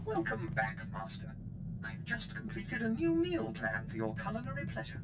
Welcome back, Master. I've just completed a new meal plan for your culinary pleasure.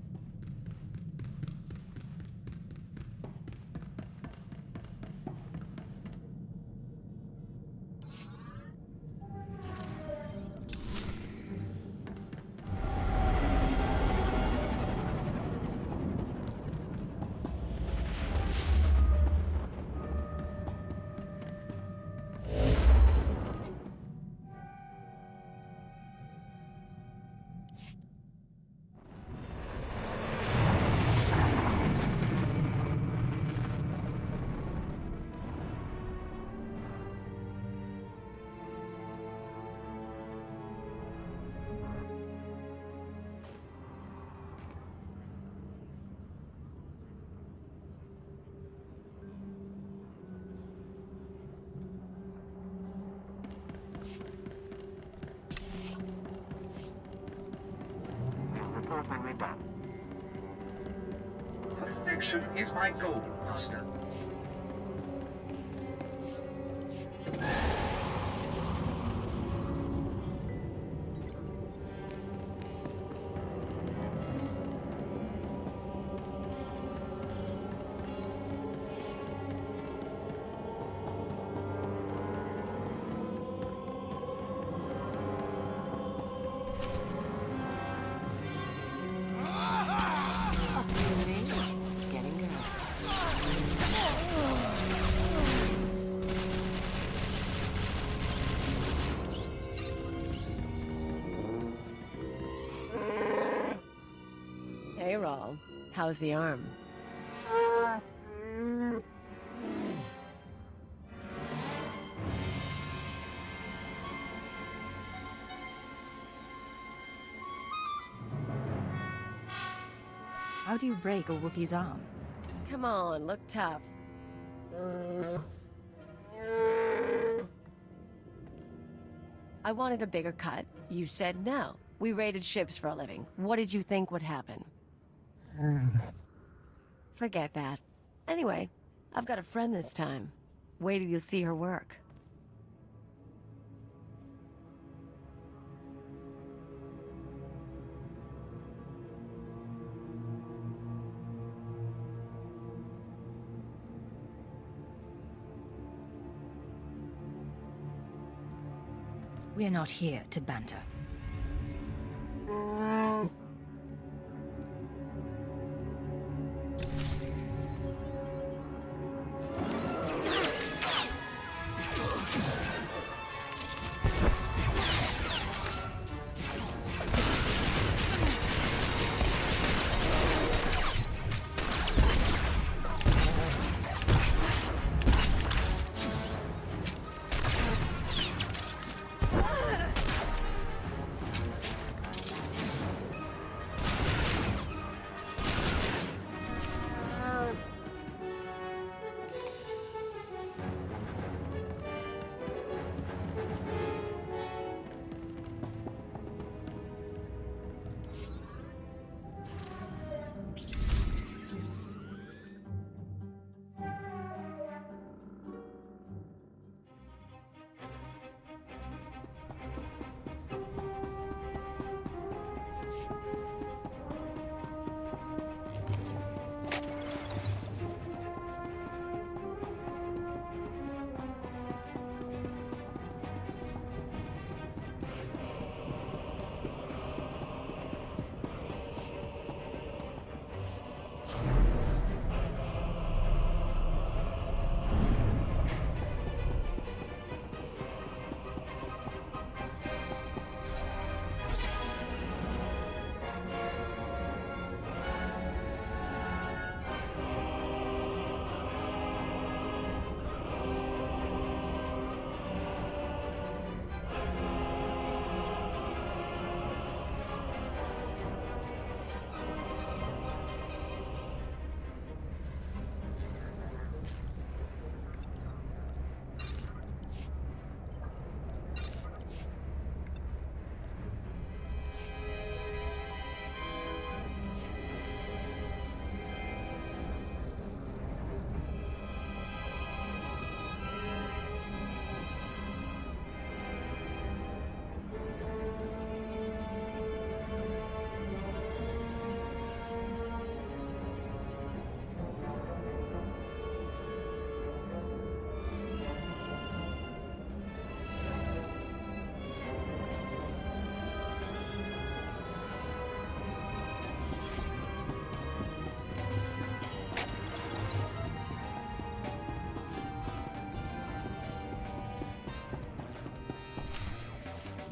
When we're done. Perfection is my goal, Master. Hey, Rawl. How's the arm? How do you break a Wookiee's arm? Come on, look tough. I wanted a bigger cut. You said no. We raided ships for a living. What did you think would happen? Forget that. Anyway, I've got a friend this time. Wait till you see her work. We're not here to banter.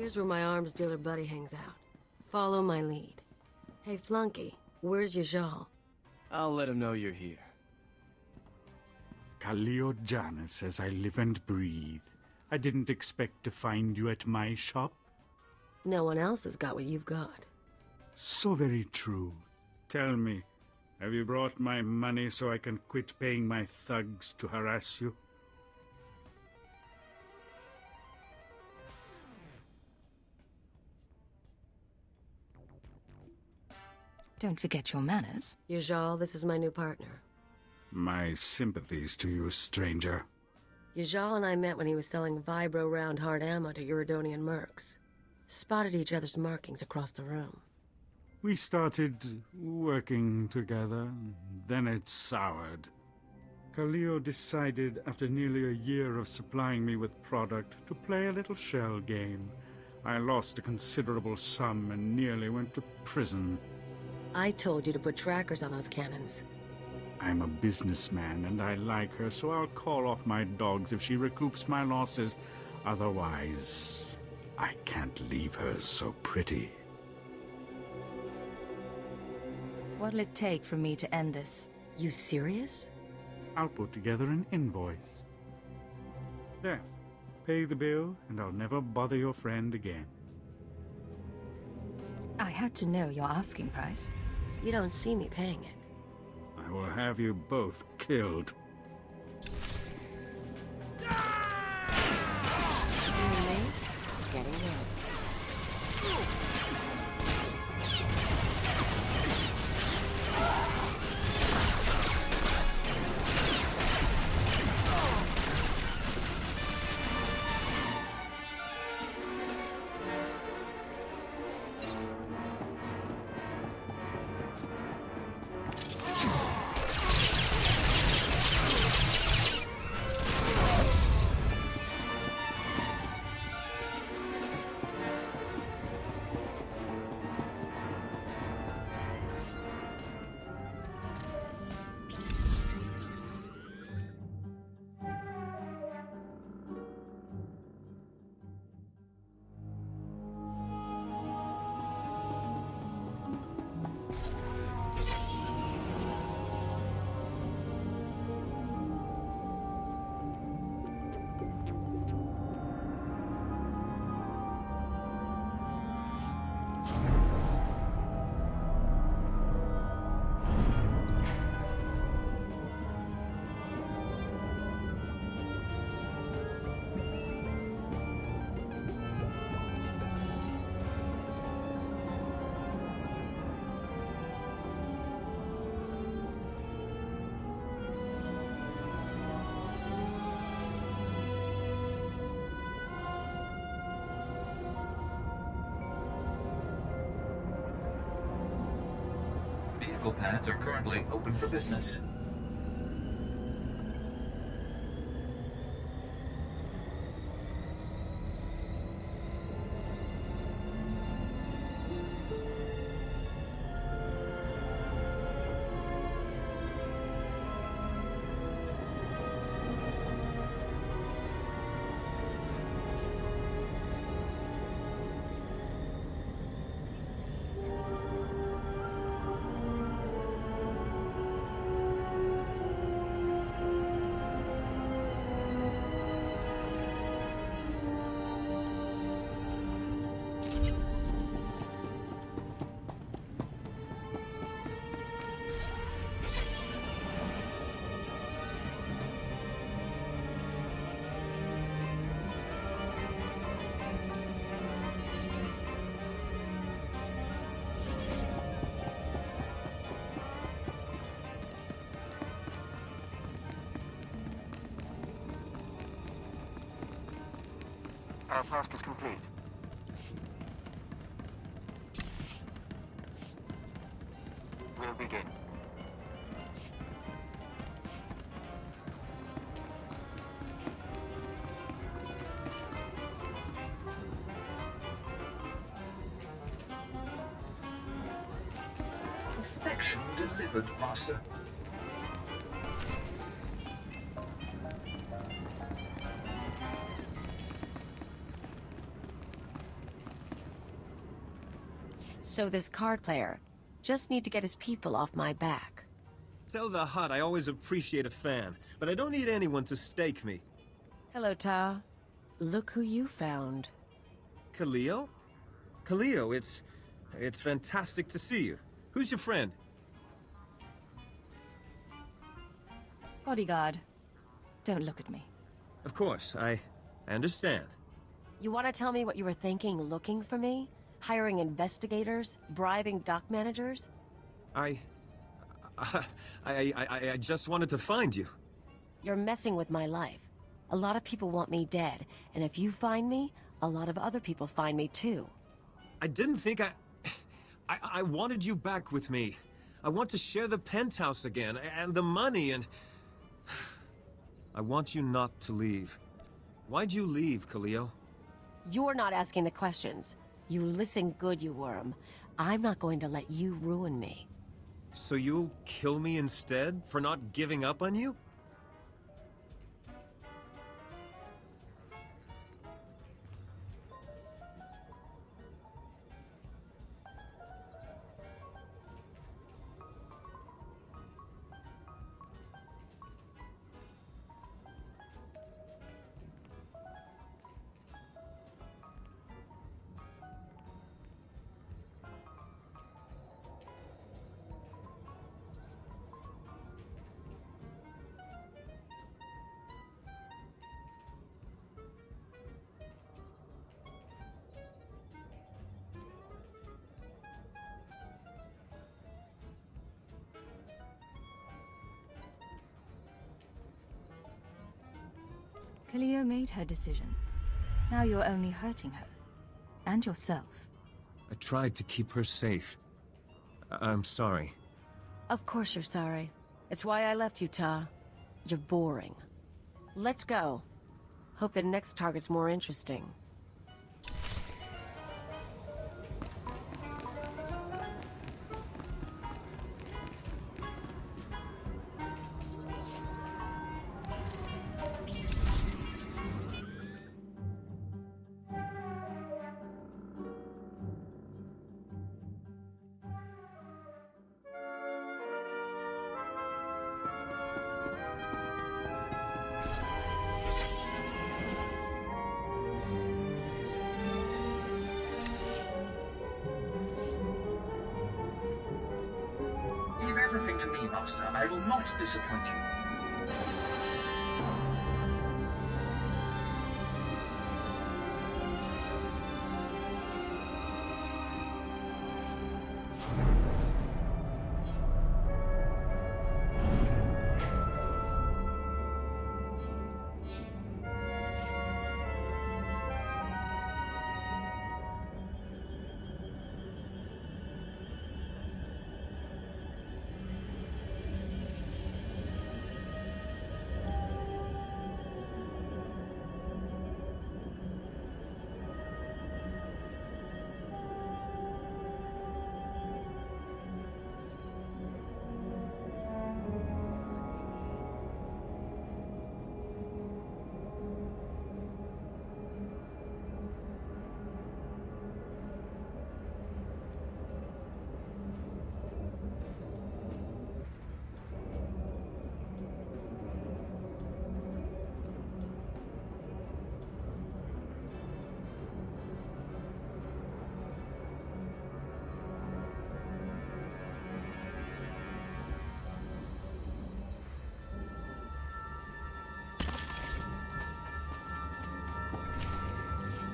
Here's where my arms dealer buddy hangs out. Follow my lead. Hey, Flunky, where's Yajal? I'll let him know you're here. Khalil Janus, as I live and breathe. I didn't expect to find you at my shop. No one else has got what you've got. So very true. Tell me, have you brought my money so I can quit paying my thugs to harass you? Don't forget your manners. Yajal, this is my new partner. My sympathies to you, stranger. Yajal and I met when he was selling vibro round hard ammo to Uridonian mercs. Spotted each other's markings across the room. We started working together, then it soured. Khalil decided, after nearly a year of supplying me with product, to play a little shell game. I lost a considerable sum and nearly went to prison. I told you to put trackers on those cannons. I'm a businessman and I like her, so I'll call off my dogs if she recoups my losses. Otherwise, I can't leave her so pretty. What'll it take for me to end this? You serious? I'll put together an invoice. There. Pay the bill and I'll never bother your friend again. I had to know your asking price. You don't see me paying it. I will have you both killed. Getting ready. Vehicle pads are currently open for business. Our task is complete. We'll begin. Perfection delivered, Master. So this card player just need to get his people off my back. Tell the Hutt I always appreciate a fan, but I don't need anyone to stake me. Hello, Ta. Look who you found. Khalil? Khalil, it's fantastic to see you. Who's your friend? Bodyguard. Don't look at me. Of course, I understand. You want to tell me what you were thinking looking for me? Hiring investigators? Bribing dock managers? I just wanted to find you. You're messing with my life. A lot of people want me dead, and if you find me, a lot of other people find me too. I didn't think I wanted you back with me. I want to share the penthouse again, and the money, and... I want you not to leave. Why'd you leave, Khalil? You're not asking the questions. You listen good, you worm. I'm not going to let you ruin me. So you'll kill me instead, for not giving up on you? Cleo made her decision. Now you're only hurting her. And yourself. I tried to keep her safe. I'm sorry. Of course you're sorry. It's why I left you, Ta. You're boring. Let's go. Hope the next target's more interesting. Leave everything to me, Master. I will not disappoint you.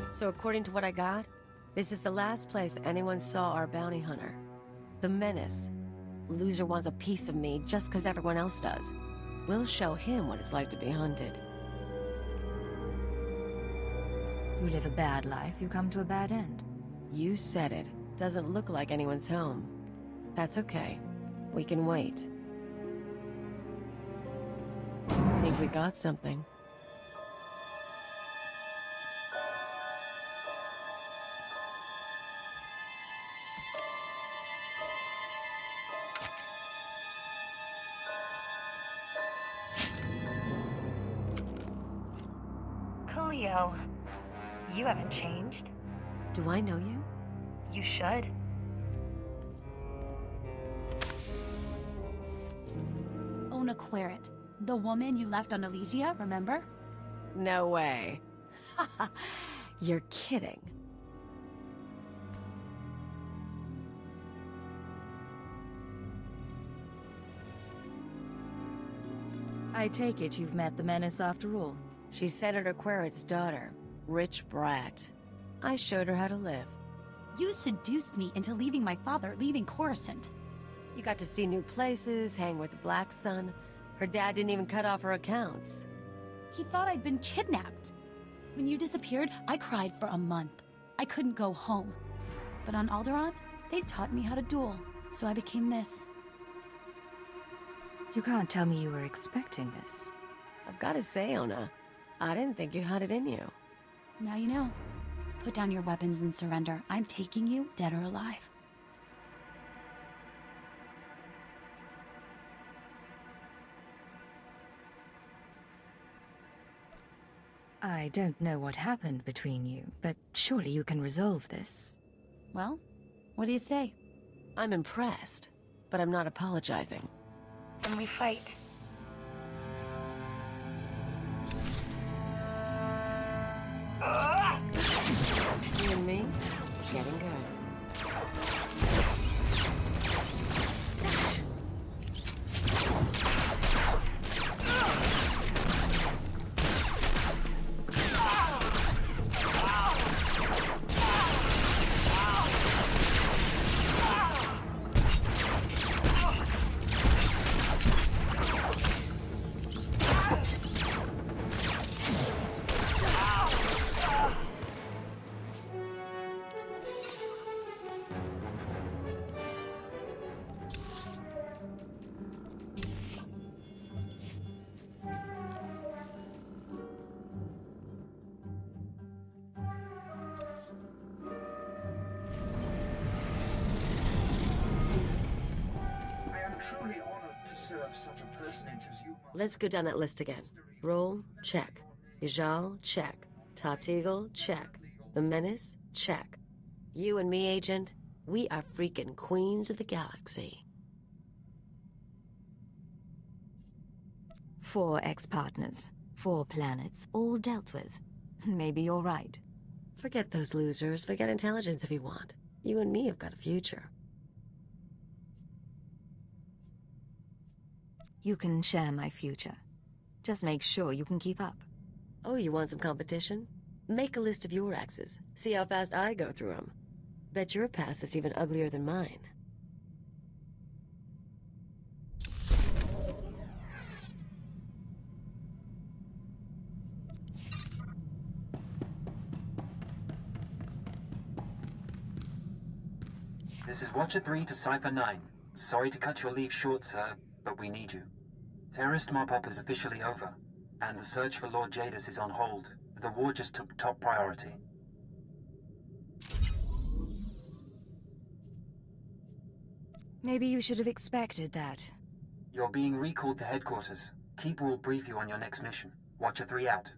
So according to what I got, this is the last place anyone saw our bounty hunter. The Menace. Loser wants a piece of me just because everyone else does. We'll show him what it's like to be hunted. You live a bad life, you come to a bad end. You said it. Doesn't look like anyone's home. That's okay. We can wait. Think we got something. Coolio, you haven't changed. Do I know you? You should. Ona Querrit, the woman you left on Elysia, remember? No way. You're kidding. I take it you've met the menace after all. She's Senator Querrit's daughter. Rich brat. I showed her how to live. You seduced me into leaving my father, leaving Coruscant. You got to see new places, hang with the Black Sun. Her dad didn't even cut off her accounts. He thought I'd been kidnapped. When you disappeared, I cried for a month. I couldn't go home. But on Alderaan, they taught me how to duel, so I became this. You can't tell me you were expecting this. I've got to say, Ona, I didn't think you had it in you. Now you know. Put down your weapons and surrender. I'm taking you, dead or alive. I don't know what happened between you, but surely you can resolve this. Well, what do you say? I'm impressed, but I'm not apologizing. Then we fight. You and me, getting good. Truly honored to serve such a personage as you. Let's go down that list again. Roll, check. Ijal, check. Tatigel, check. The Menace, check. You and me, Agent, we are freaking queens of the galaxy. 4 ex-partners, 4 planets, all dealt with. Maybe you're right. Forget those losers. Forget intelligence if you want. You and me have got a future. You can share my future. Just make sure you can keep up. Oh, you want some competition? Make a list of your exes. See how fast I go through them. Bet your past is even uglier than mine. This is Watcher 3 to Cypher 9. Sorry to cut your leave short, sir, but we need you. Terrorist mop-up is officially over, and the search for Lord Jadis is on hold. The war just took top priority. Maybe you should have expected that. You're being recalled to headquarters. Keep will brief you on your next mission. Watcher 3 out.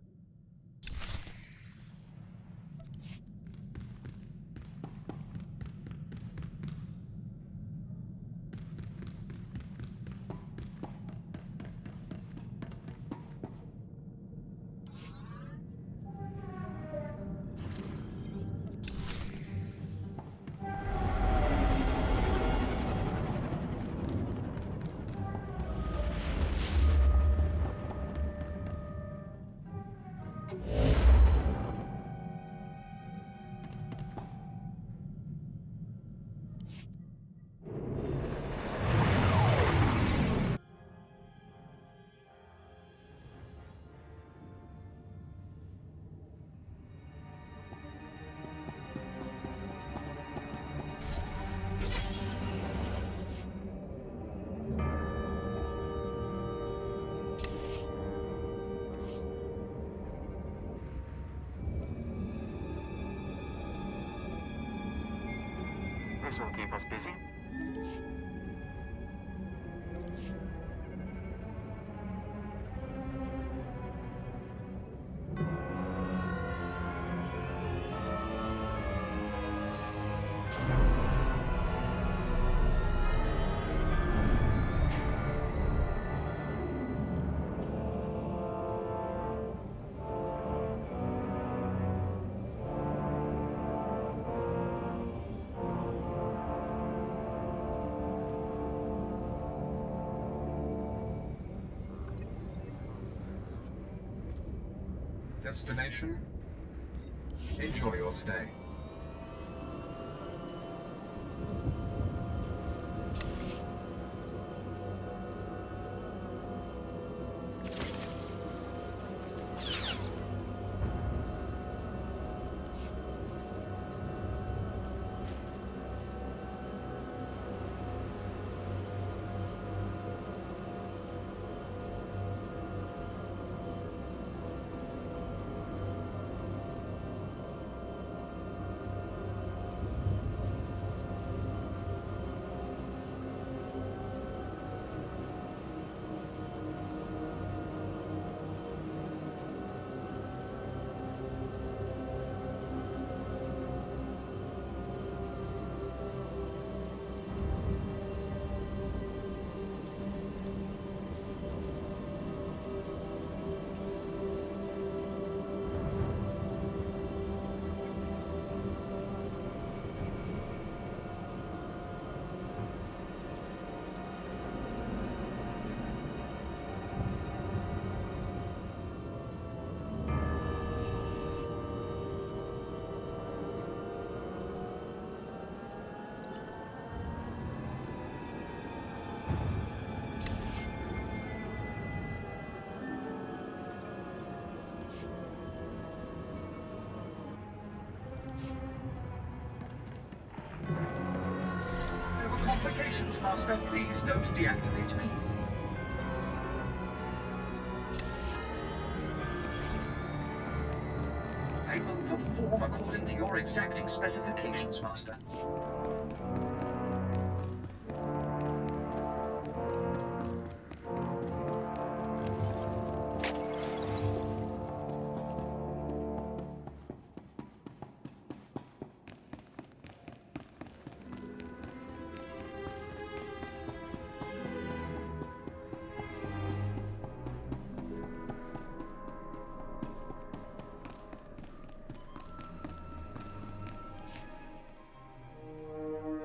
This will keep us busy. Destination? Enjoy your stay. Complications, Master. Please don't deactivate me. I will perform according to your exacting specifications, Master.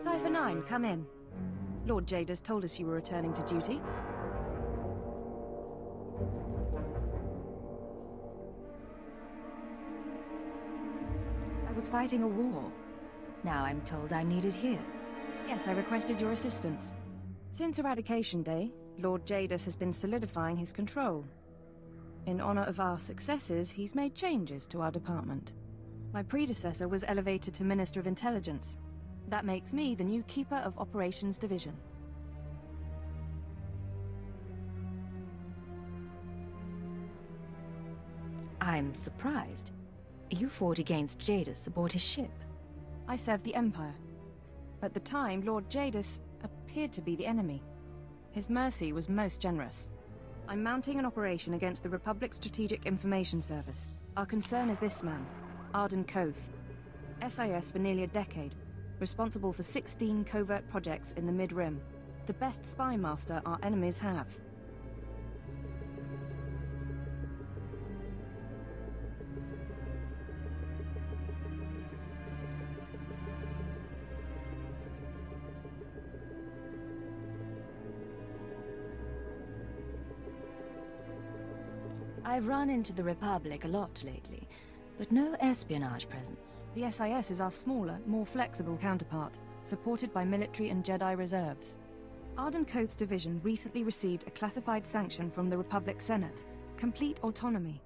Cypher 9, come in. Lord Jadis told us you were returning to duty. I was fighting a war. Now I'm told I'm needed here. Yes, I requested your assistance. Since Eradication Day, Lord Jadis has been solidifying his control. In honor of our successes, he's made changes to our department. My predecessor was elevated to Minister of Intelligence. That makes me the new Keeper of Operations Division. I'm surprised. You fought against Jadis aboard his ship. I served the Empire. At the time, Lord Jadis appeared to be the enemy. His mercy was most generous. I'm mounting an operation against the Republic Strategic Information Service. Our concern is this man, Arden Koth. SIS for nearly a decade. Responsible for 16 covert projects in the Mid-Rim. The best spy master our enemies have. I've run into the Republic a lot lately, but no espionage presence. The SIS is our smaller, more flexible counterpart, supported by military and Jedi reserves. Arden Koth's division recently received a classified sanction from the Republic Senate. Complete autonomy.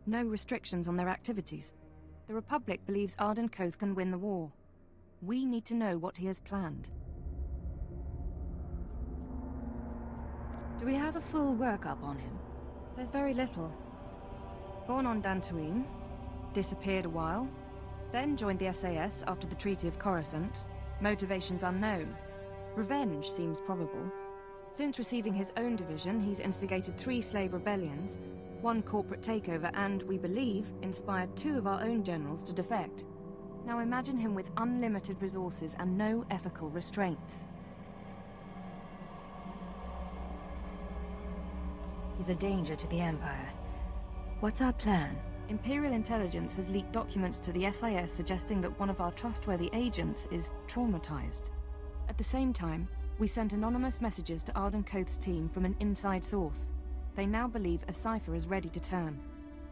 No restrictions on their activities. The Republic believes Arden Koth can win the war. We need to know what he has planned. Do we have a full workup on him? There's very little. Born on Dantooine, disappeared a while, then joined the SAS after the Treaty of Coruscant. Motivations unknown. Revenge seems probable. Since receiving his own division, he's instigated 3 slave rebellions, 1 corporate takeover, and, we believe, inspired 2 of our own generals to defect. Now imagine him with unlimited resources and no ethical restraints. He's a danger to the Empire. What's our plan? Imperial Intelligence has leaked documents to the SIS suggesting that one of our trustworthy agents is traumatized. At the same time, we sent anonymous messages to Arden Koth's team from an inside source. They now believe a cipher is ready to turn.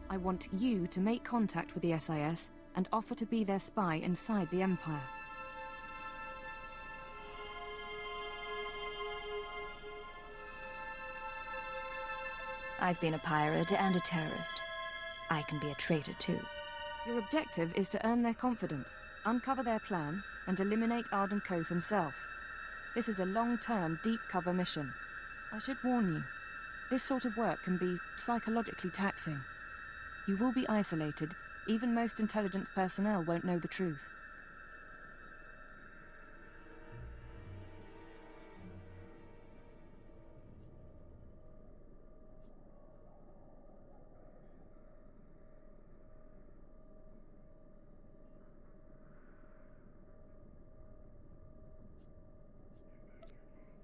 I want you to make contact with the SIS and offer to be their spy inside the Empire. I've been a pirate and a terrorist. I can be a traitor too. Your objective is to earn their confidence, uncover their plan, and eliminate Arden Koth himself. This is a long-term, deep-cover mission. I should warn you, this sort of work can be psychologically taxing. You will be isolated. Even most intelligence personnel won't know the truth.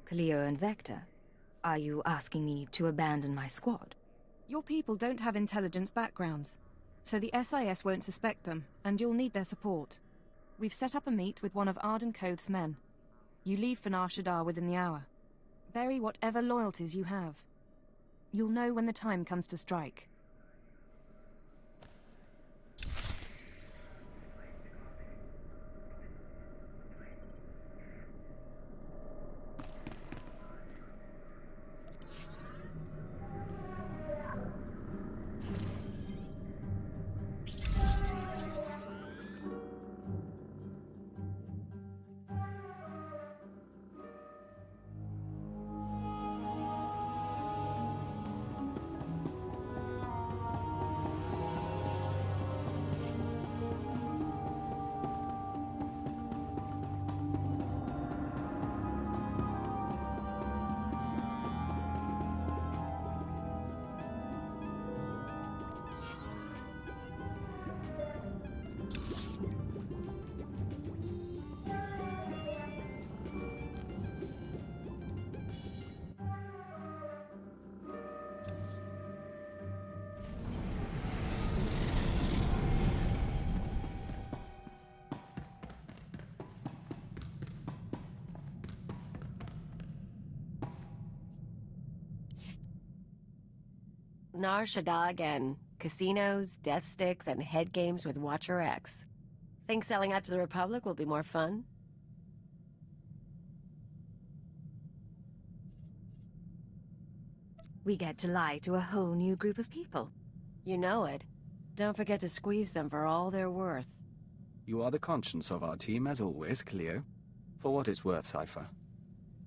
Cleo and Vector, are you asking me to abandon my squad? Your people don't have intelligence backgrounds, so the SIS won't suspect them, and you'll need their support. We've set up a meet with one of Arden Koth's men. You leave for Nar Shaddaa within the hour. Bury whatever loyalties you have. You'll know when the time comes to strike. Nar Shaddaa again. Casinos, death sticks, and head games with Watcher X. Think selling out to the Republic will be more fun? We get to lie to a whole new group of people. You know it. Don't forget to squeeze them for all they're worth. You are the conscience of our team, as always, Cleo. For what it's worth, Cypher.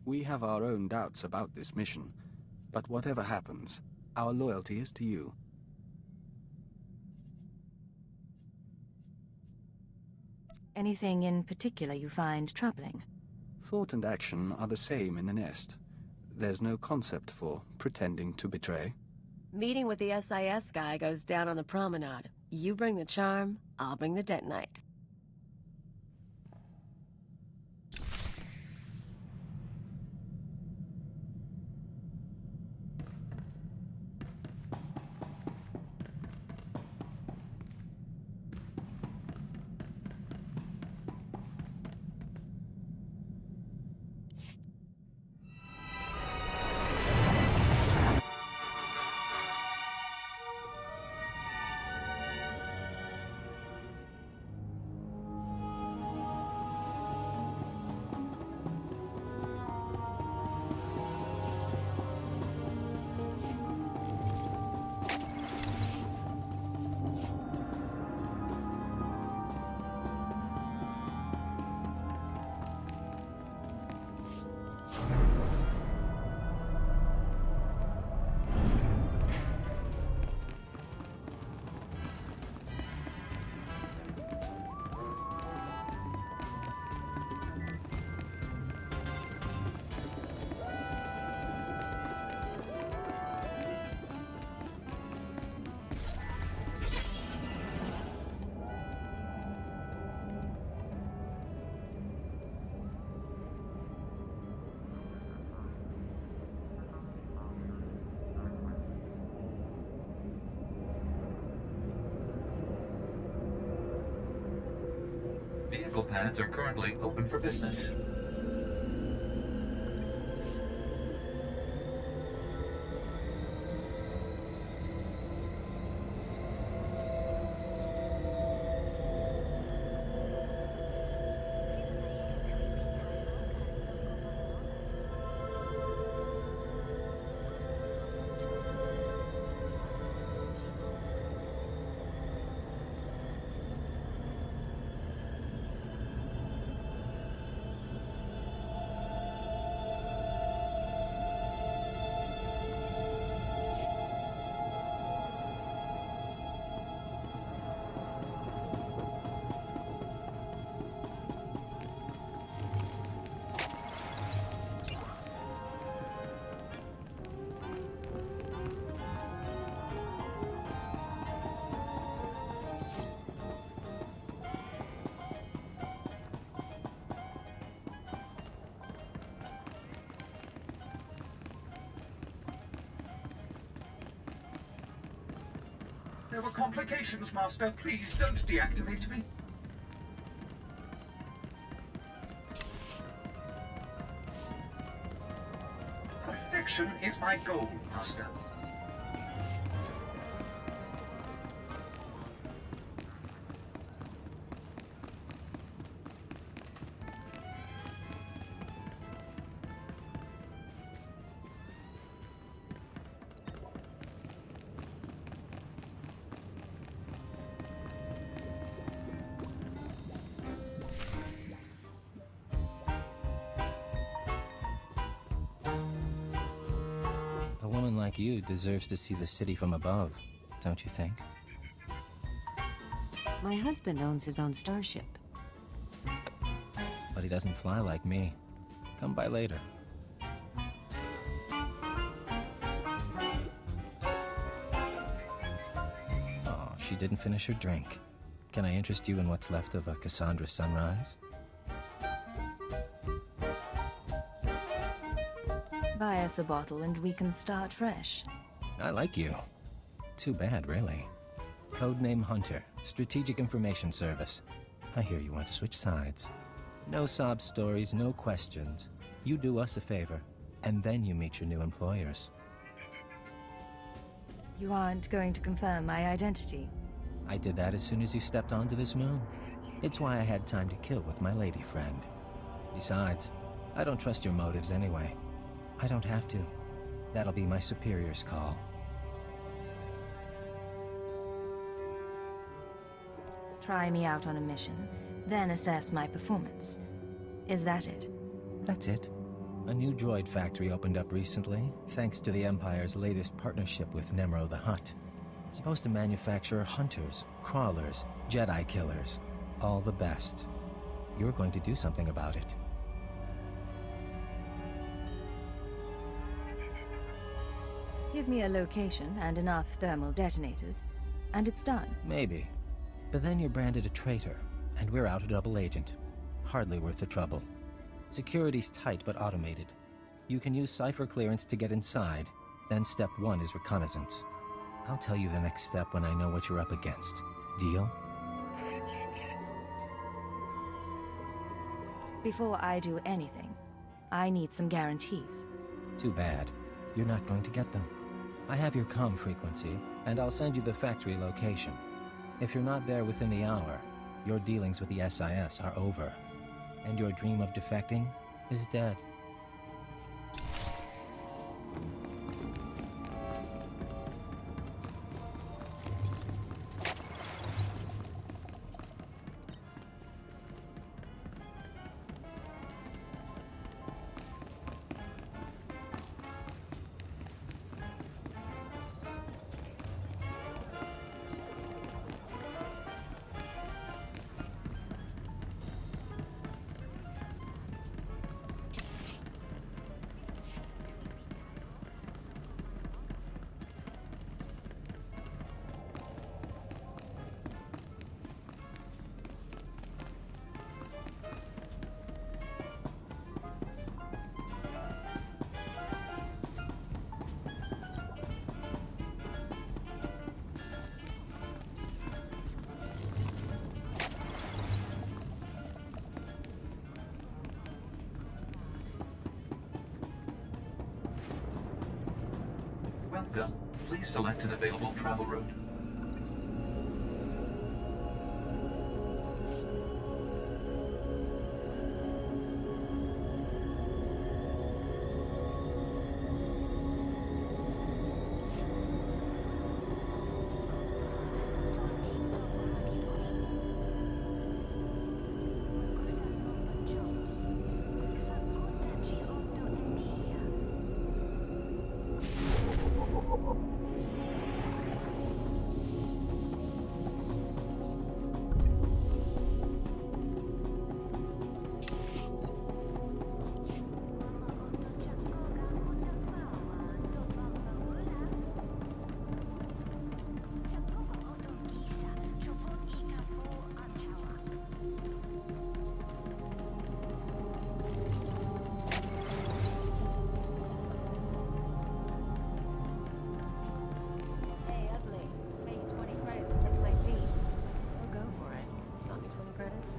We have our own doubts about this mission, but whatever happens, our loyalty is to you. Anything in particular you find troubling? Thought and action are the same in the nest. There's no concept for pretending to betray. Meeting with the SIS guy goes down on the promenade. You bring the charm, I'll bring the detonite. Vehicle pads are currently open for business. There were complications, Master. Please don't deactivate me. Perfection is my goal, Master. A woman like you deserves to see the city from above, don't you think? My husband owns his own starship. But he doesn't fly like me. Come by later. Oh, she didn't finish her drink. Can I interest you in what's left of a Cassandra sunrise? Buy us a bottle and we can start fresh. I like you. Too bad, really. Codename Hunter, Strategic Information Service. I hear you want to switch sides. No sob stories, no questions. You do us a favor, and then you meet your new employers. You aren't going to confirm my identity? I did that as soon as you stepped onto this moon. It's why I had time to kill with my lady friend. Besides, I don't trust your motives anyway. I don't have to. That'll be my superior's call. Try me out on a mission, then assess my performance. Is that it? That's it. A new droid factory opened up recently, thanks to the Empire's latest partnership with Nemro the Hutt. Supposed to manufacture hunters, crawlers, Jedi killers. All the best. You're going to do something about it. Give me a location and enough thermal detonators, and it's done. Maybe. But then you're branded a traitor, and we're out a double agent. Hardly worth the trouble. Security's tight but automated. You can use cipher clearance to get inside, then step 1 is reconnaissance. I'll tell you the next step when I know what you're up against. Deal? Before I do anything, I need some guarantees. Too bad. You're not going to get them. I have your comm frequency, and I'll send you the factory location. If you're not there within the hour, your dealings with the SIS are over, and your dream of defecting is dead. Welcome. Please select an available travel route. chance.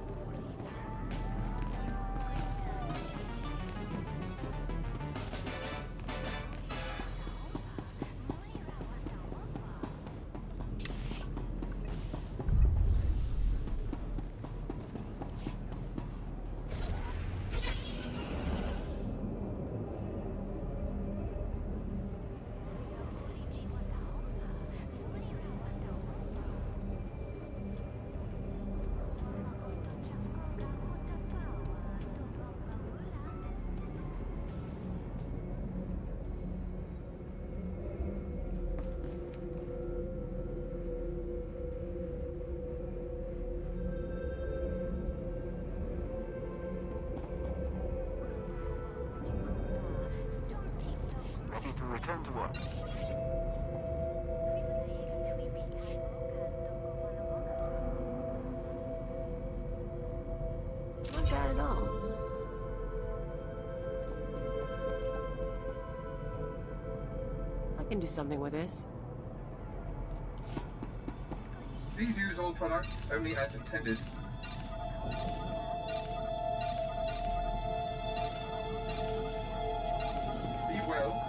Ready to return to work. Not bad at all. I can do something with this. Please use all products only as intended. Be well.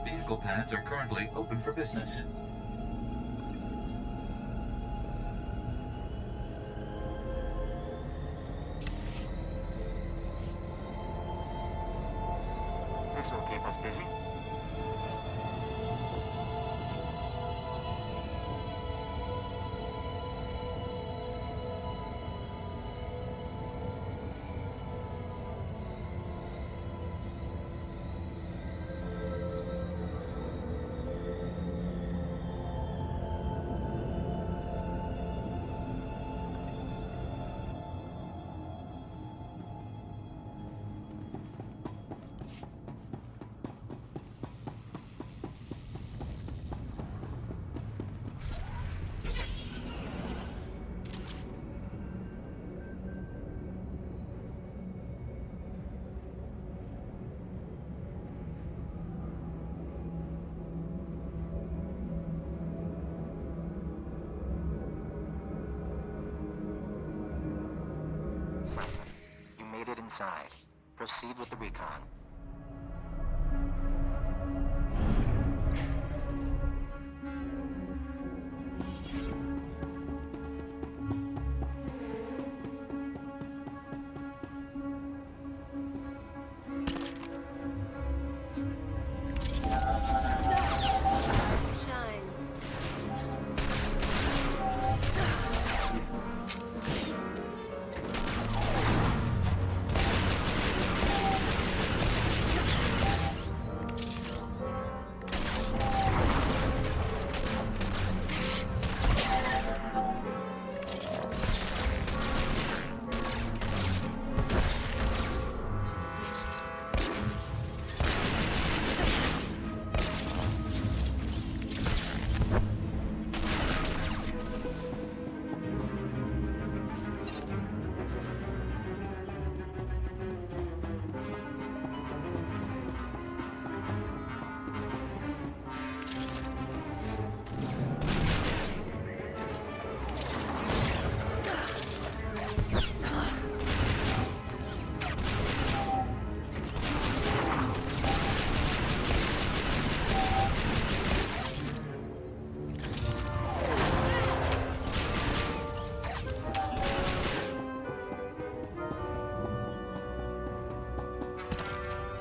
Vehicle pads are currently open for business. This will keep us busy. You made it inside. Proceed with the recon. Shine.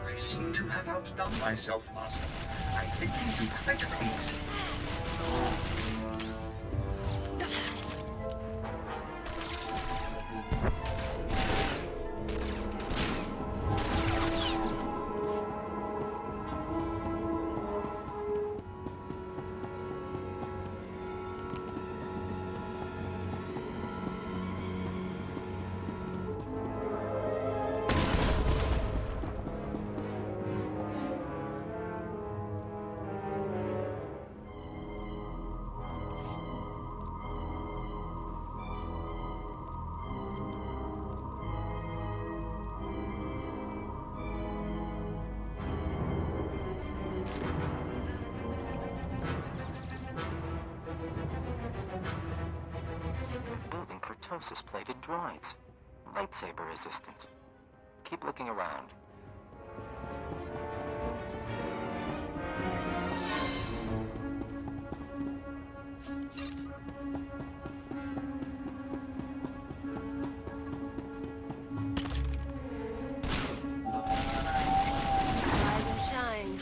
I seem to have outdone myself, Master. I think you'd be quite pleased. cortosis-plated droids. Lightsaber resistant. Keep looking around. Rise and shine.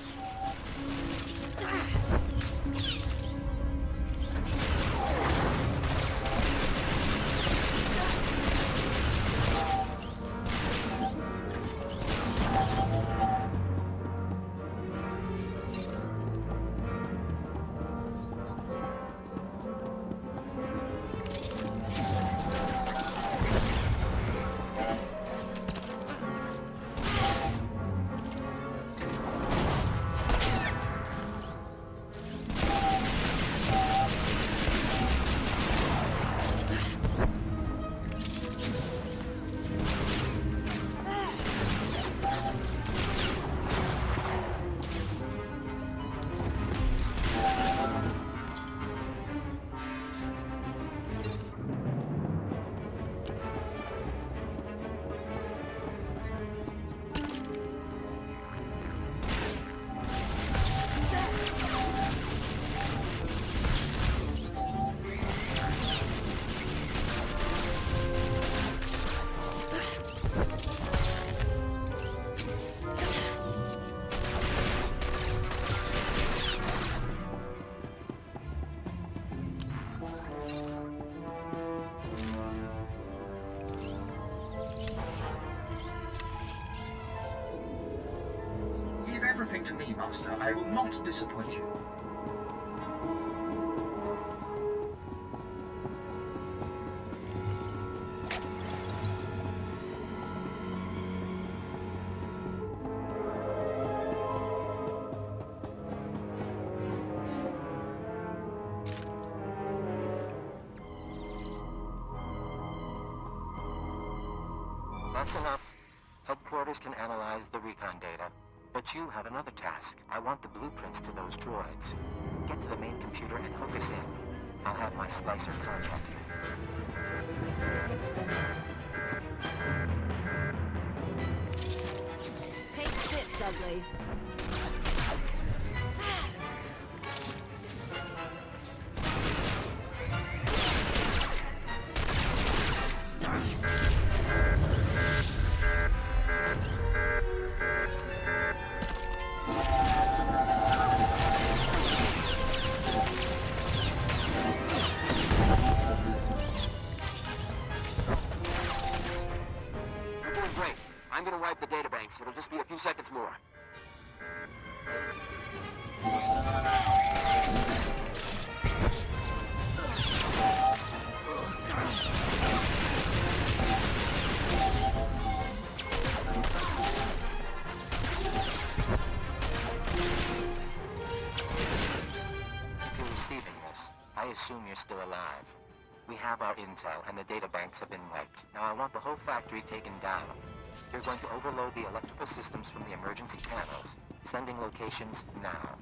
Leave everything to me, Master. I will not disappoint you. That's enough. Headquarters can analyze the recon data. But you have another task. I want the blueprints to those droids. Get to the main computer and hook us in. I'll have my slicer contact you. Take this, ugly. I'm gonna wipe the databanks. It'll just be a few seconds more. If you're receiving this, I assume you're still alive. We have our intel, and the databanks have been wiped. Now I want the whole factory taken down. You're going to overload the electrical systems from the emergency panels. Sending locations now.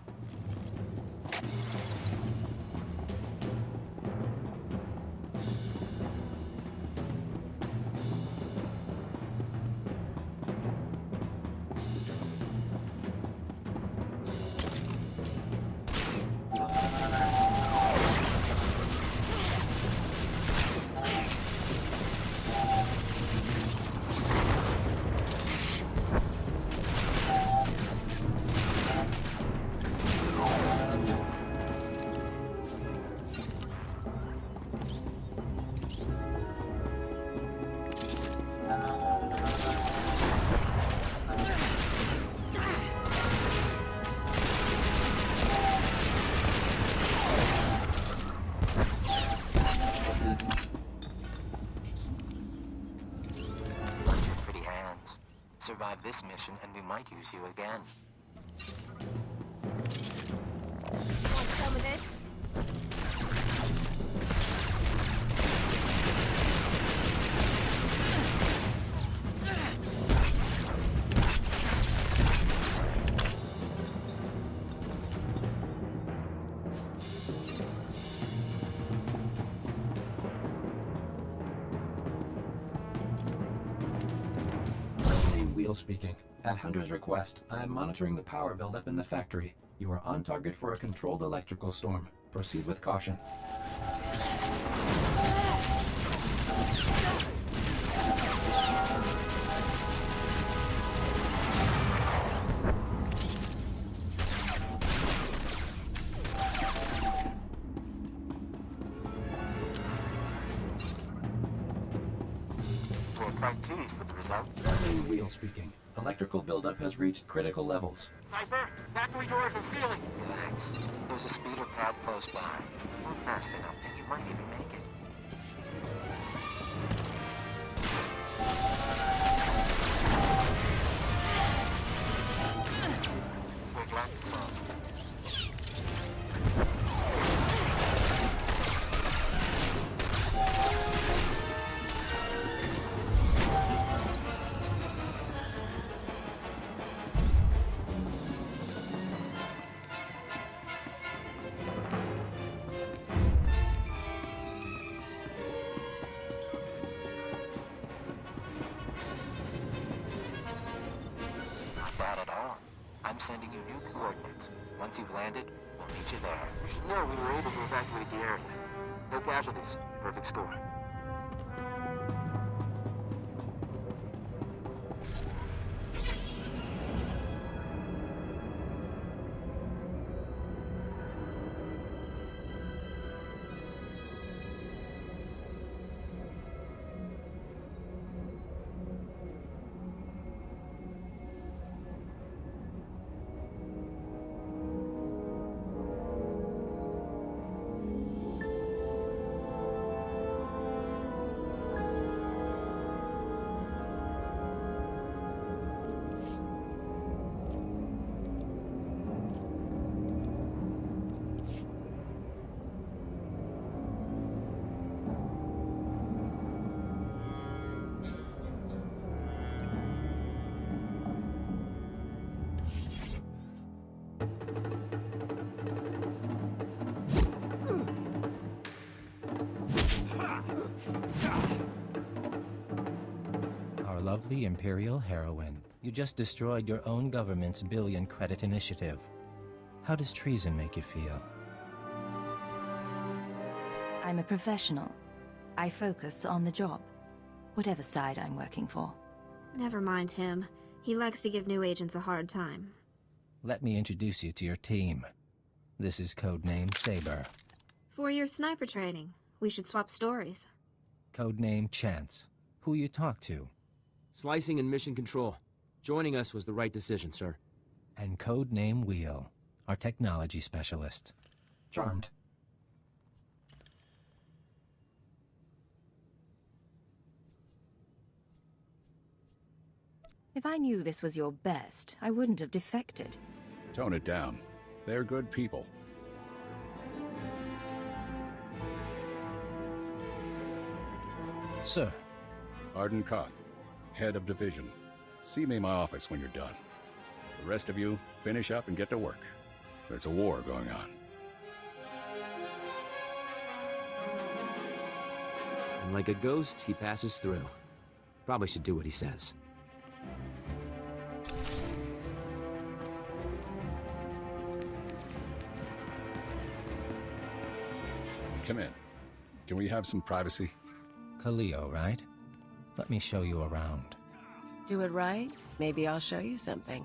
Survive this mission, and we might use you again. Want some of this? Wheel speaking. At Hunter's request, I am monitoring the power buildup in the factory. You are on target for a controlled electrical storm. Proceed with caution. We're quite pleased with the result. Wheel speaking. Electrical buildup has reached critical levels. Cypher, factory doors and ceiling. Relax. There's a speeder pad close by. Move fast enough, and you might even make it. We're glad it's home. Sending you new coordinates. Once you've landed, we'll meet you there. You should know we were able to evacuate the area. No casualties. Perfect score. Lovely Imperial heroine. You just destroyed your own government's billion-credit initiative. How does treason make you feel? I'm a professional. I focus on the job, whatever side I'm working for. Never mind him. He likes to give new agents a hard time. Let me introduce you to your team. This is codename Saber. 4 years sniper training. We should swap stories. Codename Chance. Who you talk to? Slicing and mission control. Joining us was the right decision, sir. And codename Wheel, our technology specialist. Charmed. If I knew this was your best, I wouldn't have defected. Tone it down. They're good people. Sir. Arden Koth, head of division. See me in my office when you're done. The rest of you, finish up and get to work. There's a war going on. And like a ghost, he passes through. Probably should do what he says. Come in. Can we have some privacy? Kaleo, right? Let me show you around. Do it right? Maybe I'll show you something.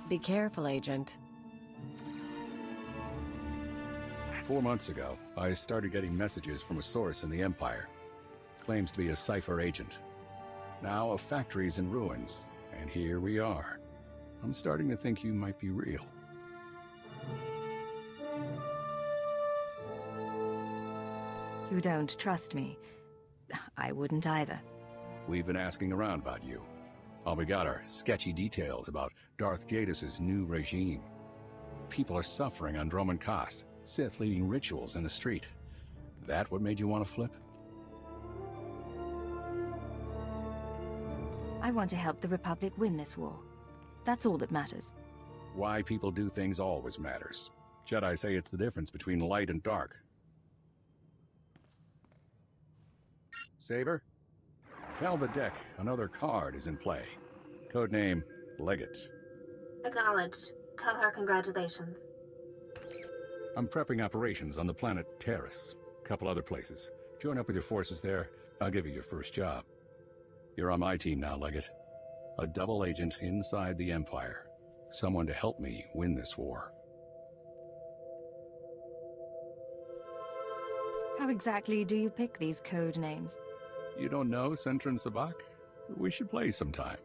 Be careful, Agent. 4 months ago, I started getting messages from a source in the Empire. Claims to be a Cypher agent. Now a factory's in ruins, and here we are. I'm starting to think you might be real. You don't trust me. I wouldn't either. We've been asking around about you. All we got are sketchy details about Darth Jadis's new regime. People are suffering on Dromund Kaas, Sith leading rituals in the street. That what made you want to flip? I want to help the Republic win this war. That's all that matters. Why people do things always matters. Jedi say it's the difference between light and dark. Saber? Tell the deck another card is in play. Codename Legate. Acknowledged. Tell her congratulations. I'm prepping operations on the planet Terrace. Couple other places. Join up with your forces there. I'll give you your first job. You're on my team now, Legate. A double agent inside the Empire. Someone to help me win this war. How exactly do you pick these code names? You don't know Centron Sabak? We should play sometime.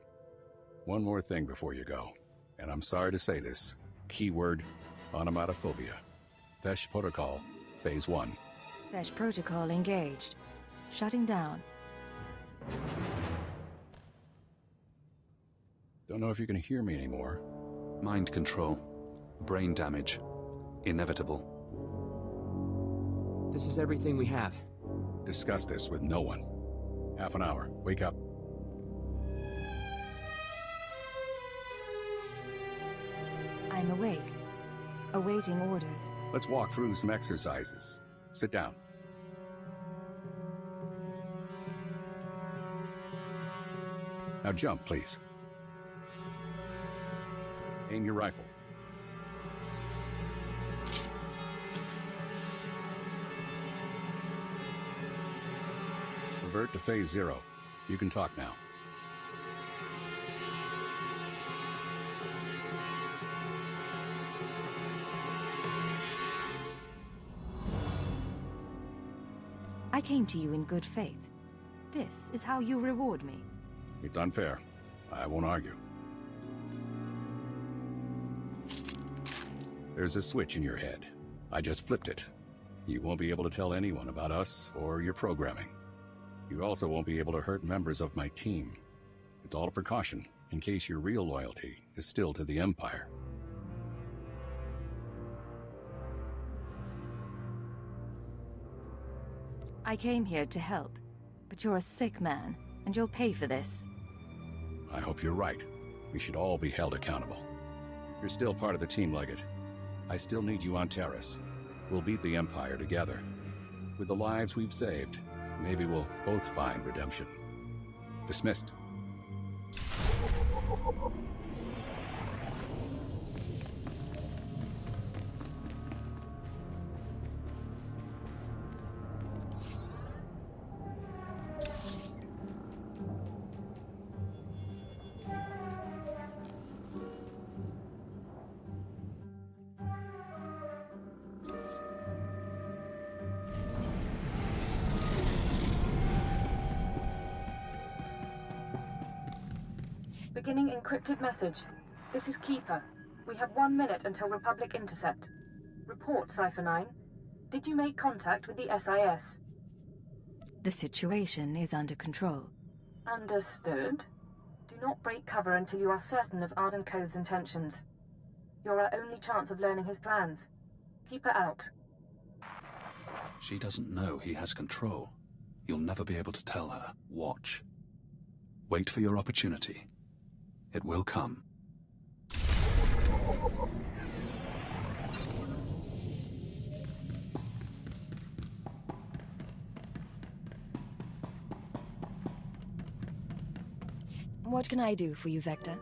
One more thing before you go, and I'm sorry to say this. Keyword, onomatophobia. Fesh Protocol, Phase 1. Fesh Protocol engaged. Shutting down. Don't know if you can hear me anymore. Mind control. Brain damage. Inevitable. This is everything we have. Discuss this with no one. Half an hour. Wake up. I'm awake. Awaiting orders. Let's walk through some exercises. Sit down. Now jump, please. Aim your rifle. Revert to Phase 0. You can talk now. I came to you in good faith. This is how you reward me. It's unfair. I won't argue. There's a switch in your head. I just flipped it. You won't be able to tell anyone about us or your programming. You also won't be able to hurt members of my team. It's all a precaution, in case your real loyalty is still to the Empire. I came here to help, but you're a sick man, and you'll pay for this. I hope you're right. We should all be held accountable. You're still part of the team, Legate. I still need you on Terrace. We'll beat the Empire together. With the lives we've saved, maybe we'll both find redemption. Dismissed. Beginning encrypted message. This is Keeper. We have 1 minute until Republic intercept. Report, Cypher 9. Did you make contact with the SIS? The situation is under control. Understood. Do not break cover until you are certain of Arden Code's intentions. You're our only chance of learning his plans. Keeper out. She doesn't know he has control. You'll never be able to tell her. Watch. Wait for your opportunity. It will come. What can I do for you, Vector?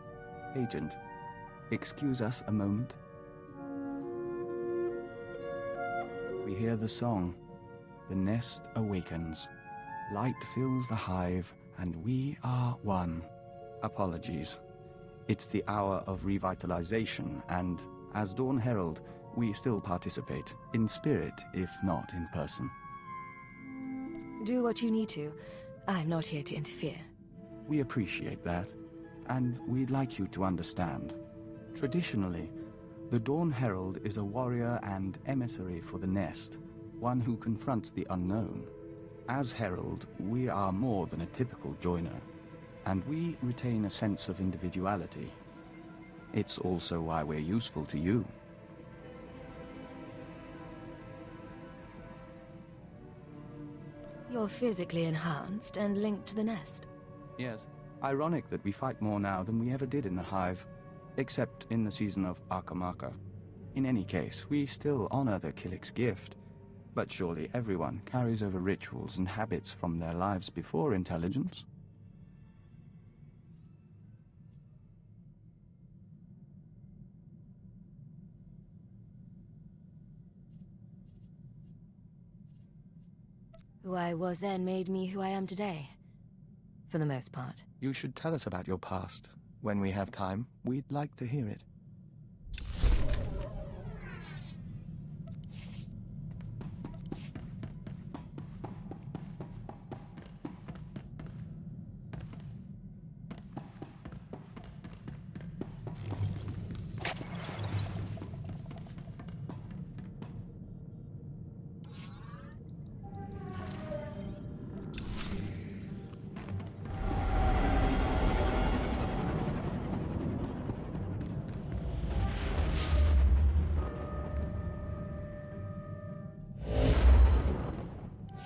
Agent, excuse us a moment. We hear the song. The nest awakens. Light fills the hive, and we are one. Apologies. It's the hour of revitalization, and as Dawn Herald, we still participate, in spirit, if not in person. Do what you need to. I'm not here to interfere. We appreciate that, and we'd like you to understand. Traditionally, the Dawn Herald is a warrior and emissary for the Nest, one who confronts the unknown. As Herald, we are more than a typical joiner, and we retain a sense of individuality. It's also why we're useful to you. You're physically enhanced and linked to the nest. Yes. Ironic that we fight more now than we ever did in the Hive, except in the season of Akamaka. In any case, we still honor the Killik's gift, but surely everyone carries over rituals and habits from their lives before intelligence. Who I was then made me who I am today. For the most part. You should tell us about your past. When we have time, we'd like to hear it.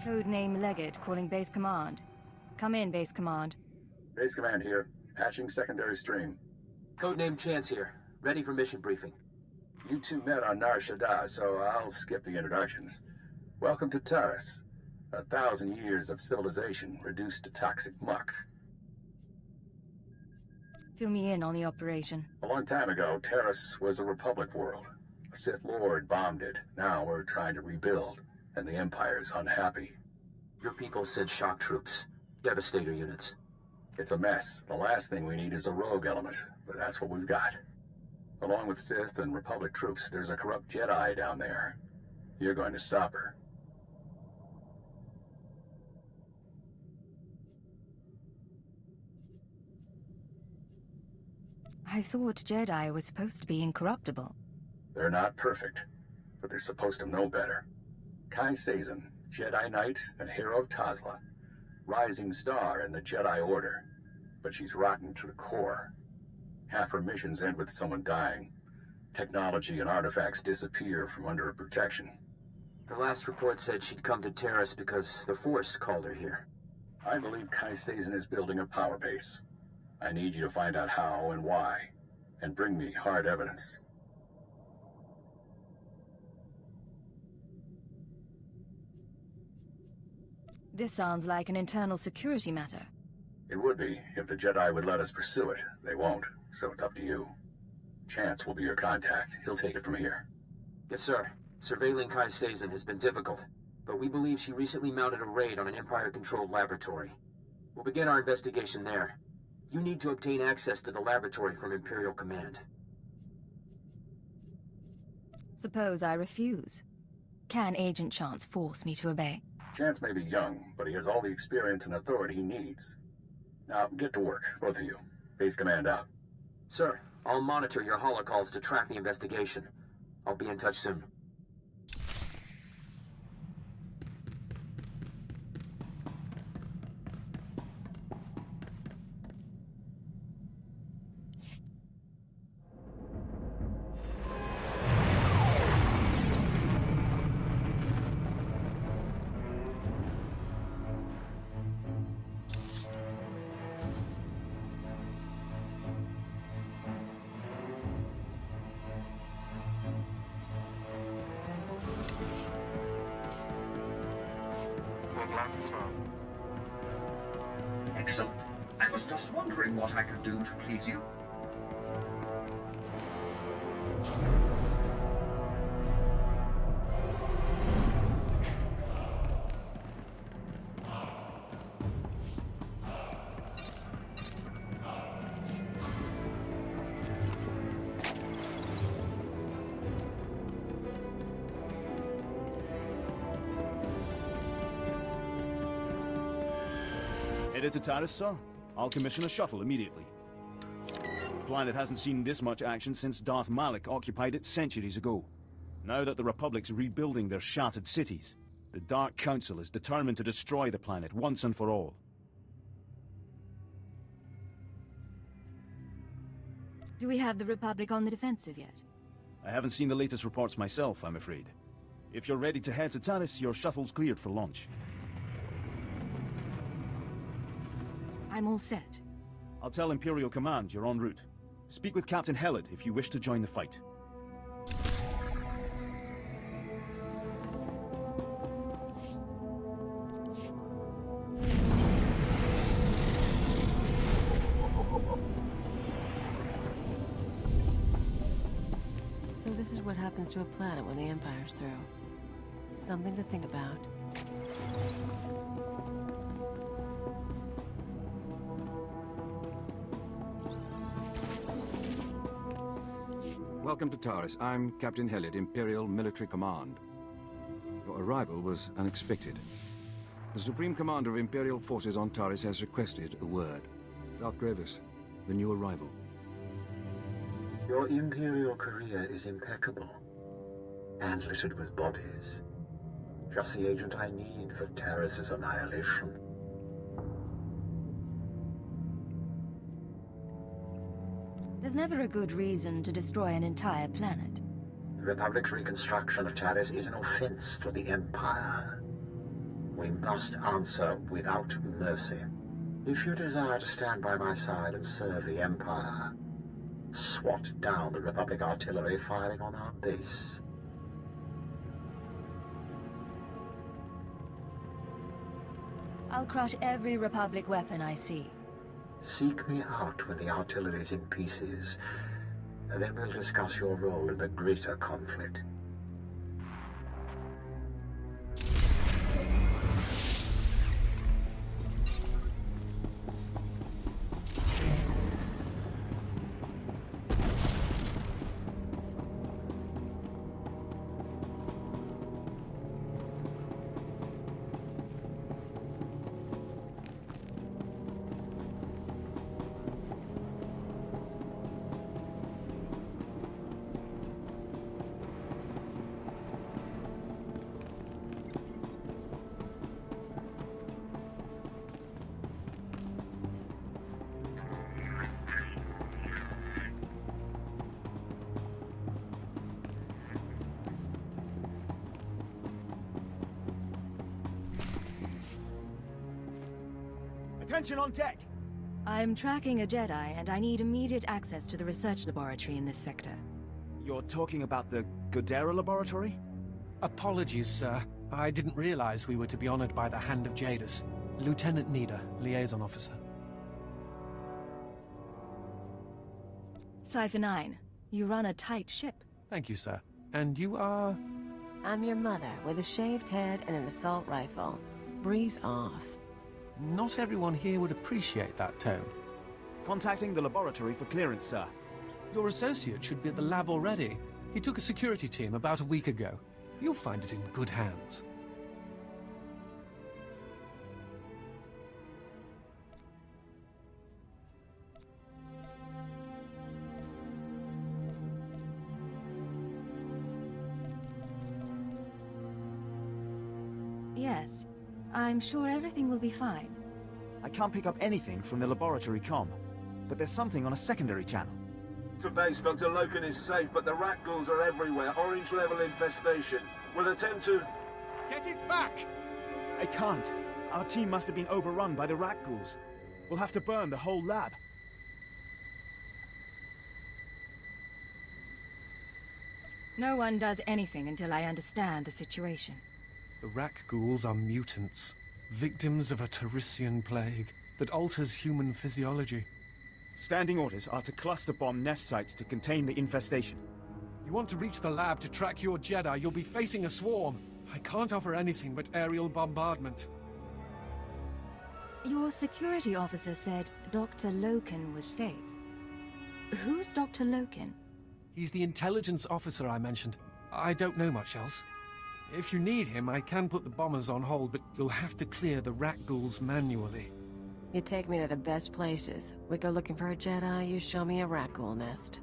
Codename Leggett calling Base Command. Come in, Base Command. Base Command here. Patching secondary stream. Codename Chance here. Ready for mission briefing. You two met on Nar Shaddaa, so I'll skip the introductions. Welcome to Taris. 1,000 years of civilization reduced to toxic muck. Fill me in on the operation. A long time ago, Taris was a Republic world. A Sith Lord bombed it. Now we're trying to rebuild, and the Empire's unhappy. Your people sent shock troops. Devastator units. It's a mess. The last thing we need is a rogue element, but that's what we've got. Along with Sith and Republic troops, there's a corrupt Jedi down there. You're going to stop her. I thought Jedi was supposed to be incorruptible. They're not perfect, but they're supposed to know better. Kai Sazin, Jedi Knight and hero of Tazla. Rising star in the Jedi Order, but she's rotten to the core. Half her missions end with someone dying. Technology and artifacts disappear from under her protection. Her last report said she'd come to Taris because the Force called her here. I believe Kai Sazin is building a power base. I need you to find out how and why, and bring me hard evidence. This sounds like an internal security matter. It would be, if the Jedi would let us pursue it. They won't, so it's up to you. Chance will be your contact. He'll take it from here. Yes, sir. Surveilling Kai Sazin has been difficult, but we believe she recently mounted a raid on an Empire-controlled laboratory. We'll begin our investigation there. You need to obtain access to the laboratory from Imperial Command. Suppose I refuse. Can Agent Chance force me to obey? Chance may be young, but he has all the experience and authority he needs. Now, get to work, both of you. Base Command out. Sir, I'll monitor your holocalls to track the investigation. I'll be in touch soon. Excellent. I was just wondering what I could do to please you. Headed to Taris, sir? I'll commission a shuttle immediately. The planet hasn't seen this much action since Darth Malik occupied it centuries ago. Now that the Republic's rebuilding their shattered cities, the Dark Council is determined to destroy the planet once and for all. Do we have the Republic on the defensive yet? I haven't seen the latest reports myself, I'm afraid. If you're ready to head to Taris, your shuttle's cleared for launch. I'm all set. I'll tell Imperial Command you're en route. Speak with Captain Hellid if you wish to join the fight. So this is what happens to a planet when the Empire's through. Something to think about. welcome to Taris. I'm Captain Helliot, Imperial Military Command. Your arrival was unexpected. The Supreme Commander of Imperial Forces on Taris has requested a word. Darth Gravis, the new arrival. Your Imperial career is impeccable, and littered with bodies. Just the agent I need for Taris' annihilation. There's never a good reason to destroy an entire planet. The Republic's reconstruction of Taris is an offense to the Empire. We must answer without mercy. If you desire to stand by my side and serve the Empire, swat down the Republic artillery firing on our base. I'll crush every Republic weapon I see. Seek me out when the artillery's in pieces, and then we'll discuss your role in the greater conflict. Attention on deck! I'm tracking a Jedi, and I need immediate access to the research laboratory in this sector. You're talking about the Godera laboratory? Apologies, sir. I didn't realize we were to be honored by the hand of Jadis. Lieutenant Nida, liaison officer. Cypher 9, you run a tight ship. Thank you, sir. And you are? I'm your mother, with a shaved head and an assault rifle. Breeze off. Not everyone here would appreciate that tone. Contacting the laboratory for clearance, sir. Your associate should be at the lab already. He took a security team about a week ago. You'll find it in good hands. Yes. I'm sure everything will be fine. I can't pick up anything from the laboratory comm, but there's something on a secondary channel. To base, Dr. Loken is safe, but the rat ghouls are everywhere. Orange level infestation. We'll attempt to... Get it back! I can't. Our team must have been overrun by the rat ghouls. We'll have to burn the whole lab. No one does anything until I understand the situation. The Rak ghouls are mutants, victims of a Tarisian plague that alters human physiology. Standing orders are to cluster bomb nest sites to contain the infestation. You want to reach the lab to track your Jedi, you'll be facing a swarm. I can't offer anything but aerial bombardment. Your security officer said Dr. Loken was safe. Who's Dr. Loken? He's the intelligence officer I mentioned. I don't know much else. If you need him, I can put the bombers on hold, but you'll have to clear the rat ghouls manually. You take me to the best places. We go looking for a Jedi, you show me a rat ghoul nest.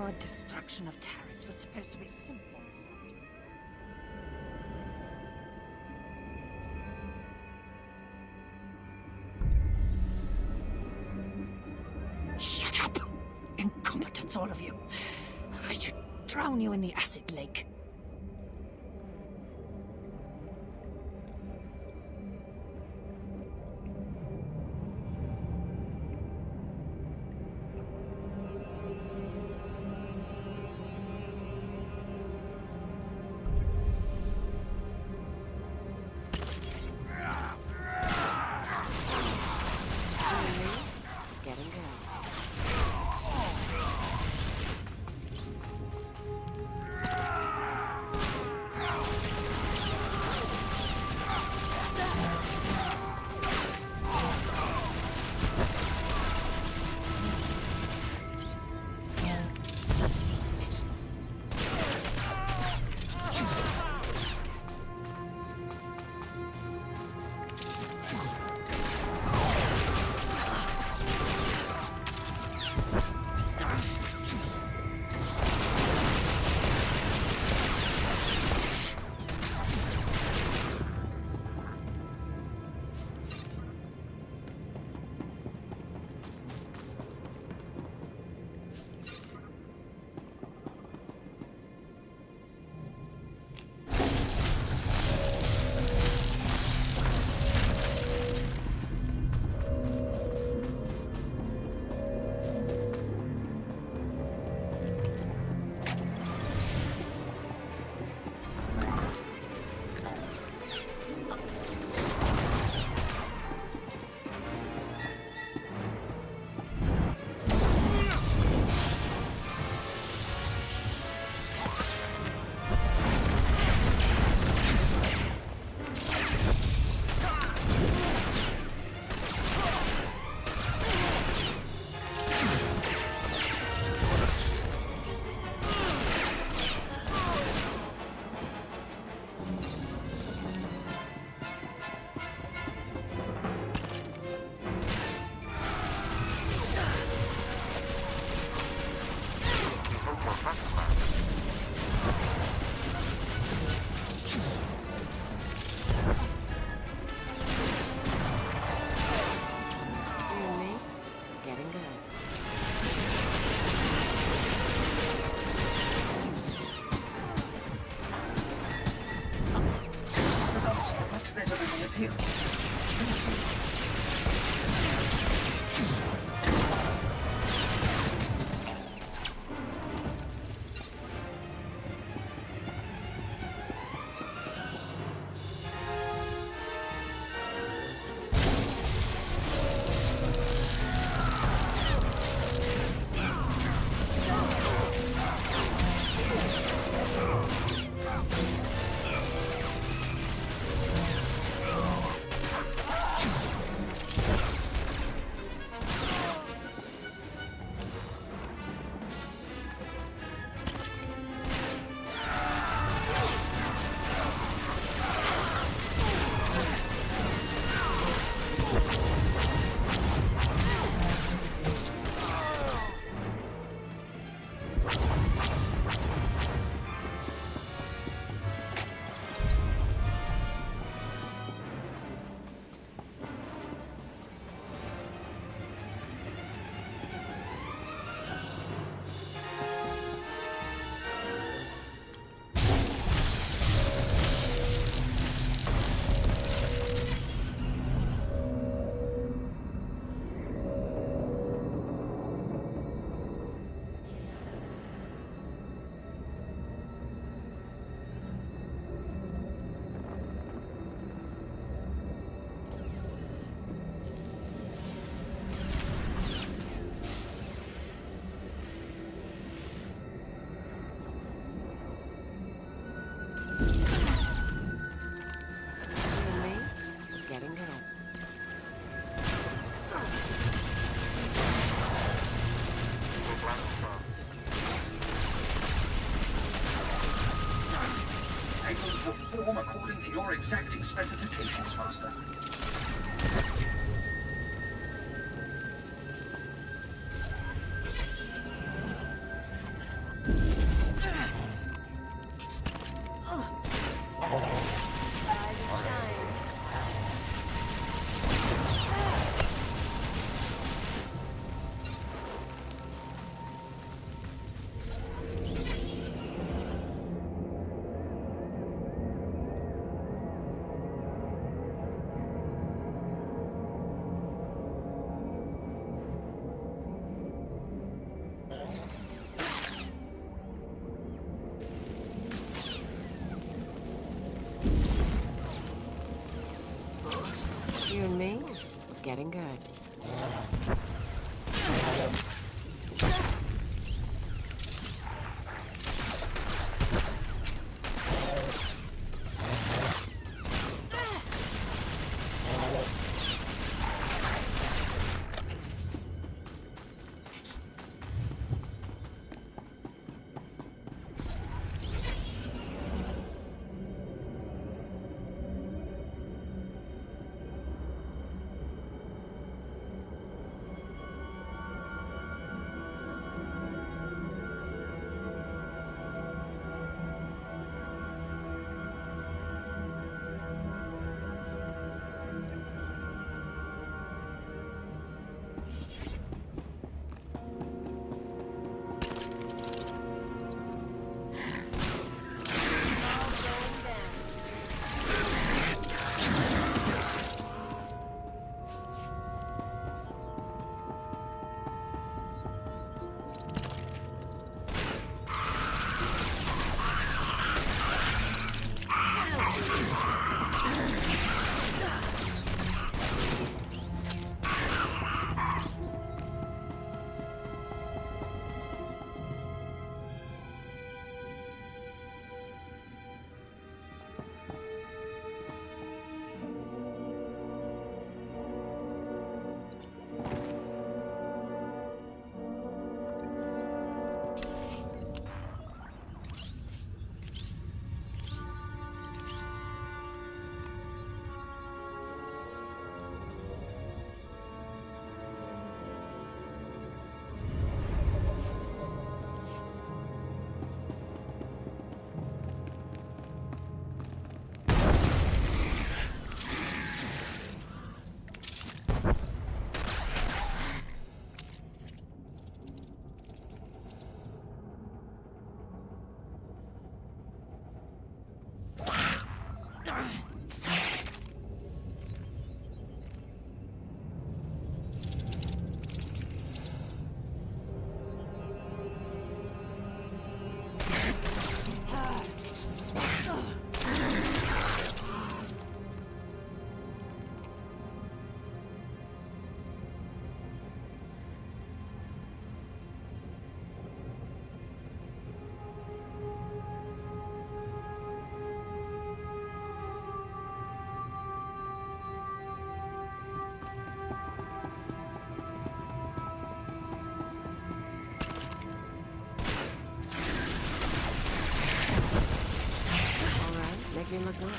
Our destruction of Taris was supposed to be simple, Sergeant. Shut up! Incompetents, all of you. I should drown you in the acid lake. Imperial. Perform according to your exacting specifications, Master. You and me, getting good. me look good.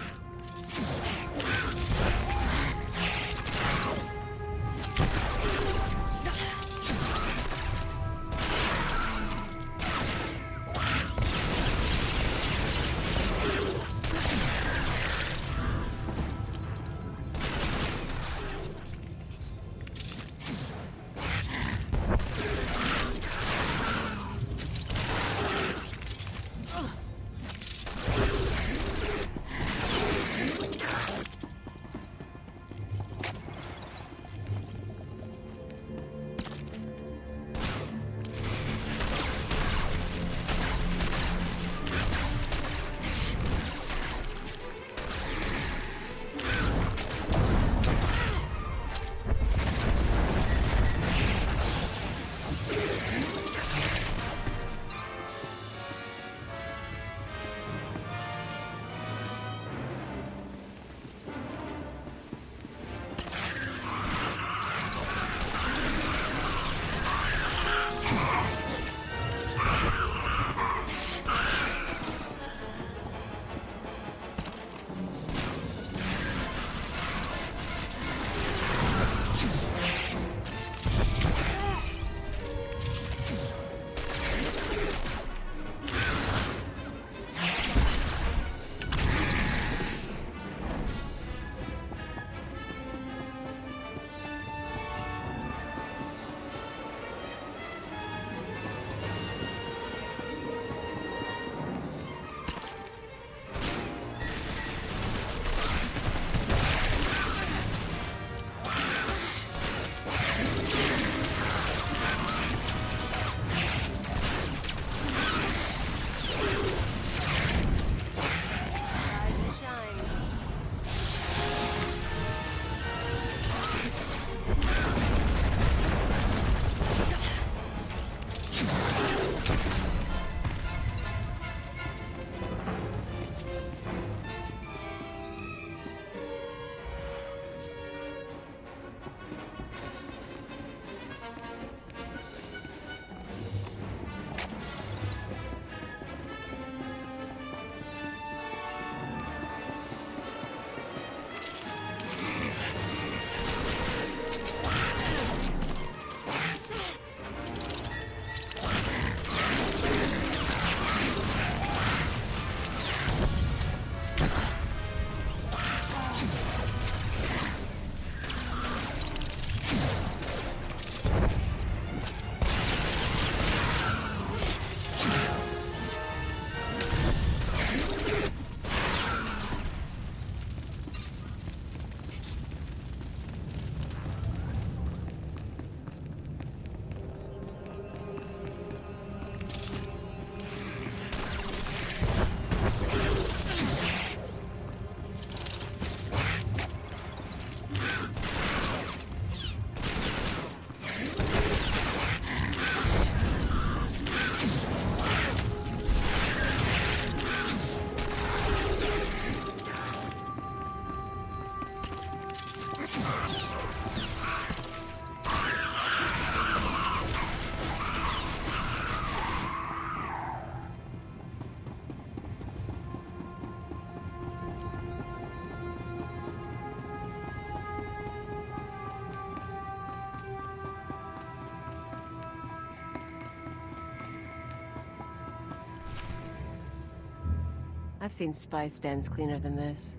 I've seen spy stands cleaner than this.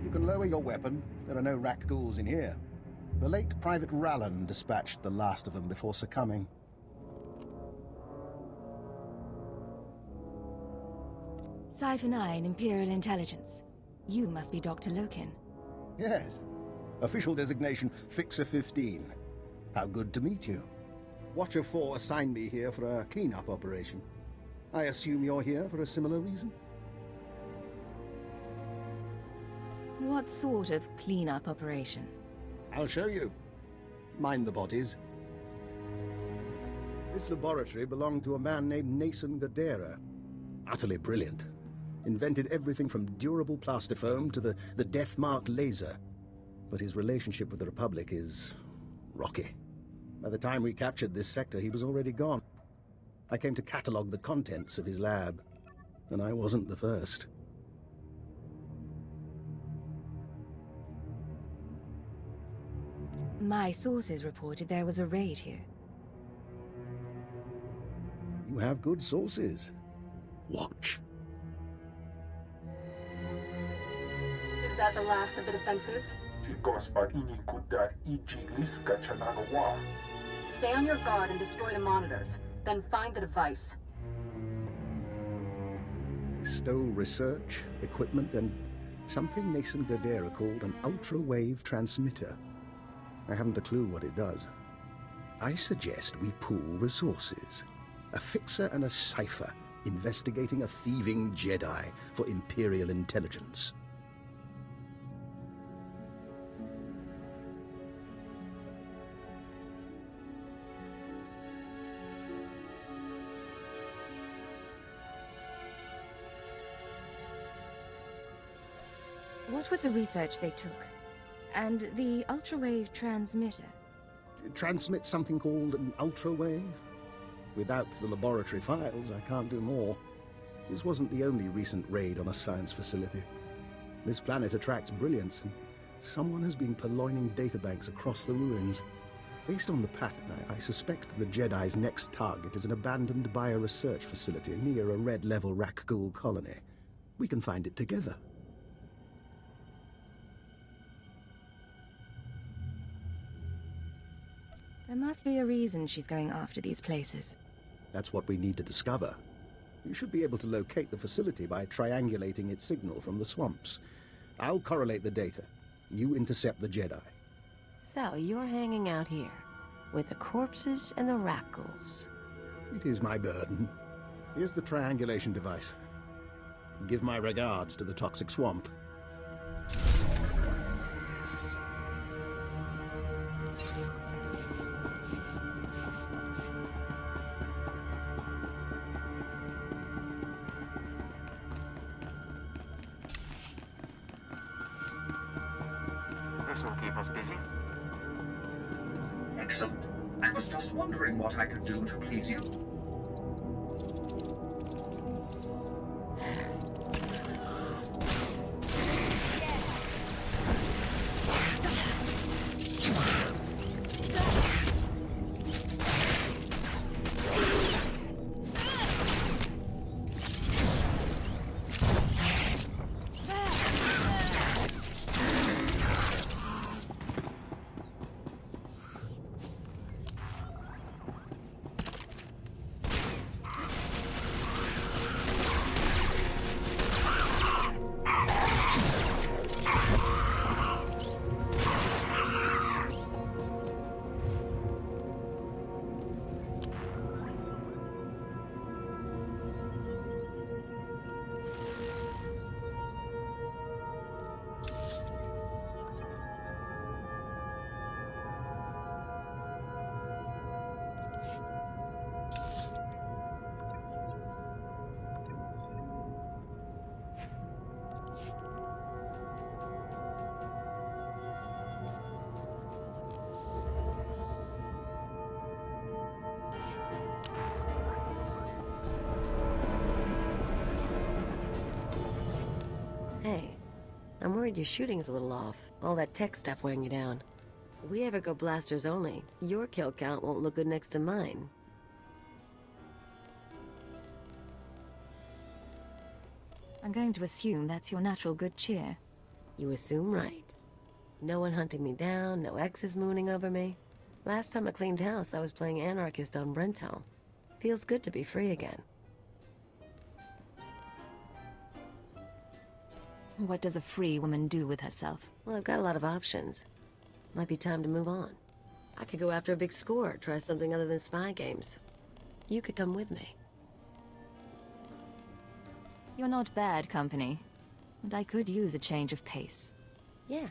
You can lower your weapon. There are no rack ghouls in here. The late Private Rallan dispatched the last of them before succumbing. Cipher 9, Imperial Intelligence. You must be Dr. Loken. Yes. Official designation, Fixer 15. How good to meet you. Watcher 4 assigned me here for a cleanup operation. I assume you're here for a similar reason? What sort of cleanup operation? I'll show you. Mind the bodies. This laboratory belonged to a man named Nason Gadera. Utterly brilliant. Invented everything from durable plastifoam to the death-mark laser. But his relationship with the Republic is rocky. By the time we captured this sector, he was already gone. I came to catalogue the contents of his lab, and I wasn't the first. My sources reported there was a raid here. You have good sources. Watch. Is that the last of the defenses? Stay on your guard and destroy the monitors. Then find the device. He stole research, equipment, and something Nason Gadera called an ultra-wave transmitter. I haven't a clue what it does. I suggest we pool resources. A fixer and a cipher investigating a thieving Jedi for Imperial Intelligence. What was the research they took? And the ultrawave transmitter? It transmits something called an ultrawave. Without the laboratory files, I can't do more. This wasn't the only recent raid on a science facility. This planet attracts brilliance, and someone has been purloining databanks across the ruins. Based on the pattern, I suspect the Jedi's next target is an abandoned bioresearch facility near a red-level Rakghoul colony. We can find it together. There must be a reason she's going after these places. That's what we need to discover. You should be able to locate the facility by triangulating its signal from the swamps. I'll correlate the data. You intercept the Jedi. So, you're hanging out here, with the corpses and the Rakghouls. It is my burden. Here's the triangulation device. Give my regards to the toxic swamp. This will keep us busy. Excellent. I was just wondering what I could do to please you. Hey, I'm worried your shooting's a little off. All that tech stuff weighing you down. If we ever go blasters only, your kill count won't look good next to mine. I'm going to assume that's your natural good cheer. You assume right. No one hunting me down, no exes mooning over me. Last time I cleaned house, I was playing anarchist on Brentel. Feels good to be free again. What does a free woman do with herself? Well, I've got a lot of options. Might be time to move on. I could go after a big score, try something other than spy games. You could come with me. You're not bad company, and I could use a change of pace. Yeah,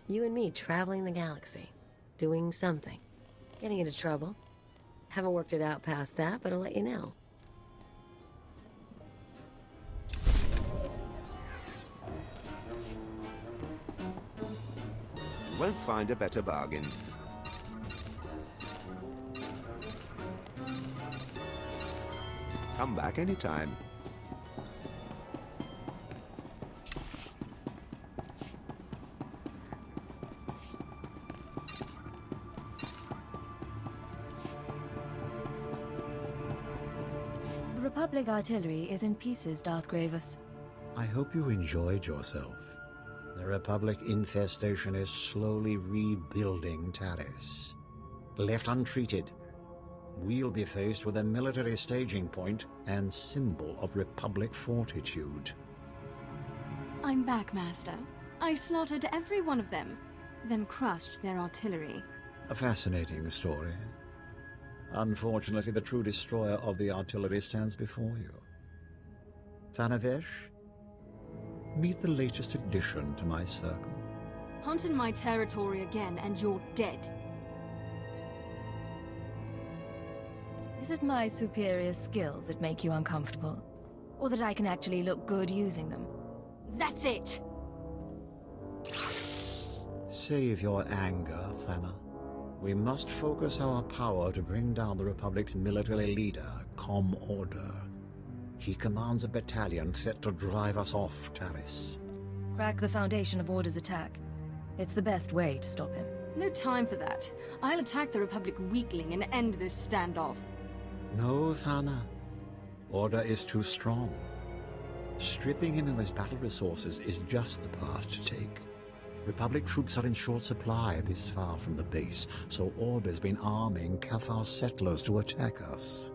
you and me traveling the galaxy. Doing something. Getting into trouble. Haven't worked it out past that, but I'll let you know. Won't find a better bargain. Come back anytime. The Republic artillery is in pieces, Darth Grievous. I hope you enjoyed yourself. The Republic infestation is slowly rebuilding Taris. Left untreated, we'll be faced with a military staging point and symbol of Republic fortitude. I'm back, Master. I slaughtered every one of them, then crushed their artillery. A fascinating story. Unfortunately, the true destroyer of the artillery stands before you. Thanavesh, meet the latest addition to my circle. Hunt in my territory again, and you're dead. Is it my superior skills that make you uncomfortable? Or that I can actually look good using them? That's it! Save your anger, Thana. We must focus our power to bring down the Republic's military leader, Com Order. He commands a battalion set to drive us off Taris. Crack the foundation of Order's attack. It's the best way to stop him. No time for that. I'll attack the Republic weakling and end this standoff. No, Thana. Order is too strong. Stripping him of his battle resources is just the path to take. Republic troops are in short supply this far from the base, so Order's been arming Cathar settlers to attack us.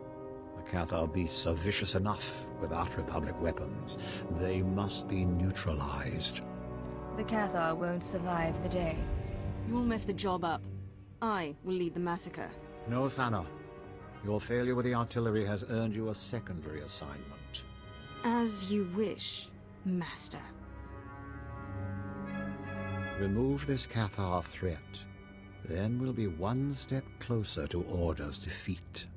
The Cathar beasts are vicious enough without Republic weapons. They must be neutralized. The Cathar won't survive the day. You'll mess the job up. I will lead the massacre. No, Thana. Your failure with the artillery has earned you a secondary assignment. As you wish, Master. Remove this Cathar threat. Then we'll be one step closer to Order's defeat.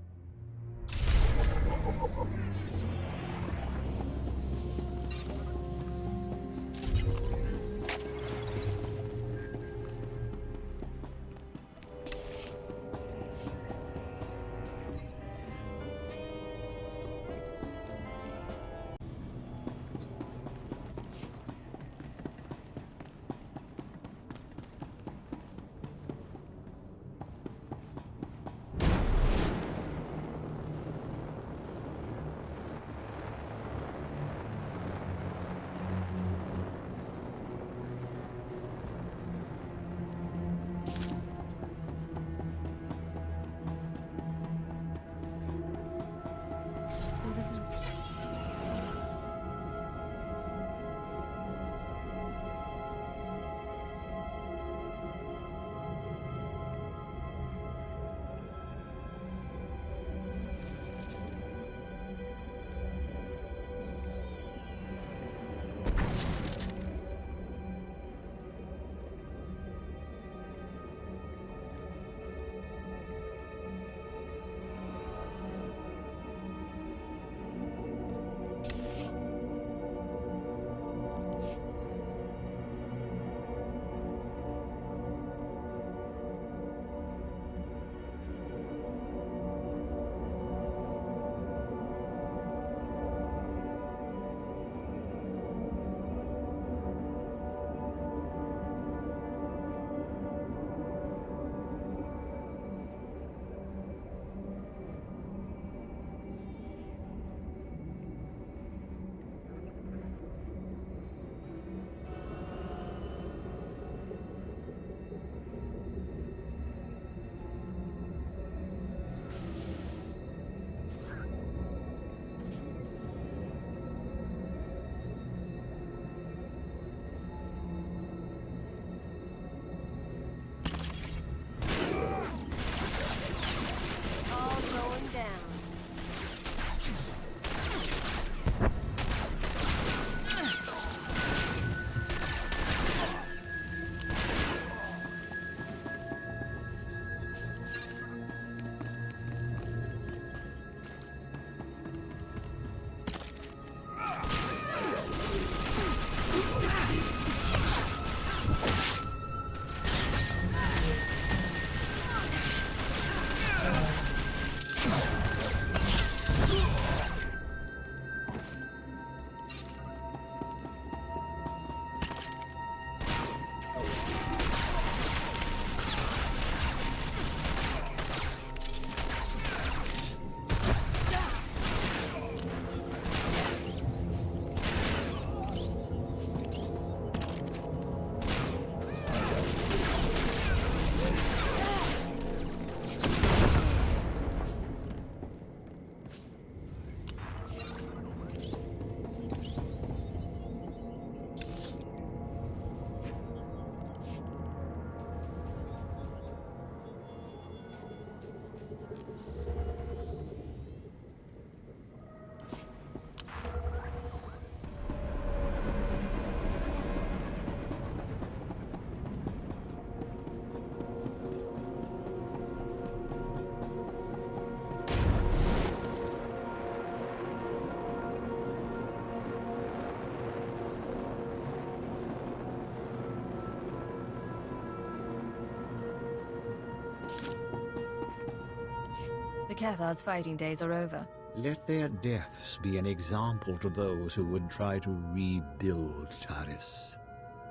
Cathar's fighting days are over. Let their deaths be an example to those who would try to rebuild Taris.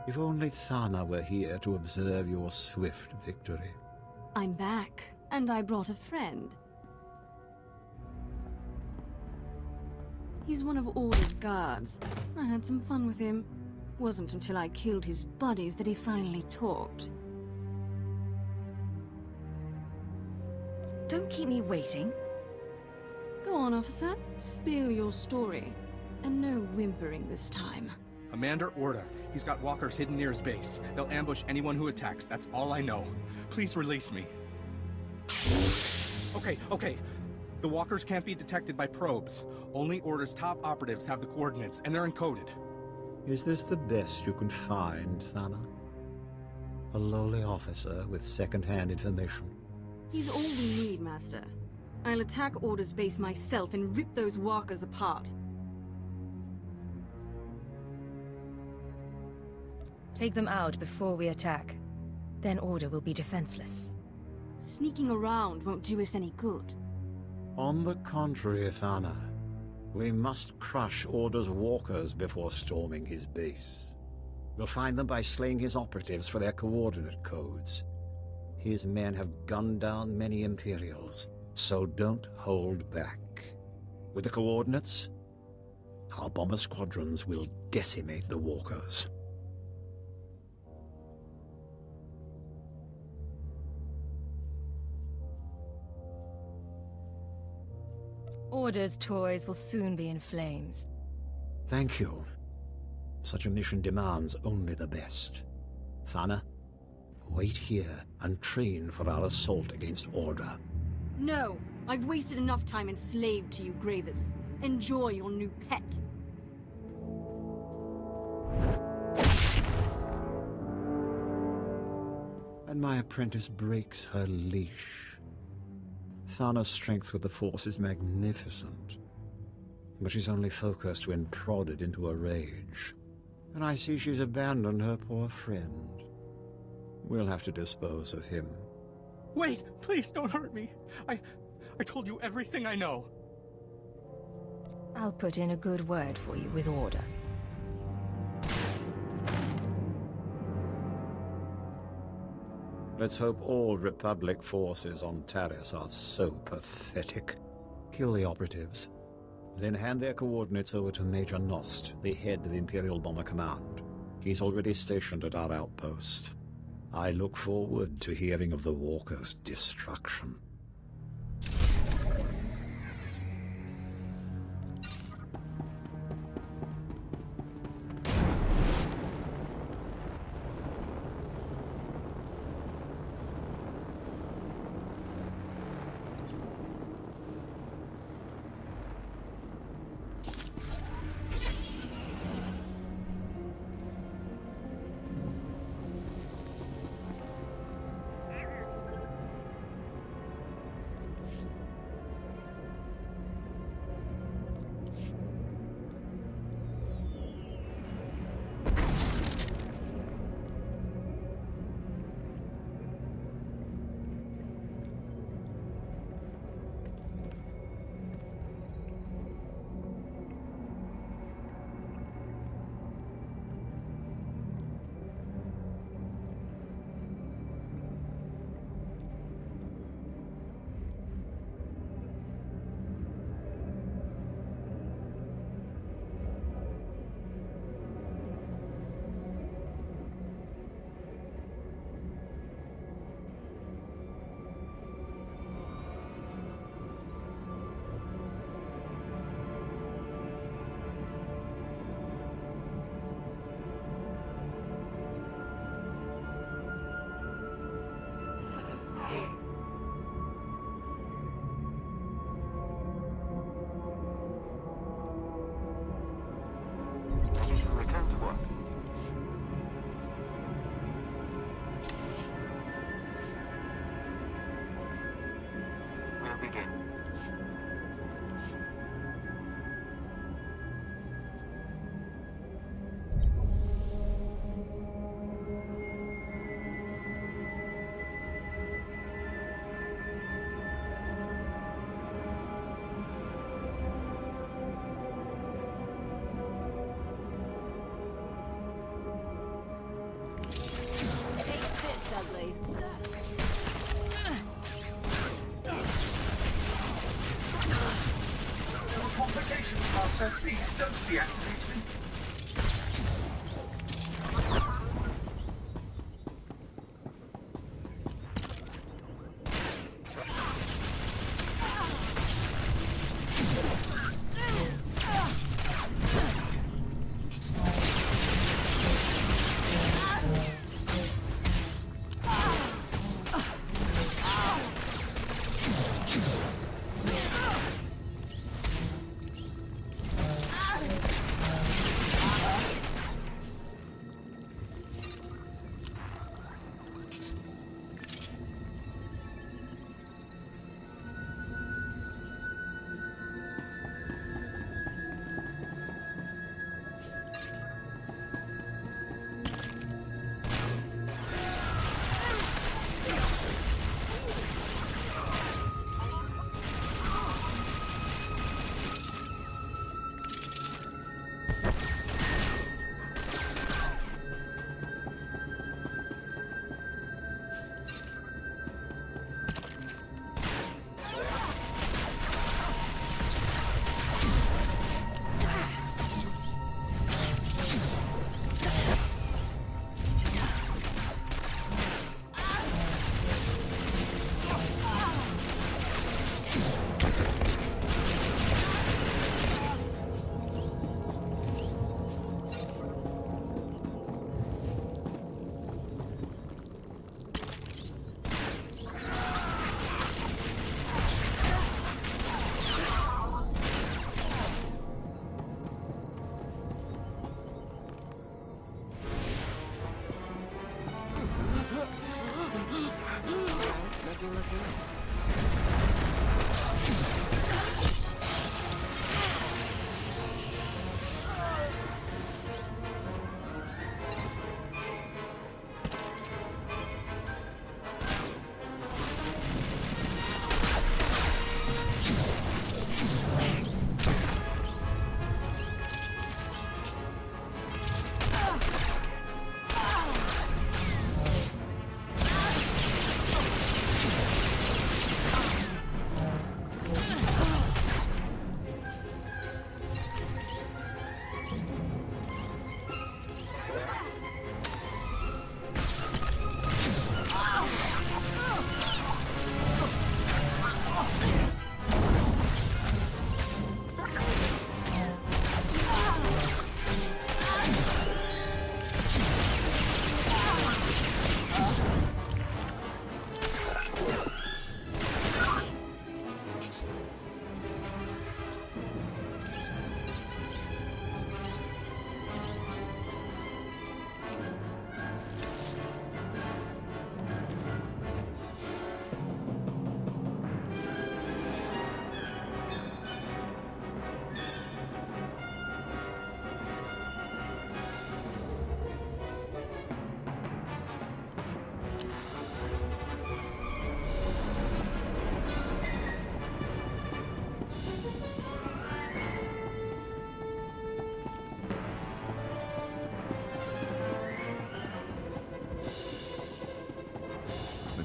If only Thana were here to observe your swift victory. I'm back, and I brought a friend. He's one of Order's guards. I had some fun with him. Wasn't until I killed his buddies that he finally talked. Don't keep me waiting. Go on, officer. Spill your story. And no whimpering this time. Commander Orda. He's got walkers hidden near his base. They'll ambush anyone who attacks. That's all I know. Please release me. Okay. The walkers can't be detected by probes. Only Order's top operatives have the coordinates, and they're encoded. Is this the best you can find, Thana? A lowly officer with second-hand information? He's all we need, Master. I'll attack Order's base myself and rip those walkers apart. Take them out before we attack. Then Order will be defenseless. Sneaking around won't do us any good. On the contrary, Thana. We must crush Order's walkers before storming his base. We'll find them by slaying his operatives for their coordinate codes. His men have gunned down many Imperials, so don't hold back. With the coordinates, our bomber squadrons will decimate the walkers. Order's toys will soon be in flames. Thank you. Such a mission demands only the best. Thana, wait here and train for our assault against Order. No! I've wasted enough time enslaved to you, Gravis. Enjoy your new pet. And my apprentice breaks her leash. Thana's strength with the Force is magnificent, but she's only focused when prodded into a rage. And I see she's abandoned her poor friend. We'll have to dispose of him. Wait! Please don't hurt me! I told you everything I know. I'll put in a good word for you with Order. Let's hope all Republic forces on Taris are so pathetic. Kill the operatives, then hand their coordinates over to Major Nost, the head of Imperial Bomber Command. He's already stationed at our outpost. I look forward to hearing of the Walker's destruction. lately. There are complications, Master. Please don't deactivate me.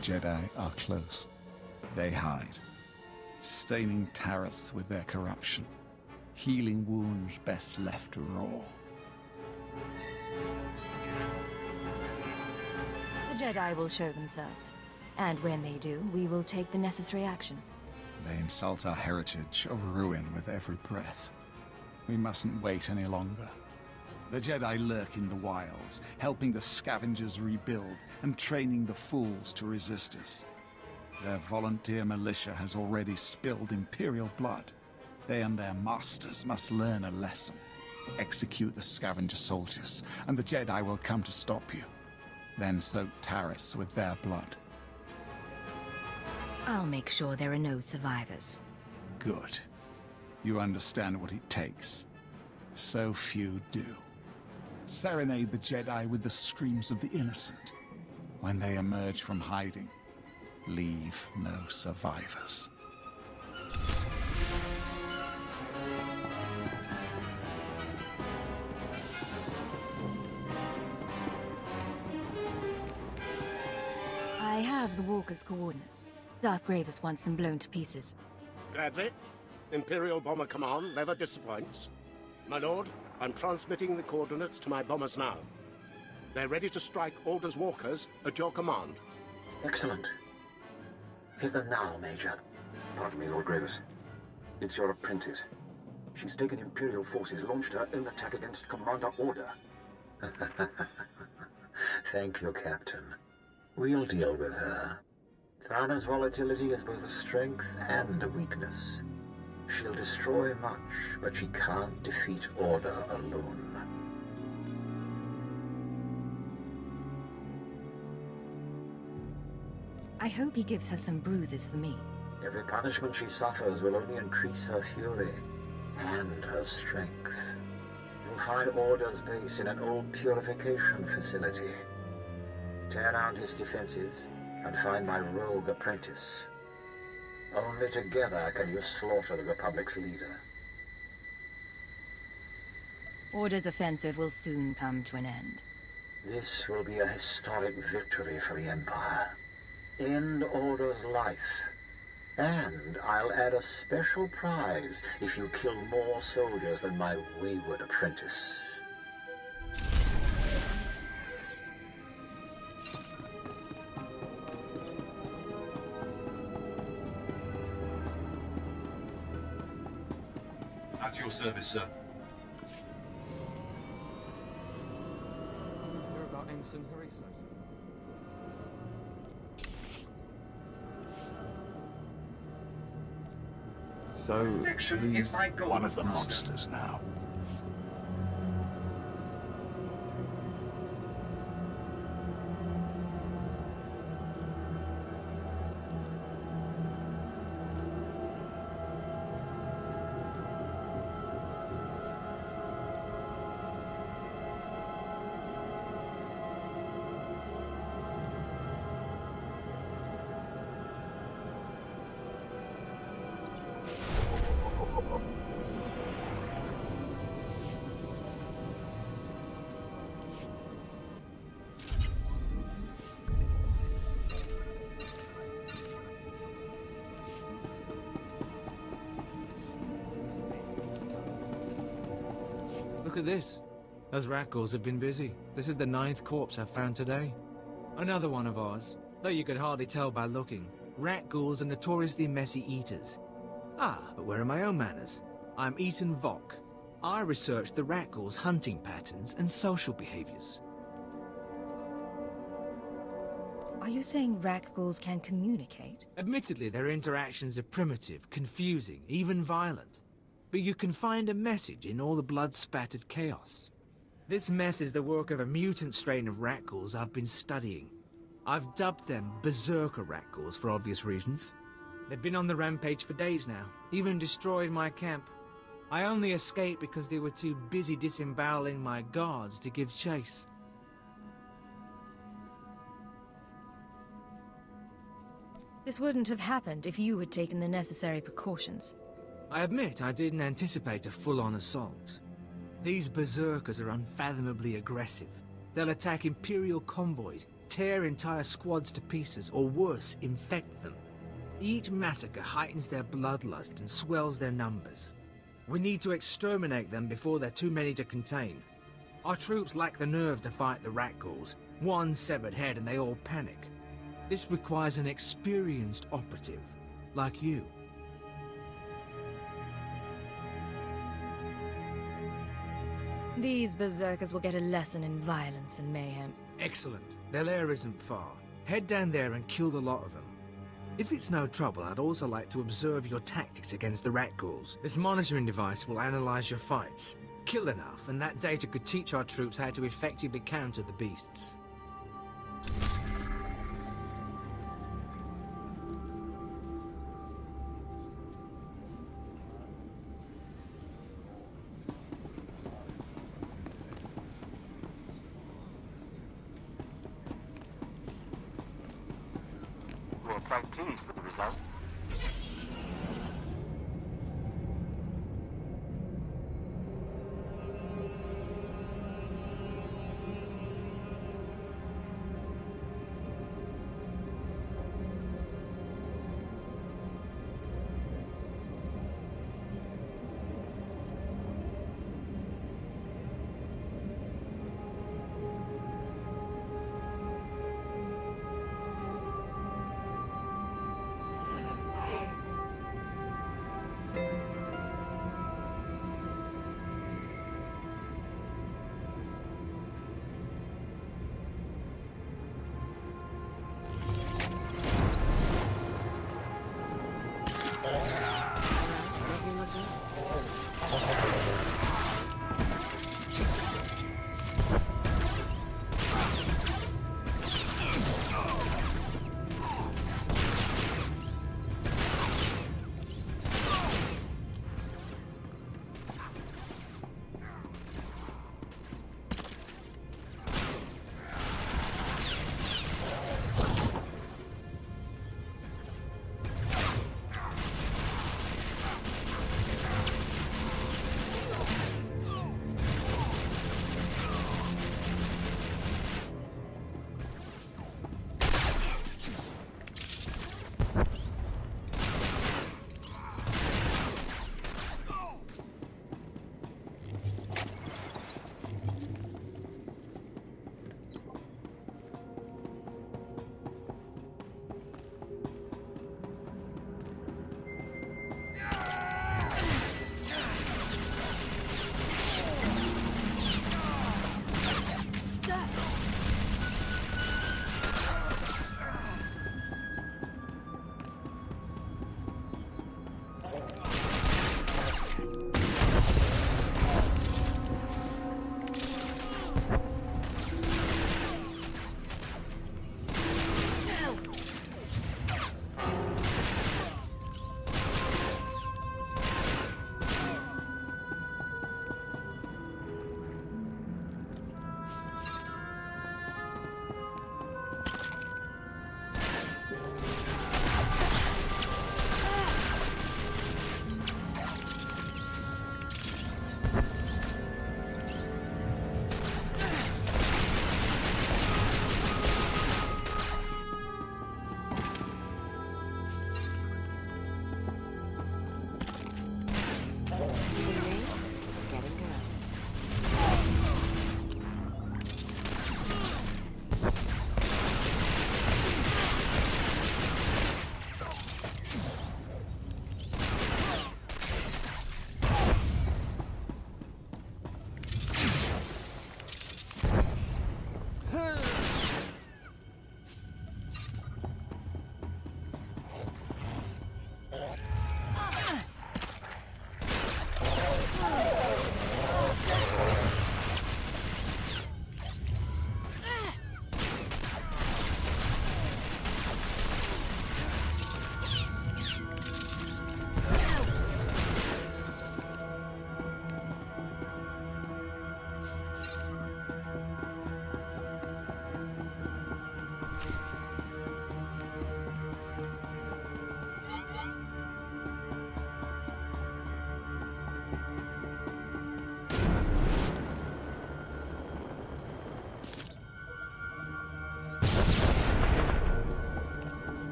Jedi are close. They hide, staining Taris with their corruption, healing wounds best left raw. The Jedi will show themselves. And when they do, we will take the necessary action. They insult our heritage of ruin with every breath. We mustn't wait any longer. The Jedi lurk in the wilds, helping the scavengers rebuild and training the fools to resist us. Their volunteer militia has already spilled Imperial blood. They and their masters must learn a lesson. Execute the scavenger soldiers, and the Jedi will come to stop you. Then soak Taris with their blood. I'll make sure there are no survivors. Good. You understand what it takes. So few do. Serenade the Jedi with the screams of the innocent. When they emerge from hiding, leave no survivors. have the walker's coordinates. Darth Gravis wants them blown to pieces. Gladly. Imperial Bomber Command never disappoints. My lord, I'm transmitting the coordinates to my bombers now. They're ready to strike Order's walkers at your command. Excellent. Hit them now, Major. Pardon me, Lord Gravis. It's your apprentice. She's taken Imperial forces, launched her own attack against Commander Order. Thank you, Captain. We'll deal with her. Thana's volatility is both a strength and a weakness. She'll destroy much, but she can't defeat Order alone. I hope he gives her some bruises for me. Every punishment she suffers will only increase her fury and her strength. You'll find Order's base in an old purification facility. Tear down his defenses and find my rogue apprentice. Only together can you slaughter the Republic's leader. Order's offensive will soon come to an end. This will be a historic victory for the Empire. End Order's life. And I'll add a special prize if you kill more soldiers than my wayward apprentice. At your service, sir. Hear about Ensign Hariso, sir? So, Fiction he's is my goal, one of the Master. monsters now. Look at this. Those rat-ghouls have been busy. This is the 9th corpse I've found today. Another one of ours, though you could hardly tell by looking. Rat-ghouls are notoriously messy eaters. Ah, but where are my own manners? I'm Ethan Vock. I researched the rat-ghouls' hunting patterns and social behaviors. Are you saying rat-ghouls can communicate? Admittedly, their interactions are primitive, confusing, even violent. But you can find a message in all the blood-spattered chaos. This mess is the work of a mutant strain of rat-ghouls I've been studying. I've dubbed them berserker rat-ghouls for obvious reasons. They've been on the rampage for days now, even destroyed my camp. I only escaped because they were too busy disemboweling my guards to give chase. This wouldn't have happened if you had taken the necessary precautions. I admit I didn't anticipate a full-on assault. These berserkers are unfathomably aggressive. They'll attack Imperial convoys, tear entire squads to pieces, or worse, infect them. Each massacre heightens their bloodlust and swells their numbers. We need to exterminate them before they're too many to contain. Our troops lack the nerve to fight the rat-ghouls. One severed head and they all panic. This requires an experienced operative, like you. These berserkers will get a lesson in violence and mayhem. Excellent. Their lair isn't far. Head down there and kill the lot of them. If it's no trouble, I'd also like to observe your tactics against the rat-ghouls. This monitoring device will analyze your fights. Kill enough, and that data could teach our troops how to effectively counter the beasts. We're quite pleased with the result.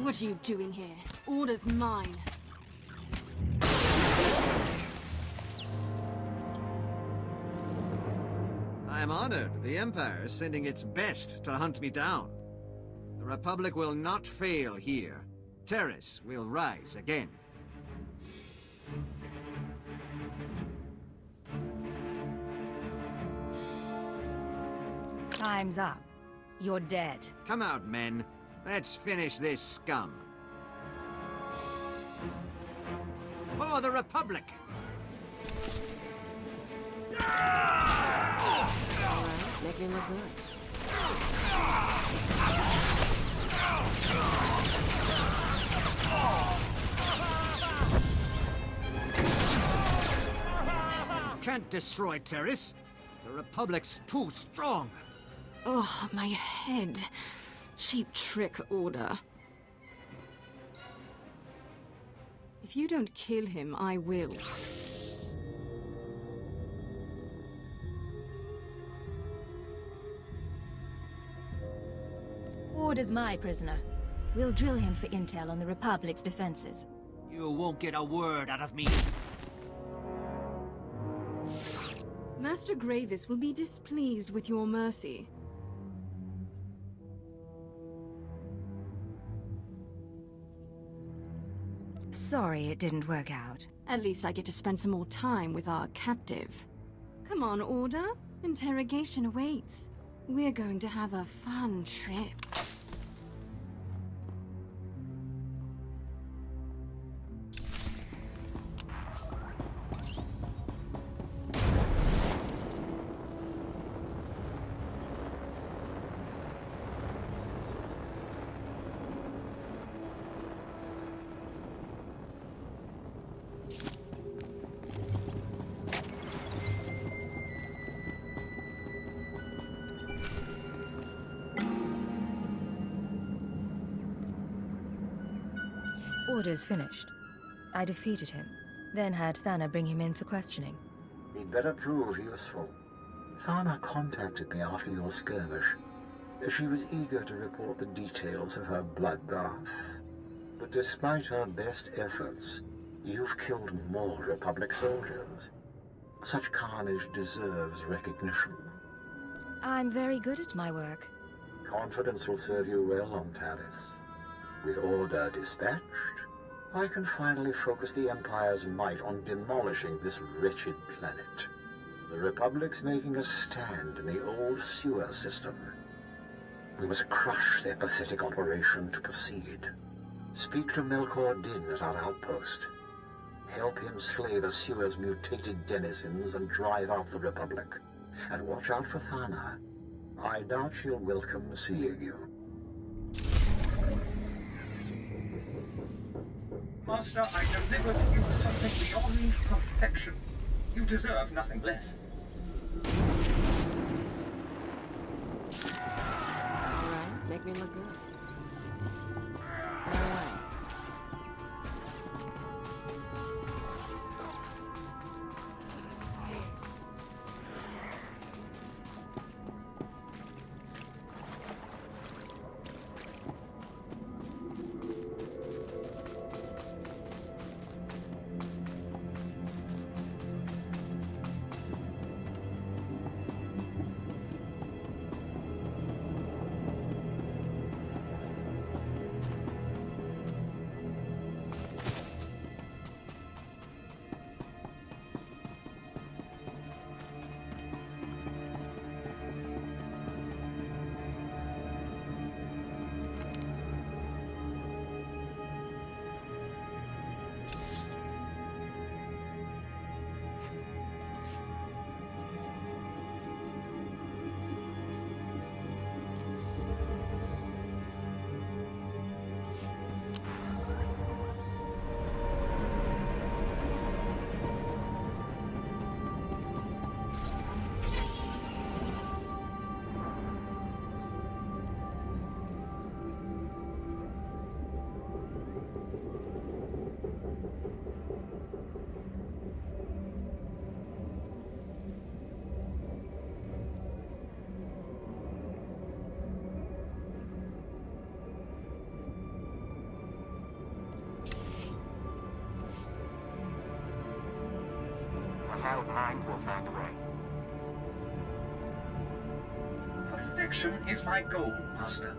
What are you doing here? Order's mine. I'm honored the Empire is sending its best to hunt me down. The Republic will not fail here. Terrace will rise again. Time's up. You're dead. Come out, men. Let's finish this scum. For the Republic! Make me look good. Can't destroy Terrace. The Republic's too strong. Oh, my head. Cheap trick, Order. If you don't kill him, I will. Order's my prisoner. We'll drill him for intel on the Republic's defenses. You won't get a word out of me. Master Gravis will be displeased with your mercy. Sorry it didn't work out. At least I get to spend some more time with our captive. Come on, Order. Interrogation awaits. We're going to have a fun trip. Order's finished. I defeated him, then had Thana bring him in for questioning. We'd better prove useful. Thana contacted me after your skirmish. She was eager to report the details of her bloodbath. But despite her best efforts, you've killed more Republic soldiers. Such carnage deserves recognition. I'm very good at my work. Confidence will serve you well on Taris. With Order dispatched, I can finally focus the Empire's might on demolishing this wretched planet. The Republic's making a stand in the old sewer system. We must crush their pathetic operation to proceed. Speak to Melkor Din at our outpost. Help him slay the sewer's mutated denizens and drive out the Republic. And watch out for Thana. I doubt she'll welcome seeing you. Master, I delivered you something beyond perfection. You deserve nothing less. Alright, make me look good. Alright. mind, we'll find a way. Perfection is my goal, Master.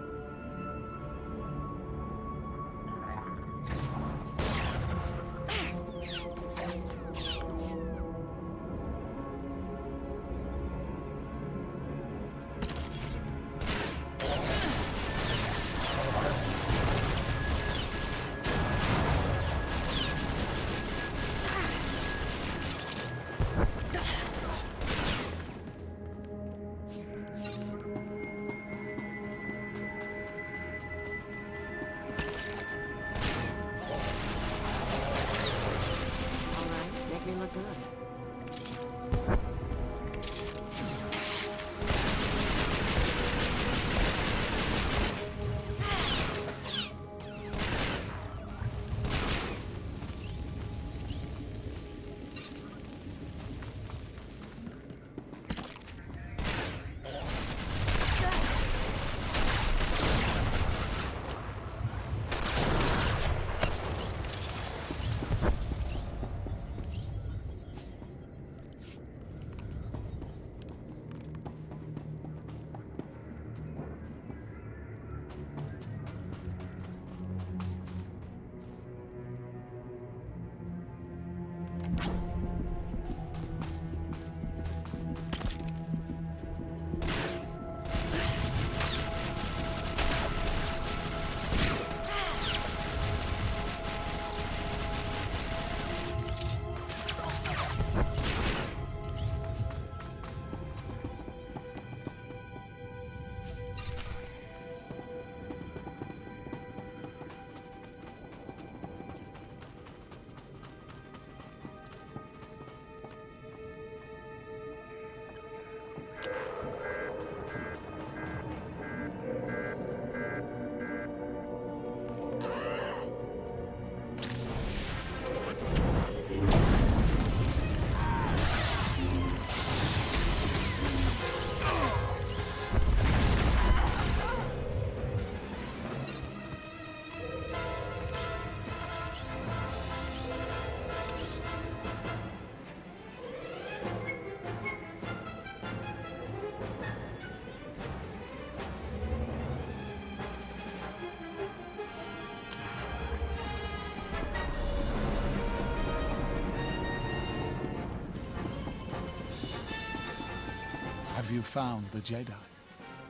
Have you found the Jedi?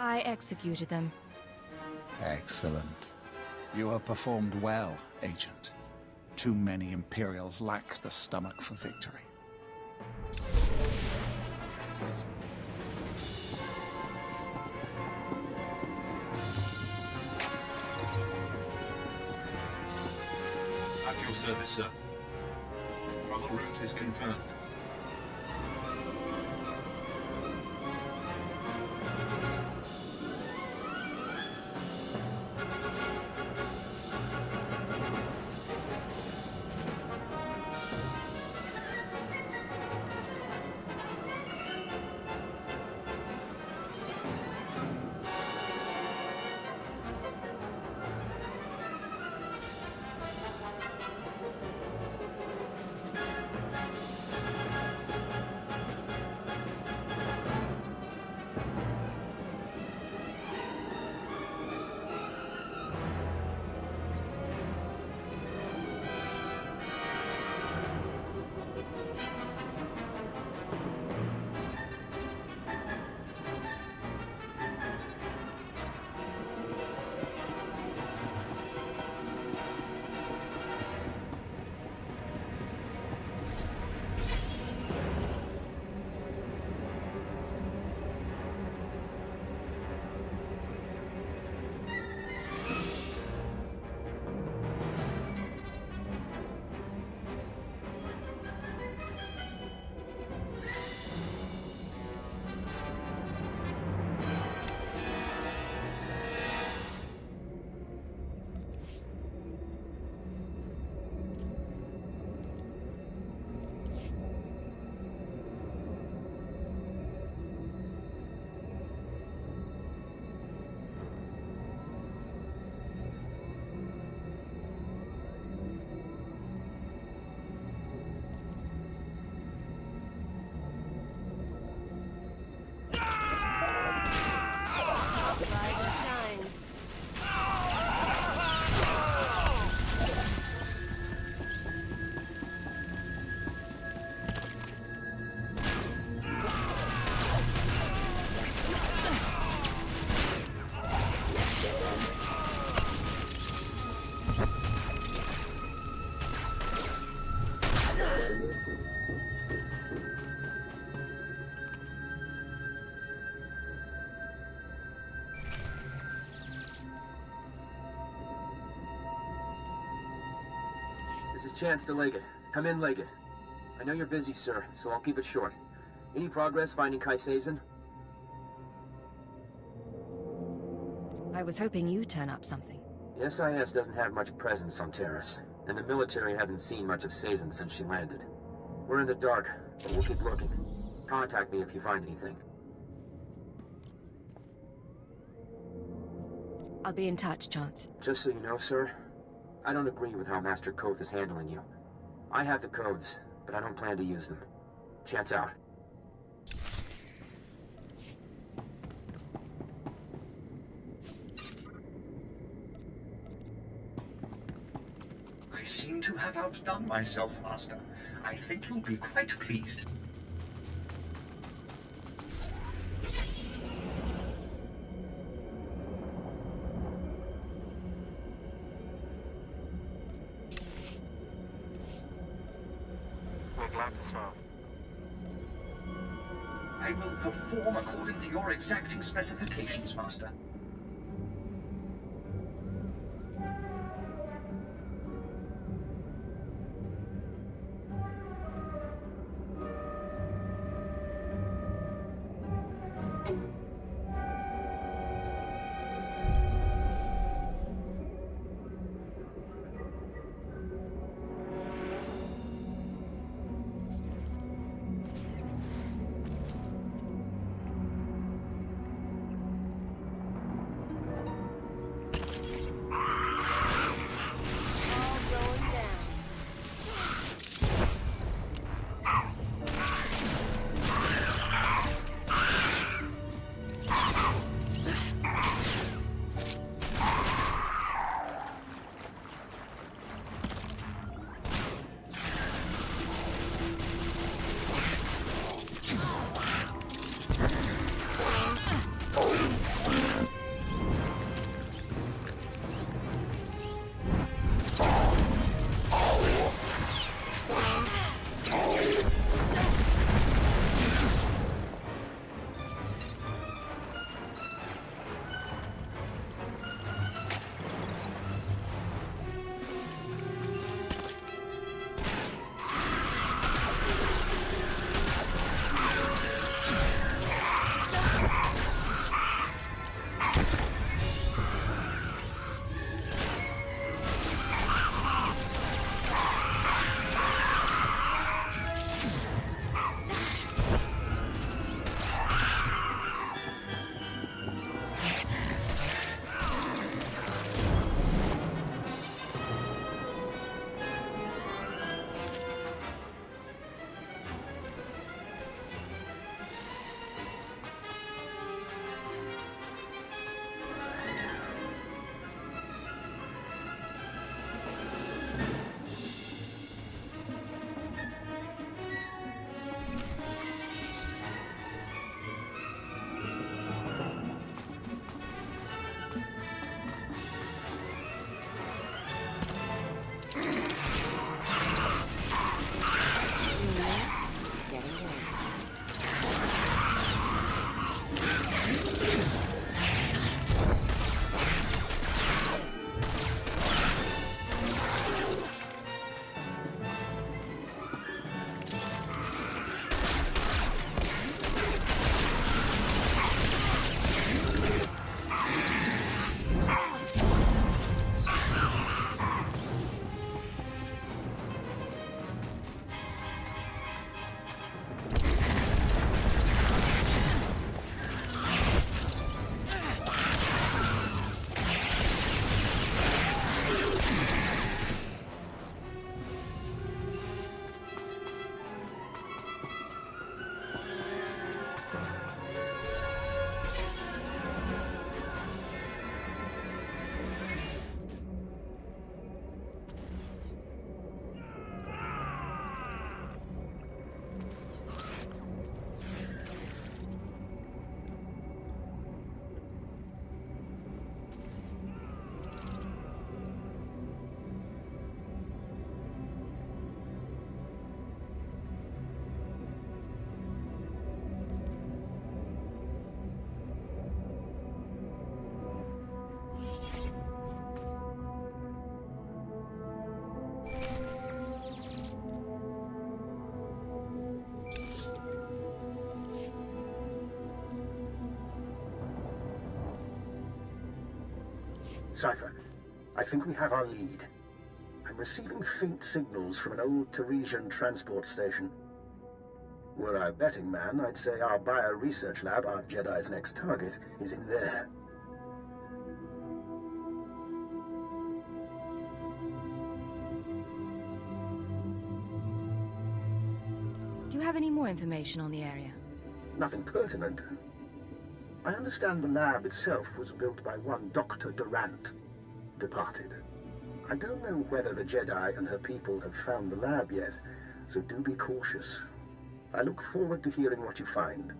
I executed them. Excellent. You have performed well, Agent. Too many Imperials lack the stomach for victory. At your service, sir. Travel route is confirmed. This is Chancellor Leggett. Come in, Leggett. I know you're busy, sir, so I'll keep it short. Any progress finding Kai Sazin? I was hoping you'd turn up something. The SIS doesn't have much presence on Terrace, and the military hasn't seen much of Sazin since she landed. We're in the dark, but we'll keep looking. Contact me if you find anything. I'll be in touch, Chance. Just so you know, sir, I don't agree with how Master Koth is handling you. I have the codes, but I don't plan to use them. Chance out. I seem to have outdone myself, Master. I think you'll be quite pleased. We're glad to serve. I will perform according to your exacting specifications, Master. Cypher, I think we have our lead. I'm receiving faint signals from an old Teresian transport station. Were I a betting man, I'd say our bio-research lab, our Jedi's next target, is in there. Do you have any more information on the area? Nothing pertinent. I understand the lab itself was built by one Dr. Durant, departed. I don't know whether the Jedi and her people have found the lab yet, so do be cautious. I look forward to hearing what you find.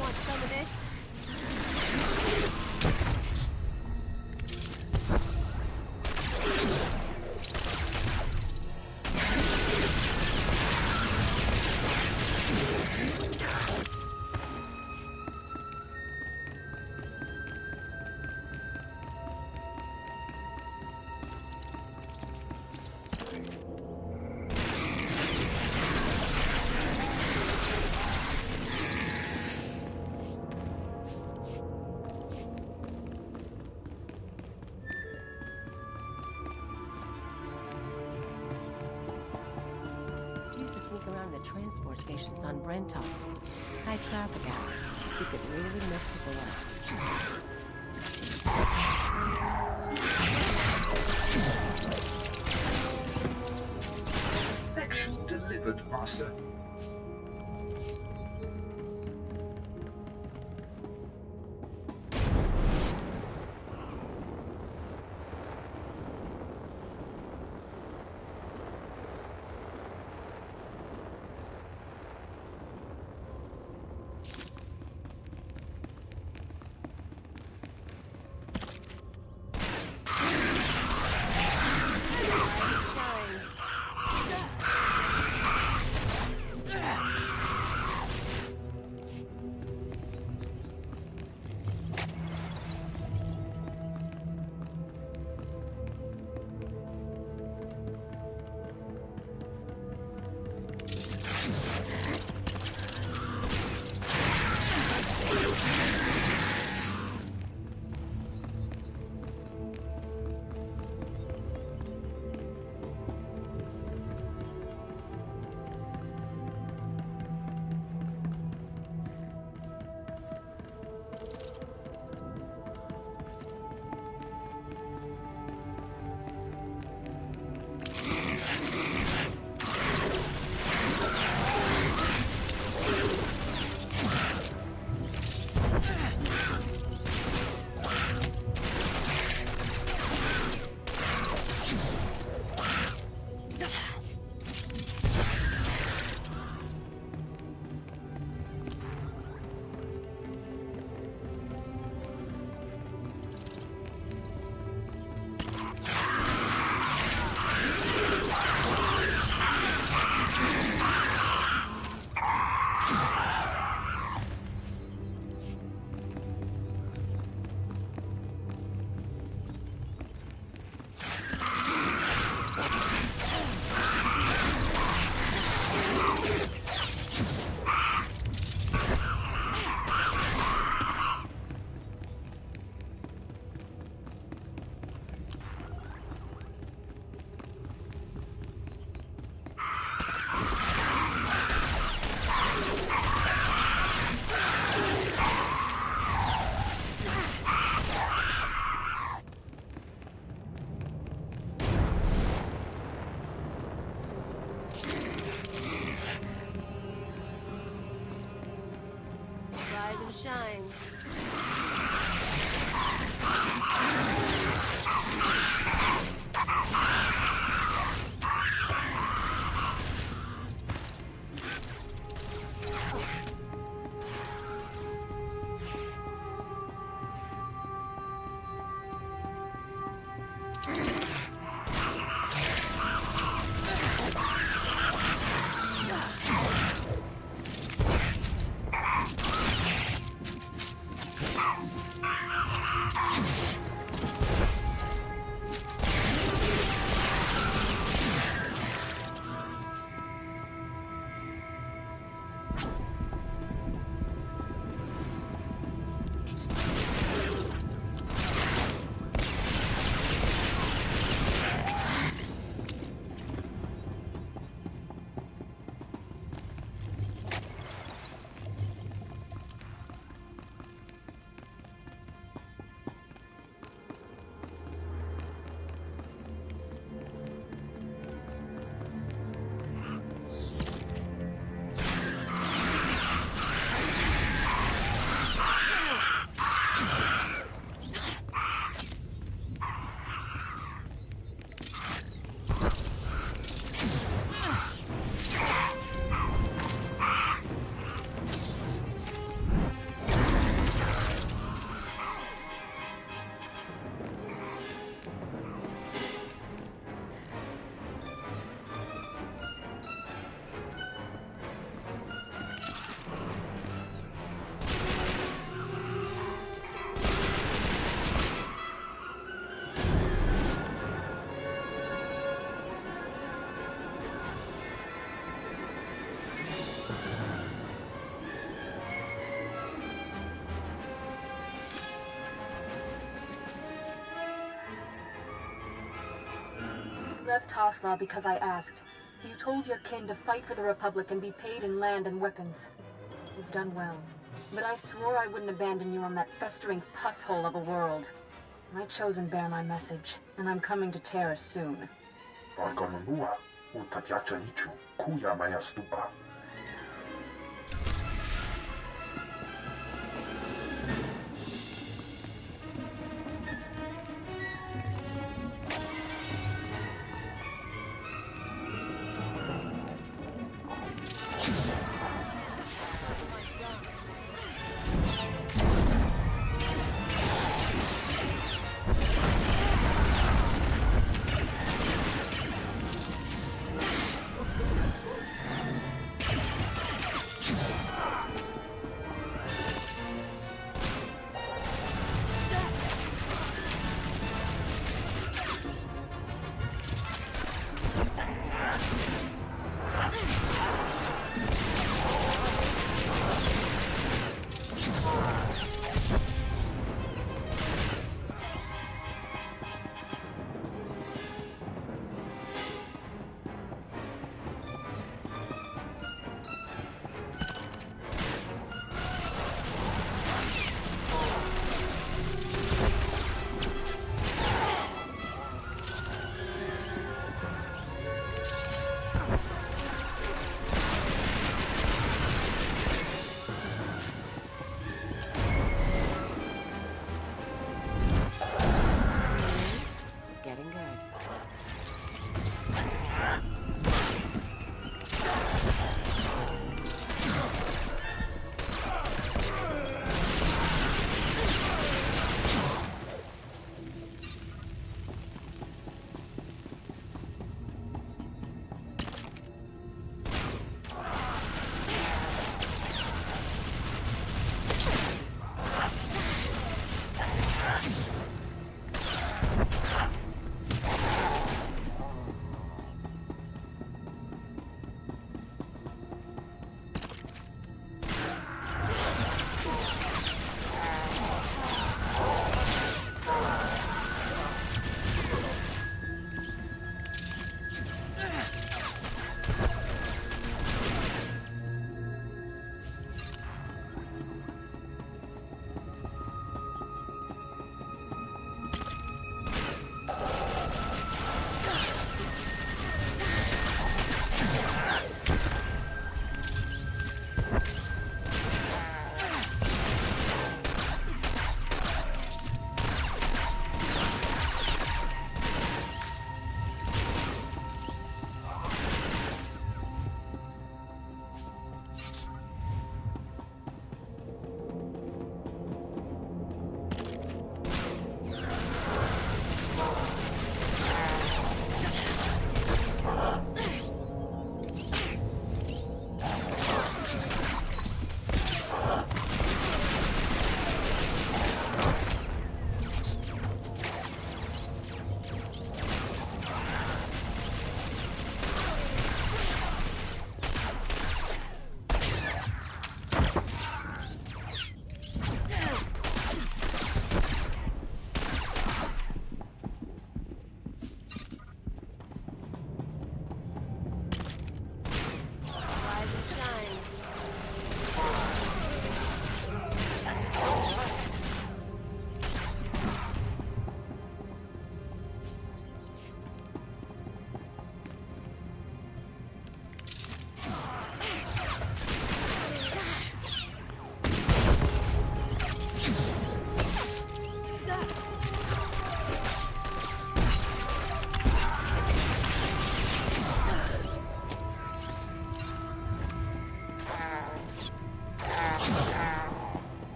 Want some of this? Used to sneak around the transport stations on Brenton. High traffic hours. You could really mess people up. Perfection delivered, Master. shine. You left Tosla because I asked. You told your kin to fight for the Republic and be paid in land and weapons. You've done well. But I swore I wouldn't abandon you on that festering pus hole of a world. My chosen bear my message, and I'm coming to Terra soon. Barganunua, Utatiachanichu, Kuya Mayastupa.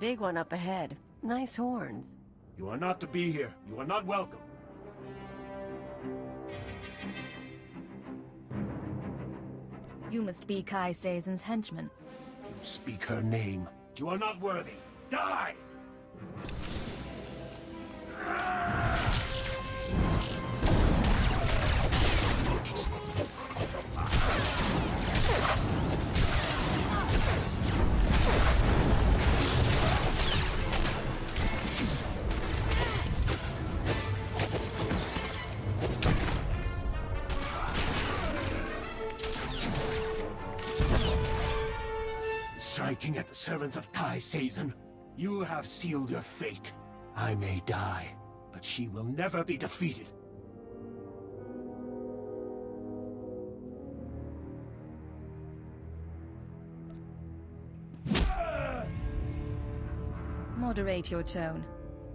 Big one up ahead. Nice horns. You are not to be here. You are not welcome. You must be Kai Sazon's henchman. You speak her name. You are not worthy. Die! Striking at the servants of Kai Sazon, you have sealed your fate. I may die, but she will never be defeated. Moderate your tone.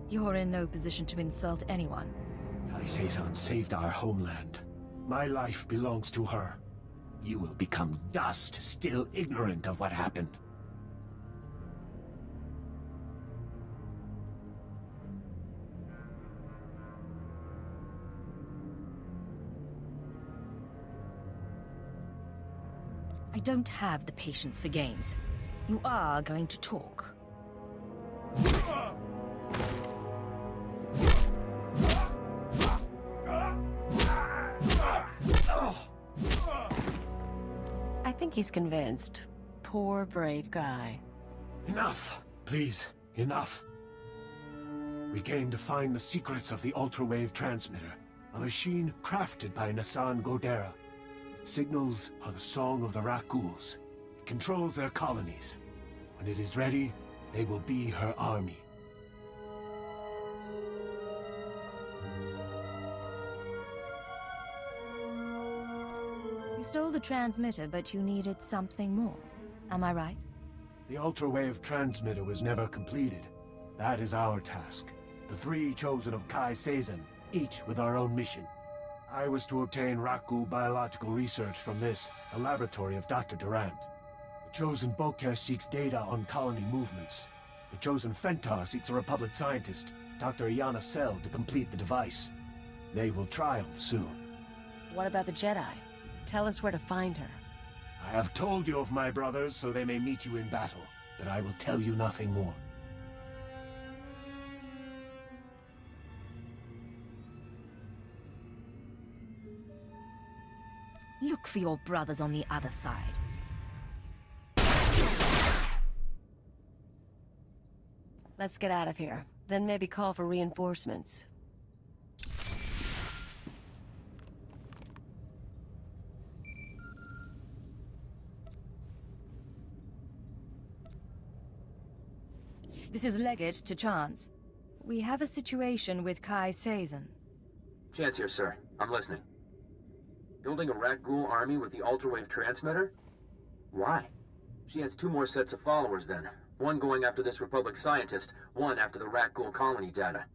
You're in no position to insult anyone. Kai Sazon saved our homeland. My life belongs to her. You will become dust, still ignorant of what happened. I don't have the patience for games. You are going to talk. I think he's convinced. Poor, brave guy. Enough! Please, enough. We came to find the secrets of the ultrawave transmitter, a machine crafted by Nassan Godera. Its signals are the song of the Rakghouls. It controls their colonies. When it is ready, they will be her army. You stole the transmitter, but you needed something more. Am I right? The ultrawave transmitter was never completed. That is our task. The three chosen of Kai Sazon, each with our own mission. I was to obtain Rakghoul biological research from this, the laboratory of Dr. Durant. The chosen Bokeh seeks data on colony movements. The chosen Fentar seeks a Republic scientist, Dr. Iana Sel, to complete the device. They will triumph soon. What about the Jedi? Tell us where to find her. I have told you of my brothers so they may meet you in battle, but I will tell you nothing more. Look for your brothers on the other side. Let's get out of here. Then maybe call for reinforcements. This is Legate to Chance. We have a situation with Kai Sazon. Chance here, sir. I'm listening. Building a Rakghoul army with the ultrawave transmitter? Why? She has two more sets of followers then. One going after this Republic scientist, one after the Rakghoul colony data.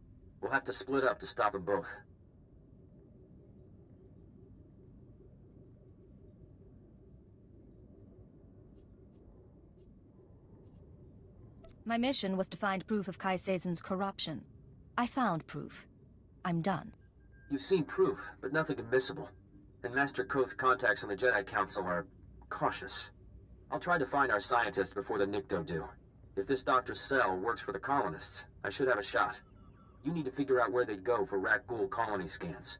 We'll have to split up to stop them both. My mission was to find proof of Kai Sazon's corruption. I found proof. I'm done. You've seen proof, but nothing admissible. And Master Koth's contacts on the Jedi Council are cautious. I'll try to find our scientist before the Nikto do. If this Dr. Sel works for the colonists, I should have a shot. You need to figure out where they'd go for Rakghoul colony scans.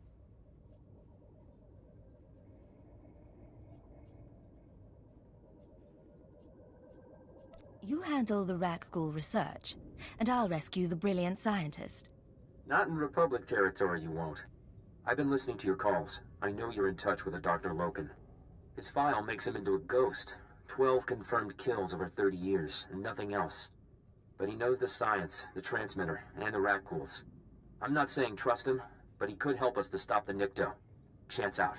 You handle the Rakghoul research, and I'll rescue the brilliant scientist. Not in Republic territory, you won't. I've been listening to your calls. I know you're in touch with a Dr. Loken. His file makes him into a ghost. 12 confirmed kills over 30 years, and nothing else. But he knows the science, the transmitter, and the Rakghouls. I'm not saying trust him, but he could help us to stop the Nikto. Chance out.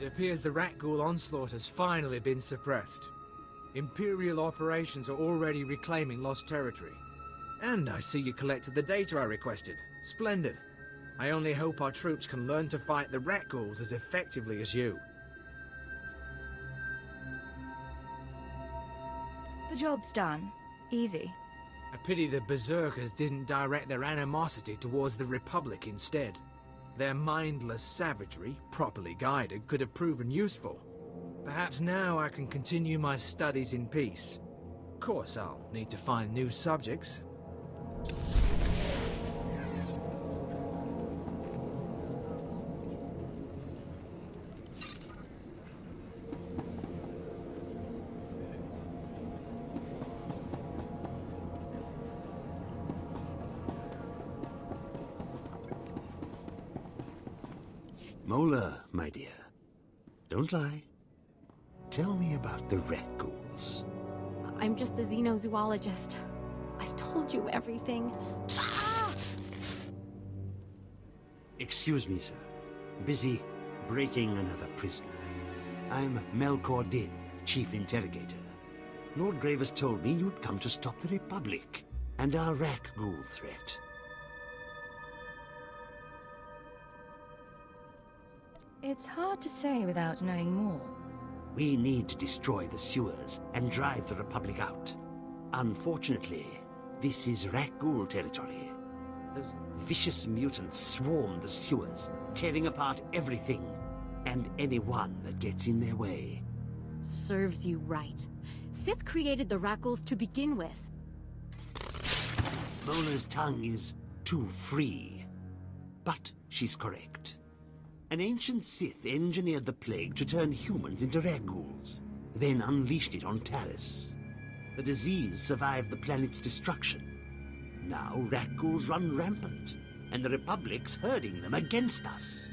appears the rat ghoul onslaught has finally been suppressed. Imperial operations are already reclaiming lost territory. And I see you collected the data I requested. Splendid. I only hope our troops can learn to fight the rat ghouls as effectively as you. The job's done. Easy. I pity the berserkers didn't direct their animosity towards the Republic instead. Their mindless savagery, properly guided, could have proven useful. Perhaps now I can continue my studies in peace. Of course, I'll need to find new subjects. Mola, my dear. Don't lie. Tell me about the rat ghouls. I'm just a xenozoologist. I've told you everything. Ah! Excuse me, sir. Busy breaking another prisoner. I'm Melkor Din, Chief Interrogator. Lord Gravis told me you'd come to stop the Republic and our rat ghoul threat. It's hard to say without knowing more. We need to destroy the sewers and drive the Republic out. Unfortunately, this is rat ghoul territory. Those vicious mutants swarm the sewers, tearing apart everything and anyone that gets in their way. Serves you right. Sith created the rat ghouls to begin with. Mola's tongue is too free. But she's correct. An ancient Sith engineered the plague to turn humans into rat ghouls, then unleashed it on Taris. The disease survived the planet's destruction. Now rat ghouls run rampant, and the Republic's herding them against us.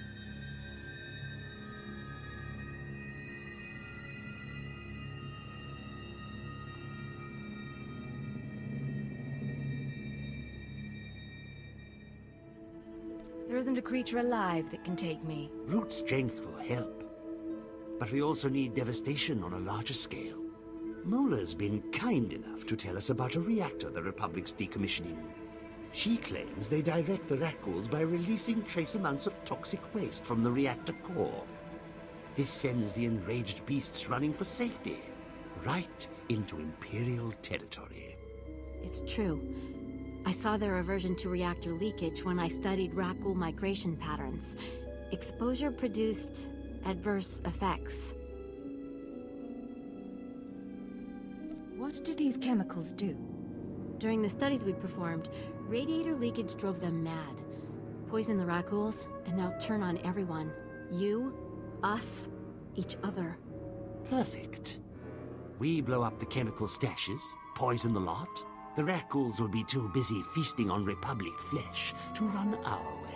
There isn't a creature alive that can take me. Brute strength will help. But we also need devastation on a larger scale. Mola's been kind enough to tell us about a reactor the Republic's decommissioning. She claims they direct the rat ghouls by releasing trace amounts of toxic waste from the reactor core. This sends the enraged beasts running for safety, right into Imperial territory. It's true. I saw their aversion to reactor leakage when I studied rat ghoul migration patterns. Exposure produced adverse effects. What do these chemicals do? During the studies we performed, radiator leakage drove them mad. Poison the rat ghouls, and they'll turn on everyone. You, us, each other. Perfect. We blow up the chemical stashes, poison the lot. The rat ghouls will be too busy feasting on Republic flesh to run our way.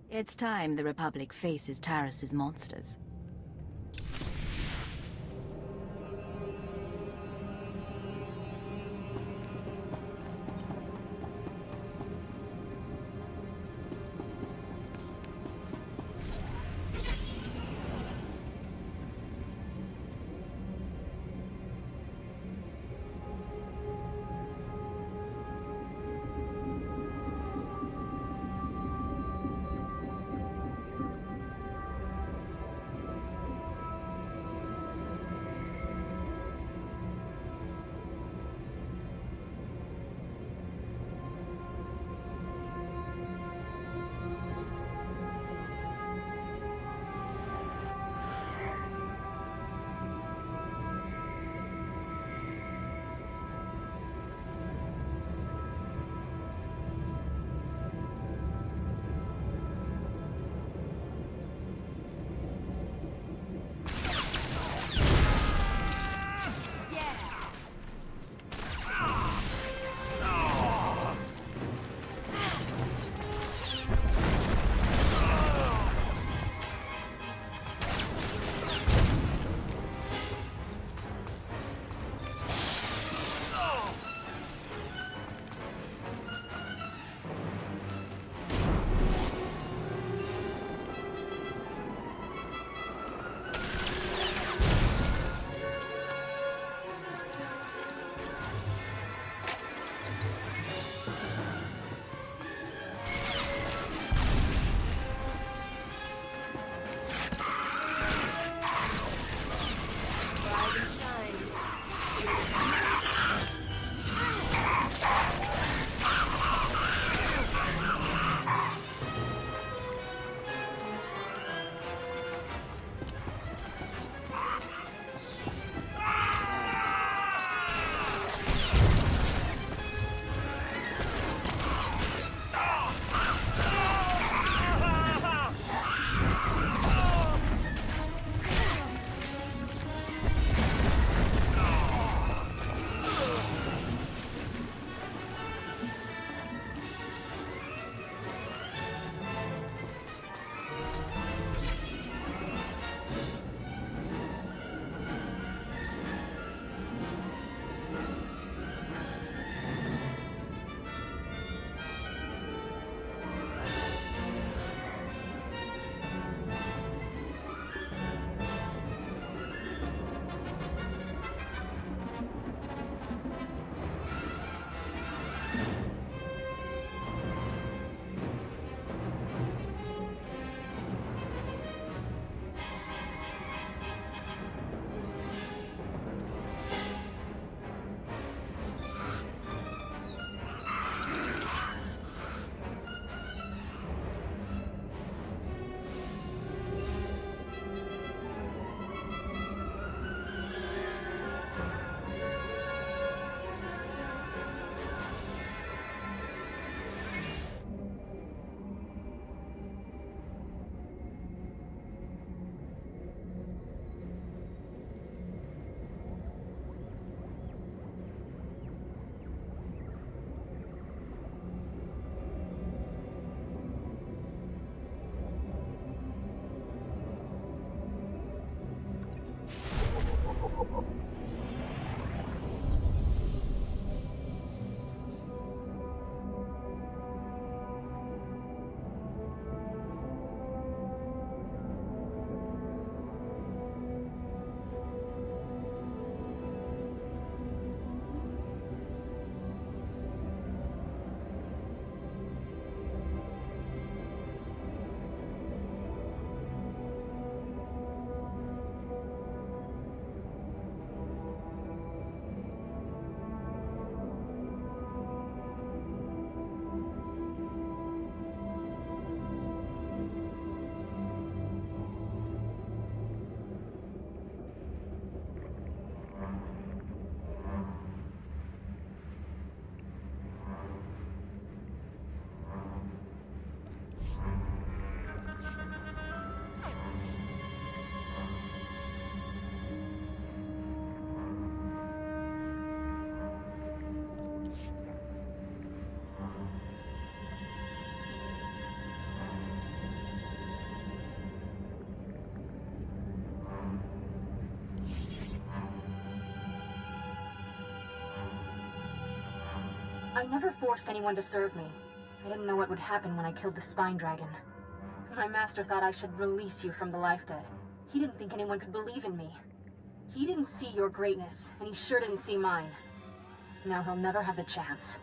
It's time the Republic faces Taris's monsters. I never forced anyone to serve me. I didn't know what would happen when I killed the spine dragon. My master thought I should release you from the life debt. He didn't think anyone could believe in me. He didn't see your greatness, and he sure didn't see mine. Now he'll never have the chance.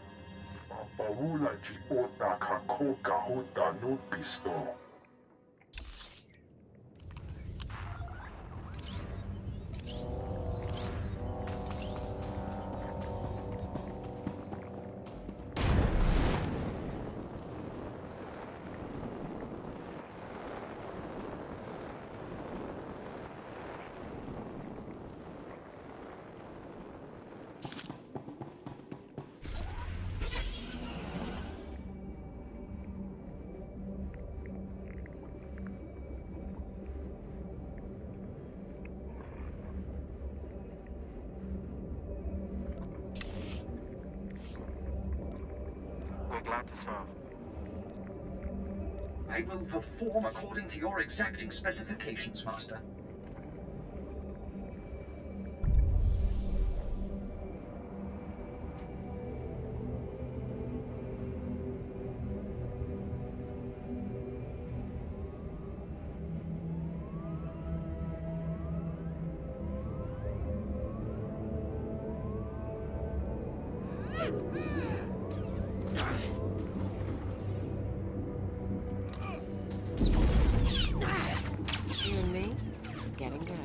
We're glad to serve. I will perform according to your exacting specifications, Master. You and me, getting good.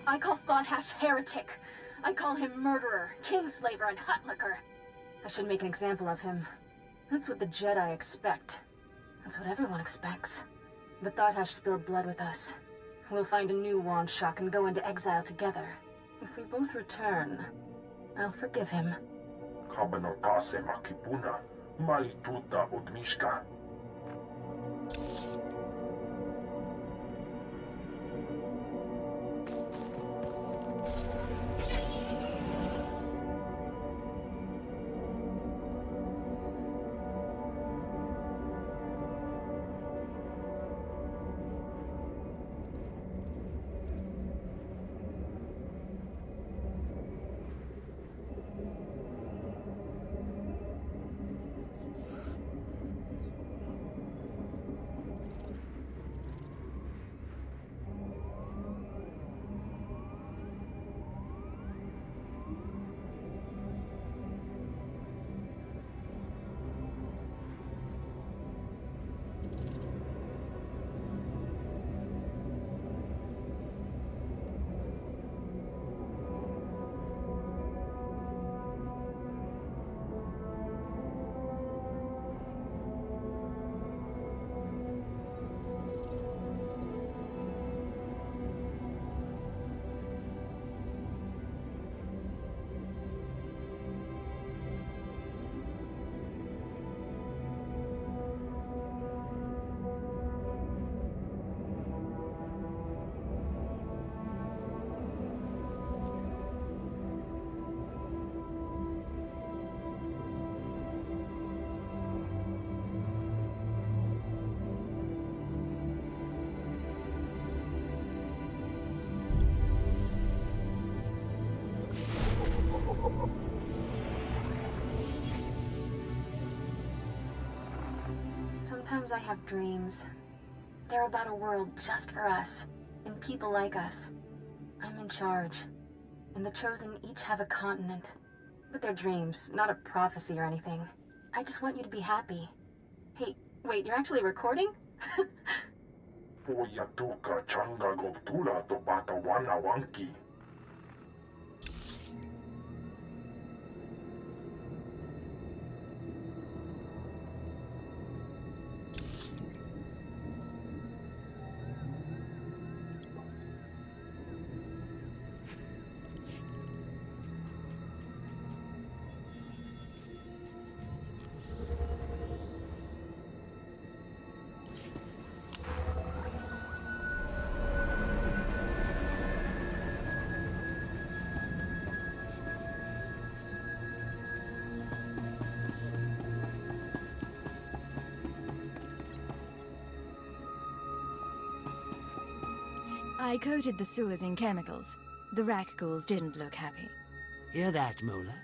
I call Thought-Hash heretic. I call him murderer, kinslaver, and hutlicker. I should make an example of him. That's what the Jedi expect. That's what everyone expects. But Thought-Hash spilled blood with us. We'll find a new wand shock and go into exile together. If we both return, I'll forgive him. Kabanotase makipuna, malituta odmishka. Sometimes I have dreams. They're about a world just for us, and people like us. I'm in charge, and the Chosen each have a continent. But they're dreams, not a prophecy or anything. I just want you to be happy. Hey, wait, you're actually recording? Poja tuka changa gobtula to bata wana wanki. I coated the sewers in chemicals. The rack ghouls didn't look happy. Hear that, Mola?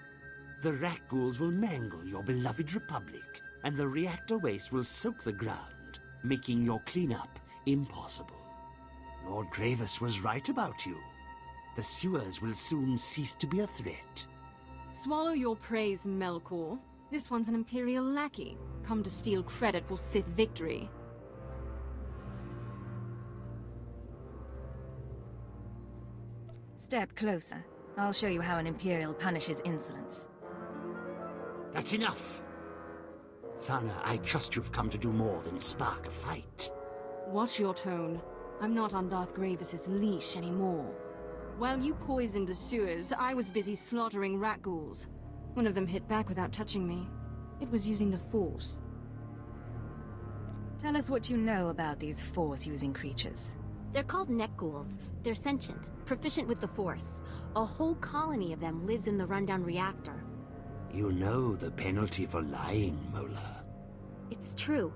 The rat ghouls will mangle your beloved Republic, and the reactor waste will soak the ground, making your cleanup impossible. Lord Gravis was right about you. The sewers will soon cease to be a threat. Swallow your praise, Melkor. This one's an Imperial lackey, come to steal credit for Sith victory. Step closer. I'll show you how an Imperial punishes insolence. That's enough! Thana, I trust you've come to do more than spark a fight. Watch your tone. I'm not on Darth Gravis's leash anymore. While you poisoned the sewers, I was busy slaughtering rat ghouls. One of them hit back without touching me. It was using the Force. Tell us what you know about these Force-using creatures. They're called neck ghouls. They're sentient, proficient with the Force. A whole colony of them lives in the rundown reactor. You know the penalty for lying, Mola. It's true.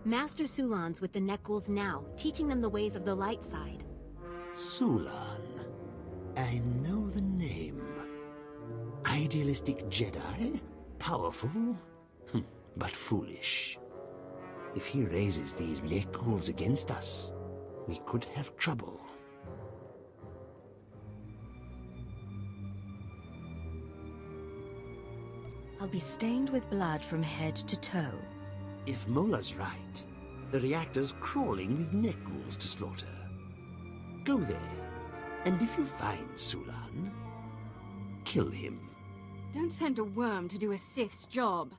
Master Sulan's with the neck ghouls now, teaching them the ways of the light side. Sulan. I know the name. Idealistic Jedi? Powerful? But foolish. If he raises these neck ghouls against us, we could have trouble. I'll be stained with blood from head to toe. If Mola's right, the reactor's crawling with neck ghouls to slaughter. Go there, and if you find Sulan, kill him. Don't send a worm to do a Sith's job.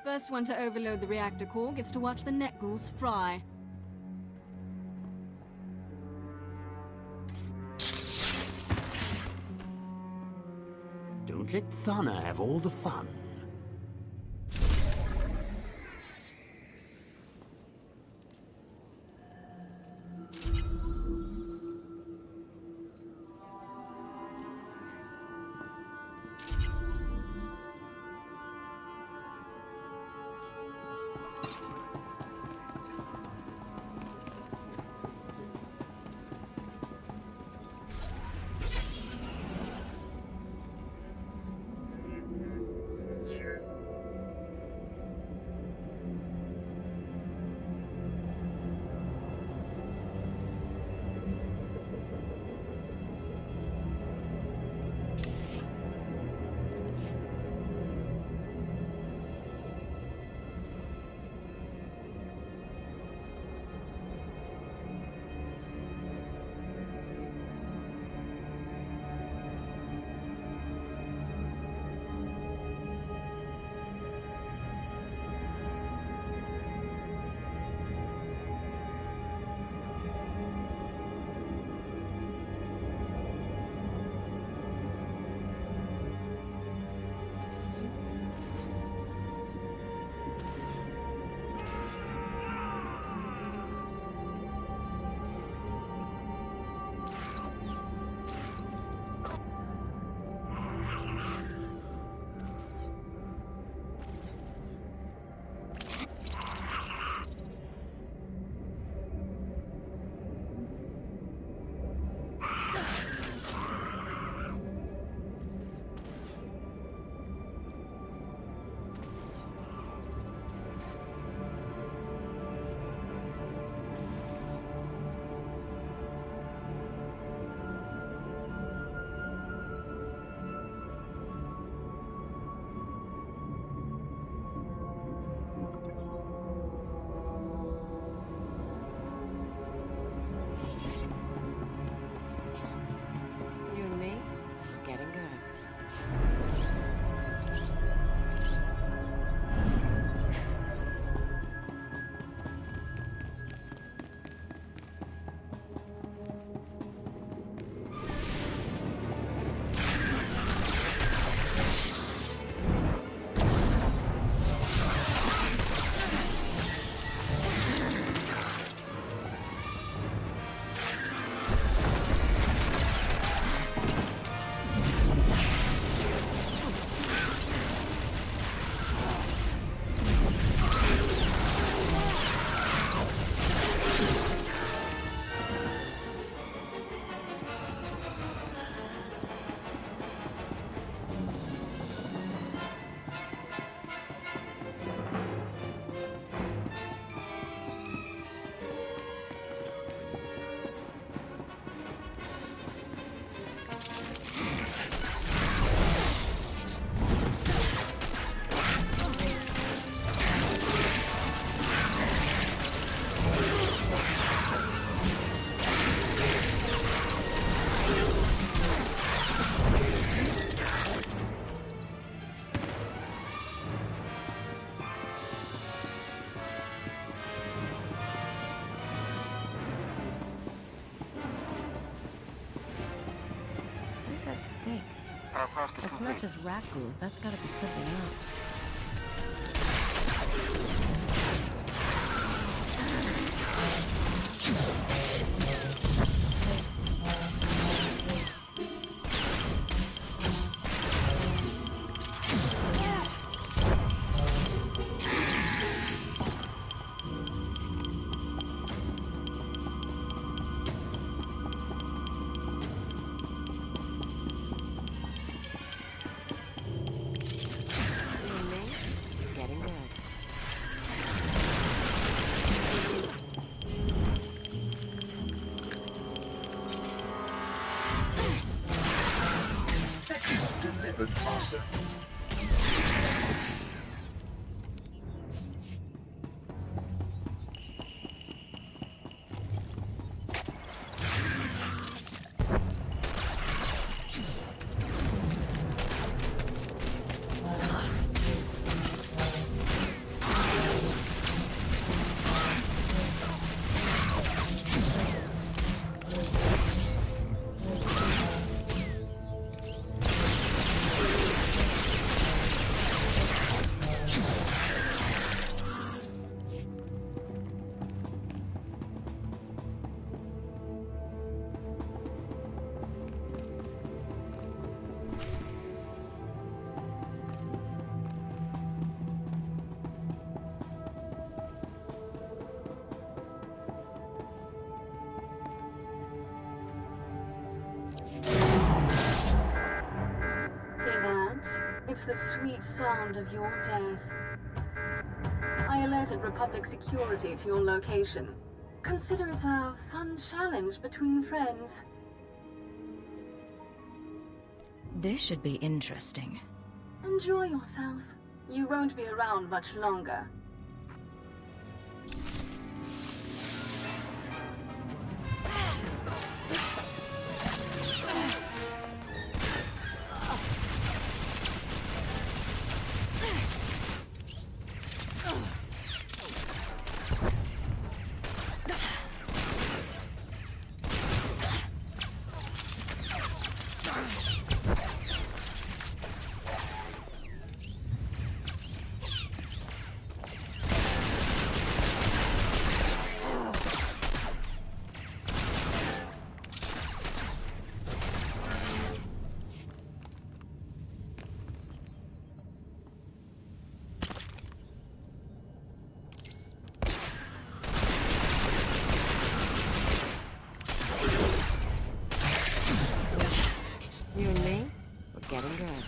First one to overload the reactor core gets to watch the neck ghouls fry. Don't let Thana have all the fun. stink. Our task is It's complete. not just rat ghouls, that's gotta be something else. Delivered, Master. It's the sweet sound of your death. I alerted Republic security to your location. Consider it a fun challenge between friends. This should be interesting. Enjoy yourself. You won't be around much longer. You and me, we're getting good.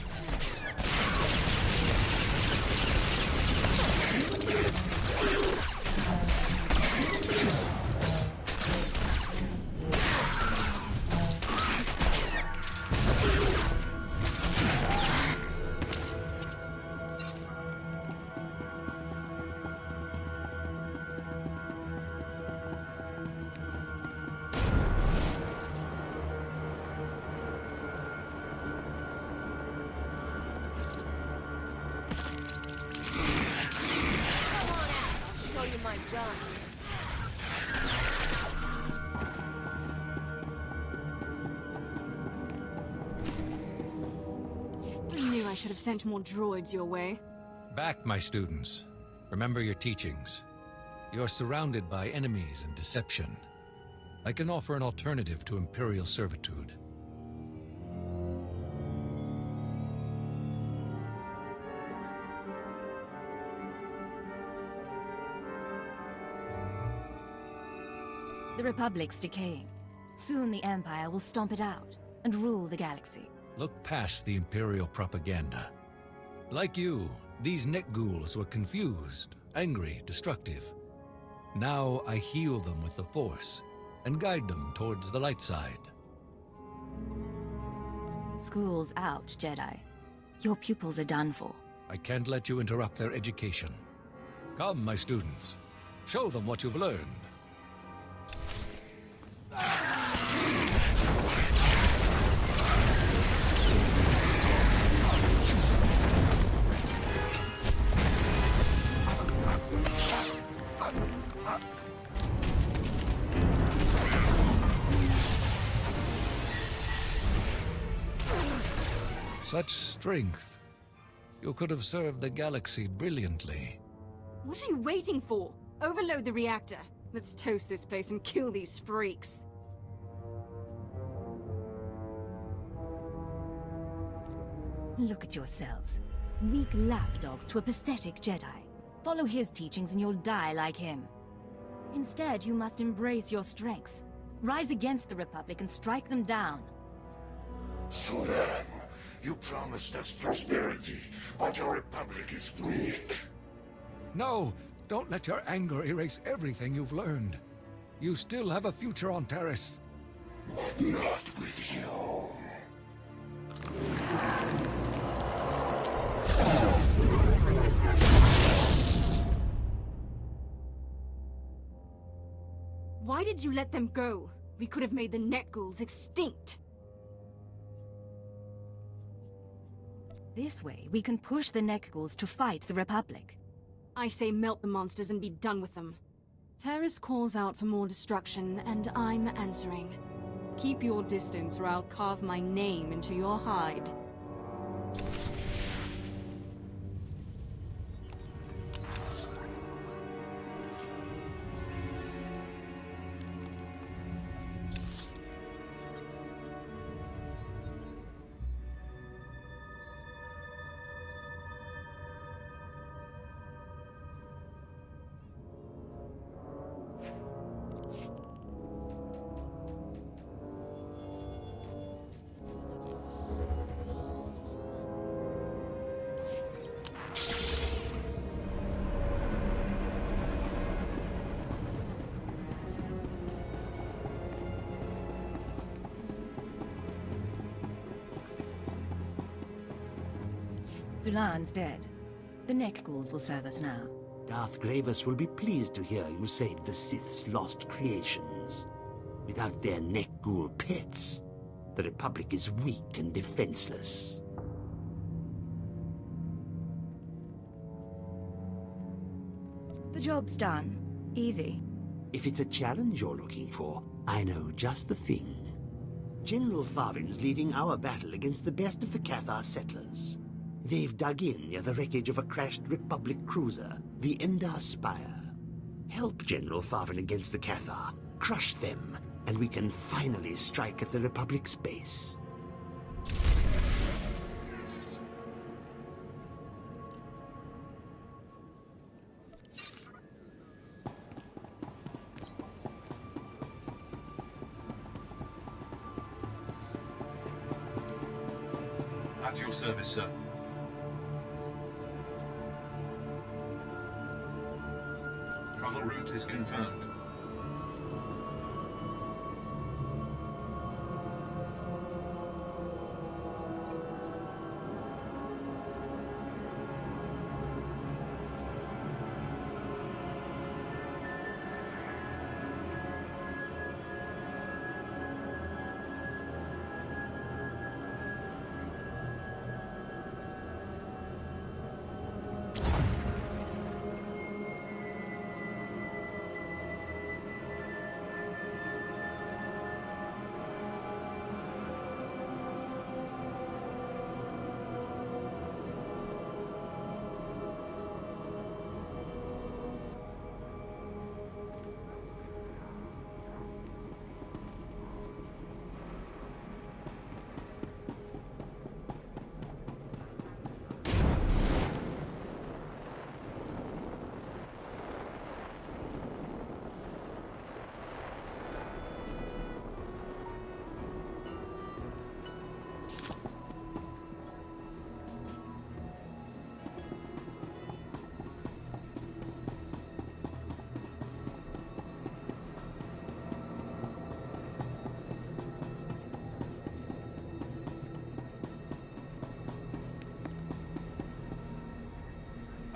I knew I should have sent more droids your way. Back, my students. Remember your teachings. You're surrounded by enemies and deception. I can offer an alternative to Imperial servitude. The Republic's decaying. Soon the Empire will stomp it out and rule the galaxy. Look past the Imperial propaganda. Like you, these net ghouls were confused, angry, destructive. Now I heal them with the Force and guide them towards the light side. School's out, Jedi. Your pupils are done for. I can't let you interrupt their education. Come, my students. Show them what you've learned. Such strength. You could have served the galaxy brilliantly. What are you waiting for? Overload the reactor. Let's toast this place and kill these freaks. Look at yourselves. Weak lapdogs to a pathetic Jedi. Follow his teachings and you'll die like him. Instead, you must embrace your strength. Rise against the Republic and strike them down. Sudan, you promised us prosperity, but your Republic is weak. No! Don't let your anger erase everything you've learned. You still have a future on Taris. But not with you. Why did you let them go? We could have made the net ghouls extinct. This way, we can push the neck ghouls to fight the Republic. I say melt the monsters and be done with them. Taris calls out for more destruction, and I'm answering. Keep your distance, or I'll carve my name into your hide. Zulan's dead. The neck ghouls will serve us now. Darth Grievous will be pleased to hear you saved the Sith's lost creations. Without their neck ghoul pets, the Republic is weak and defenseless. The job's done. Easy. If it's a challenge you're looking for, I know just the thing. General Farvin's leading our battle against the best of the Cathar settlers. They've dug in near the wreckage of a crashed Republic cruiser, the Endar Spire. Help General Farvin against the Cathar, crush them, and we can finally strike at the Republic's base. At your service, sir. Travel route is confirmed.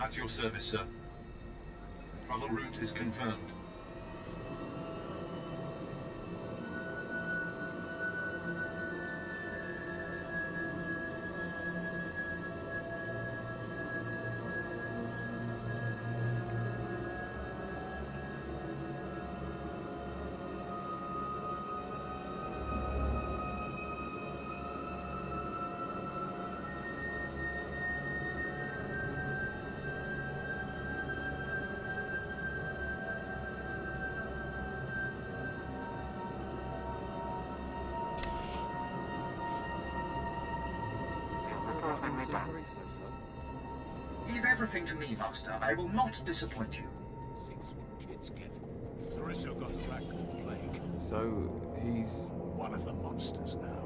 At your service, sir. Travel route is confirmed. bring me down. Leave everything to me, Master. I will not disappoint you. Kids get. Carissa got the raccoon plague. So, he's... one of the monsters now.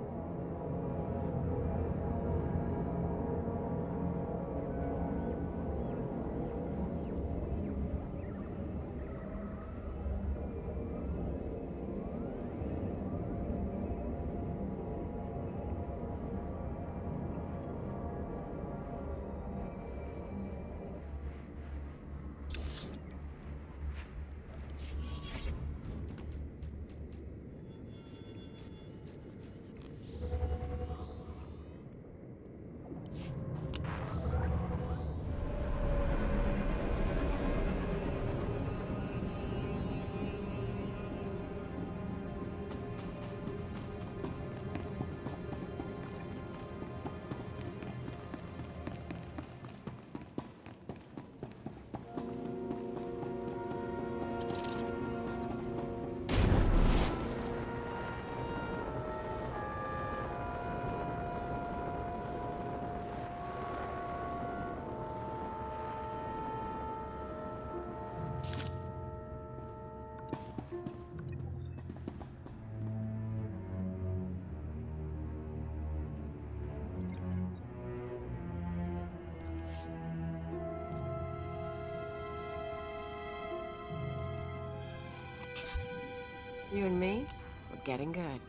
You and me, we're getting good.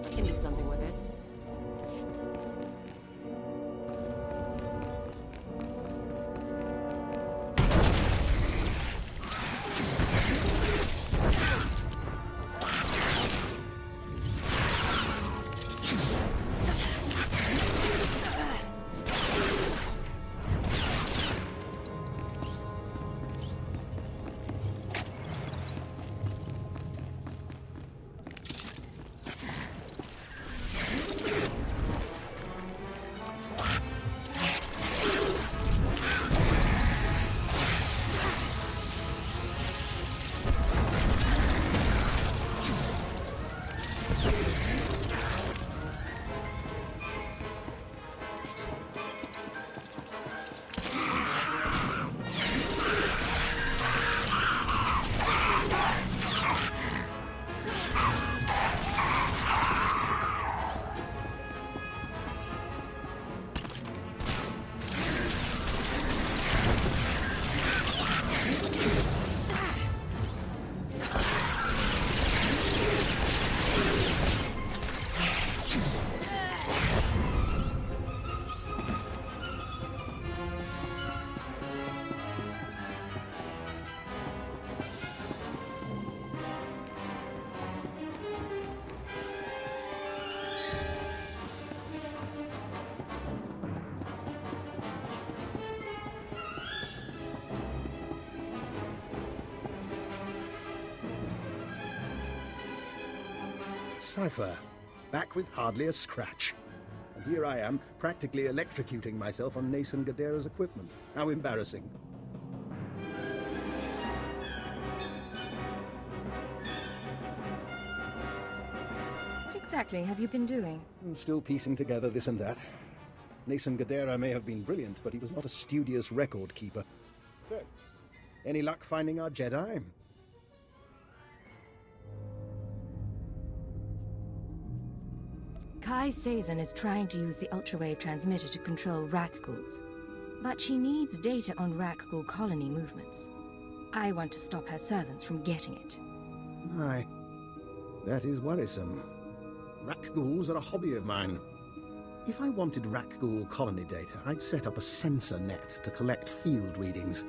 I can do something with this. Cypher, back with hardly a scratch. And here I am, practically electrocuting myself on Nason Gadera's equipment. How embarrassing. What exactly have you been doing? Still piecing together this and that. Nason Gadera may have been brilliant, but he was not a studious record keeper. So, any luck finding our Jedi? Kai Sazin is trying to use the ultrawave transmitter to control Rakghouls. But she needs data on Rakghoul colony movements. I want to stop her servants from getting it. Aye. That is worrisome. Rakghouls are a hobby of mine. If I wanted Rakghoul colony data, I'd set up a sensor net to collect field readings.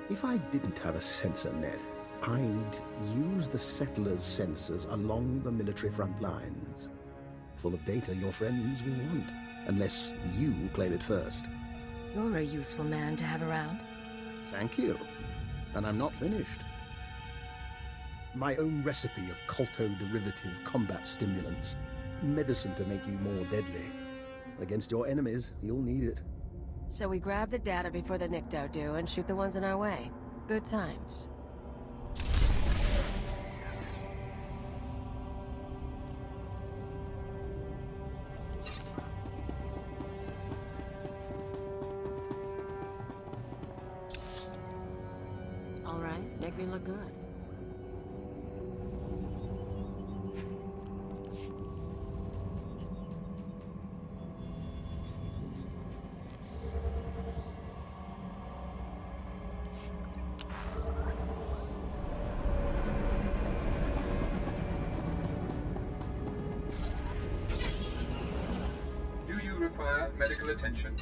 If I didn't have a sensor net, I'd use the settlers' sensors along the military front lines. Full of data your friends will want, unless you claim it first. You're a useful man to have around. Thank you. And I'm not finished. My own recipe of culto-derivative combat stimulants. Medicine to make you more deadly. Against your enemies, you'll need it. So we grab the data before the Nikto do and shoot the ones in our way. Good times. right, make me look good. Do you require medical attention?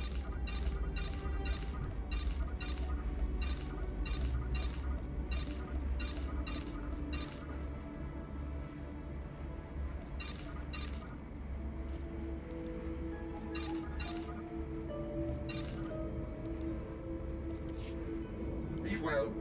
Be well.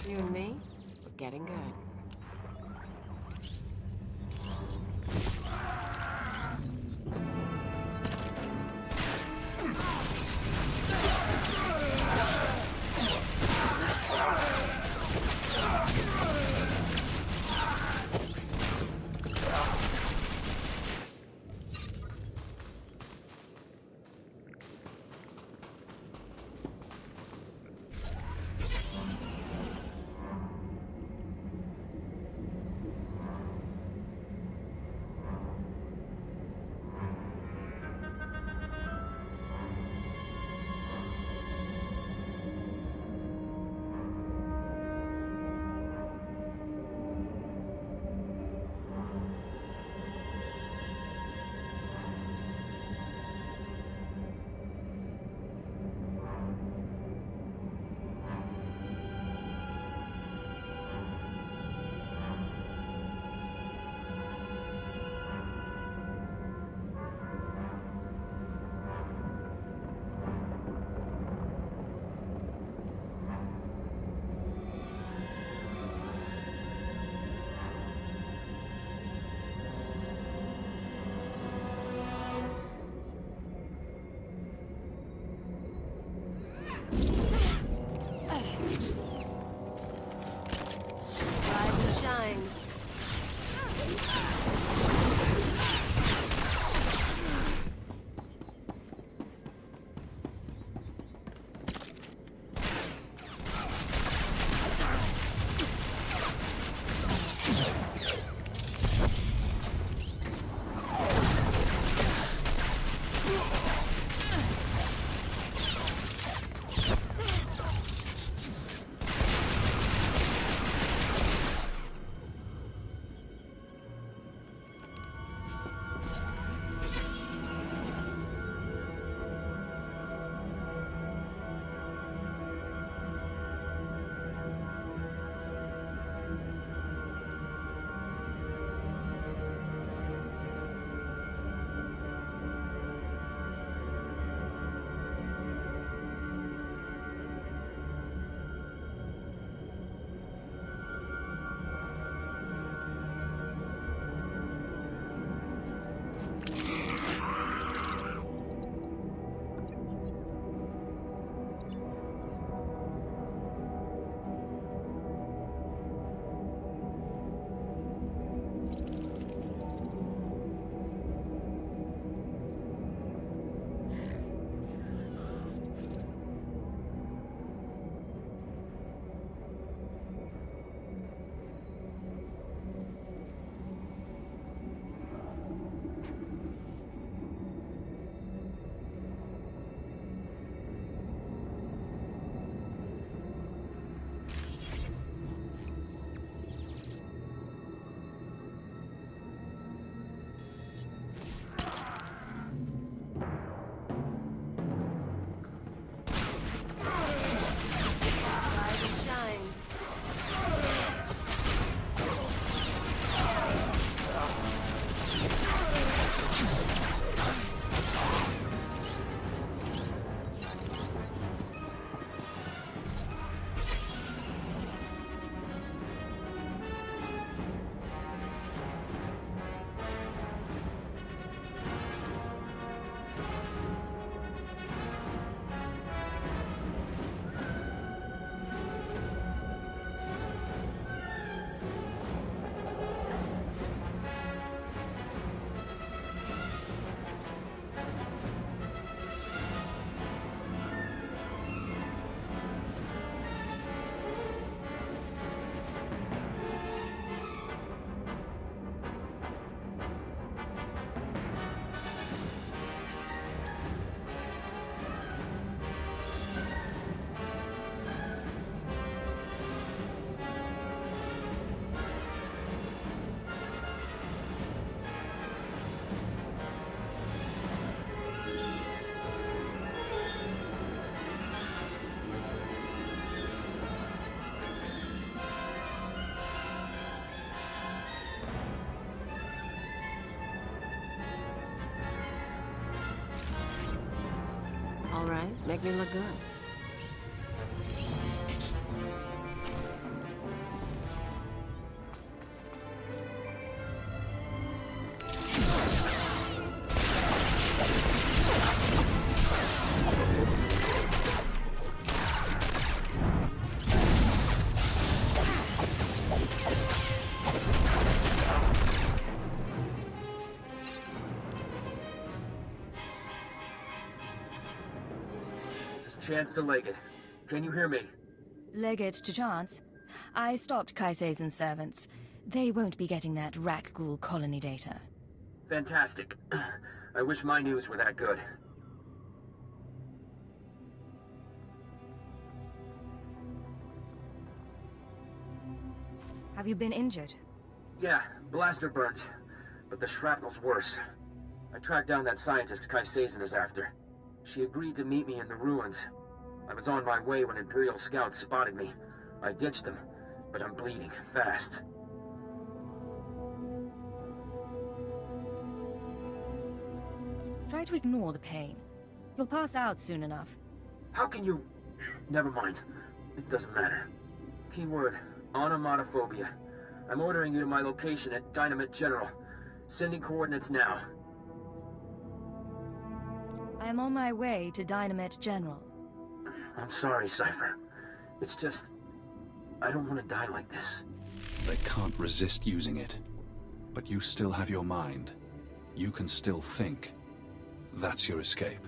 You and me, we're getting good. All right, make me look good. Chance to Legate. Can you hear me? Legate to Chance. I stopped Kaise's servants. They won't be getting that Rakghoul colony data. Fantastic. I wish my news were that good. Have you been injured? Yeah, blaster burns. But the shrapnel's worse. I tracked down that scientist Kaise's is after. She agreed to meet me in the ruins. I was on my way when Imperial scouts spotted me. I ditched them, but I'm bleeding fast. Try to ignore the pain. You'll pass out soon enough. How can you... Never mind. It doesn't matter. Keyword, onomatophobia. I'm ordering you to my location at Dynamite General. Sending coordinates now. I am on my way to Dynamite General. I'm sorry, Cypher. It's just... I don't want to die like this. They can't resist using it. But you still have your mind. You can still think. That's your escape.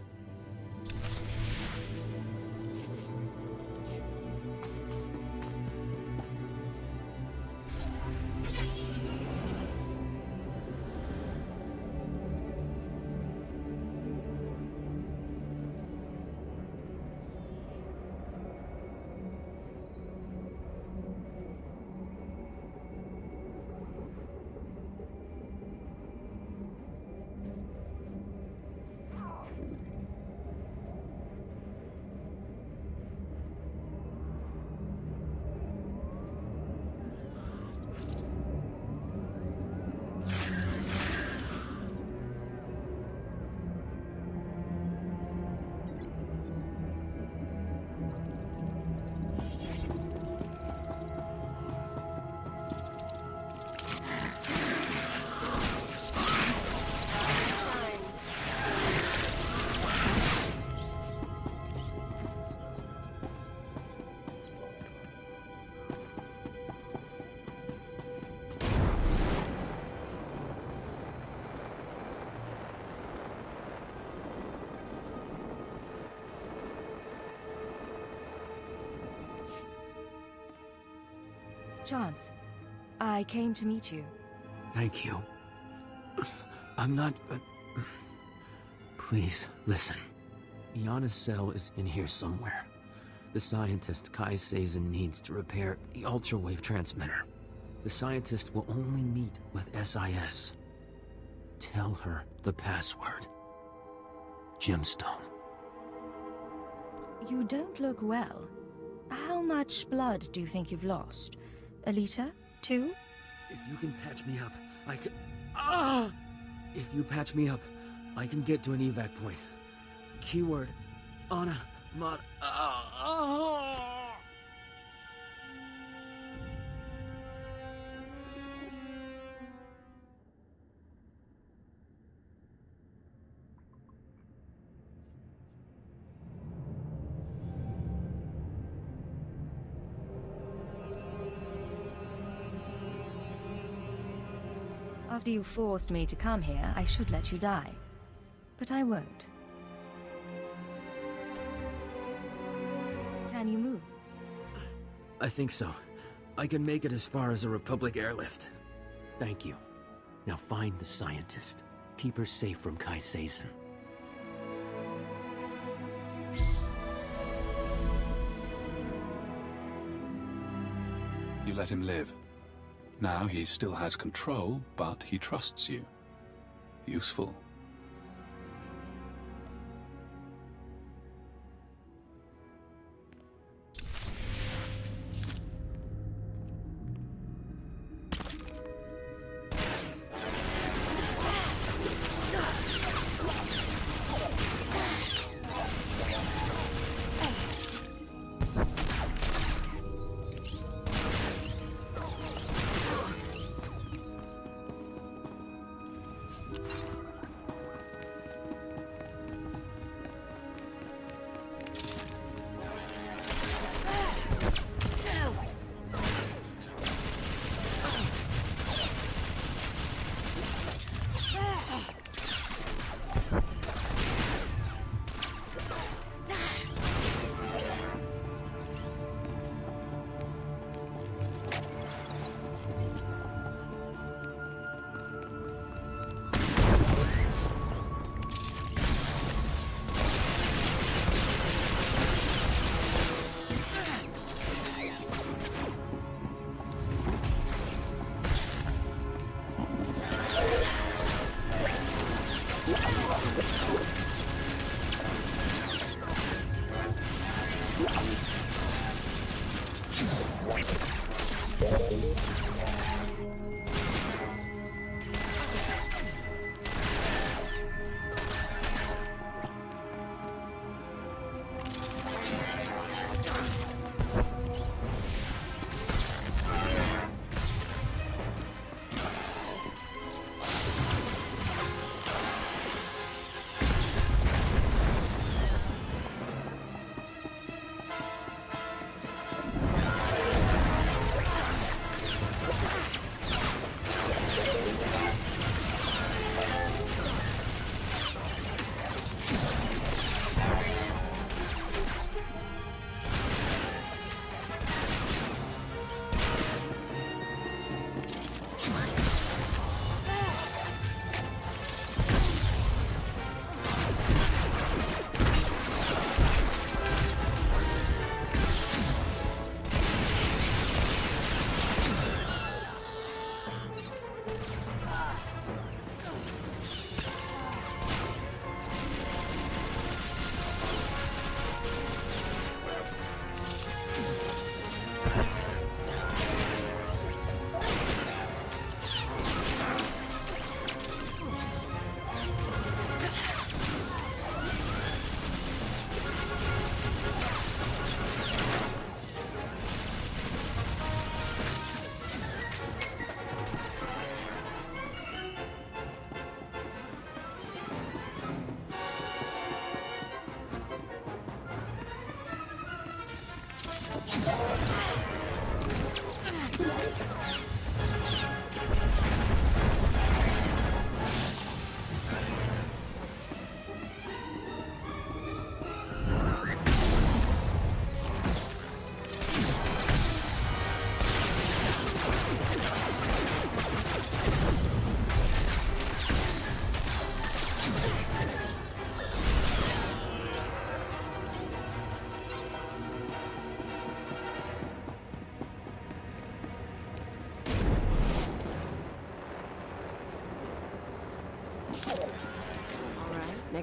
Chance, I came to meet you. Thank you. I'm not... Please, listen. Iana's cell is in here somewhere. The scientist Kaise needs to repair the ultra-wave transmitter. The scientist will only meet with SIS. Tell her the password. Gemstone. You don't look well. How much blood do you think you've lost? A liter? 2? If you can patch me up, I can... Ah! If you patch me up, I can get to an evac point. Keyword, Anna, Mod... After you forced me to come here, I should let you die. But I won't. Can you move? I think so. I can make it as far as a Republic airlift. Thank you. Now find the scientist. Keep her safe from Kaise. You let him live. Now he still has control, but he trusts you. Useful.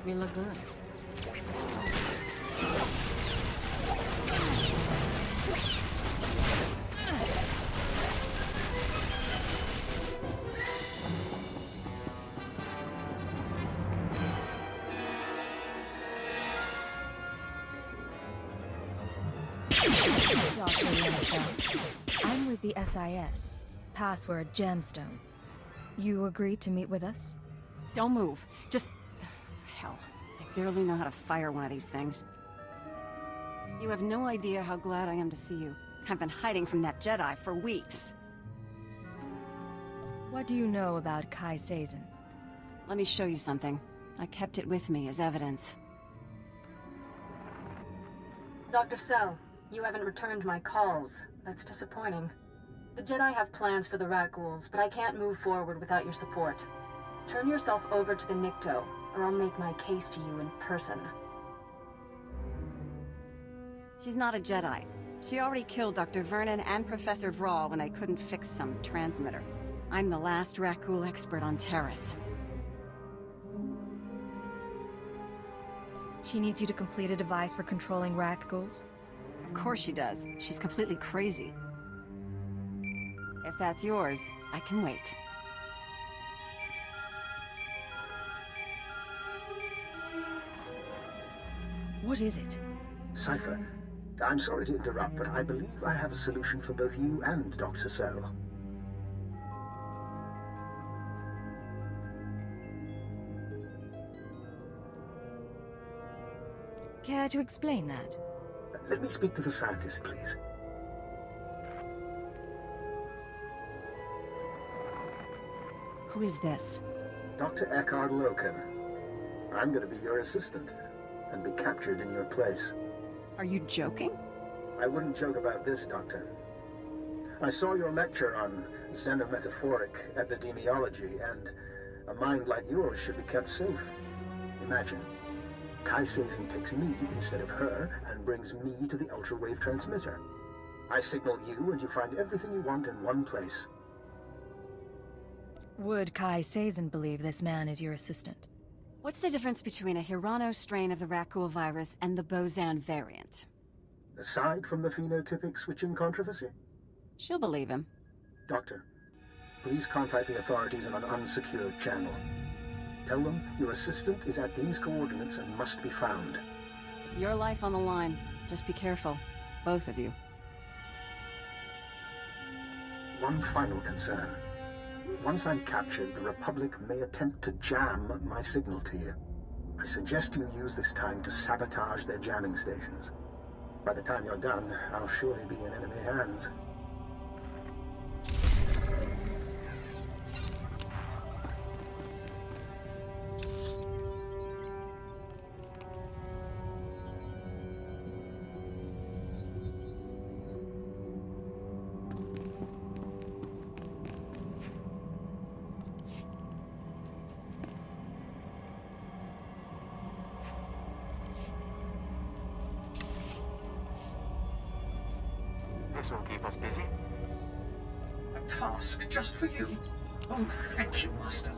make me look good. Dr. Yamasa, I'm with the SIS. Password Gemstone. You agreed to meet with us? Don't move. Just... hell. I barely know how to fire one of these things. You have no idea how glad I am to see you. I've been hiding from that Jedi for weeks. What do you know about Kai Sazin? Let me show you something. I kept it with me as evidence. Dr. Sell, you haven't returned my calls. That's disappointing. The Jedi have plans for the rat ghouls, but I can't move forward without your support. Turn yourself over to the Nikto, or I'll make my case to you in person. She's not a Jedi. She already killed Dr. Vernon and Professor Vrawl when they couldn't fix some transmitter. I'm the last rat ghoul expert on Terrace. She needs you to complete a device for controlling rat ghouls? Of course she does. She's completely crazy. If that's yours, I can wait. What is it? Cypher, I'm sorry to interrupt, but I believe I have a solution for both you and Dr. So. Care to explain that? Let me speak to the scientist, please. Who is this? Dr. Eckhard Loken. I'm going to be your assistant, and be captured in your place. Are you joking? I wouldn't joke about this, Doctor. I saw your lecture on xenometaphoric epidemiology, and a mind like yours should be kept safe. Imagine, Kai Sazin takes me instead of her, and brings me to the ultra-wave transmitter. I signal you, and you find everything you want in one place. Would Kai Sazin believe this man is your assistant? What's the difference between a Hirano strain of the rat ghoul virus and the Bozan variant? Aside from the phenotypic switching controversy? She'll believe him. Doctor, please contact the authorities on an unsecured channel. Tell them your assistant is at these coordinates and must be found. It's your life on the line. Just be careful. Both of you. One final concern. Once I'm captured, the Republic may attempt to jam my signal to you. I suggest you use this time to sabotage their jamming stations. By the time you're done, I'll surely be in enemy hands. This will keep us busy. A task just for you? Oh, thank you, Master.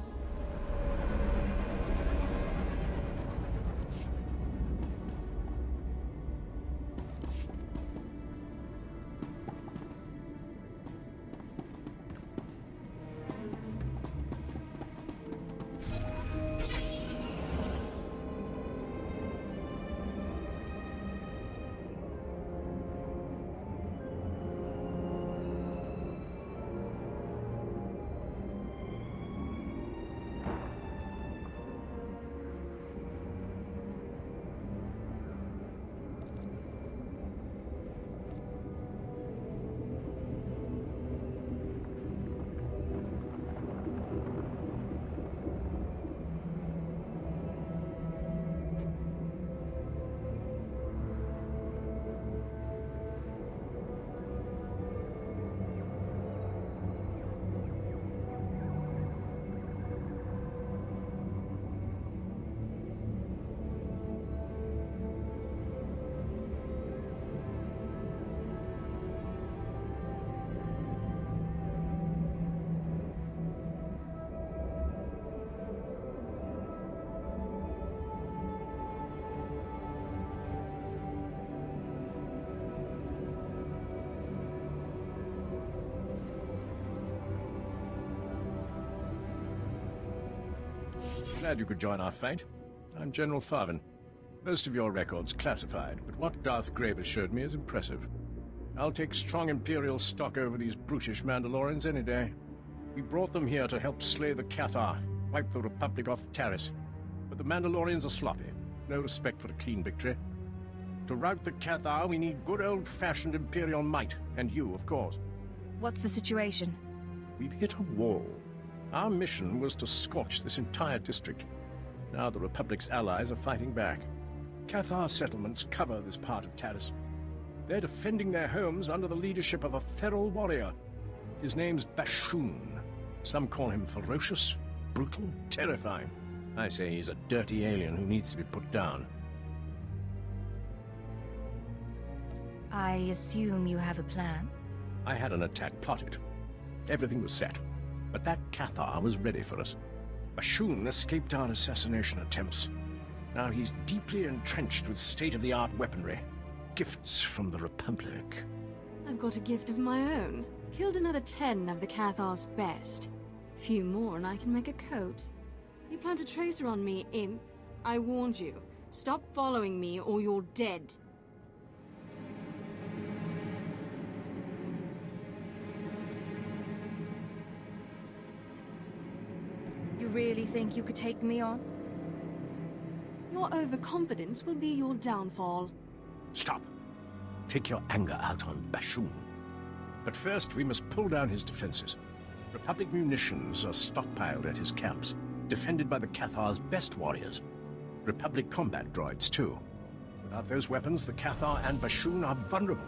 Glad you could join our fight. I'm General Farvin. Most of your records classified, but what Darth Gravis showed me is impressive. I'll take strong Imperial stock over these brutish Mandalorians any day. We brought them here to help slay the Cathar, wipe the Republic off Taris. But the Mandalorians are sloppy. No respect for a clean victory. To rout the Cathar, we need good old-fashioned Imperial might, and you, of course. What's the situation? We've hit a wall. Our mission was to scorch this entire district. Now the Republic's allies are fighting back. Cathar settlements cover this part of Taris. They're defending their homes under the leadership of a feral warrior. His name's Bashoon. Some call him ferocious, brutal, terrifying. I say he's a dirty alien who needs to be put down. I assume you have a plan? I had an attack plotted. Everything was set. But that Cathar was ready for us. Bashoon escaped our assassination attempts. Now he's deeply entrenched with state-of-the-art weaponry. Gifts from the Republic. I've got a gift of my own. Killed another 10 of the Cathar's best. Few more and I can make a coat. You plant a tracer on me, imp. I warned you. Stop following me or you're dead. You really think you could take me on? Your overconfidence will be your downfall. Stop. Take your anger out on Bashoon. But first, we must pull down his defenses. Republic munitions are stockpiled at his camps, defended by the Cathar's best warriors. Republic combat droids, too. Without those weapons, the Cathar and Bashoon are vulnerable.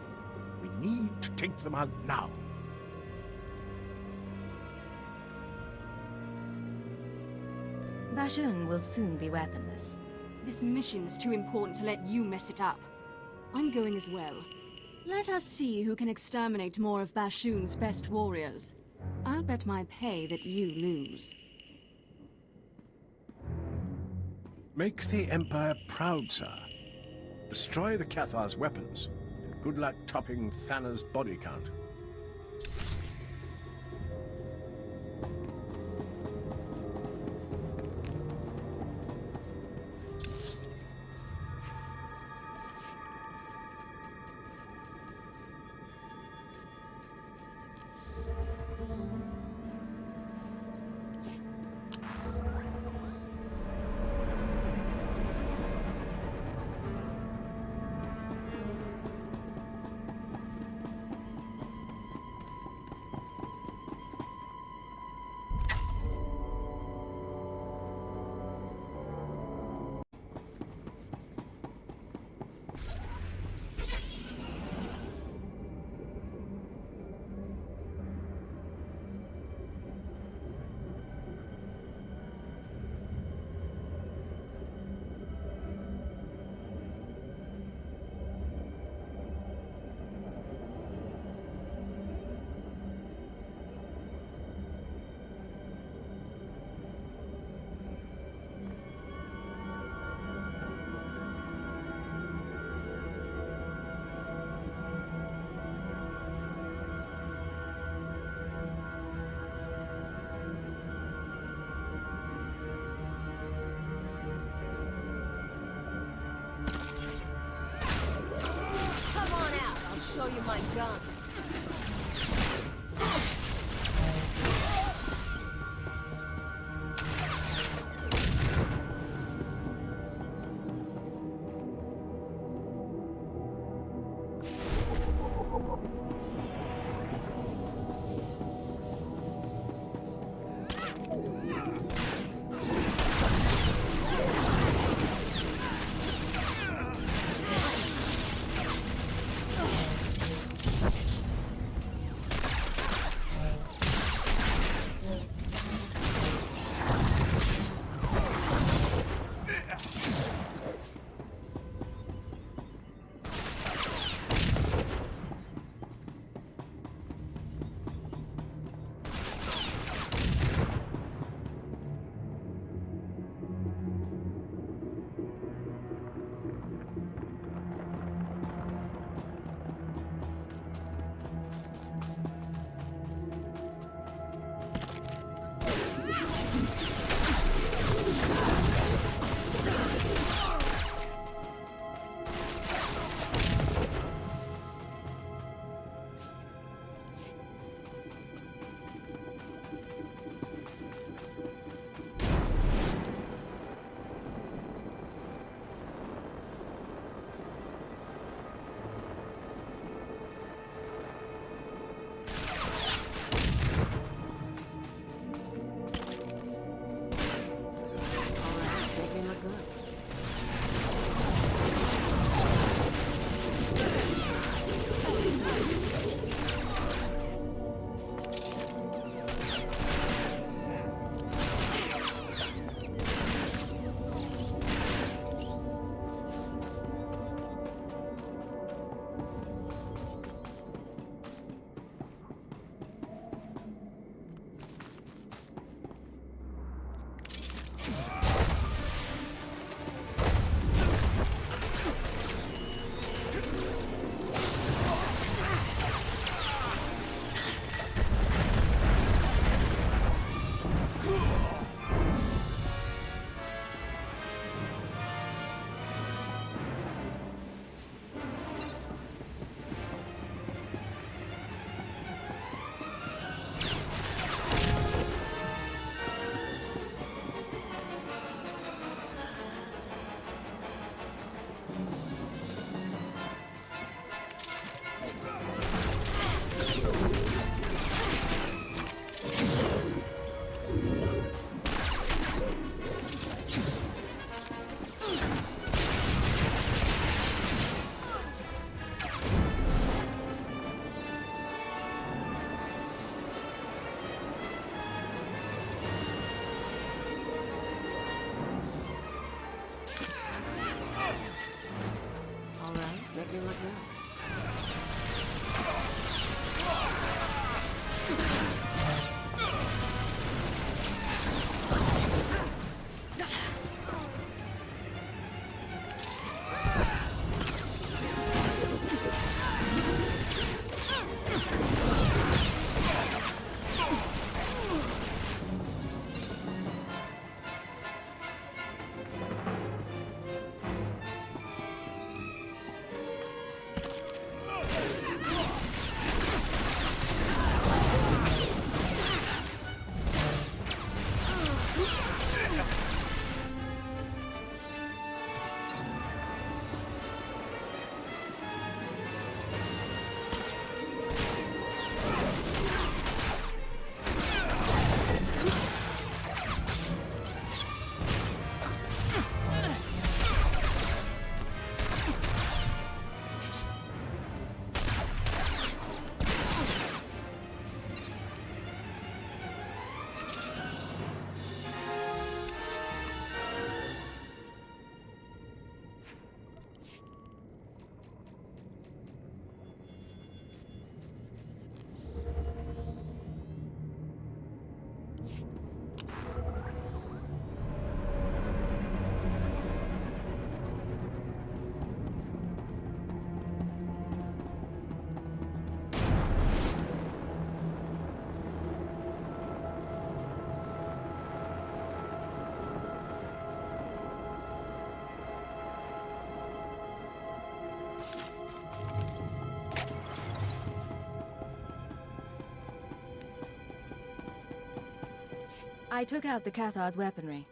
We need to take them out now. Bashoon will soon be weaponless. This mission's too important to let you mess it up. I'm going as well. Let us see who can exterminate more of Bashoon's best warriors. I'll bet my pay that you lose. Make the Empire proud, sir. Destroy the Cathar's weapons, and good luck topping Thana's body count. Show you my gun. I took out the Cathar's weaponry.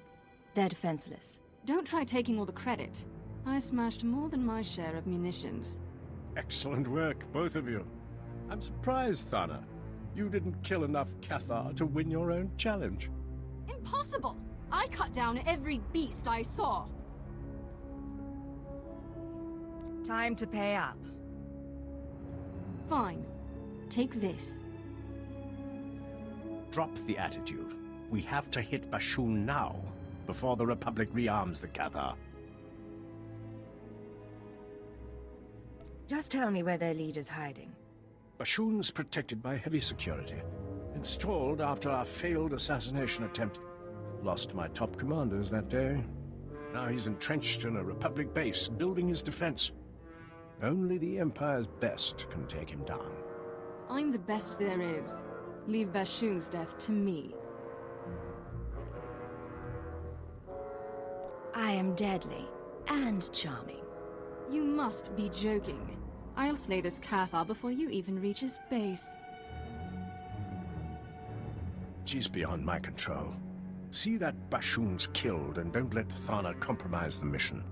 They're defenseless. Don't try taking all the credit. I smashed more than my share of munitions. Excellent work, both of you. I'm surprised, Thana. You didn't kill enough Cathar to win your own challenge. Impossible! I cut down every beast I saw. Time to pay up. Fine. Take this. Drop the attitude. We have to hit Bashoon now, before the Republic rearms the Cathar. Just tell me where their leader's hiding. Bashoon's protected by heavy security. Installed after our failed assassination attempt. Lost my top commanders that day. Now he's entrenched in a Republic base, building his defense. Only the Empire's best can take him down. I'm the best there is. Leave Bashoon's death to me. I am deadly and charming. You must be joking. I'll slay this Cathar before you even reach his base. She's beyond my control. See that Bashoon's killed and don't let Thana compromise the mission.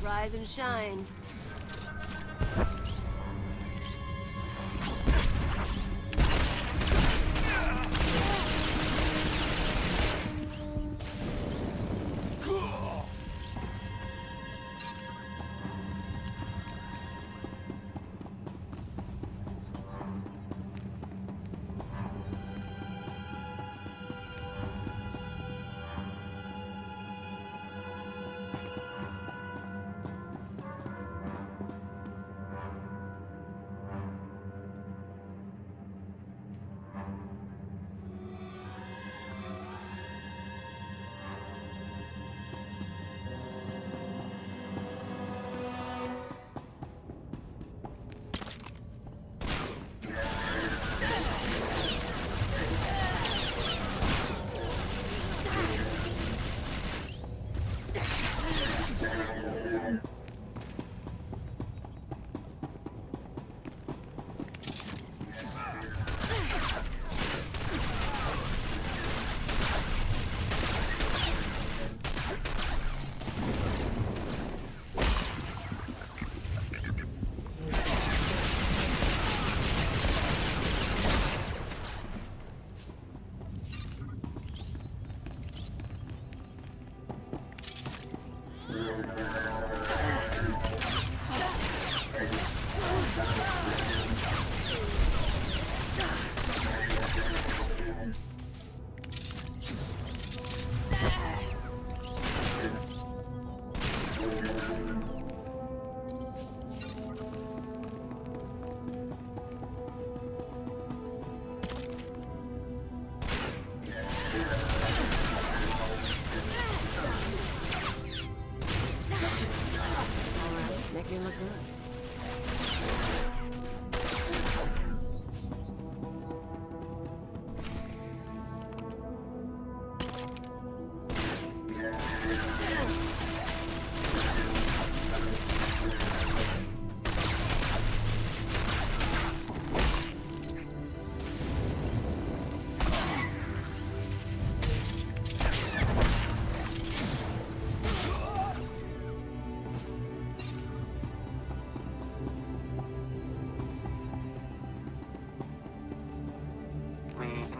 Rise and shine.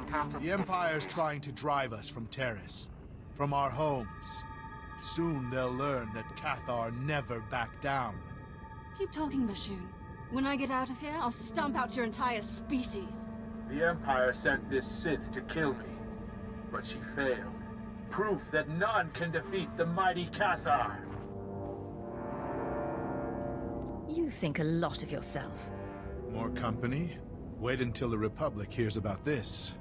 Captain. The Empire's trying to drive us from Terrace, from our homes. Soon they'll learn that Cathar never backed down. Keep talking, Bashoon. When I get out of here, I'll stomp out your entire species. The Empire sent this Sith to kill me, but she failed. Proof that none can defeat the mighty Cathar. You think a lot of yourself. More company? Wait until the Republic hears about this.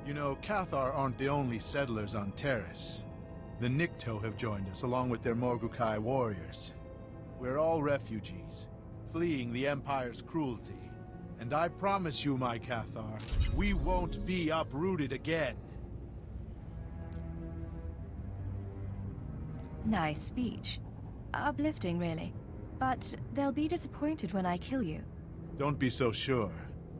You know, Cathar aren't the only settlers on Terrace. The Nikto have joined us, along with their Morgukai warriors. We're all refugees, fleeing the Empire's cruelty. And I promise you, my Cathar, we won't be uprooted again. Nice speech. Uplifting, really. But they'll be disappointed when I kill you. Don't be so sure.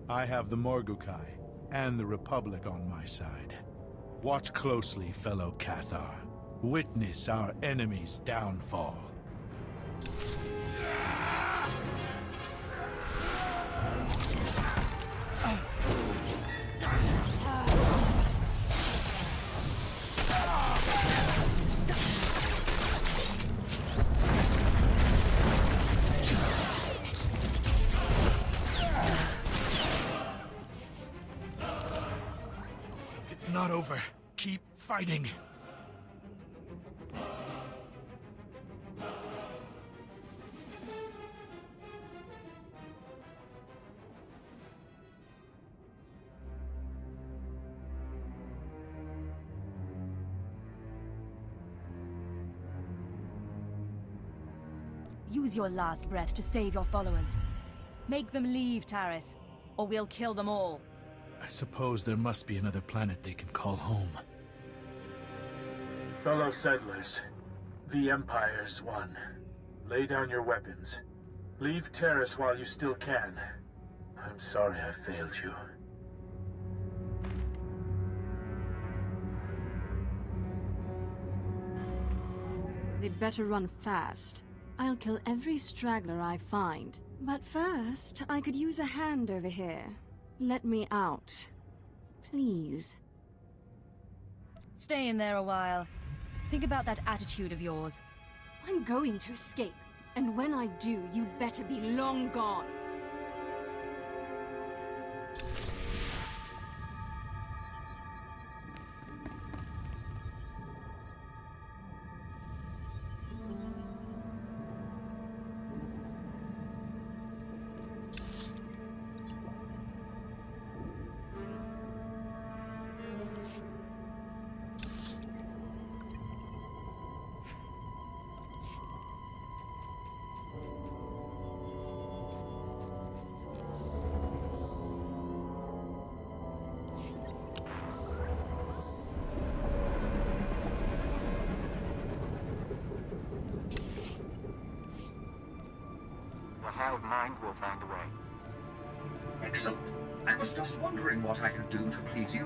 I have the Morgukai and the Republic on my side. Watch closely, fellow Cathar. Witness our enemy's downfall. It's not over. Keep fighting. Use your last breath to save your followers. Make them leave Taris, or we'll kill them all. I suppose there must be another planet they can call home. Fellow settlers, the Empire's won. Lay down your weapons. Leave Terrace while you still can. I'm sorry I failed you. They'd better run fast. I'll kill every straggler I find. But first, I could use a hand over here. Let me out. Please. Stay in there a while. Think about that attitude of yours. I'm going to escape. And when I do, you'd better be long gone. Hive mind will find a way. Excellent. I was just wondering what I could do to please you.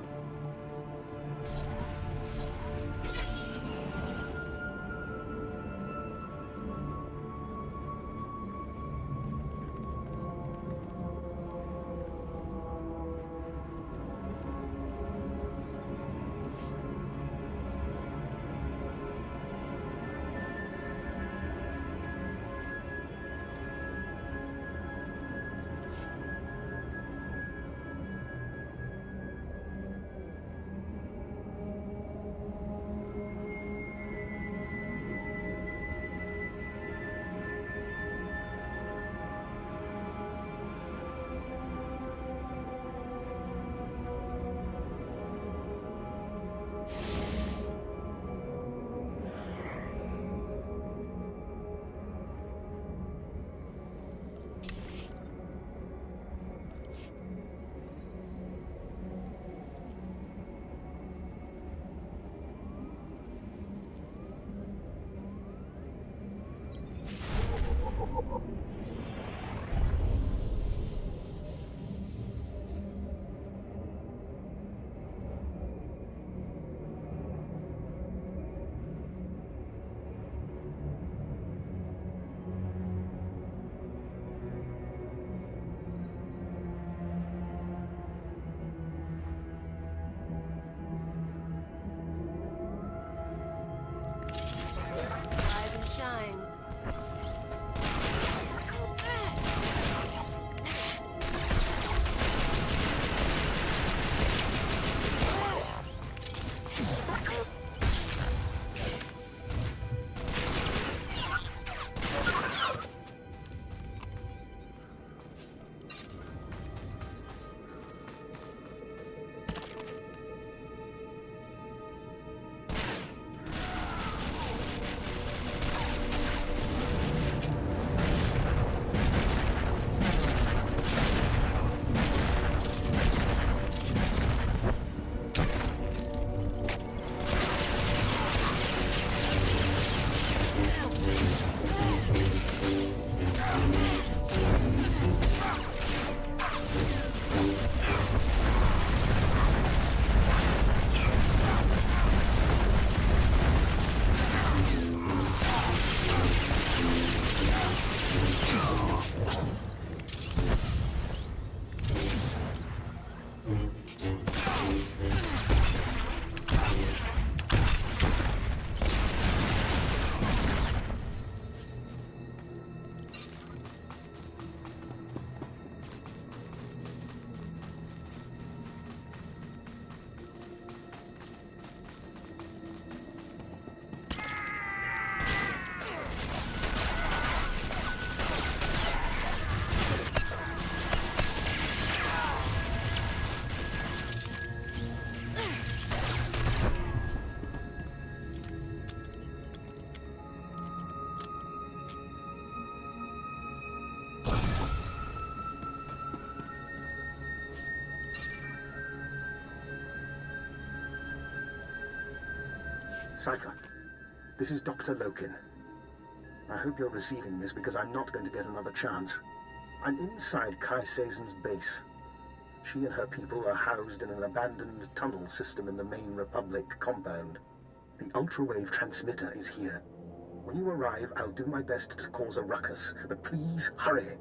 Cypher, this is Dr. Lokin. I hope you're receiving this because I'm not going to get another chance. I'm inside Kai Sazon's base. She and her people are housed in an abandoned tunnel system in the main Republic compound. The ultrawave transmitter is here. When you arrive, I'll do my best to cause a ruckus, but please hurry.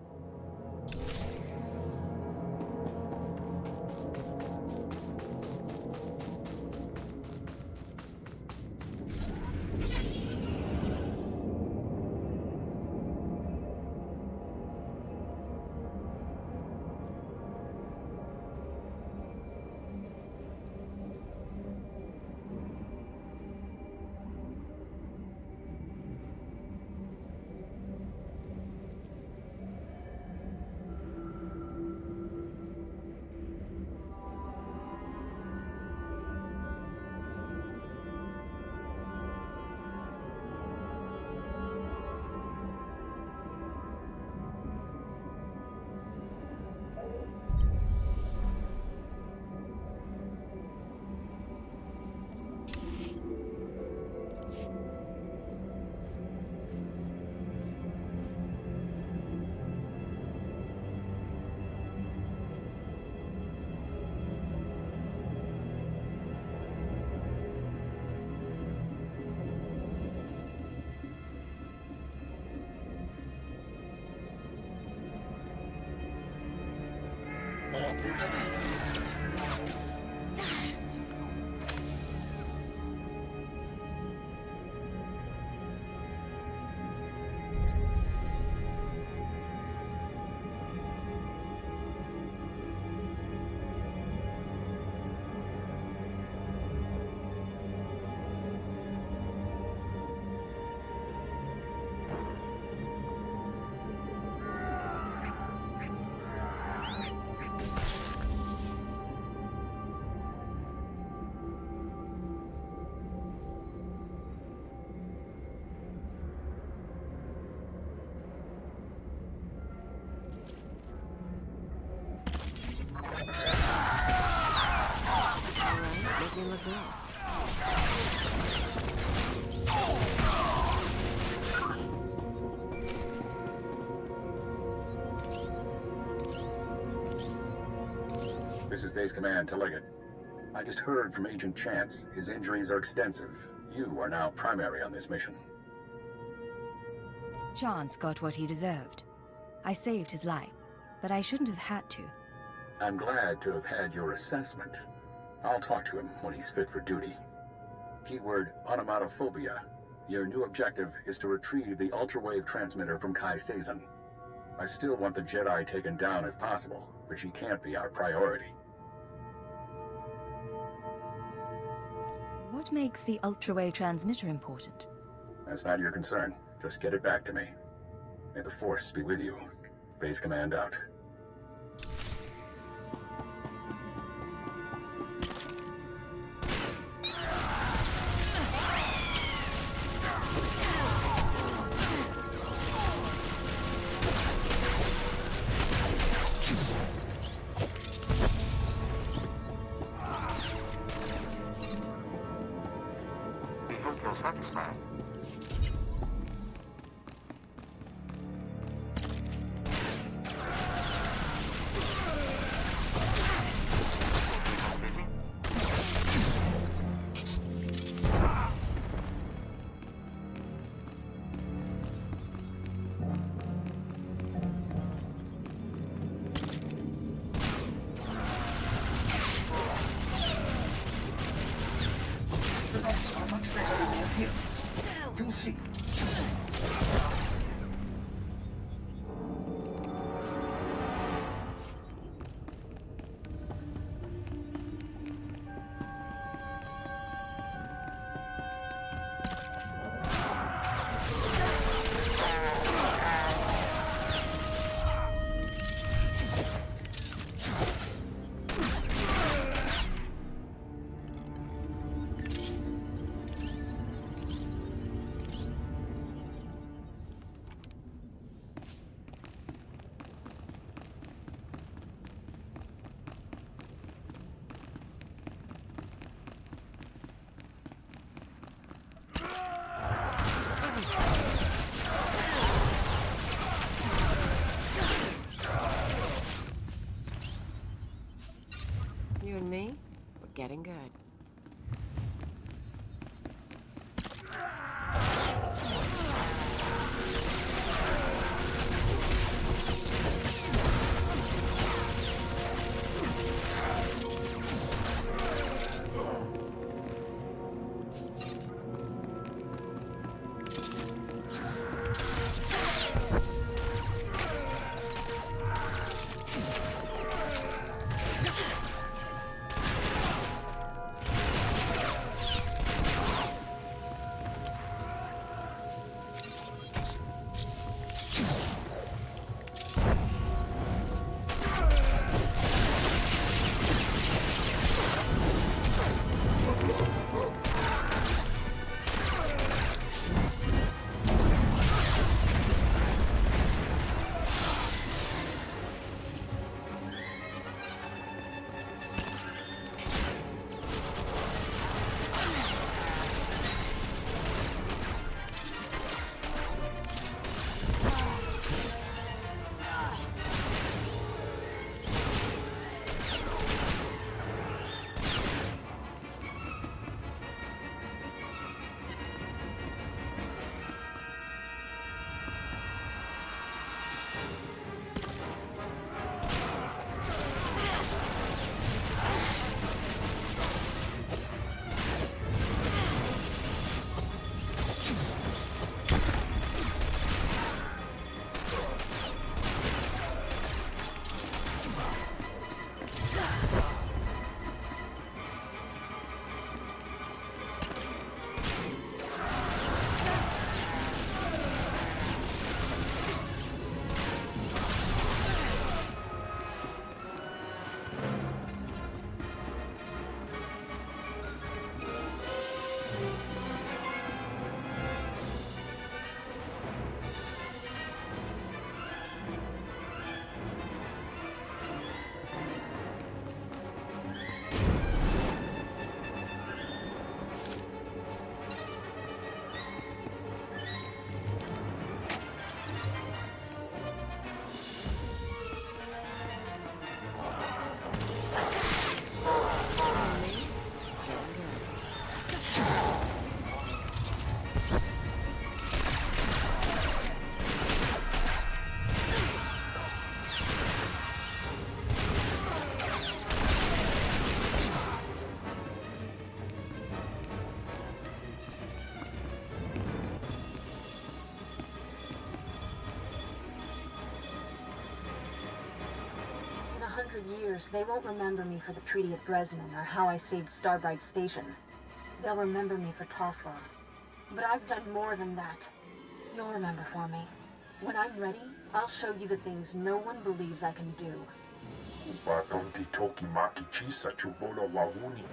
This is Base Command to Leggett. I just heard from Agent Chance. His injuries are extensive. You are now primary on this mission. Chance got what he deserved. I saved his life, but I shouldn't have had to. I'm glad to have had your assessment. I'll talk to him when he's fit for duty. Keyword onomatophobia. Your new objective is to retrieve the ultrawave transmitter from Kai Sazon. I still want the Jedi taken down if possible, but she can't be our priority. What makes the ultrawave transmitter important? That's not your concern. Just get it back to me. May the Force be with you. Base Command out. We hope you're satisfied. Busy? The results are much better than the appearance. You and me, we're getting good. In 100 years, they won't remember me for the Treaty at Bresnan or how I saved Starbright Station. They'll remember me for Tosla. But I've done more than that. You'll remember for me. When I'm ready, I'll show you the things no one believes I can do. Batonti toki maki chisa chubolo wawuni.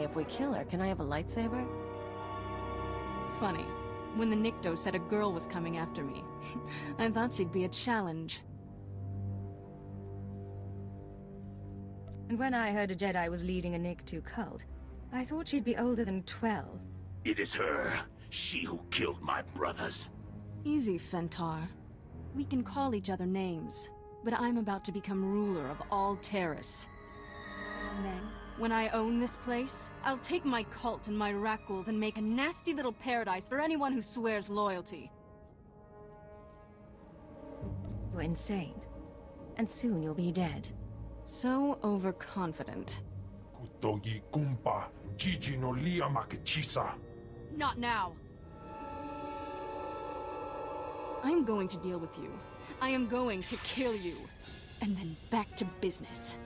if we kill her, can I have a lightsaber? Funny. When the Nikto said a girl was coming after me, I thought she'd be a challenge. And when I heard a Jedi was leading a Nikto cult, I thought she'd be older than 12. It is her. She who killed my brothers. Easy, Fentar. We can call each other names, but I'm about to become ruler of all Terrace. And then, when I own this place, I'll take my cult and my Rakghouls and make a nasty little paradise for anyone who swears loyalty. You're insane. And soon you'll be dead. So overconfident. Kutogi kumpa, Gigi no lia makechisa. Not now! I'm going to deal with you. I am going to kill you. And then back to business.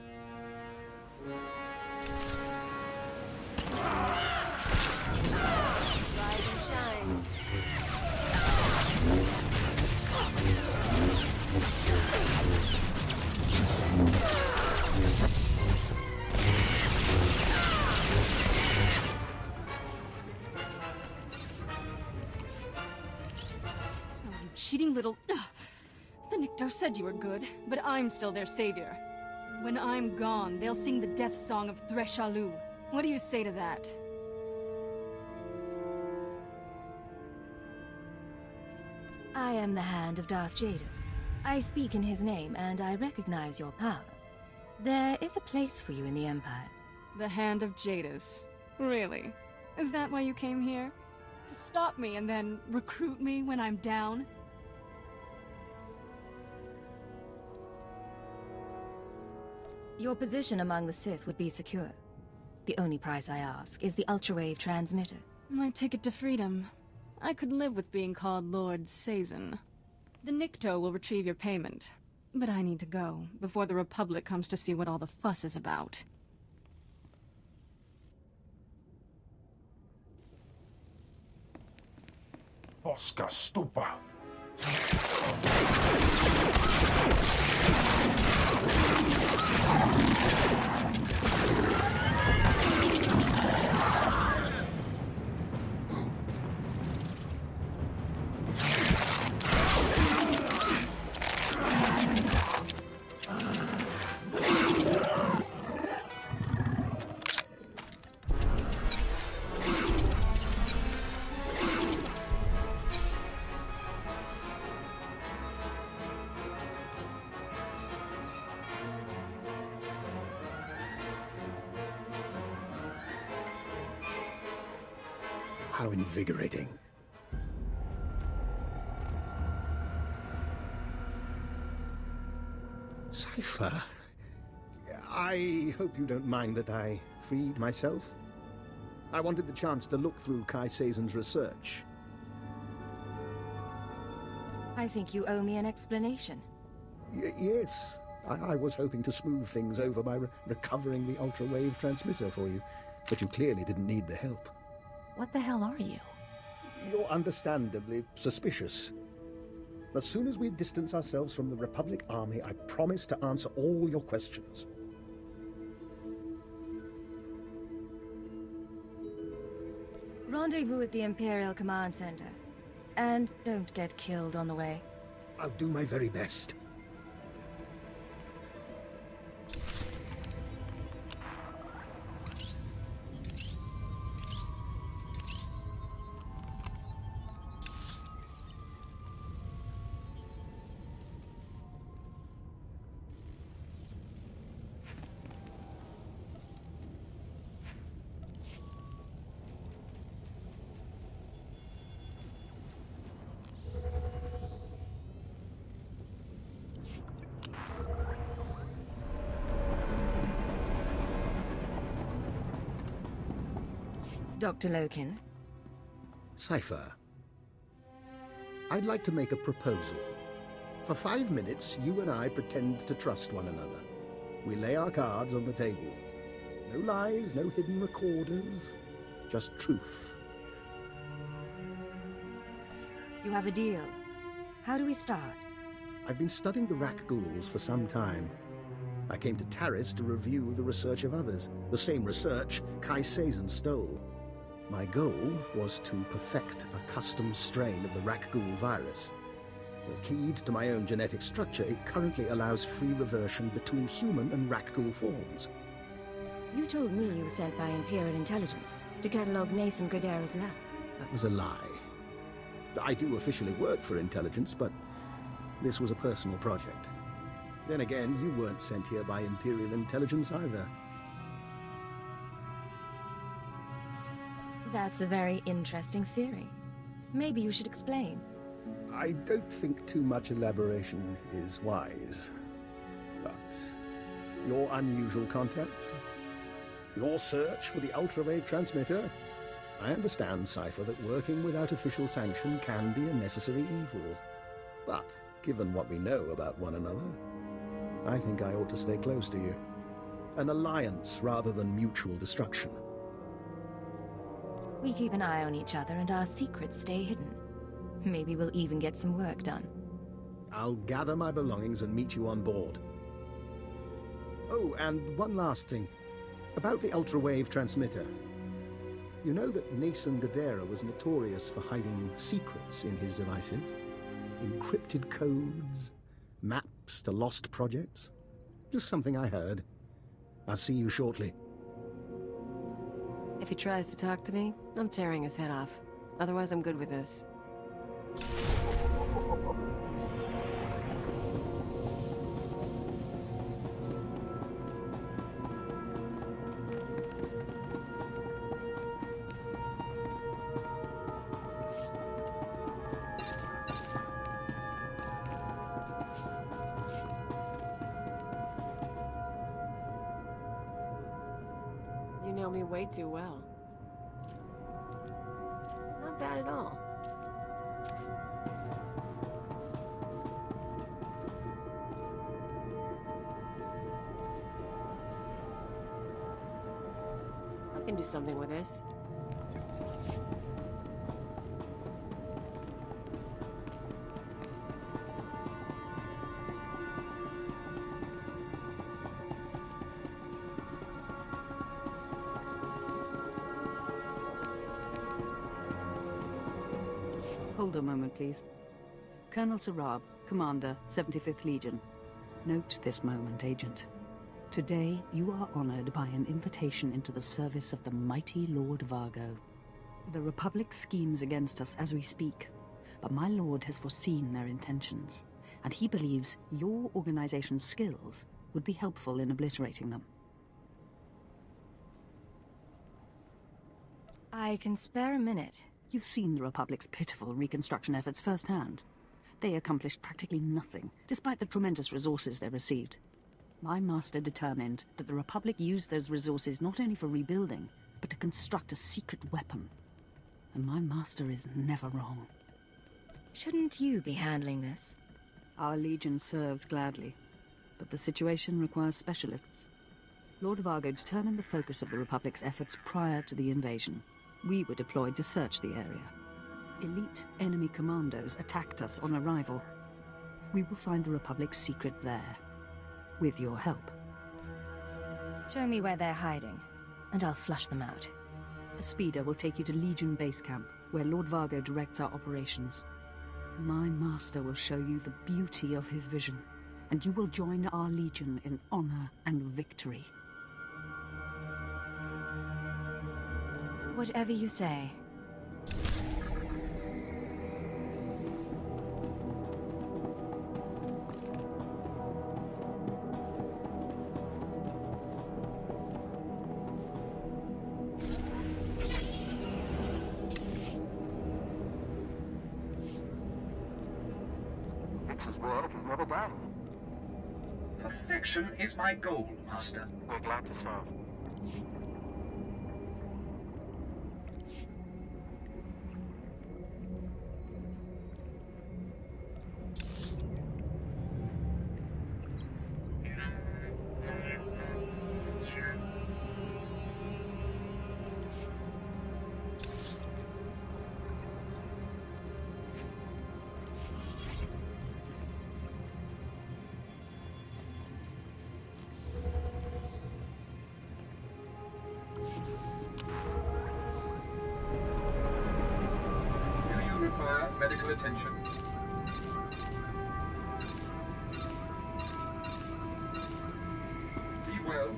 Rise and shine. Oh, you cheating little... The Nikto said you were good, but I'm still their savior. When I'm gone, they'll sing the death song of Threshalu. What do you say to that? I am the Hand of Darth Jadus. I speak in his name, and I recognize your power. There is a place for you in the Empire. The Hand of Jadus. Really? Is that why you came here? To stop me and then recruit me when I'm down? Your position among the Sith would be secure. The only price I ask is the ultrawave transmitter. My ticket to freedom. I could live with being called Lord Sazin. The Nikto will retrieve your payment. But I need to go, before the Republic comes to see what all the fuss is about. Oscar Stupa. How invigorating. Cypher, I hope you don't mind that I freed myself. I wanted the chance to look through Kai Sazen's research. I think you owe me an explanation. Yes, I was hoping to smooth things over by recovering the ultra-wave transmitter for you, but you clearly didn't need the help. What the hell are you? You're understandably suspicious. As soon as we distance ourselves from the Republic Army, I promise to answer all your questions. Rendezvous at the Imperial Command Center. And don't get killed on the way. I'll do my very best. Dr. Loken? Cypher, I'd like to make a proposal. For 5 minutes, you and I pretend to trust one another. We lay our cards on the table. No lies, no hidden recorders, just truth. You have a deal. How do we start? I've been studying the Rakghouls for some time. I came to Taris to review the research of others, the same research Kai Sazin stole. My goal was to perfect a custom strain of the Rakghoul virus. Keyed to my own genetic structure, it currently allows free reversion between human and Rakghoul forms. You told me you were sent by Imperial Intelligence to catalog Nason Godera's lab. That was a lie. I do officially work for Intelligence, but this was a personal project. Then again, you weren't sent here by Imperial Intelligence either. That's a very interesting theory. Maybe you should explain. I don't think too much elaboration is wise. But your unusual contacts? Your search for the ultrawave transmitter? I understand, Cypher, that working without official sanction can be a necessary evil. But, given what we know about one another, I think I ought to stay close to you. An alliance rather than mutual destruction. We keep an eye on each other and our secrets stay hidden. Maybe we'll even get some work done. I'll gather my belongings and meet you on board. Oh, and one last thing. About the ultrawave transmitter. You know that Nason Godera was notorious for hiding secrets in his devices? Encrypted codes, maps to lost projects? Just something I heard. I'll see you shortly. If he tries to talk to me, I'm tearing his head off. Otherwise, I'm good with this. You know me way too well. Not bad at all. I can do something with this. Hold a moment, please. Colonel Sarab, Commander, 75th Legion. Note this moment, Agent. Today, you are honored by an invitation into the service of the mighty Lord Vargo. The Republic schemes against us as we speak, but my lord has foreseen their intentions, and he believes your organization's skills would be helpful in obliterating them. I can spare a minute. You've seen the Republic's pitiful reconstruction efforts firsthand. They accomplished practically nothing, despite the tremendous resources they received. My master determined that the Republic used those resources not only for rebuilding, but to construct a secret weapon. And my master is never wrong. Shouldn't you be handling this? Our Legion serves gladly, but the situation requires specialists. Lord Vargo determined the focus of the Republic's efforts prior to the invasion. We were deployed to search the area. Elite enemy commandos attacked us on arrival. We will find the Republic's secret there, with your help. Show me where they're hiding, and I'll flush them out. A speeder will take you to Legion Base Camp, where Lord Vargo directs our operations. My master will show you the beauty of his vision, and you will join our Legion in honor and victory. Whatever you say. Fix's work is never done. Perfection is my goal, Master. We're glad to serve. special attention. Be well.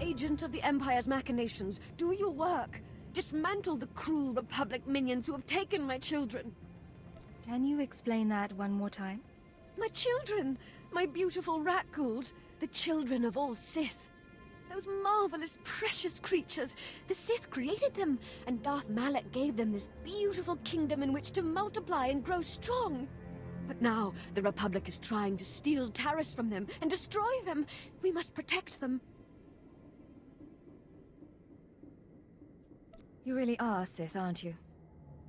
Agent of the Empire's machinations, do your work. Dismantle the cruel Republic minions who have taken my children. Can you explain that one more time? My children! My beautiful rat ghouls, the children of all Sith. Those marvelous, precious creatures. The Sith created them, and Darth Malak gave them this beautiful kingdom in which to multiply and grow strong. But now, the Republic is trying to steal Taris from them and destroy them. We must protect them. You really are Sith, aren't you?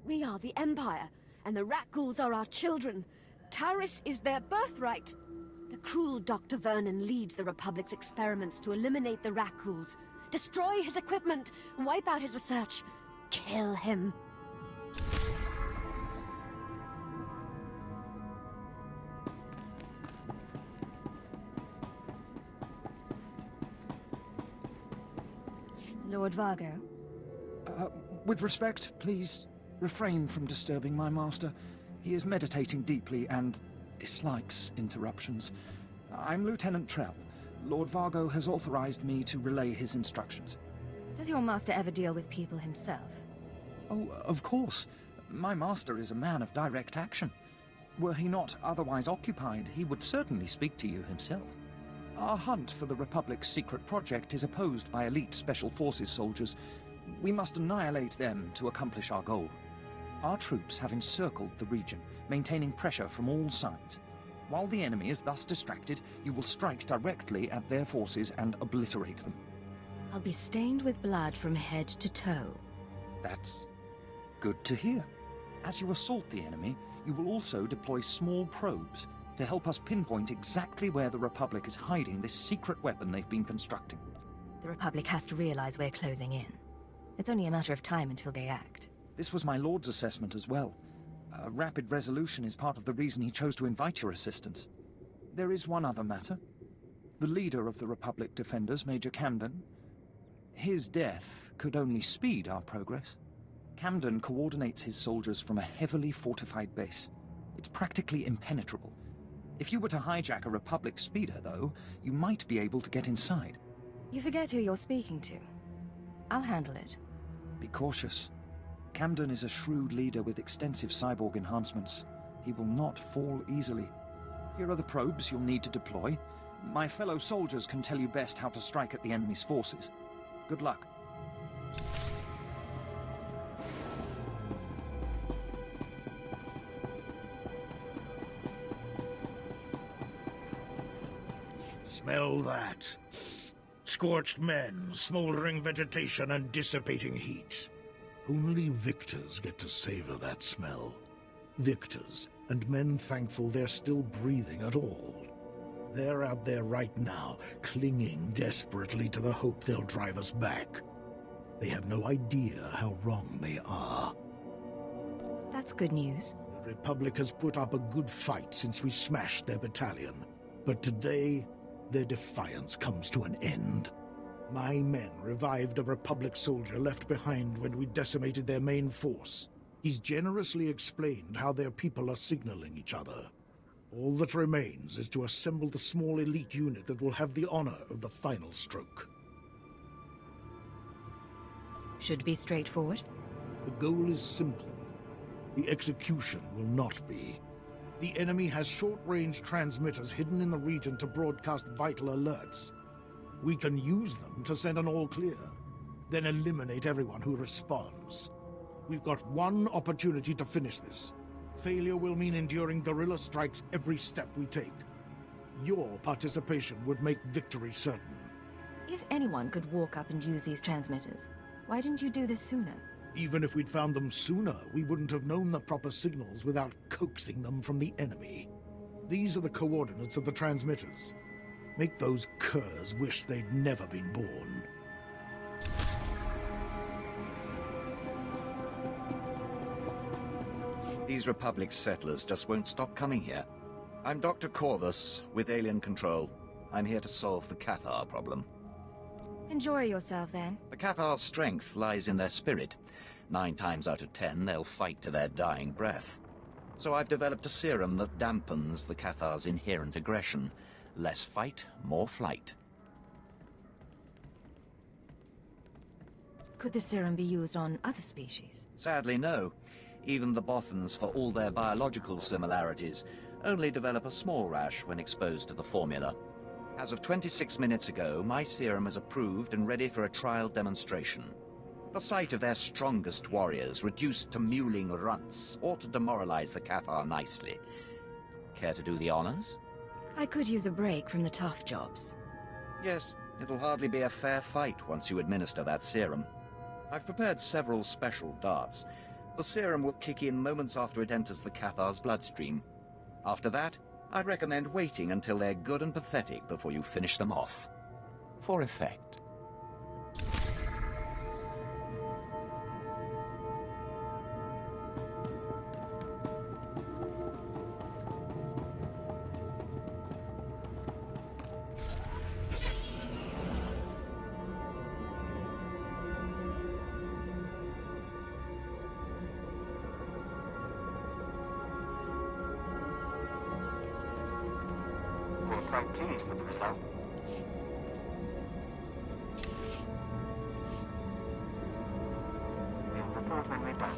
We are the Empire, and the rat ghouls are our children. Taris is their birthright. The cruel Dr. Vernon leads the Republic's experiments to eliminate the rat ghouls, destroy his equipment, wipe out his research, kill him. Lord Vargo? With respect, please refrain from disturbing my master. He is meditating deeply and dislikes interruptions. I'm Lieutenant Trell. Lord Vargo has authorized me to relay his instructions. Does your master ever deal with people himself? Oh, of course. My master is a man of direct action. Were he not otherwise occupied, he would certainly speak to you himself. Our hunt for the Republic's secret project is opposed by elite Special Forces soldiers. We must annihilate them to accomplish our goal. Our troops have encircled the region, maintaining pressure from all sides. While the enemy is thus distracted, you will strike directly at their forces and obliterate them. I'll be stained with blood from head to toe. That's good to hear. As you assault the enemy, you will also deploy small probes to help us pinpoint exactly where the Republic is hiding this secret weapon they've been constructing. The Republic has to realize we're closing in. It's only a matter of time until they act. This was my Lord's assessment as well. A rapid resolution is part of the reason he chose to invite your assistance. There is one other matter. The leader of the Republic Defenders, Major Camden, his death could only speed our progress. Camden coordinates his soldiers from a heavily fortified base. It's practically impenetrable. If you were to hijack a Republic speeder, though, you might be able to get inside. You forget who you're speaking to. I'll handle it. Be cautious. Camden is a shrewd leader with extensive cyborg enhancements. He will not fall easily. Here are the probes you'll need to deploy. My fellow soldiers can tell you best how to strike at the enemy's forces. Good luck. Smell that. Scorched men, smoldering vegetation, and dissipating heat. Only victors get to savor that smell. Victors, and men thankful they're still breathing at all. They're out there right now, clinging desperately to the hope they'll drive us back. They have no idea how wrong they are. That's good news. The Republic has put up a good fight since we smashed their battalion. But today, their defiance comes to an end. My men revived a Republic soldier left behind when we decimated their main force. He's generously explained how their people are signaling each other. All that remains is to assemble the small elite unit that will have the honor of the final stroke. Should be straightforward. The goal is simple. The execution will not be. The enemy has short-range transmitters hidden in the region to broadcast vital alerts. We can use them to send an all-clear, then eliminate everyone who responds. We've got one opportunity to finish this. Failure will mean enduring guerrilla strikes every step we take. Your participation would make victory certain. If anyone could walk up and use these transmitters, why didn't you do this sooner? Even if we'd found them sooner, we wouldn't have known the proper signals without coaxing them from the enemy. These are the coordinates of the transmitters. Make those curs wish they'd never been born. These Republic settlers just won't stop coming here. I'm Dr. Corvus, with Alien Control. I'm here to solve the Cathar problem. Enjoy yourself, then. The Cathar's strength lies in their spirit. 9 times out of 10, they'll fight to their dying breath. So I've developed a serum that dampens the Cathar's inherent aggression. Less fight, more flight. Could the serum be used on other species? Sadly, no. Even the Bothans, for all their biological similarities, only develop a small rash when exposed to the formula. As of 26 minutes ago, my serum is approved and ready for a trial demonstration. The sight of their strongest warriors reduced to mewling runts ought to demoralize the Cathar nicely. Care to do the honors? I could use a break from the tough jobs. Yes, it'll hardly be a fair fight once you administer that serum. I've prepared several special darts. The serum will kick in moments after it enters the Cathar's bloodstream. After that, I'd recommend waiting until they're good and pathetic before you finish them off. For effect. We're quite pleased with the result. We'll report when we're done.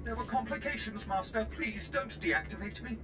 There were complications, Master. Please don't deactivate me.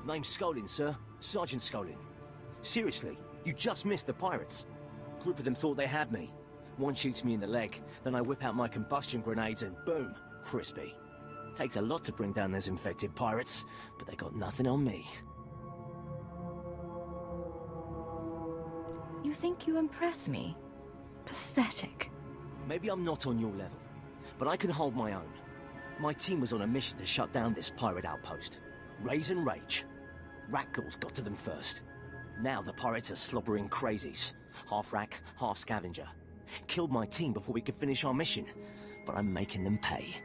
Name's Skolin, sir. Sergeant Skolin. Seriously, you just missed the pirates. Group of them thought they had me. One shoots me in the leg, then I whip out my combustion grenades and boom, crispy. Takes a lot to bring down those infected pirates, but they got nothing on me. You think you impress me? Pathetic. Maybe I'm not on your level, but I can hold my own. My team was on a mission to shut down this pirate outpost. Raise and rage. Ratghouls got to them first. Now the pirates are slobbering crazies. Half rat, half scavenger. Killed my team before we could finish our mission, but I'm making them pay.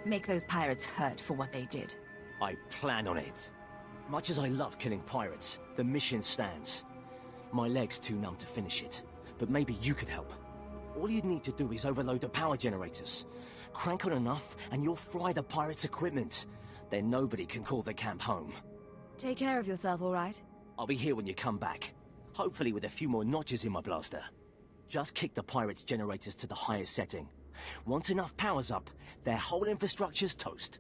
Make those pirates hurt for what they did. I plan on it. Much as I love killing pirates, the mission stands. My leg's too numb to finish it, but maybe you could help. All you'd need to do is overload the power generators. Crank on enough, and you'll fry the pirates' equipment. Then nobody can call the camp home. Take care of yourself, all right? I'll be here when you come back. Hopefully with a few more notches in my blaster. Just kick the pirates' generators to the highest setting. Once enough power's up, their whole infrastructure's toast.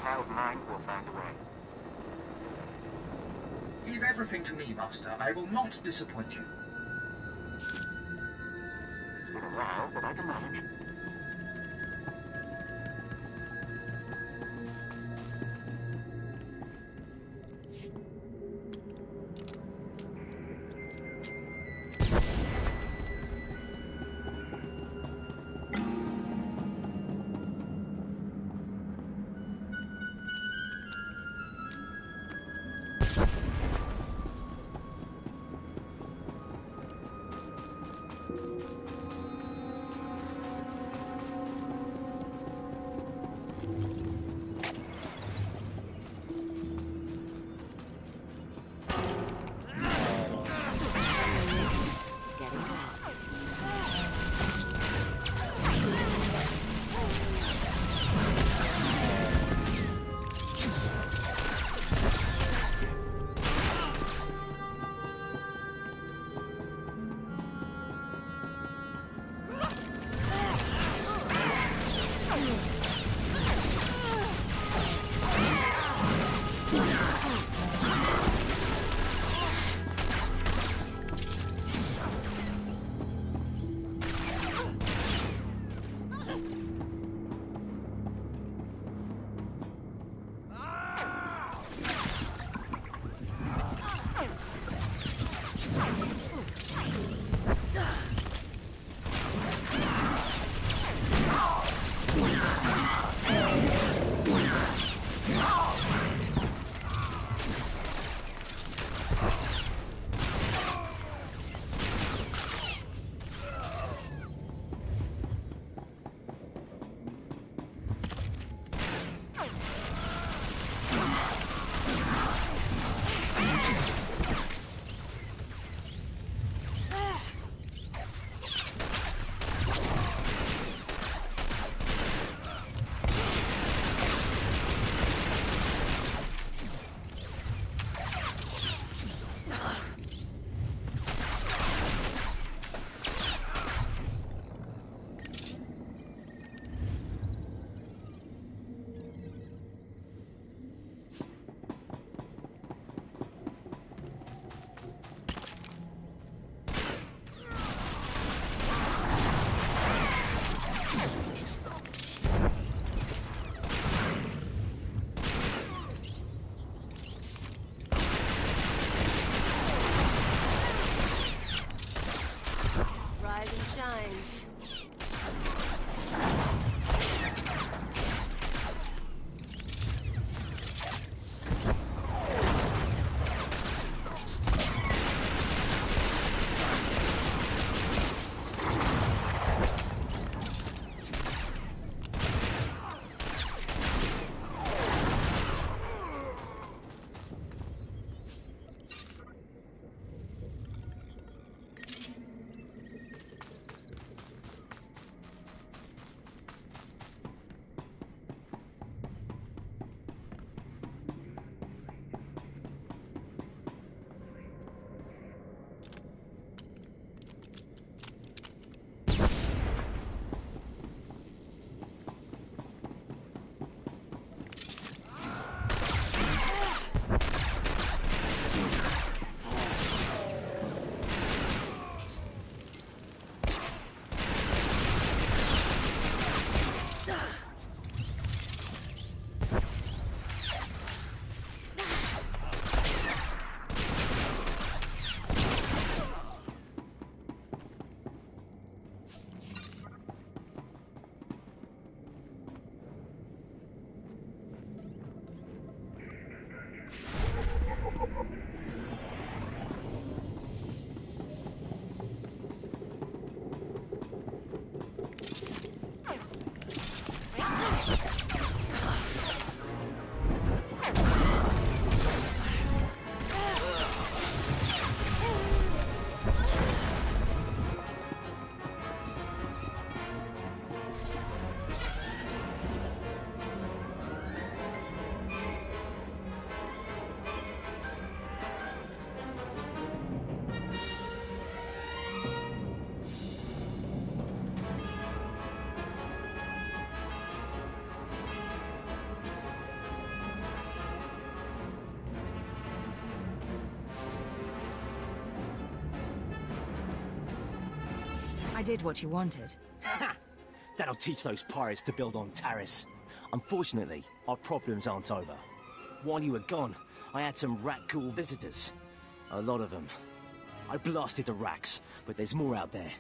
child mind will find a way. Leave everything to me, Master. I will not disappoint you. It's been a while, but I can manage. I did what you wanted. That'll teach those pirates to build on Taris. Unfortunately, our problems aren't over. While you were gone, I had some rat ghoul visitors. A lot of them. I blasted the racks, but there's more out there.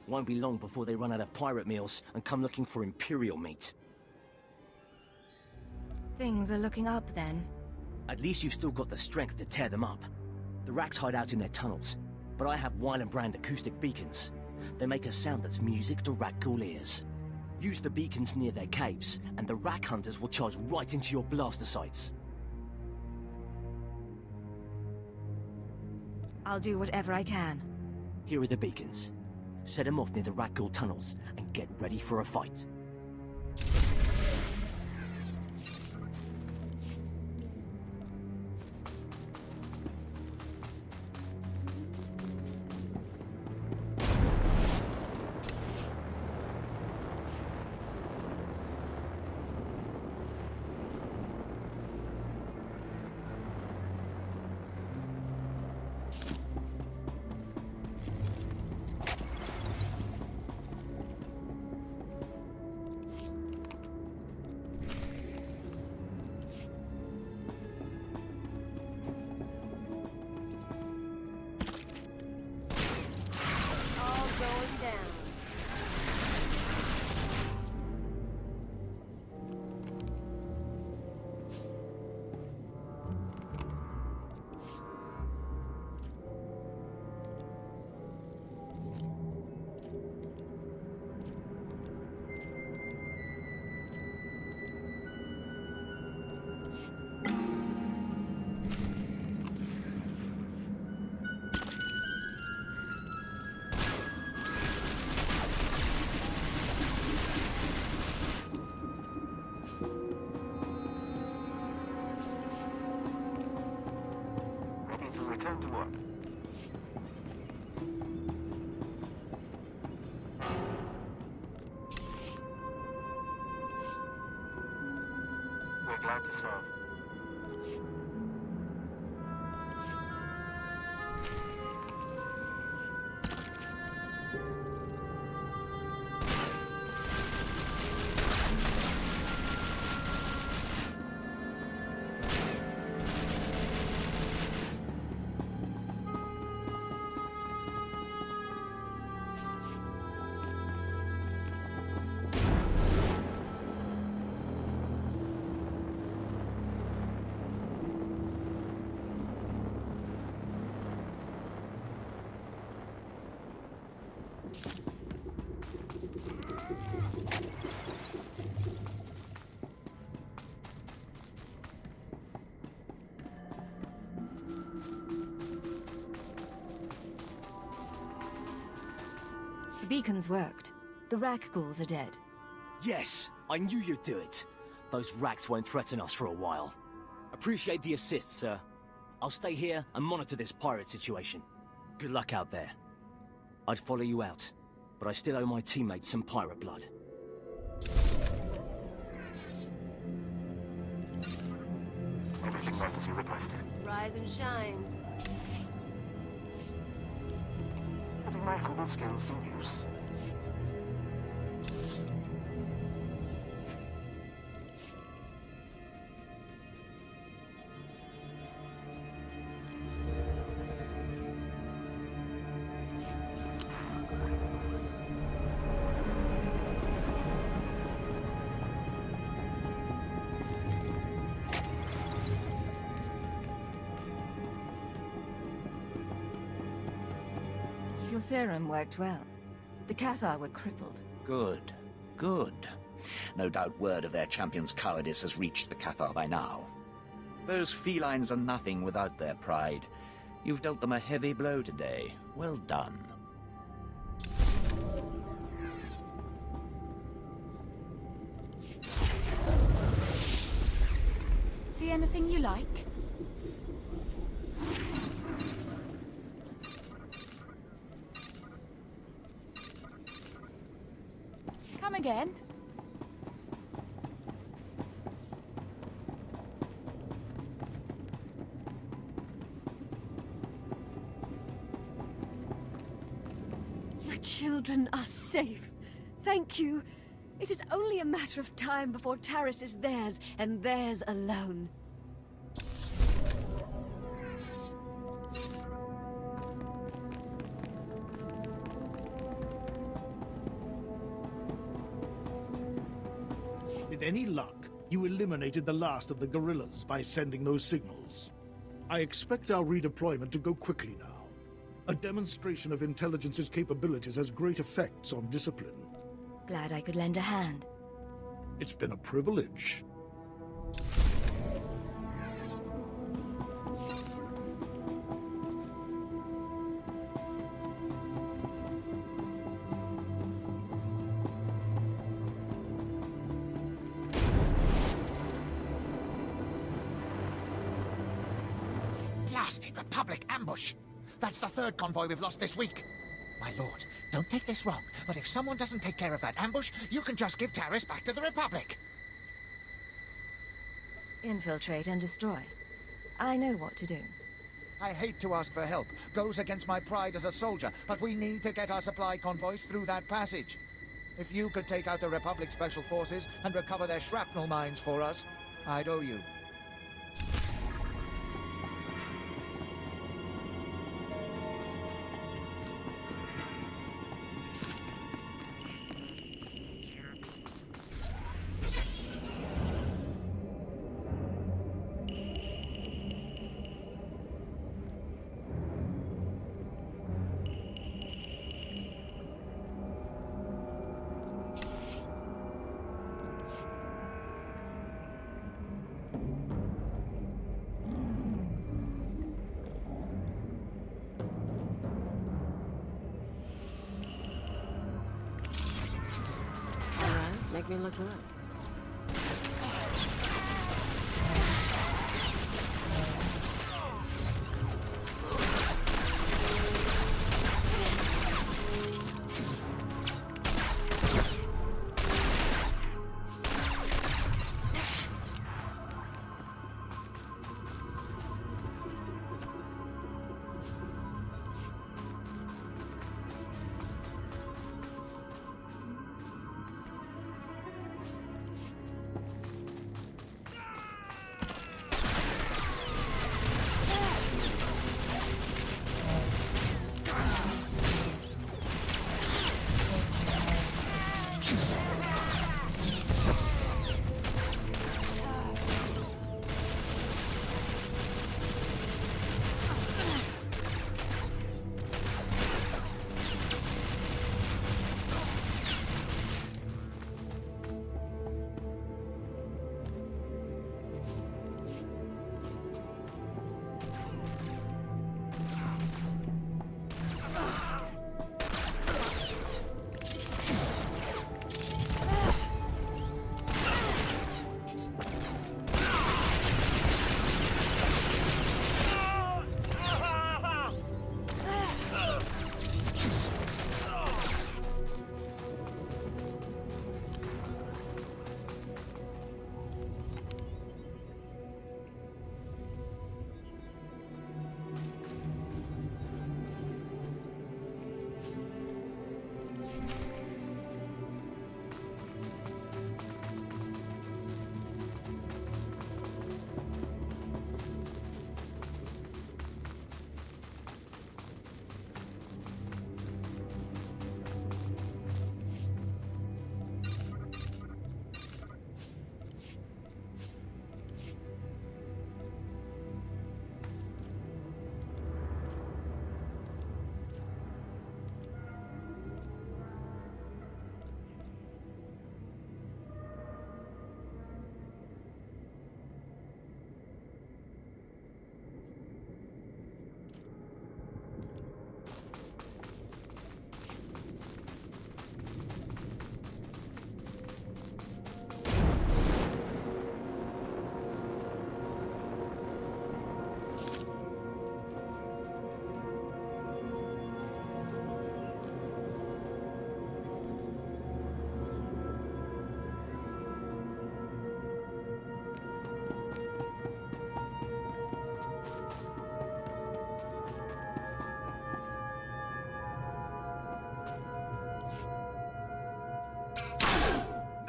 Won't be long before they run out of pirate meals and come looking for Imperial meat. Things are looking up then. At least you've still got the strength to tear them up. The racks hide out in their tunnels, but I have Weiland-brand acoustic beacons. They make a sound that's music to rat ghoul ears. Use the beacons near their caves, and the rack hunters will charge right into your blaster sites. I'll do whatever I can. Here are the beacons. Set them off near the rat ghoul tunnels, and get ready for a fight. Return to work. We're glad to serve. The beacons worked. The rack ghouls are dead. Yes! I knew you'd do it! Those racks won't threaten us for a while. Appreciate the assist, sir. I'll stay here and monitor this pirate situation. Good luck out there. I'd follow you out, but I still owe my teammates some pirate blood. Everything went as you requested. Rise and shine. Putting my humble skills to use. Your serum worked well. The Cathar were crippled. Good. Good. No doubt word of their champion's cowardice has reached the Cathar by now. Those felines are nothing without their pride. You've dealt them a heavy blow today. Well done. See anything you like? Come again. children are safe. Thank you. It is only a matter of time before Taris is theirs, and theirs alone. With any luck, you eliminated the last of the guerrillas by sending those signals. I expect our redeployment to go quickly now. A demonstration of intelligence's capabilities has great effects on discipline. Glad I could lend a hand. It's been a privilege. Blasted Republic ambush! That's the third convoy we've lost this week. My lord, don't take this wrong, but if someone doesn't take care of that ambush, you can just give Taris back to the Republic. Infiltrate and destroy. I know what to do. I hate to ask for help. Goes against my pride as a soldier, but we need to get our supply convoys through that passage. If you could take out the Republic Special Forces and recover their shrapnel mines for us, I'd owe you. Make me look good.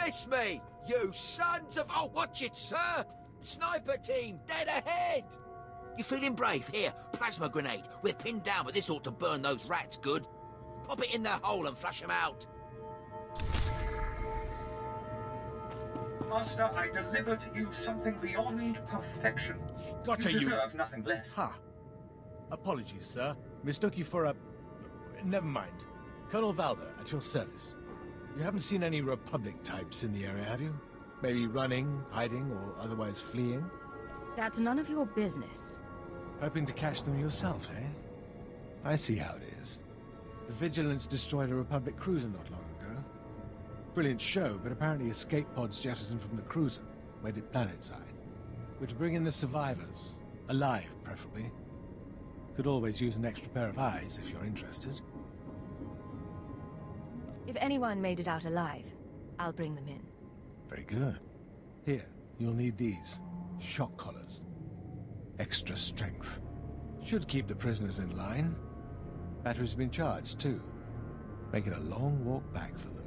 Miss me, you sons of... Oh, watch it, sir! Sniper team, dead ahead! You feeling brave? Here, plasma grenade. We're pinned down, but this ought to burn those rats good. Pop it in their hole and flush them out. Master, I deliver to you something beyond perfection. Gotcha, you deserve nothing less. Ha! Apologies, sir. Mistook you for a... Never mind. Colonel Valder, at your service. You haven't seen any Republic types in the area, have you? Maybe running, hiding, or otherwise fleeing? That's none of your business. Hoping to catch them yourself, eh? I see how it is. The Vigilance destroyed a Republic cruiser not long ago. Brilliant show, but apparently escape pods jettisoned from the cruiser, waited planetside. We're to bring in the survivors. Alive, preferably. Could always use an extra pair of eyes if you're interested. If anyone made it out alive, I'll bring them in. Very good. Here, you'll need these. Shock collars. Extra strength. Should keep the prisoners in line. Battery's been charged, too. Make it a long walk back for them.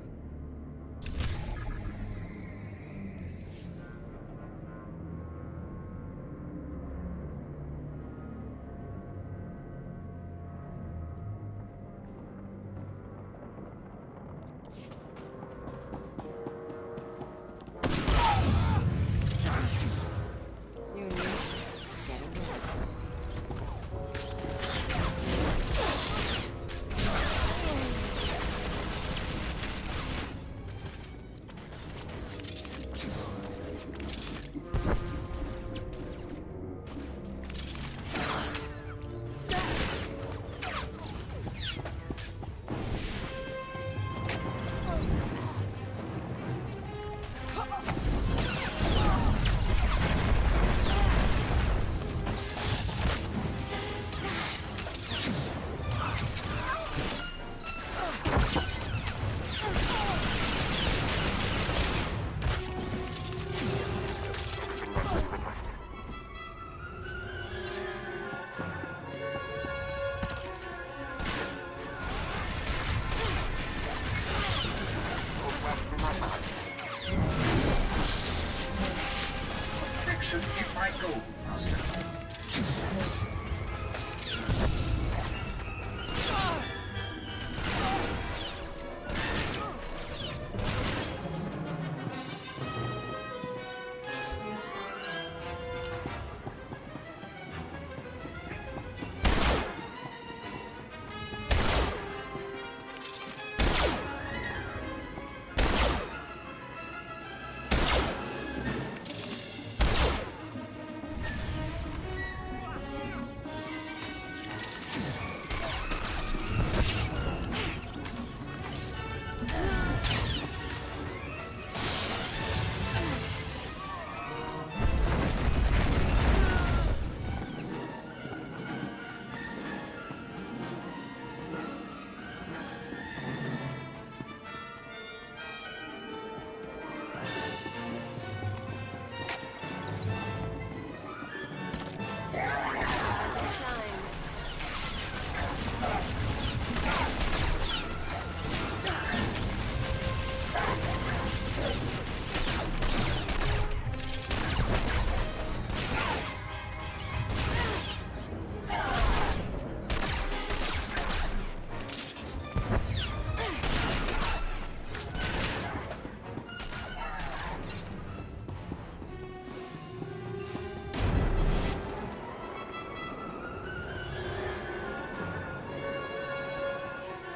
Is my goal, Master.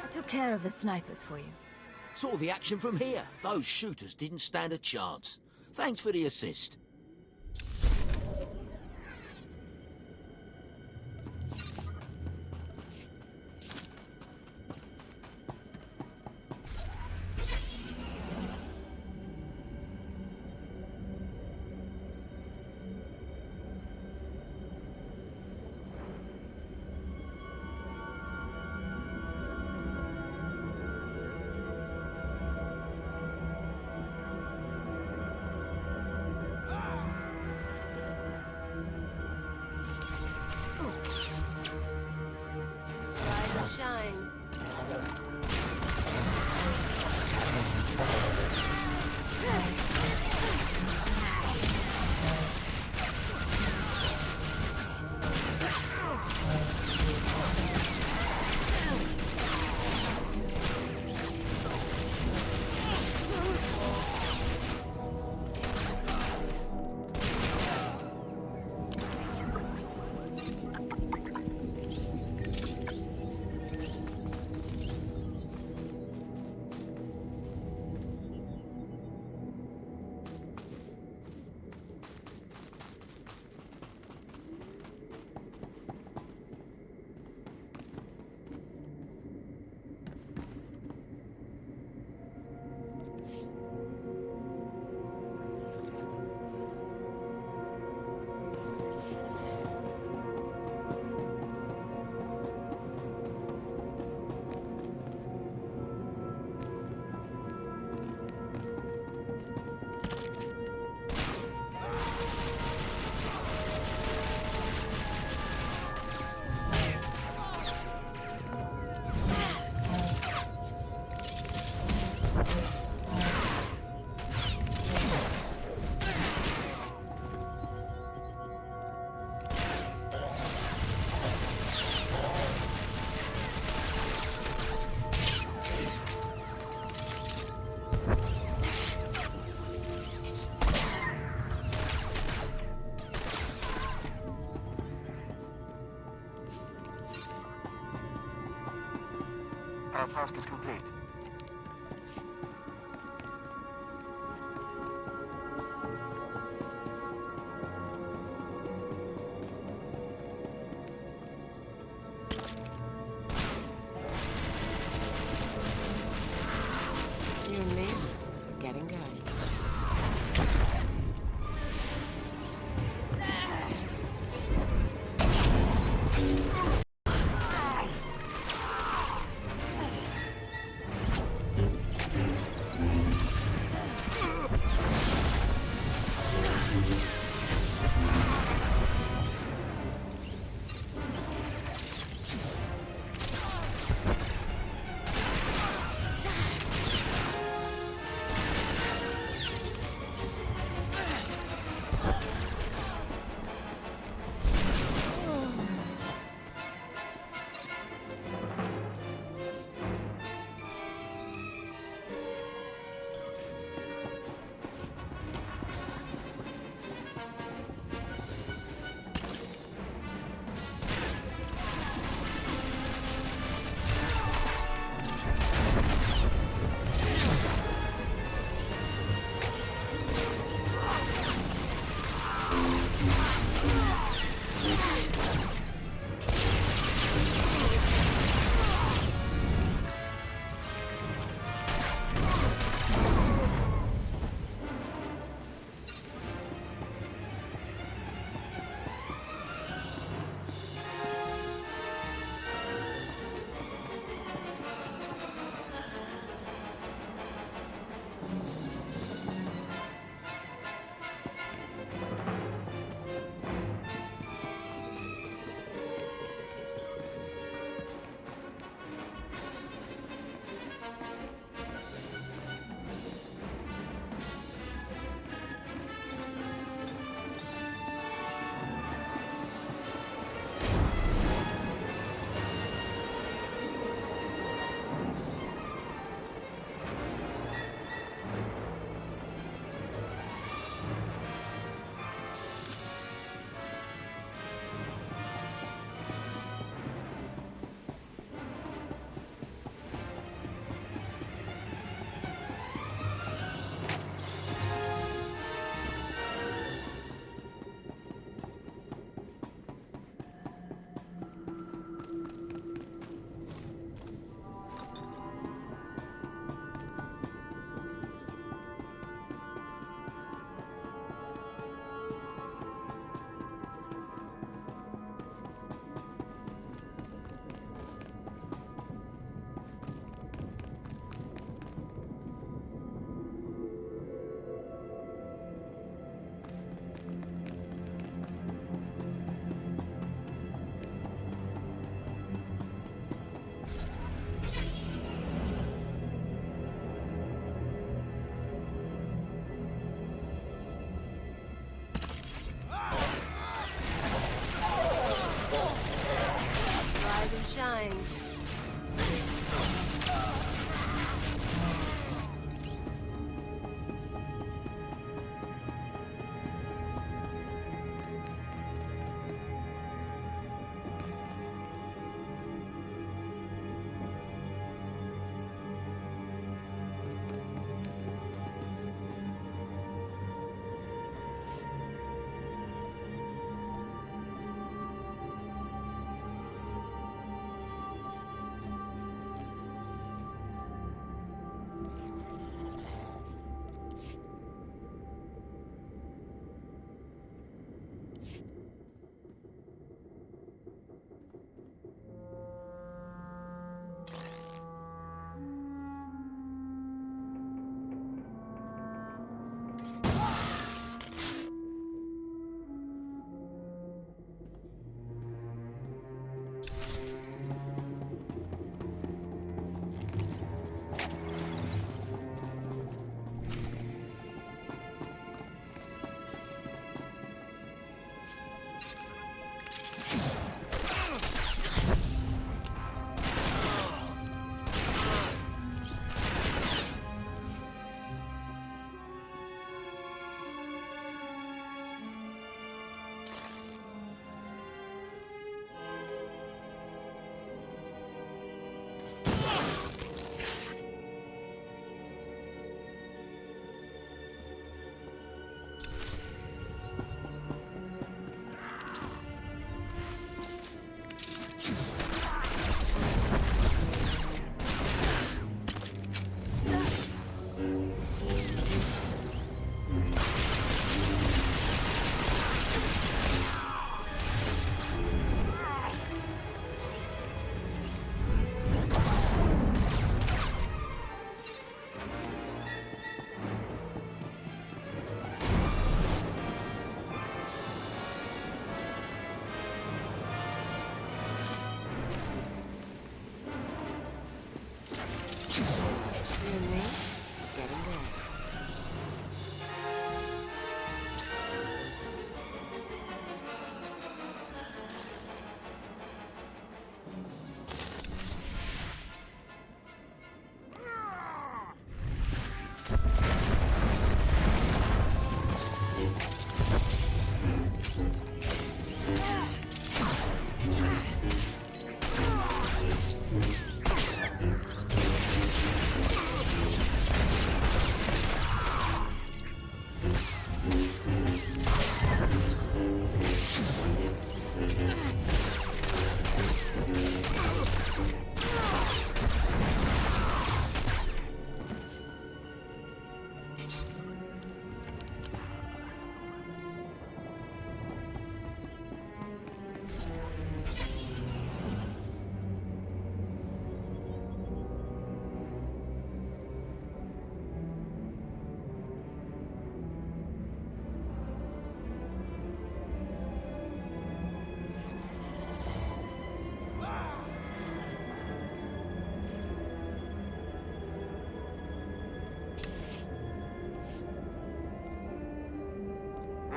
Took care of the snipers for you. Saw the action from here. Those shooters didn't stand a chance. Thanks for the assist. Our task is complete. You and me, getting good.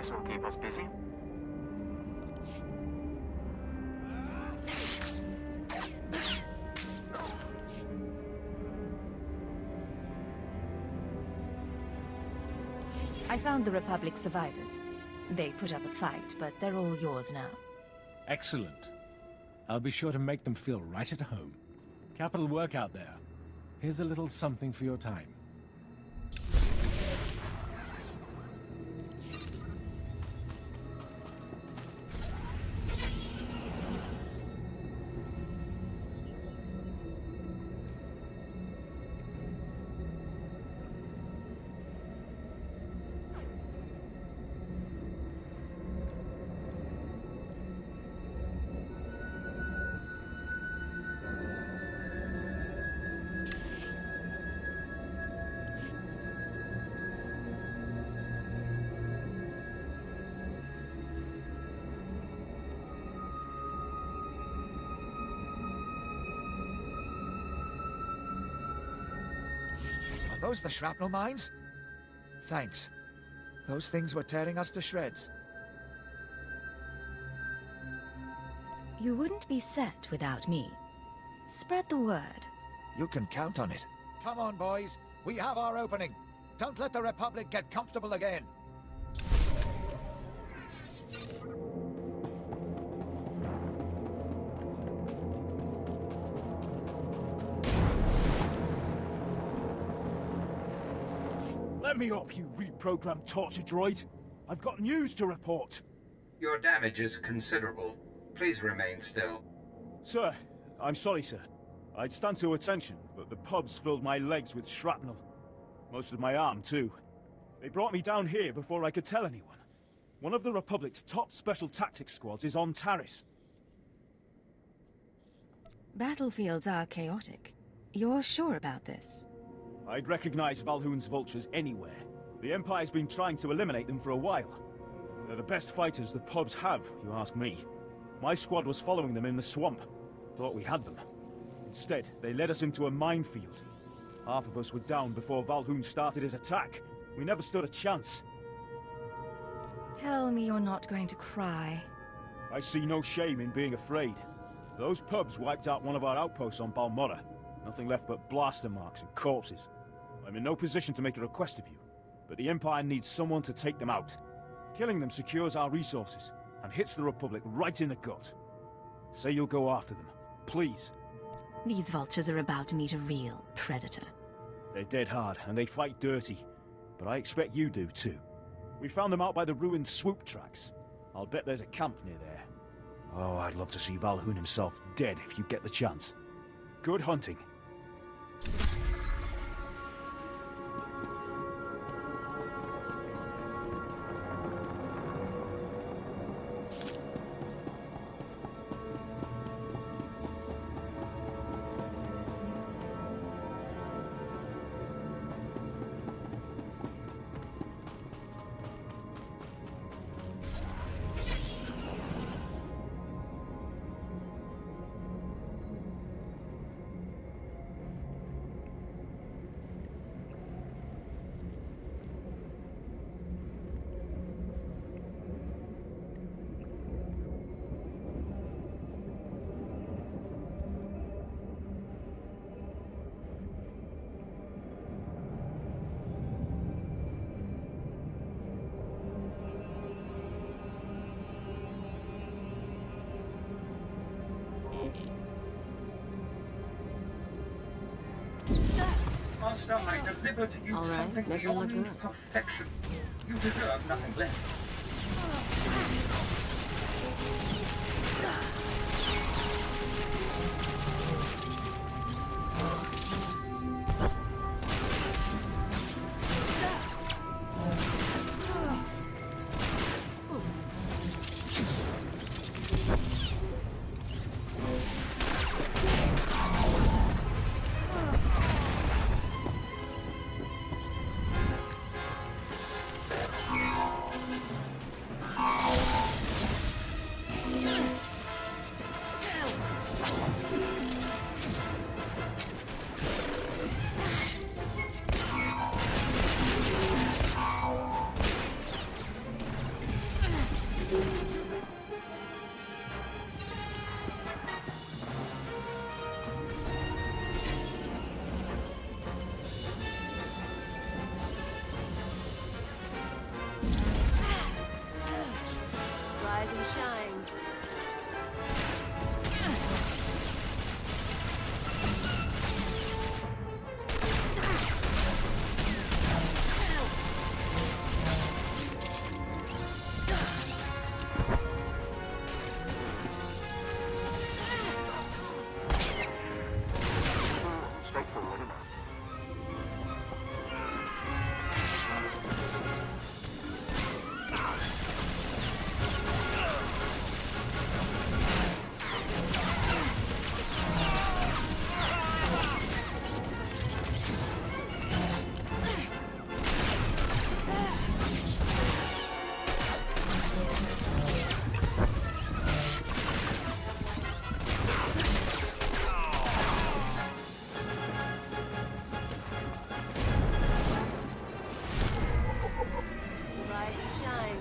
This will keep us busy. I found the Republic survivors. They put up a fight, but they're all yours now. Excellent. I'll be sure to make them feel right at home. Capital work out there. Here's a little something for your time. Are those the shrapnel mines? Thanks. Those things were tearing us to shreds. You wouldn't be set without me. Spread the word. You can count on it. Come on, boys. We have our opening. Don't let the Republic get comfortable again. Let me up, you reprogrammed torture droid. I've got news to report. Your damage is considerable. Please remain still. Sir, I'm sorry, sir. I'd stand to attention, but the pubs filled my legs with shrapnel. Most of my arm, too. They brought me down here before I could tell anyone. One of the Republic's top special tactics squads is on Taris. Battlefields are chaotic. You're sure about this? I'd recognize Valhoon's vultures anywhere. The Empire's been trying to eliminate them for a while. They're the best fighters the pubs have, you ask me. My squad was following them in the swamp. Thought we had them. Instead, they led us into a minefield. Half of us were down before Valhoon started his attack. We never stood a chance. Tell me you're not going to cry. I see no shame in being afraid. Those pubs wiped out one of our outposts on Balmorra. Nothing left but blaster marks and corpses. I'm in no position to make a request of you, but the Empire needs someone to take them out. Killing them secures our resources, and hits the Republic right in the gut. Say you'll go after them, please. These vultures are about to meet a real predator. They're dead hard, and they fight dirty. But I expect you do, too. We found them out by the ruined swoop tracks. I'll bet there's a camp near there. Oh, I'd love to see Valhoon himself dead if you get the chance. Good hunting. Master, I deliver to you something beyond perfection. You deserve nothing less. Rise and shine. Straightforward enough. Rise and shine.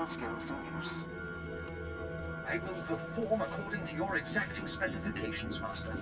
Skills to use. I will perform according to your exacting specifications, Master.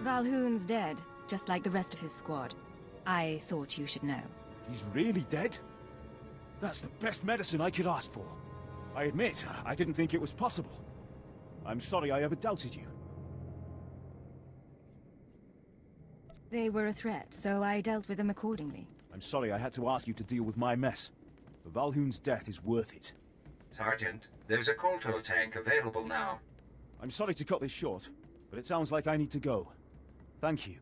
Valhoon's dead, just like the rest of his squad. I thought you should know. He's really dead? That's the best medicine I could ask for. I admit, I didn't think it was possible. I'm sorry I ever doubted you. They were a threat, so I dealt with them accordingly. I'm sorry I had to ask you to deal with my mess. But Valhoon's death is worth it. Sergeant, there's a colto tank available now. I'm sorry to cut this short, but it sounds like I need to go. Thank you.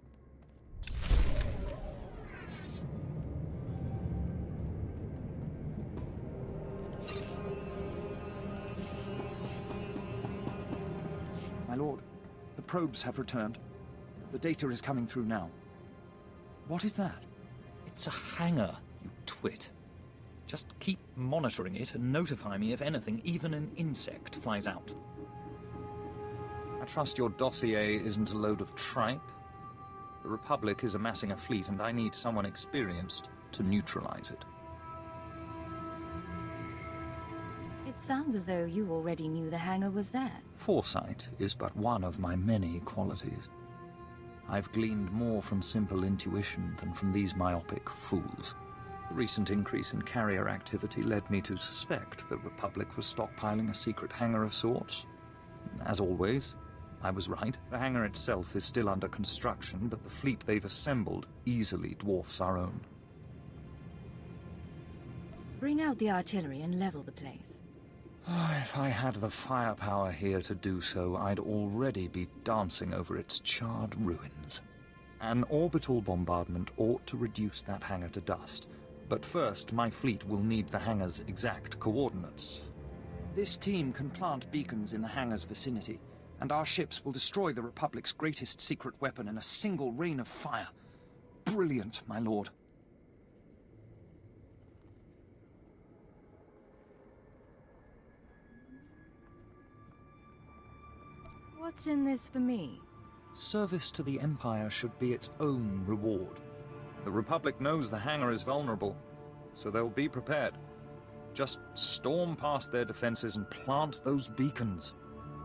My lord, the probes have returned. The data is coming through now. What is that? It's a hangar, you twit. Just keep monitoring it and notify me if anything, even an insect, flies out. I trust your dossier isn't a load of tripe. The Republic is amassing a fleet, and I need someone experienced to neutralize it. It sounds as though you already knew the hangar was there. Foresight is but one of my many qualities. I've gleaned more from simple intuition than from these myopic fools. The recent increase in carrier activity led me to suspect the Republic was stockpiling a secret hangar of sorts. As always, I was right. The hangar itself is still under construction, but the fleet they've assembled easily dwarfs our own. Bring out the artillery and level the place. If I had the firepower here to do so, I'd already be dancing over its charred ruins. An orbital bombardment ought to reduce that hangar to dust. But first, my fleet will need the hangar's exact coordinates. This team can plant beacons in the hangar's vicinity, and our ships will destroy the Republic's greatest secret weapon in a single rain of fire. Brilliant, my lord. What's in this for me? Service to the Empire should be its own reward. The Republic knows the hangar is vulnerable, so they'll be prepared. Just storm past their defenses and plant those beacons.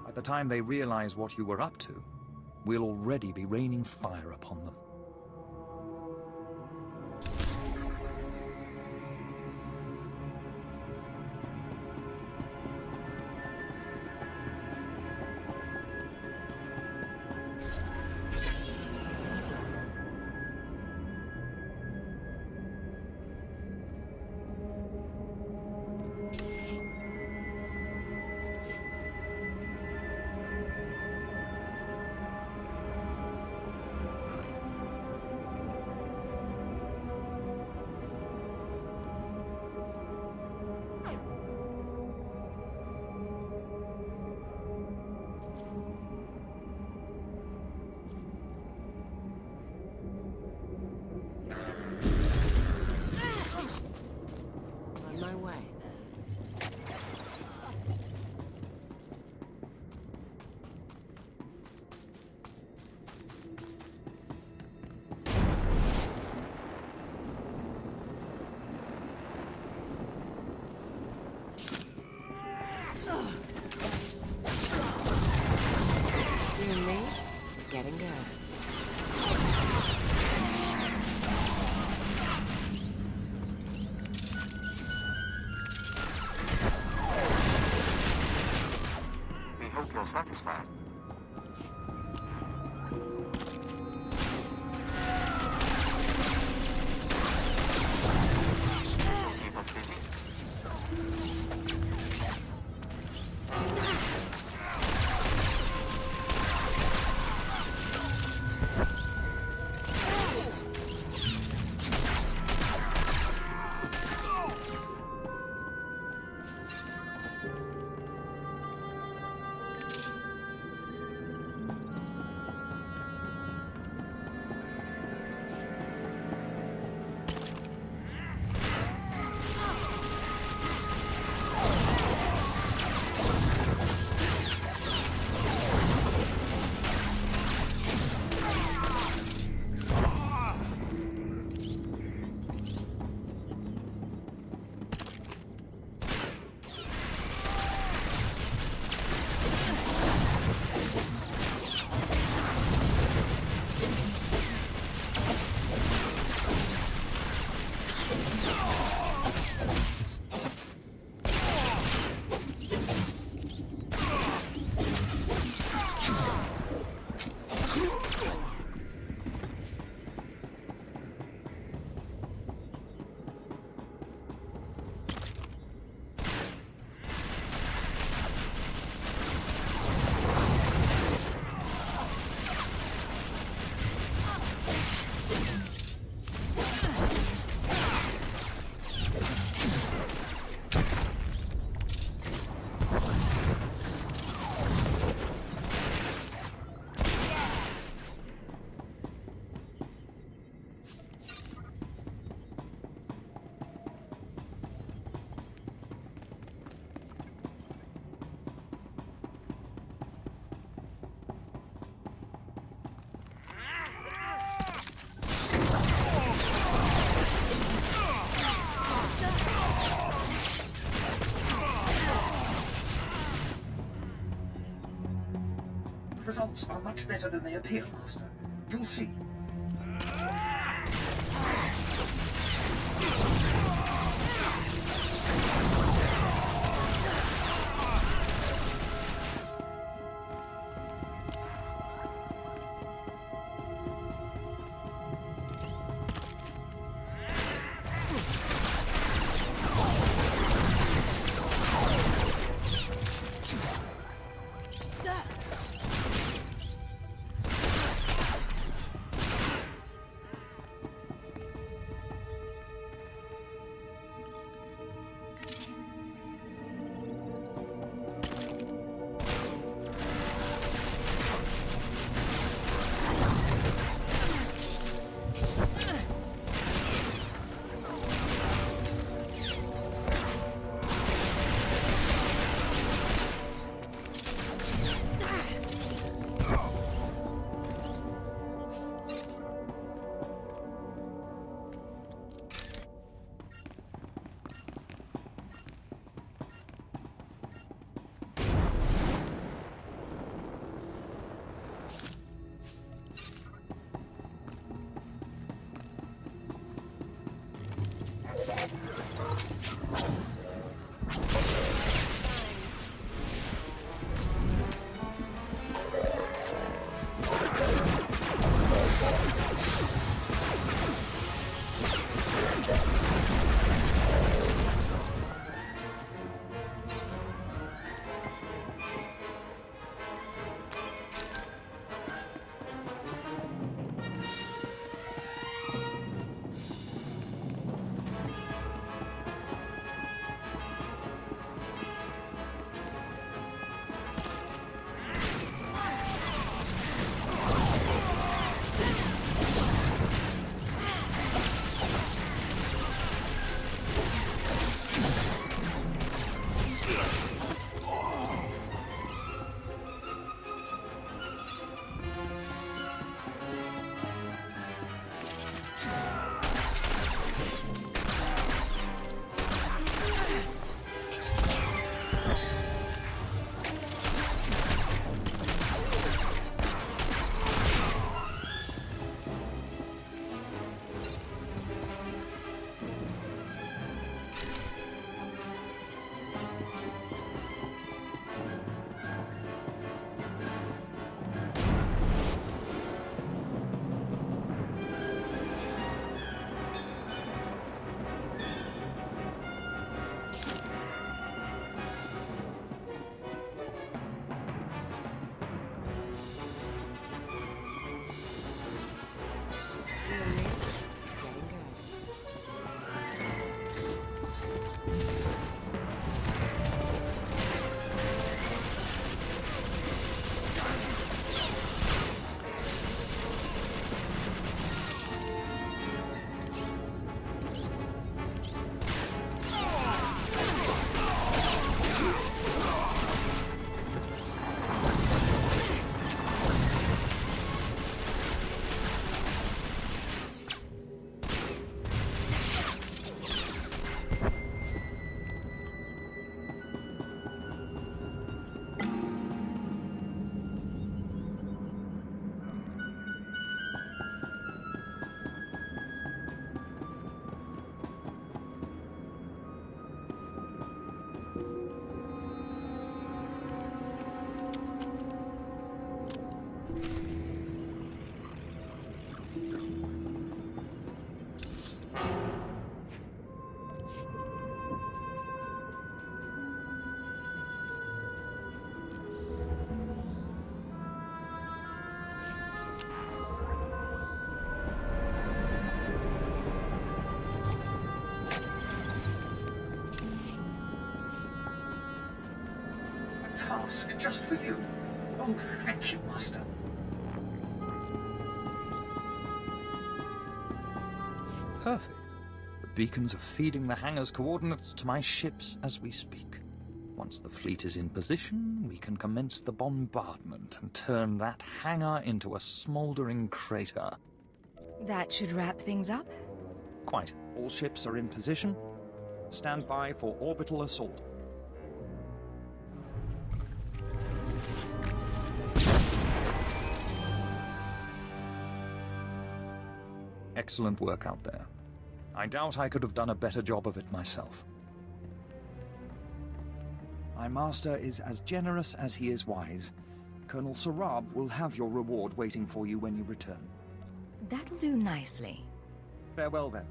By the time they realize what you were up to, we'll already be raining fire upon them. Getting good. We hope you're satisfied. Keep us busy. results are much better than they appear, Master. You'll see. Task just for you. Oh, thank you, Master. Perfect. The beacons are feeding the hangar's coordinates to my ships as we speak. Once the fleet is in position, we can commence the bombardment and turn that hangar into a smoldering crater. That should wrap things up? Quite. All ships are in position. Stand by for orbital assault. Excellent work out there. I doubt I could have done a better job of it myself. My master is as generous as he is wise. Colonel Sarab will have your reward waiting for you when you return. That'll do nicely. Farewell, then.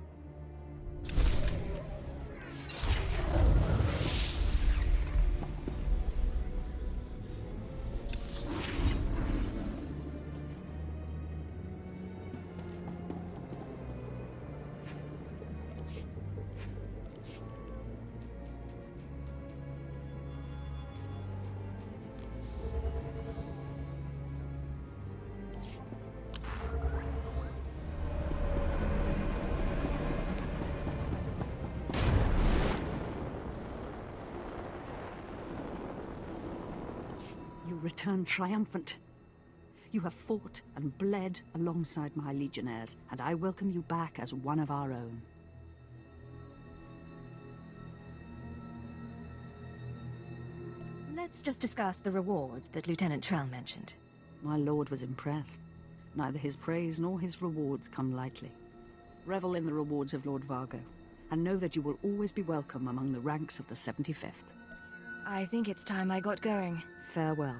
You return triumphant. You have fought and bled alongside my legionnaires, and I welcome you back as one of our own. Let's just discuss the reward that Lieutenant Trell mentioned. My lord was impressed. Neither his praise nor his rewards come lightly. Revel in the rewards of Lord Vargo, and know that you will always be welcome among the ranks of the 75th. I think it's time I got going. Farewell.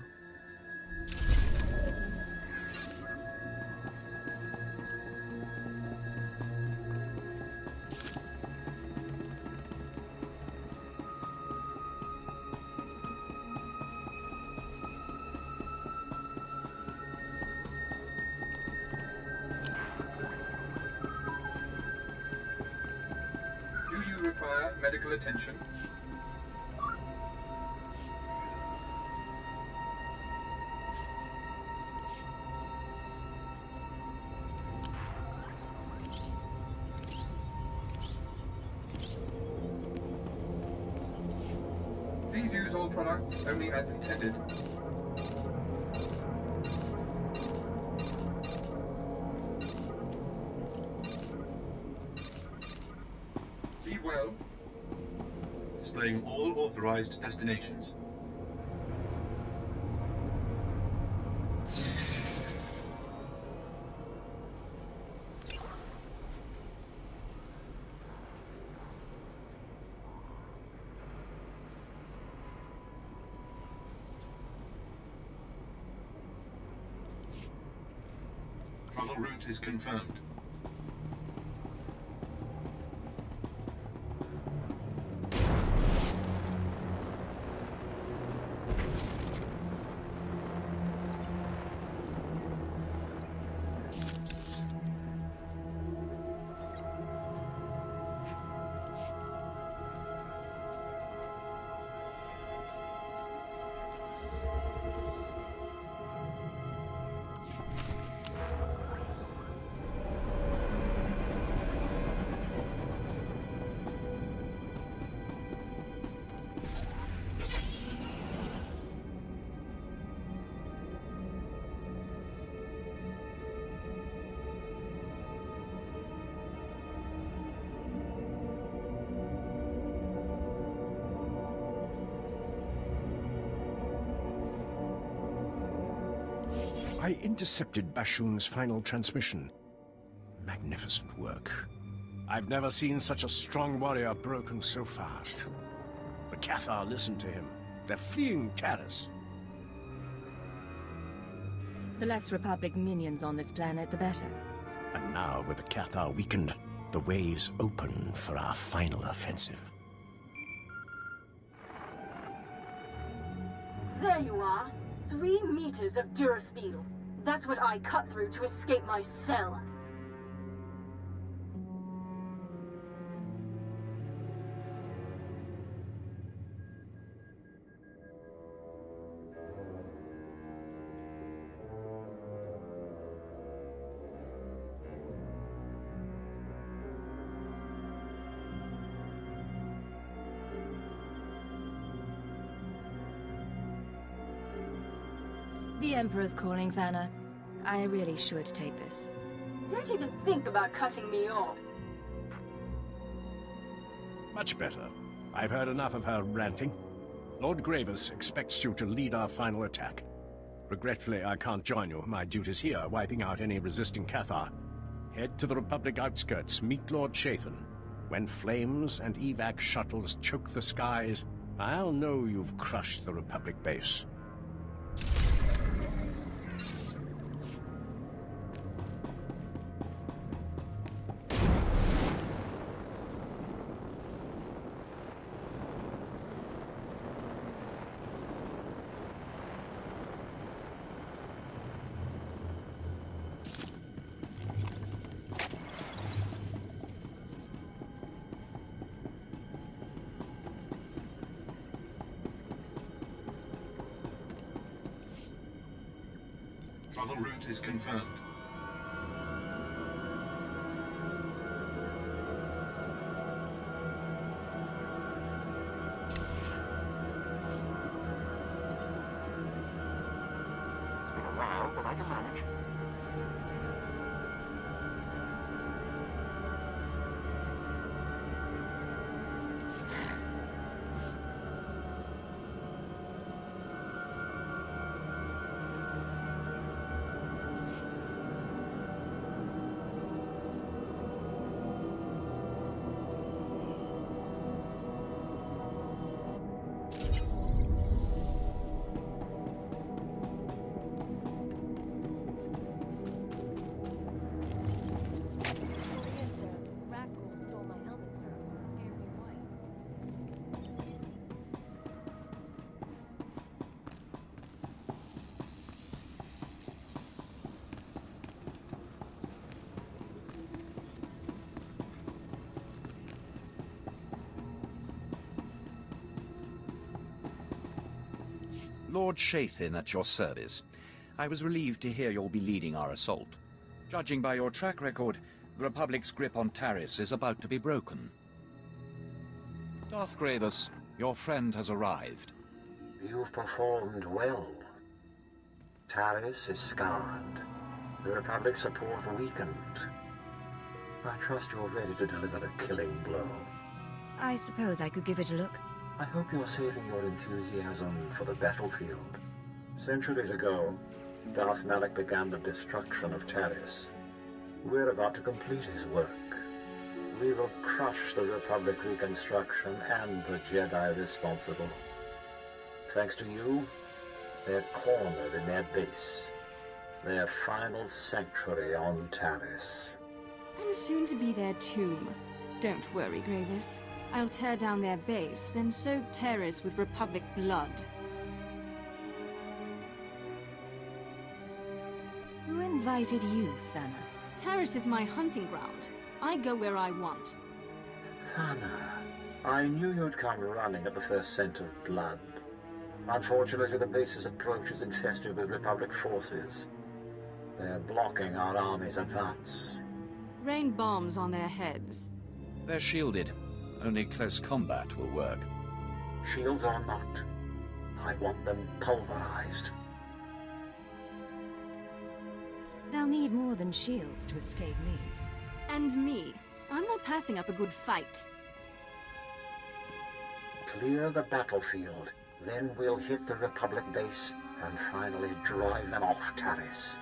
Do you require medical attention? Please use all products only as intended. Be well. Displaying all authorized destinations. Travel route is confirmed. I intercepted Bashoon's final transmission. Magnificent work. I've never seen such a strong warrior broken so fast. The Cathar listen to him. They're fleeing Taris. The less Republic minions on this planet, the better. And now, with the Cathar weakened, the way's open for our final offensive. There you are. 3 meters of durasteel. That's what I cut through to escape my cell. The Emperor's calling, Thana. I really should take this. Don't even think about cutting me off. Much better. I've heard enough of her ranting. Lord Gravis expects you to lead our final attack. Regretfully, I can't join you. My duties here, wiping out any resisting Cathar. Head to the Republic outskirts, meet Lord Chathan. When flames and evac shuttles choke the skies, I'll know you've crushed the Republic base. Travel route is confirmed. It's been a while, but I can manage. Lord Chathan at your service. I was relieved to hear you'll be leading our assault. Judging by your track record, the Republic's grip on Taris is about to be broken. Darth Grievous, your friend has arrived. You've performed well. Taris is scarred. The Republic's support weakened. I trust you're ready to deliver the killing blow. I suppose I could give it a look. I hope you're saving your enthusiasm for the battlefield. Centuries ago, Darth Malak began the destruction of Taris. We're about to complete his work. We will crush the Republic reconstruction and the Jedi responsible. Thanks to you, they're cornered in their base. Their final sanctuary on Taris. And soon to be their tomb. Don't worry, Grievous. I'll tear down their base, then soak Taris with Republic blood. Who invited you, Thana? Taris is my hunting ground. I go where I want. Thana, I knew you'd come running at the first scent of blood. Unfortunately, the base's approach is infested with Republic forces. They're blocking our army's advance. Rain bombs on their heads. They're shielded. Only close combat will work. Shields or not, I want them pulverized. They'll need more than shields to escape me. And me. I'm not passing up a good fight. Clear the battlefield, then we'll hit the Republic base and finally drive them off Taris.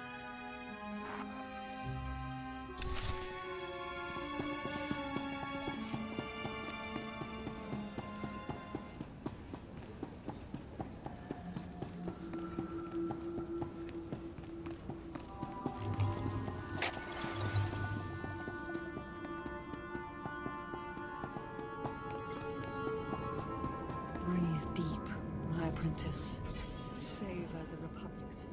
Breathe deep, my apprentice. Savor the Republic's...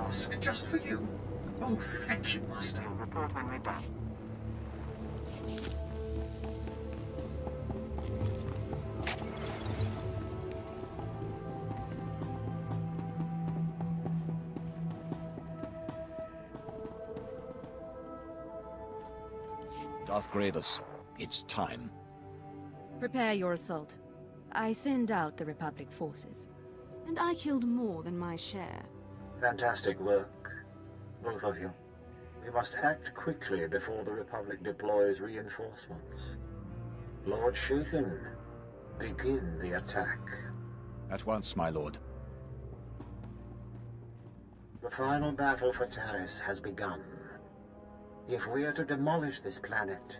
task just for you. Oh, thank you, Master. We'll report when we're done. Darth Grievous, it's time. Prepare your assault. I thinned out the Republic forces. And I killed more than my share. Fantastic work, both of you. We must act quickly before the Republic deploys reinforcements. Lord Shathan, begin the attack. At once, my lord. The final battle for Taris has begun. If we are to demolish this planet,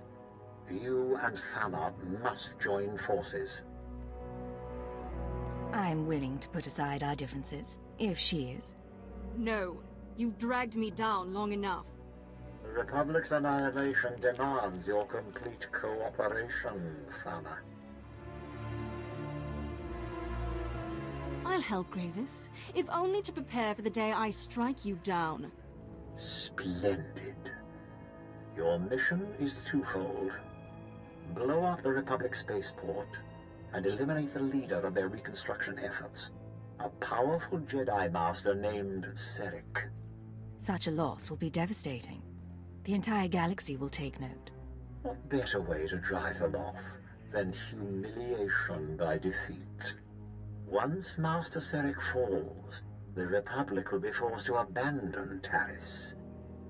you and Thana must join forces. I'm willing to put aside our differences, if she is. No, you've dragged me down long enough. The Republic's annihilation demands your complete cooperation, Thana. I'll help, Grievous, if only to prepare for the day I strike you down. Splendid. Your mission is twofold. Blow up the Republic spaceport and eliminate the leader of their reconstruction efforts, a powerful Jedi Master named Serek. Such a loss will be devastating. The entire galaxy will take note. What better way to drive them off than humiliation by defeat? Once Master Serek falls, the Republic will be forced to abandon Taris.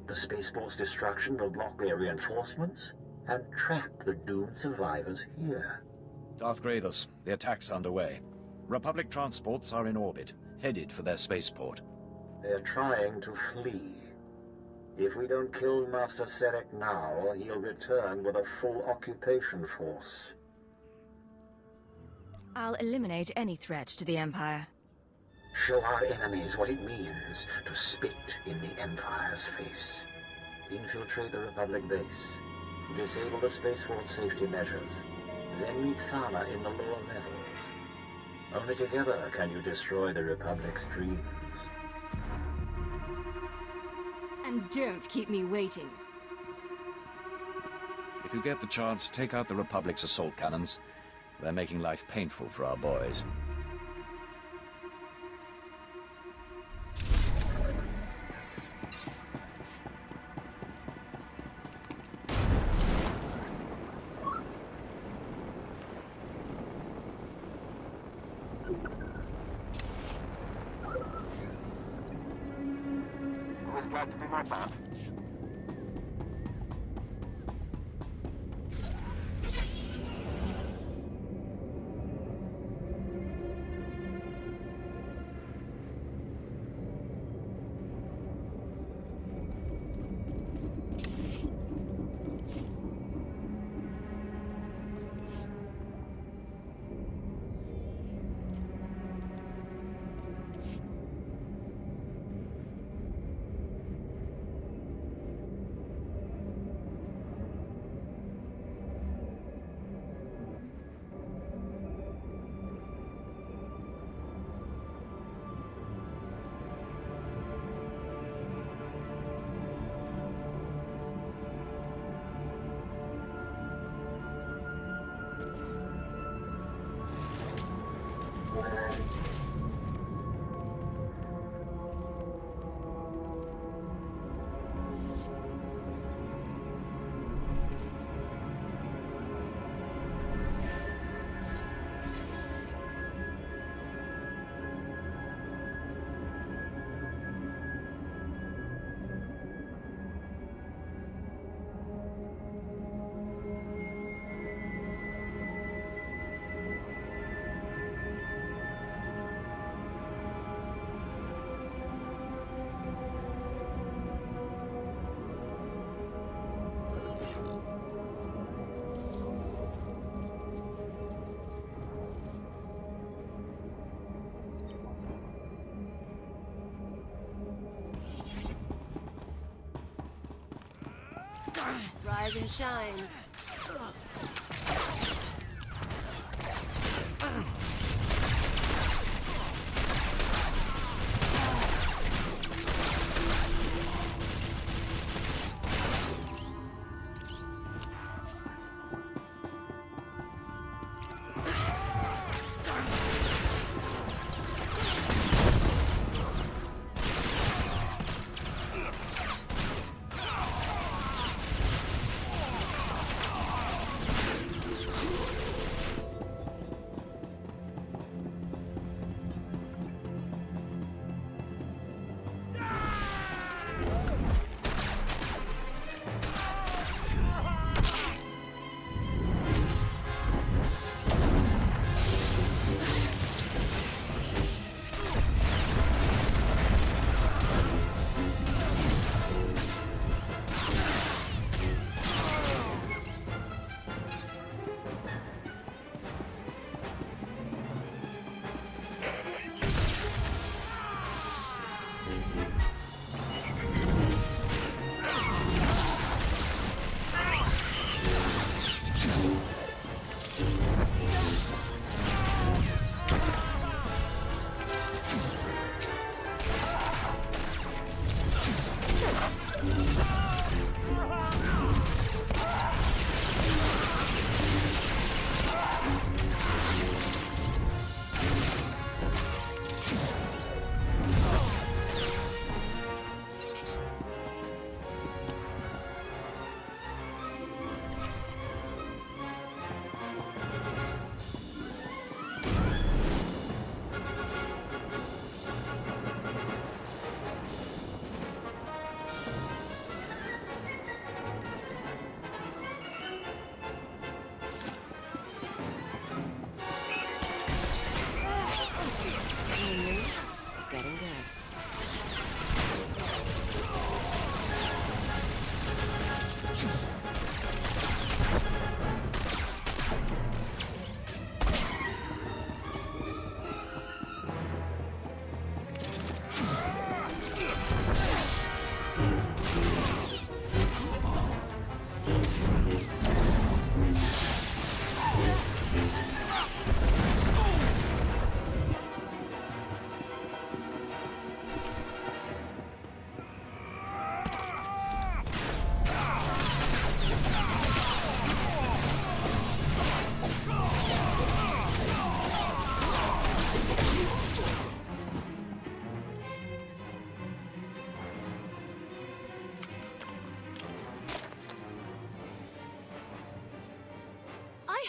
The spaceport's destruction will block their reinforcements and trap the doomed survivors here. Darth Grievous, the attack's underway. Republic transports are in orbit, headed for their spaceport. They're trying to flee. If we don't kill Master Serek now, he'll return with a full occupation force. I'll eliminate any threat to the Empire. Show our enemies what it means to spit in the Empire's face. Infiltrate the Republic base. Disable the spaceport safety measures. Then meet Thana in the lower levels. Only together can you destroy the Republic's dreams. And don't keep me waiting. If you get the chance, take out the Republic's assault cannons. They're making life painful for our boys. Always glad to be my band. Rise and shine.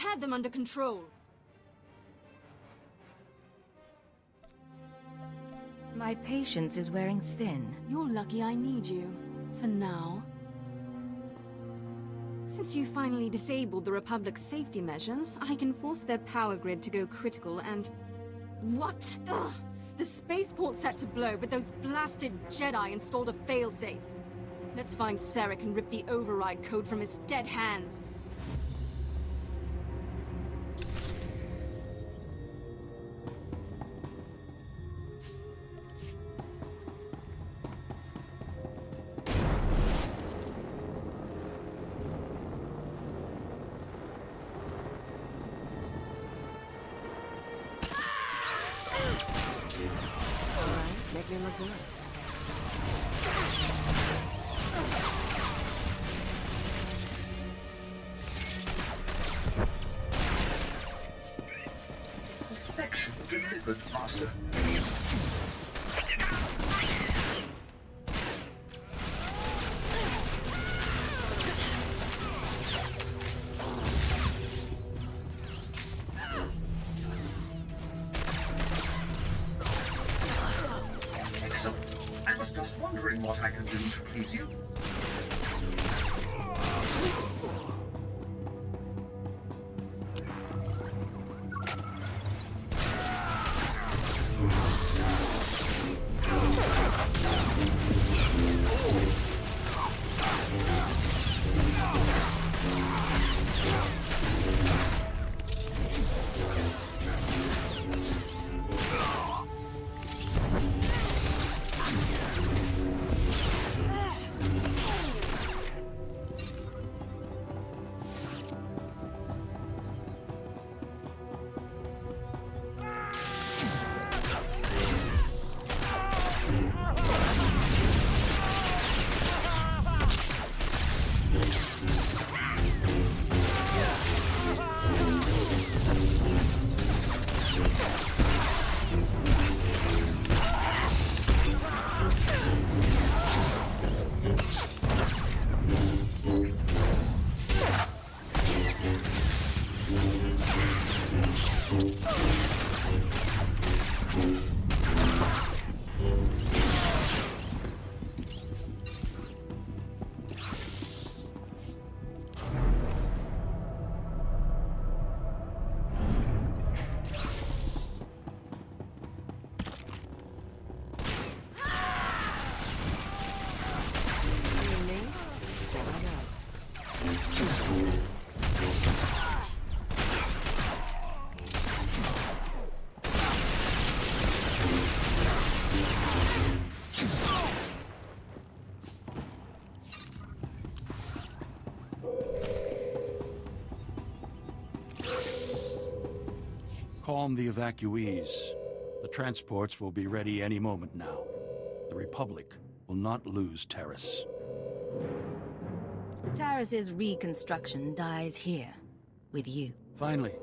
had them under control. My patience is wearing thin. You're lucky I need you. For now. Since you finally disabled the Republic's safety measures, I can force their power grid to go critical and... What? Ugh! The spaceport's set to blow, but those blasted Jedi installed a failsafe. Let's find Sarek and rip the override code from his dead hands. Make me look good. Perfection delivered, Master. I was just wondering what I can do to please you. Calm the evacuees. The transports will be ready any moment now. The Republic will not lose Terrace. Terrace's reconstruction dies here, with you. Finally,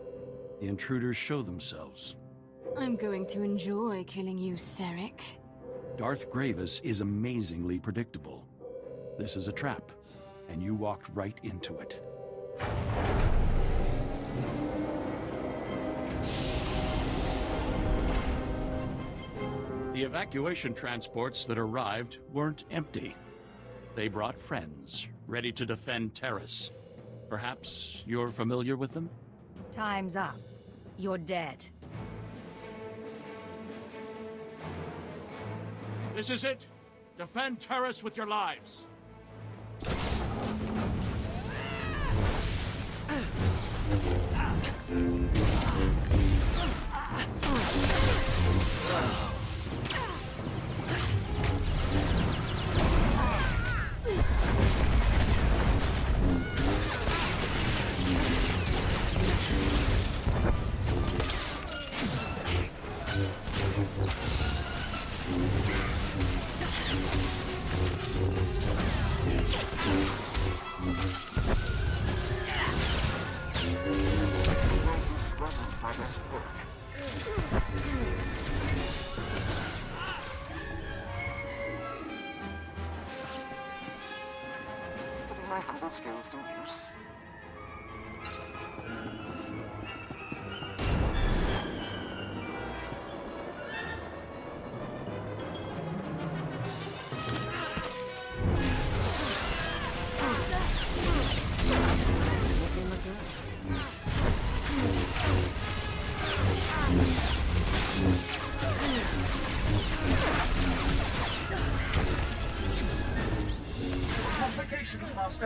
the intruders show themselves. I'm going to enjoy killing you, Sarek. Darth Gravis is amazingly predictable. This is a trap, and you walked right into it. The evacuation transports that arrived weren't empty. They brought friends, ready to defend Terrace. Perhaps you're familiar with them? Time's up. You're dead. This is it! Defend Terrace with your lives! Putting my humble skills to use.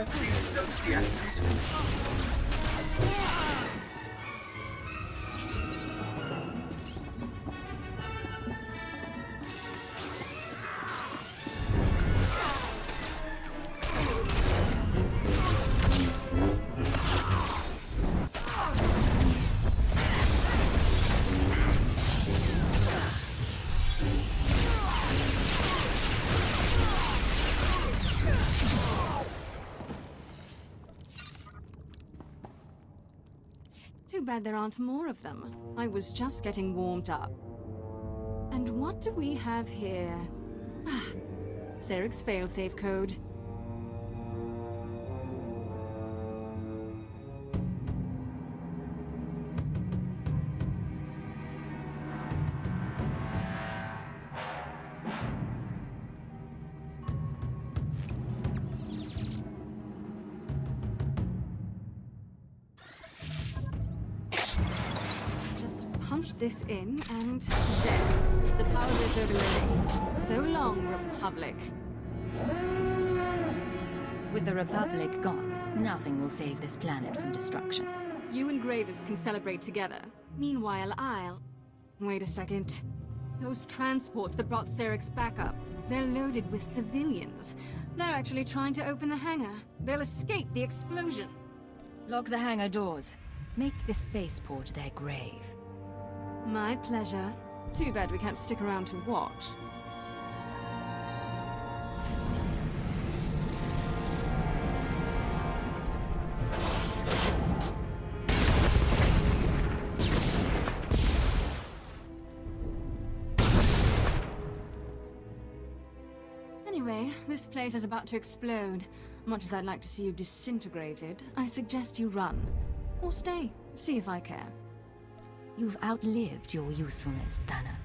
Please don't deactivate. Too bad there aren't more of them. I was just getting warmed up. And what do we have here? Ah, Sarek's failsafe code. Punch this in, and there. The power grid's overloading. So long, Republic. With the Republic gone, nothing will save this planet from destruction. You and Gravis can celebrate together. Meanwhile, I'll... Wait a second. Those transports that brought Sarek's backup, they're loaded with civilians. They're actually trying to open the hangar. They'll escape the explosion. Lock the hangar doors. Make the spaceport their grave. My pleasure. Too bad we can't stick around to watch. Anyway, this place is about to explode. Much as I'd like to see you disintegrated, I suggest you run. Or stay. See if I care. You've outlived your usefulness, Thana.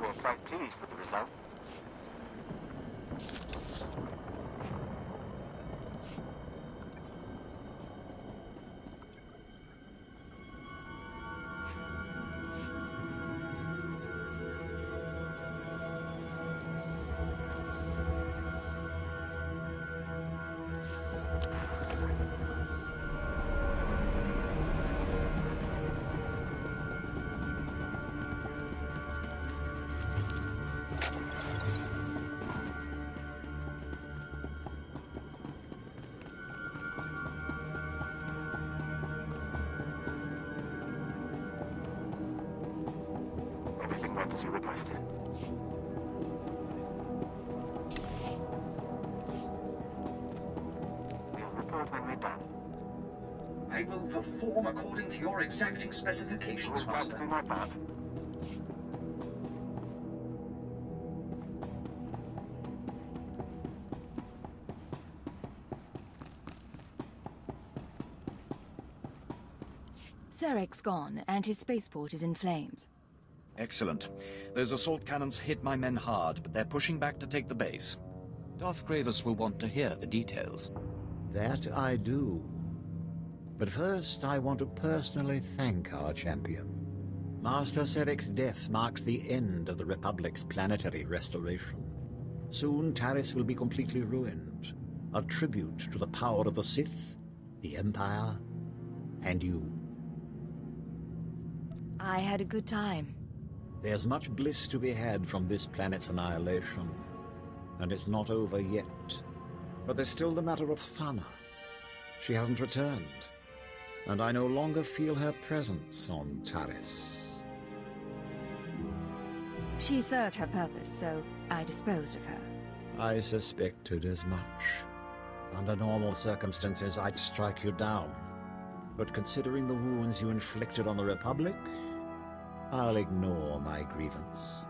We're quite pleased with the result. Everything went as you requested. We'll report when we're done. I will perform according to your exacting specifications, Master. Be my part. Sarek's gone, and his spaceport is in flames. Excellent. Those assault cannons hit my men hard, but they're pushing back to take the base. Darth Gravis will want to hear the details. That I do. But first, I want to personally thank our champion. Master Sarek's death marks the end of the Republic's planetary restoration. Soon, Taris will be completely ruined. A tribute to the power of the Sith, the Empire, and you. I had a good time. There's much bliss to be had from this planet's annihilation. And it's not over yet. But there's still the matter of Thana. She hasn't returned, and I no longer feel her presence on Taris. She served her purpose, so I disposed of her. I suspected as much. Under normal circumstances, I'd strike you down. But considering the wounds you inflicted on the Republic, I'll ignore my grievance.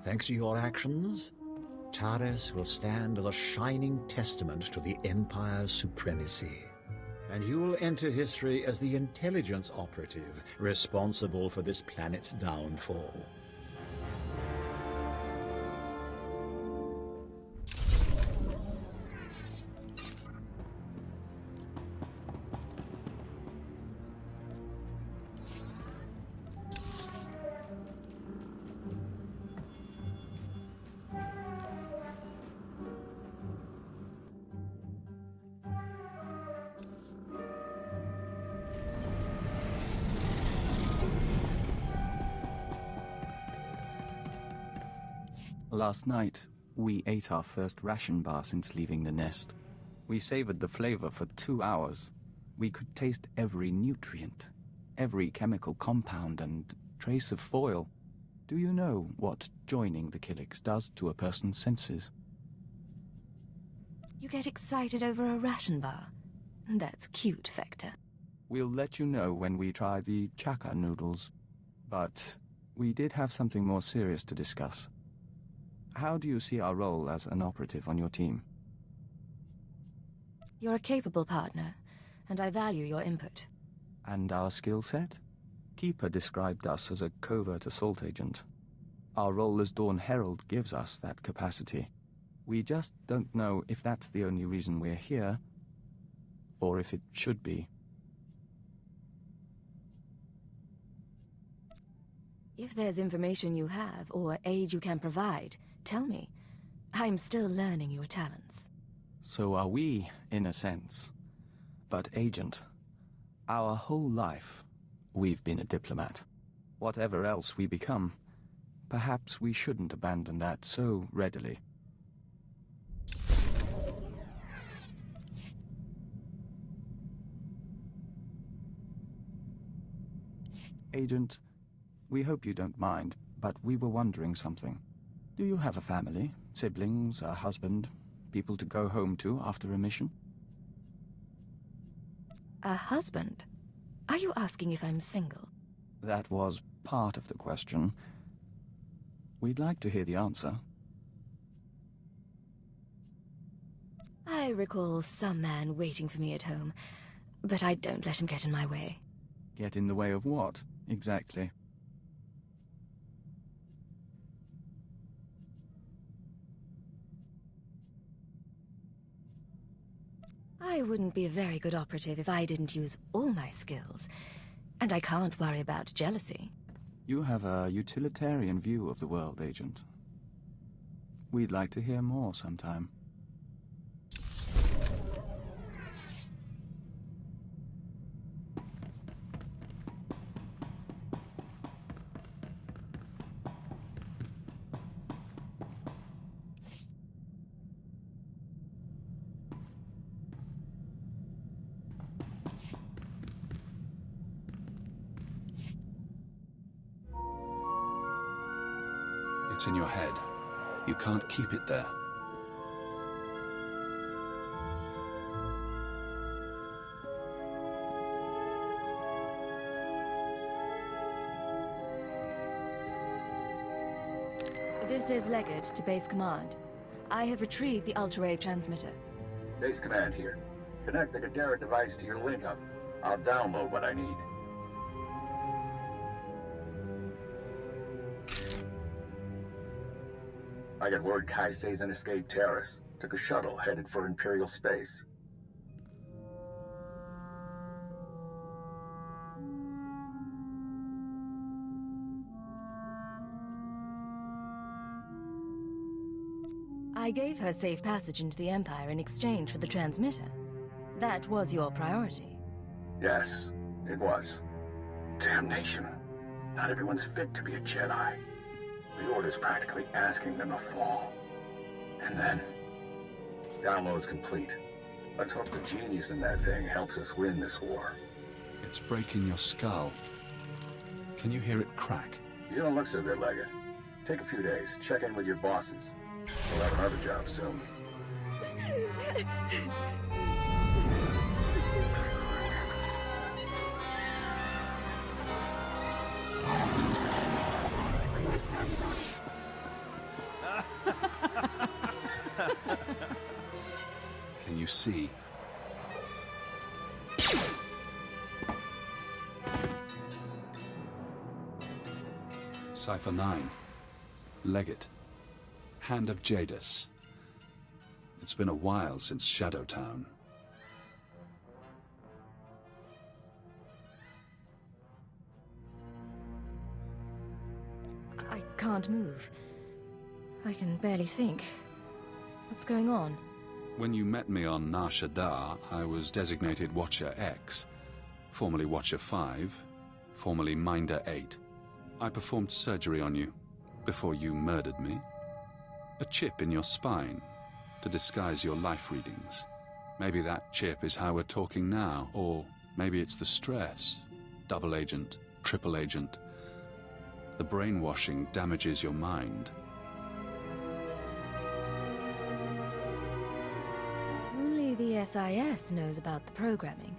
Thanks to your actions, Taris will stand as a shining testament to the Empire's supremacy. And you will enter history as the intelligence operative responsible for this planet's downfall. Last night, we ate our first ration bar since leaving the nest. We savored the flavor for 2 hours. We could taste every nutrient, every chemical compound and trace of foil. Do you know what joining the Killiks does to a person's senses? You get excited over a ration bar? That's cute, Vector. We'll let you know when we try the chaka noodles. But we did have something more serious to discuss. How do you see our role as an operative on your team? You're a capable partner, and I value your input. And our skill set? Keeper described us as a covert assault agent. Our role as Dawn Herald gives us that capacity. We just don't know if that's the only reason we're here, or if it should be. If there's information you have, or aid you can provide, tell me. I'm still learning your talents. So are we, in a sense. But, Agent, our whole life, we've been a diplomat. Whatever else we become, perhaps we shouldn't abandon that so readily. Agent, we hope you don't mind, but we were wondering something. Do you have a family, siblings, a husband, people to go home to after a mission? A husband? Are you asking if I'm single? That was part of the question. We'd like to hear the answer. I recall some man waiting for me at home, but I don't let him get in my way. Get in the way of what, exactly? I wouldn't be a very good operative if I didn't use all my skills. And I can't worry about jealousy. You have a utilitarian view of the world, Agent. We'd like to hear more sometime. It's in your head. You can't keep it there. This is Leggett to Base Command. I have retrieved the ultrawave transmitter. Base Command here. Connect the Gadara device to your link-up. I'll download what I need. I got word Kaisei's an escaped terrorist. Took a shuttle headed for Imperial space. I gave her safe passage into the Empire in exchange for the transmitter. That was your priority. Yes, it was. Damnation. Not everyone's fit to be a Jedi. The Order's practically asking them to fall. And then... download's complete. Let's hope the genius in that thing helps us win this war. It's breaking your skull. Can you hear it crack? You don't look so good, Leggett. Take a few days, check in with your bosses. We'll have another job soon. Can you see? Cipher 9. Leggett. Hand of Jadis. It's been a while since Shadowtown. I can't move. I can barely think. What's going on? When you met me on Nar Shaddaa, I was designated Watcher X, formerly Watcher 5, formerly Minder 8. I performed surgery on you before you murdered me. A chip in your spine to disguise your life readings. Maybe that chip is how we're talking now, or maybe it's the stress. Double agent, triple agent. The brainwashing damages your mind. Only the SIS knows about the programming.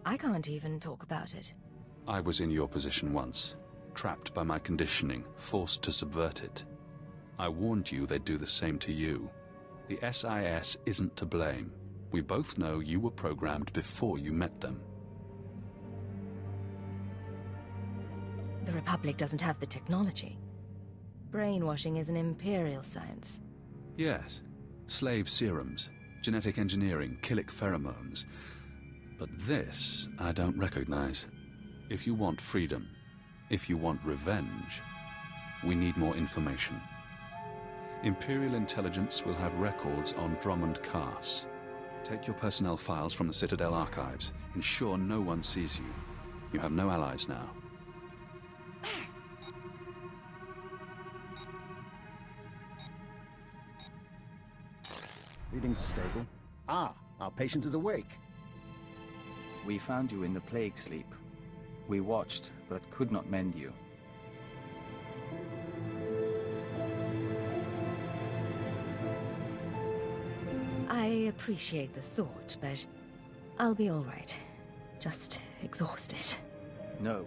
I can't even talk about it. I was in your position once, trapped by my conditioning, forced to subvert it. I warned you they'd do the same to you. The SIS isn't to blame. We both know you were programmed before you met them. The Republic doesn't have the technology. Brainwashing is an Imperial science. Yes. Slave serums, genetic engineering, chilic pheromones. But this, I don't recognize. If you want freedom, if you want revenge, we need more information. Imperial Intelligence will have records on Drummond Cass. Take your personnel files from the Citadel archives. Ensure no one sees you. You have no allies now. Readings are stable. Ah, our patient is awake. We found you in the plague sleep. We watched, but could not mend you. I appreciate the thought, but I'll be all right. Just exhausted. No,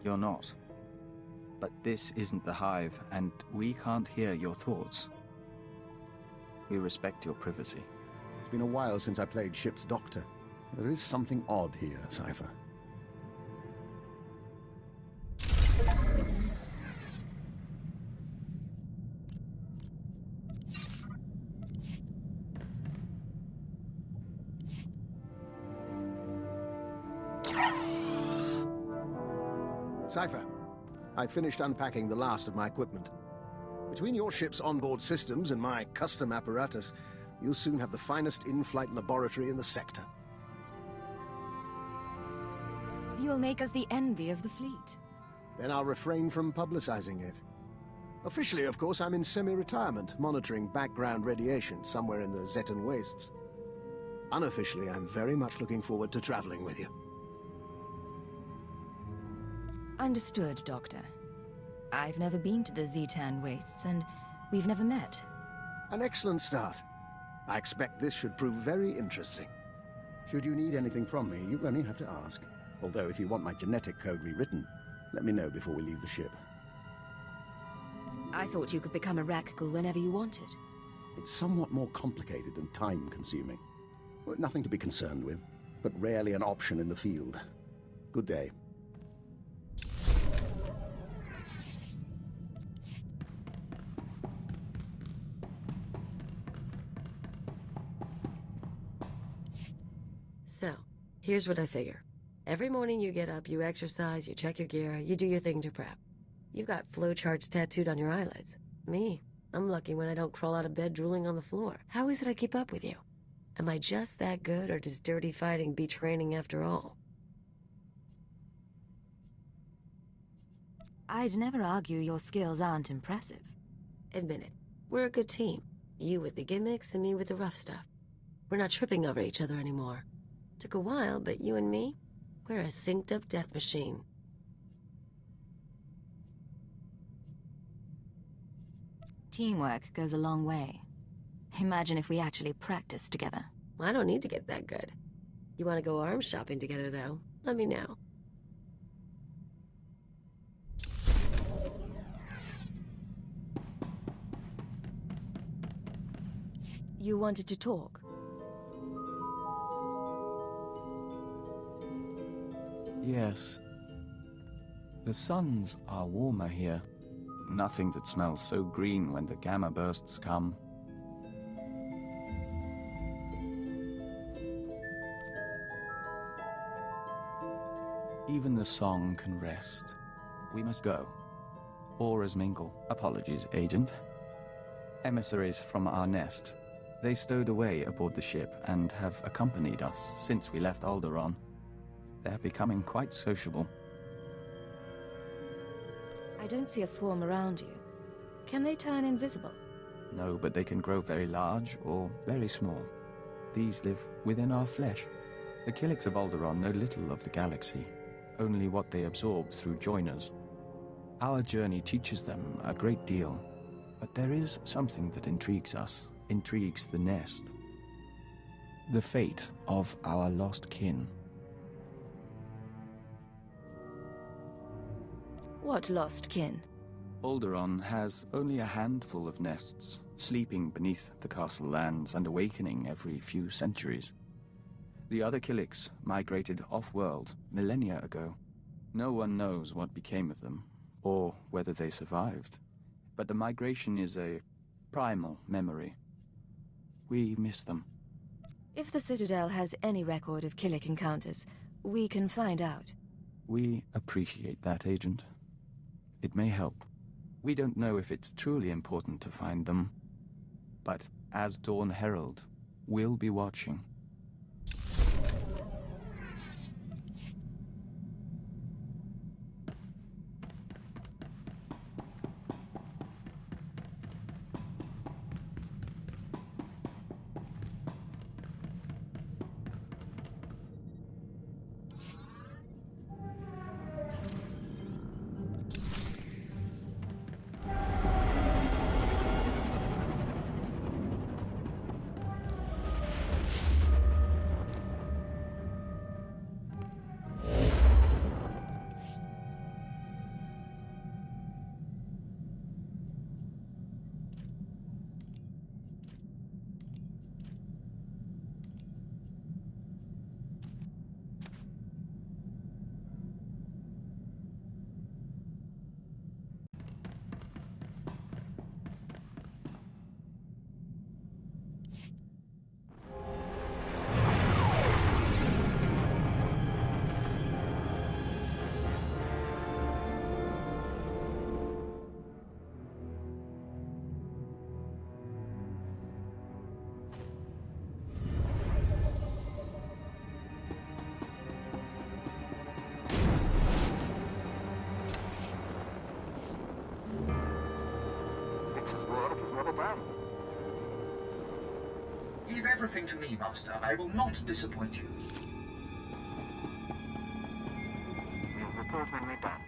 you're not. But this isn't the Hive, and we can't hear your thoughts. We respect your privacy. It's been a while since I played ship's doctor. There is something odd here, Cypher. Cypher, I finished unpacking the last of my equipment. Between your ship's onboard systems and my custom apparatus, you'll soon have the finest in-flight laboratory in the sector. You'll make us the envy of the fleet. Then I'll refrain from publicizing it. Officially, of course, I'm in semi-retirement, monitoring background radiation somewhere in the Zetan wastes. Unofficially, I'm very much looking forward to traveling with you. Understood, Doctor. I've never been to the Zetan wastes, and we've never met. An excellent start. I expect this should prove very interesting. Should you need anything from me, you only have to ask. Although if you want my genetic code rewritten, let me know before we leave the ship. I thought you could become a Rakghoul whenever you wanted. It's somewhat more complicated and time-consuming. Well, nothing to be concerned with, but rarely an option in the field. Good day. So, here's what I figure. Every morning you get up, you exercise, you check your gear, you do your thing to prep. You've got flowcharts tattooed on your eyelids. Me, I'm lucky when I don't crawl out of bed drooling on the floor. How is it I keep up with you? Am I just that good, or does dirty fighting beat training after all? I'd never argue your skills aren't impressive. Admit it. We're a good team. You with the gimmicks and me with the rough stuff. We're not tripping over each other anymore. Took a while, but you and me, we're a synced-up death machine. Teamwork goes a long way. Imagine if we actually practiced together. I don't need to get that good. You want to go arms shopping together, though? Let me know. You wanted to talk? Yes. The suns are warmer here. Nothing that smells so green when the gamma bursts come. Even the song can rest. We must go. Auras mingle. Apologies, Agent. Emissaries from our nest. They stowed away aboard the ship and have accompanied us since we left Alderaan. They're becoming quite sociable. I don't see a swarm around you. Can they turn invisible? No, but they can grow very large or very small. These live within our flesh. The Killiks of Alderaan know little of the galaxy, only what they absorb through joiners. Our journey teaches them a great deal, but there is something that intrigues us, intrigues the nest. The fate of our lost kin. What lost kin? Alderaan has only a handful of nests, sleeping beneath the castle lands and awakening every few centuries. The other Killiks migrated off-world millennia ago. No one knows what became of them, or whether they survived. But the migration is a primal memory. We miss them. If the Citadel has any record of Killik encounters, we can find out. We appreciate that, Agent. It may help. We don't know if it's truly important to find them, but as Dawn Herald, we'll be watching. Leave everything to me, Master. I will not disappoint you. We'll report when we're done.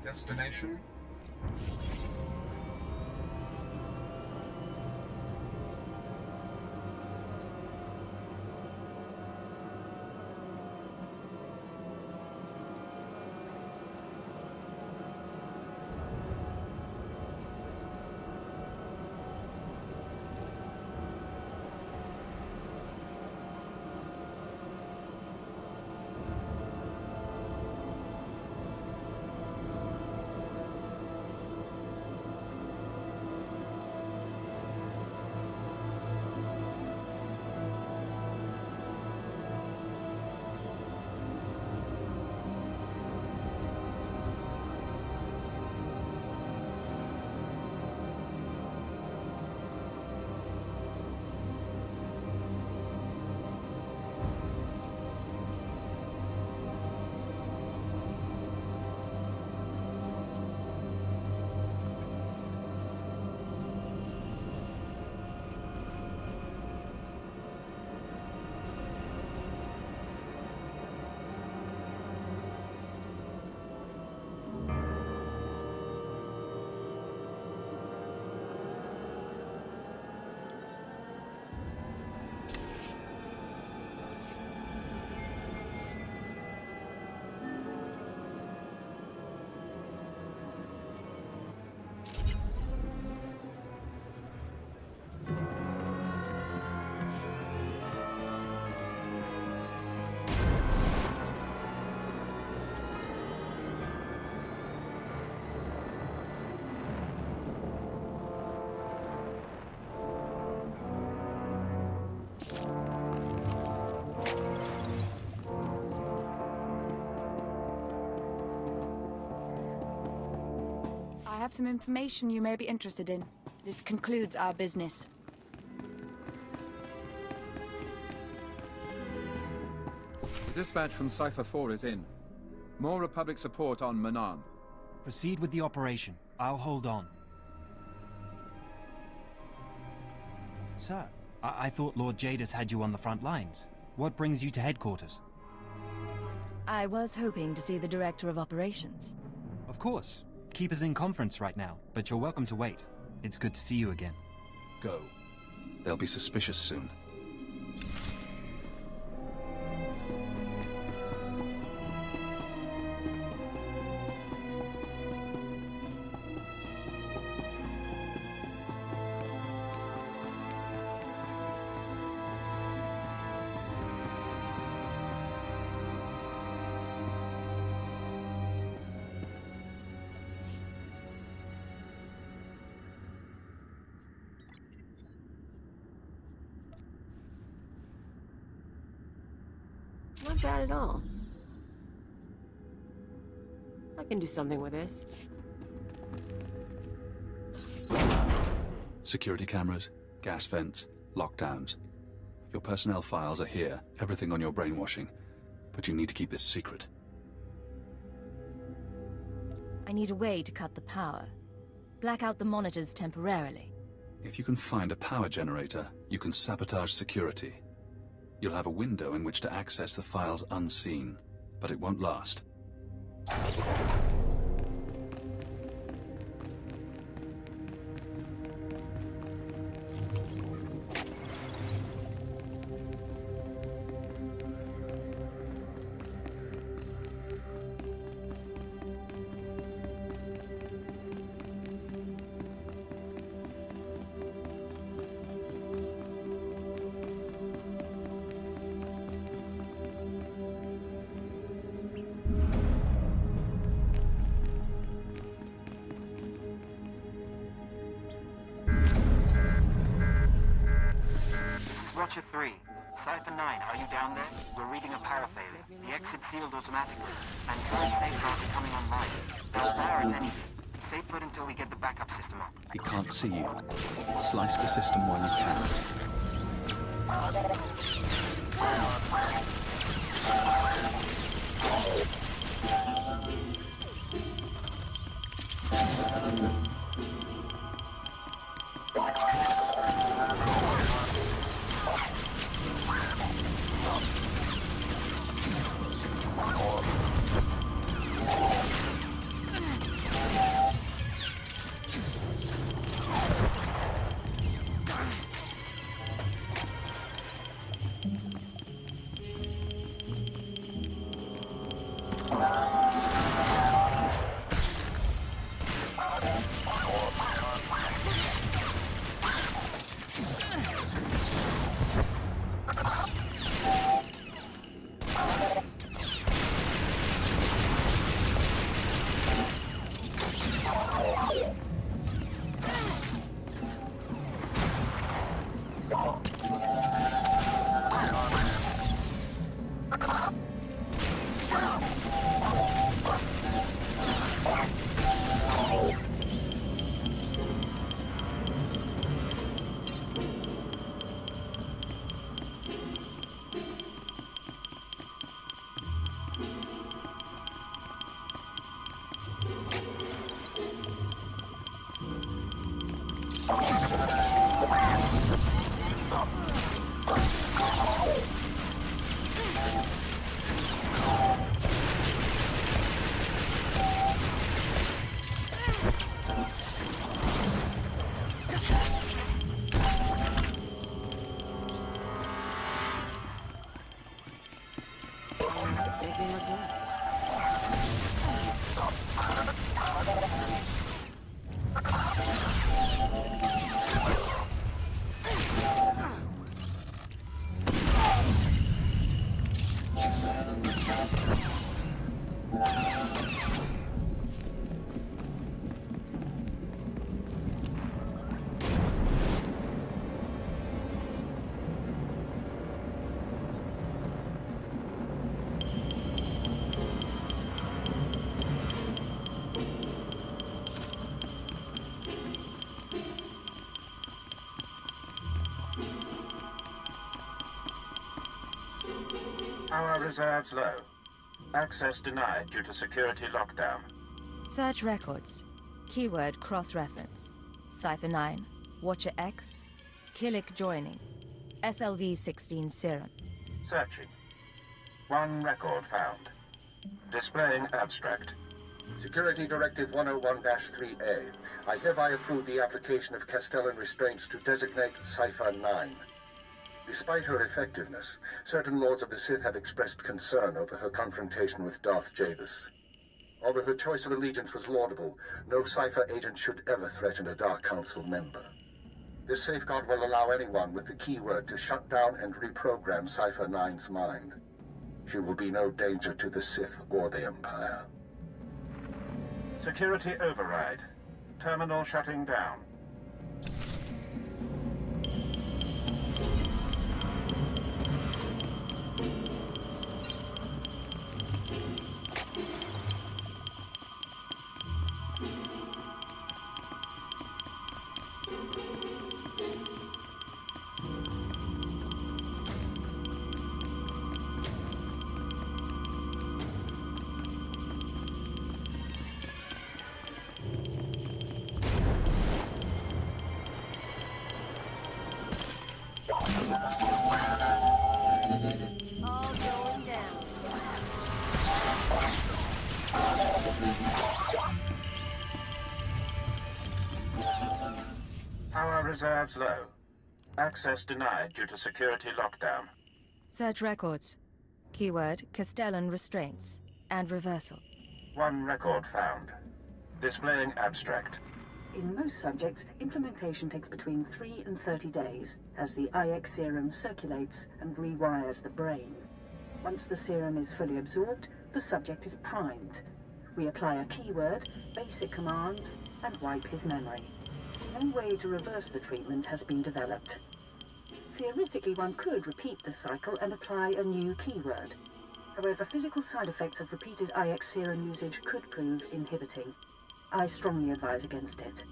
Destination? have some information you may be interested in. This concludes our business. The dispatch from Cypher 4 is in. More Republic support on Manan. Proceed with the operation. I'll hold on. Sir, I thought Lord Jadis had you on the front lines. What brings you to headquarters? I was hoping to see the Director of Operations. Of course. Keeper's in conference right now, but you're welcome to wait. It's good to see you again. Go. They'll be suspicious soon. Not bad at all. I can do something with this. Security cameras, gas vents, lockdowns. Your personnel files are here, everything on your brainwashing. But you need to keep this secret. I need a way to cut the power. Black out the monitors temporarily. If you can find a power generator, you can sabotage security. You'll have a window in which to access the files unseen, but it won't last. Watcher 3. Cypher 9, are you down there? We're reading a power failure. The exit's sealed automatically. Android safeguards are coming online. They'll fire at anything. Stay put until we get the backup system up. He can't see you. Slice the system while you can. Power reserves low. Access denied due to security lockdown. Search records. Keyword cross-reference. Cypher 9, Watcher X, Killick joining. SLV-16 serum. Searching. One record found. Displaying abstract. Security Directive 101-3A. I hereby approve the application of Castellan restraints to designate Cypher 9. Despite her effectiveness, certain lords of the Sith have expressed concern over her confrontation with Darth Jadus. Although her choice of allegiance was laudable, no Cypher agent should ever threaten a Dark Council member. This safeguard will allow anyone with the keyword to shut down and reprogram Cypher 9's mind. She will be no danger to the Sith or the Empire. Security override. Terminal shutting down. All going down. Power reserves low. Access denied due to security lockdown. Search records. Keyword Castellan restraints and reversal. One record found. Displaying abstract. In most subjects, implementation takes between 3 and 30 days, as the IX serum circulates and rewires the brain. Once the serum is fully absorbed, the subject is primed. We apply a keyword, basic commands, and wipe his memory. No way to reverse the treatment has been developed. Theoretically, one could repeat the cycle and apply a new keyword. However, physical side effects of repeated IX serum usage could prove inhibiting. I strongly advise against it.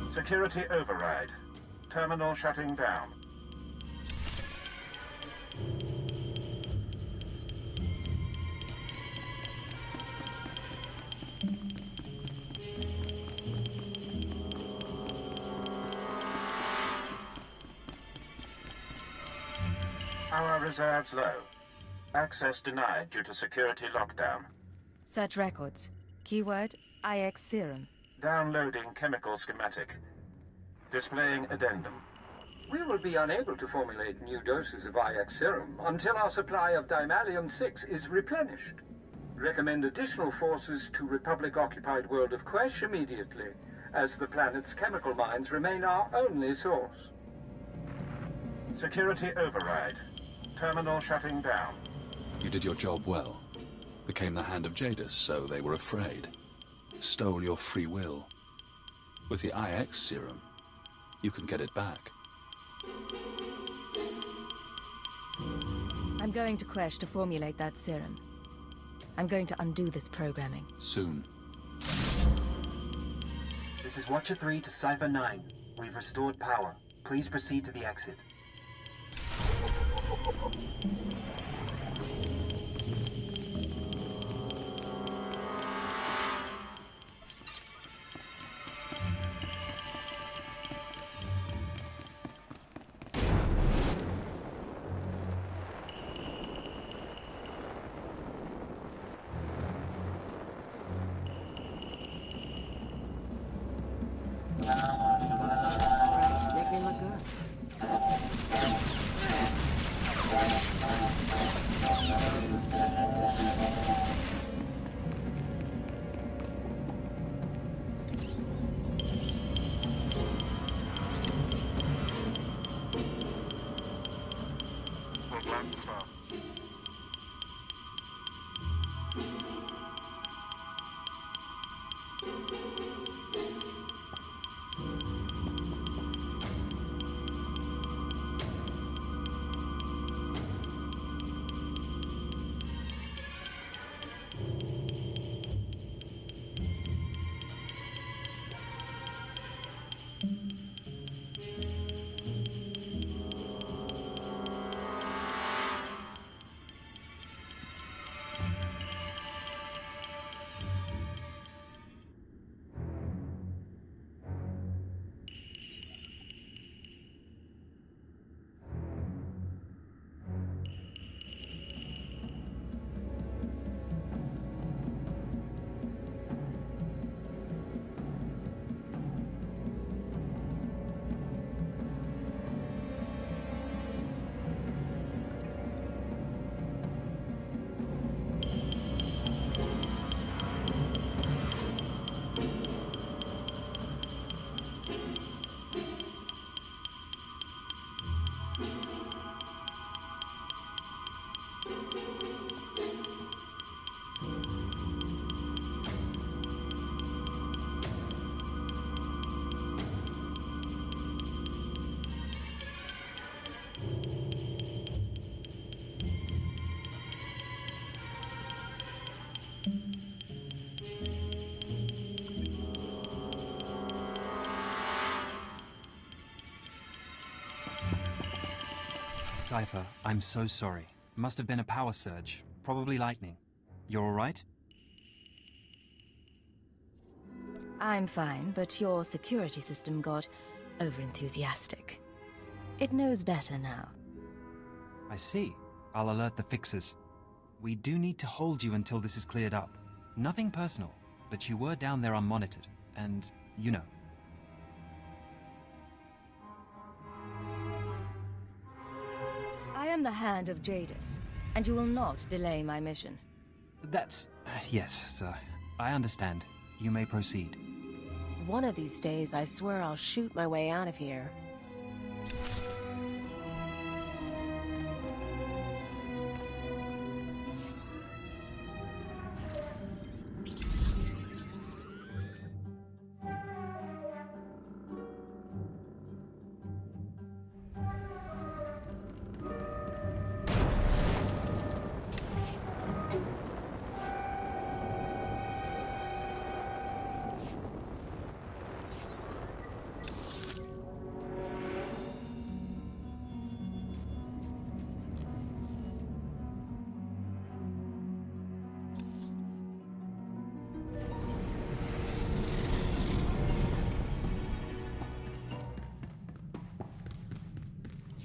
Security override. Terminal shutting down. Power reserves low. Access denied due to security lockdown. Search records. Keyword IX serum. Downloading chemical schematic. Displaying addendum. We will be unable to formulate new doses of IX serum until our supply of Dimalium-6 is replenished. Recommend additional forces to Republic-occupied world of Quesh immediately, as the planet's chemical mines remain our only source. Security override. Terminal shutting down. You did your job well. Became the hand of Jadus, so they were afraid. Stole your free will. With the IX serum, you can get it back. I'm going to Quesh to formulate that serum. I'm going to undo this programming. Soon. This is Watcher 3 to Cypher 9. We've restored power. Please proceed to the exit. Make me look good. We're glad to serve. Cypher, I'm so sorry. Must have been a power surge. Probably lightning. You're alright? I'm fine, but your security system got overenthusiastic. It knows better now. I see. I'll alert the fixers. We do need to hold you until this is cleared up. Nothing personal, but you were down there unmonitored, and you know. I am the Hand of Jadis, and you will not delay my mission. That's... yes, sir. I understand. You may proceed. One of these days, I swear I'll shoot my way out of here.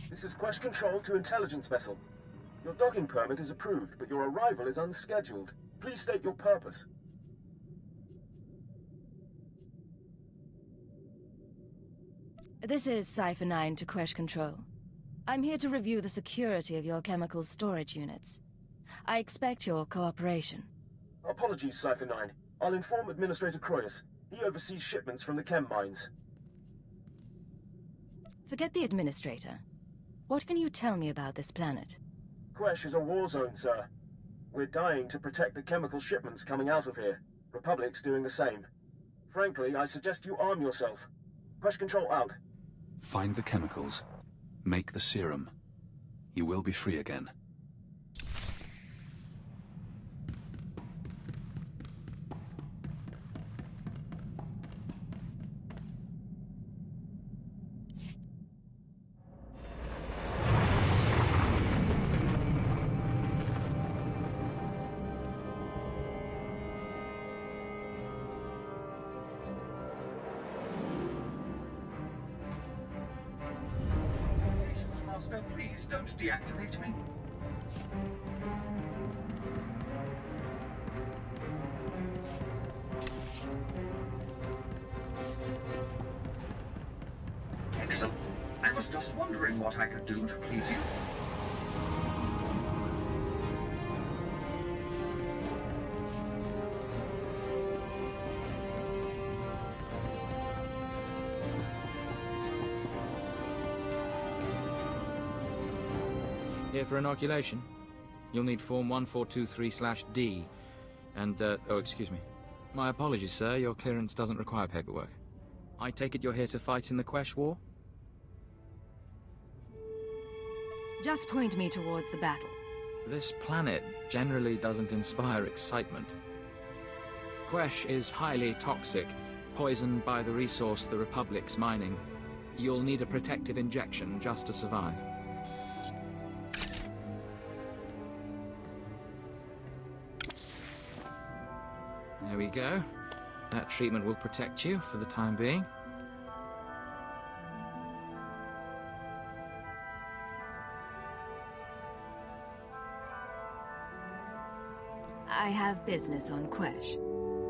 This is Quest Control to Intelligence Vessel. Your docking permit is approved, but your arrival is unscheduled. Please state your purpose. This is Cypher 9 to Quest Control. I'm here to review the security of your chemical storage units. I expect your cooperation. Apologies, Cypher 9. I'll inform Administrator Croyus. He oversees shipments from the chem mines. Forget the Administrator. What can you tell me about this planet? Quesh is a war zone, sir. We're dying to protect the chemical shipments coming out of here. Republic's doing the same. Frankly, I suggest you arm yourself. Quest Control out. Find the chemicals. Make the serum. You will be free again. Master, please don't deactivate me. Excellent. I was just wondering what I could do to please you. Here for inoculation. You'll need Form 1423/D. And, oh, excuse me. My apologies, sir. Your clearance doesn't require paperwork. I take it you're here to fight in the Quesh War? Just point me towards the battle. This planet generally doesn't inspire excitement. Quesh is highly toxic, poisoned by the resource the Republic's mining. You'll need a protective injection just to survive. There we go. That treatment will protect you for the time being. I have business on Quesh.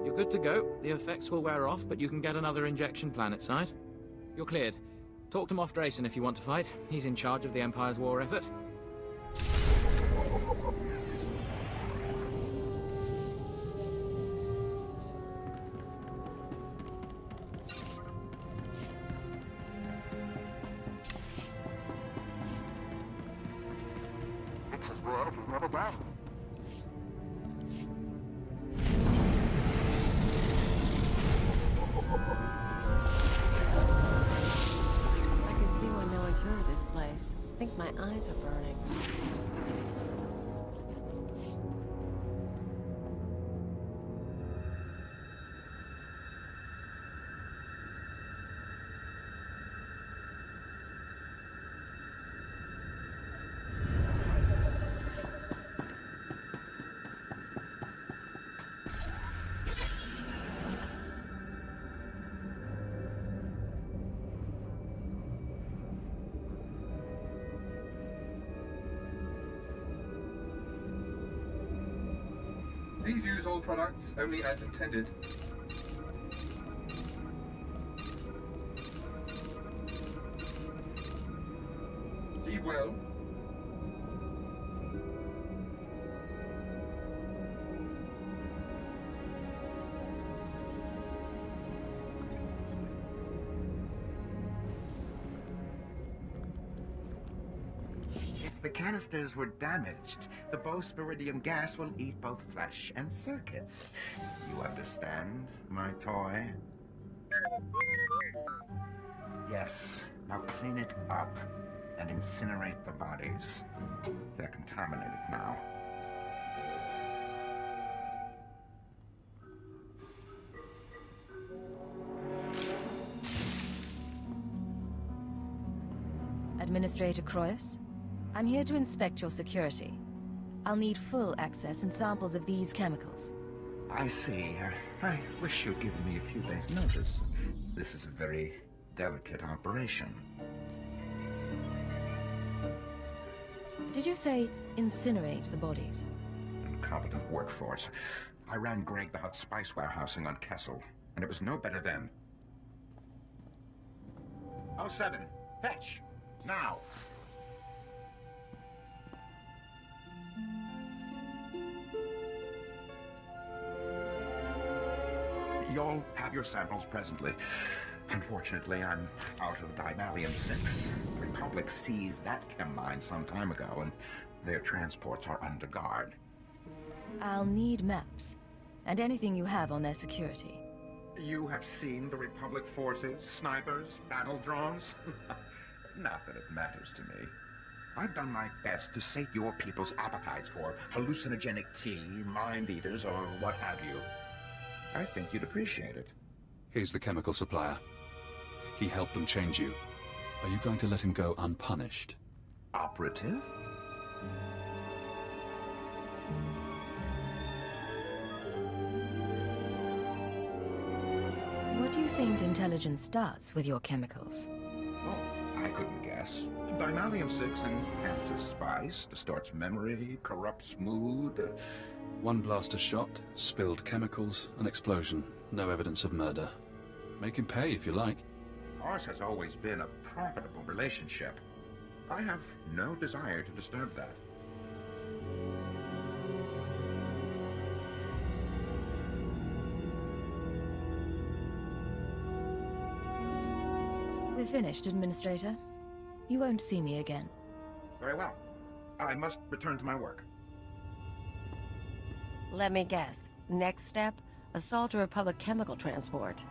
You're good to go. The effects will wear off, but you can get another injection planetside. You're cleared. Talk to Moff Drayson if you want to fight. He's in charge of the Empire's war effort. Fixer's work is never done. I can see why no one's heard of this place. I think my eyes are burning. Please use all products only as intended. Be well. If the canisters were damaged, the bowspiridium gas will eat both flesh and circuits. You understand, my toy? Yes, now clean it up and incinerate the bodies. They're contaminated now. Administrator Croyce, I'm here to inspect your security. I'll need full access and samples of these chemicals. I see. I wish you'd given me a few days' notice. This is a very delicate operation. Did you say incinerate the bodies? Incompetent workforce. I ran Greg the Hut spice warehousing on Kessel, and it was no better then. 07, fetch! Now! You'll have your samples presently. Unfortunately, I'm out of Dimalium 6. The Republic seized that chem mine some time ago, and their transports are under guard. I'll need maps, and anything you have on their security. You have seen the Republic forces, snipers, battle drones? Not that it matters to me. I've done my best to sate your people's appetites for hallucinogenic tea, mind-eaters, or what have you. I think you'd appreciate it. He's the chemical supplier. He helped them change you. Are you going to let him go unpunished? Operative? What do you think intelligence does with your chemicals? Oh, I couldn't guess. Dimalium 6 enhances spies, distorts memory, corrupts mood. One blaster shot, spilled chemicals, an explosion. No evidence of murder. Make him pay if you like. Ours has always been a profitable relationship. I have no desire to disturb that. We're finished, Administrator. You won't see me again. Very well. I must return to my work. Let me guess. Next step? Assault a Republic chemical transport.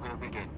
We'll begin.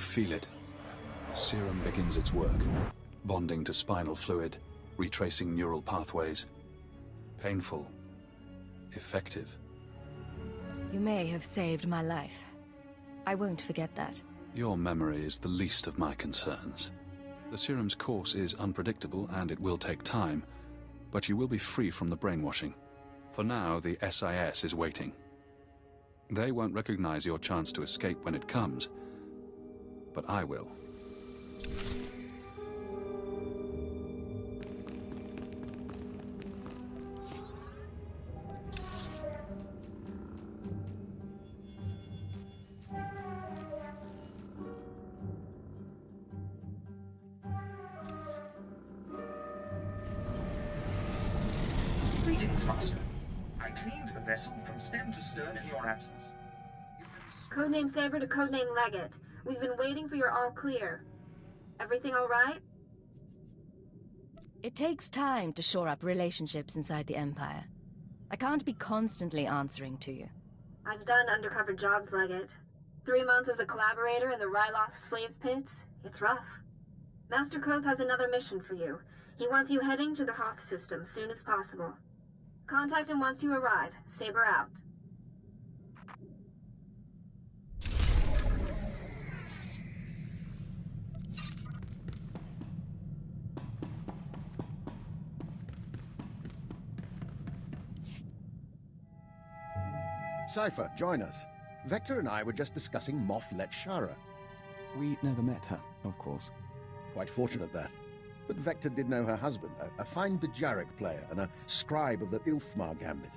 feel it. Serum begins its work, bonding to spinal fluid, retracing neural pathways. Painful. Effective. You may have saved my life. I won't forget that. Your memory is the least of my concerns. The serum's course is unpredictable and it will take time, but you will be free from the brainwashing. For now, the SIS is waiting. They won't recognize your chance to escape when it comes, but I will. Greetings, Master. I cleaned the vessel from stem to stern in your absence. Codename Saber to Codename Legate. We've been waiting for your all clear. Everything all right? It takes time to shore up relationships inside the Empire. I can't be constantly answering to you. I've done undercover jobs, Legate. 3 months as a collaborator in the Ryloth slave pits. It's rough. Master Koth has another mission for you. He wants you heading to the Hoth system soon as possible. Contact him once you arrive. Saber out. Cypher, join us. Vector and I were just discussing Moff Letshara. We never met her, of course. Quite fortunate, that. But Vector did know her husband, a fine Dejarik player and a scribe of the Ilfmar Gambit.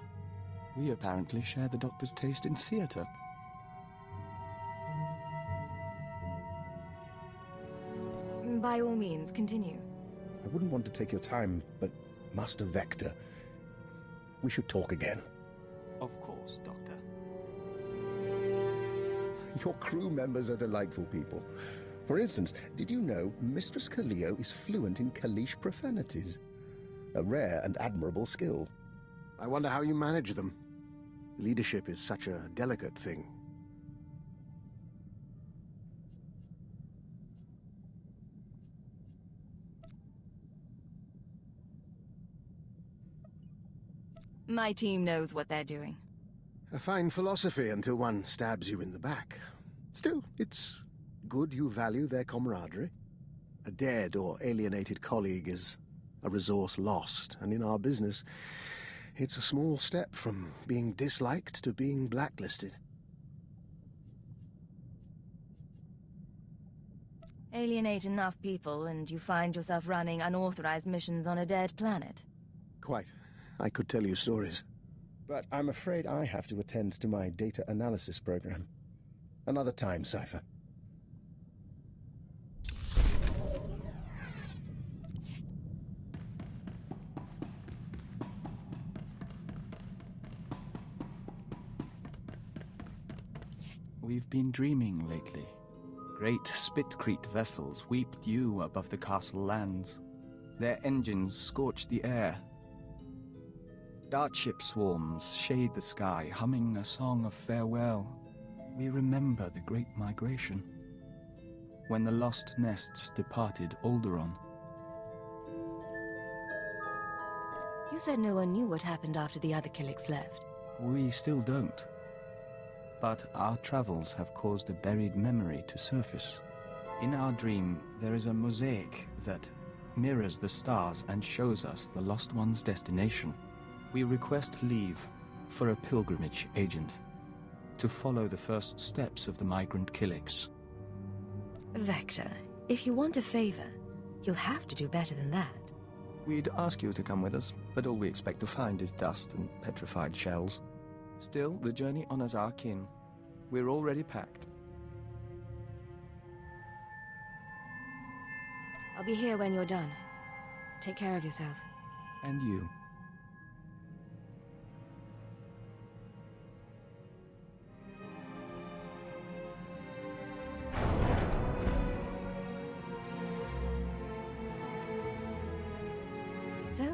We apparently share the Doctor's taste in theatre. By all means, continue. I wouldn't want to take your time, but Master Vector, we should talk again. Of course, Doctor. Your crew members are delightful people. For instance, did you know Mistress Kaleo is fluent in Kalish profanities? A rare and admirable skill. I wonder how you manage them. Leadership is such a delicate thing. My team knows what they're doing. A fine philosophy until one stabs you in the back. Still, it's good you value their camaraderie. A dead or alienated colleague is a resource lost, and in our business, it's a small step from being disliked to being blacklisted. Alienate enough people and you find yourself running unauthorized missions on a dead planet. Quite. I could tell you stories. But I'm afraid I have to attend to my data analysis program. Another time, Cypher. We've been dreaming lately. Great Spitcrete vessels weep dew above the castle lands. Their engines scorch the air. Dartship swarms shade the sky, humming a song of farewell. We remember the Great Migration, when the lost nests departed Alderaan. You said no one knew what happened after the other Killiks left. We still don't. But our travels have caused a buried memory to surface. In our dream, there is a mosaic that mirrors the stars and shows us the lost one's destination. We request leave for a pilgrimage agent to follow the first steps of the migrant Killiks. Vector, if you want a favor, you'll have to do better than that. We'd ask you to come with us, but all we expect to find is dust and petrified shells. Still, the journey honors our kin. We're already packed. I'll be here when you're done. Take care of yourself. And you. So,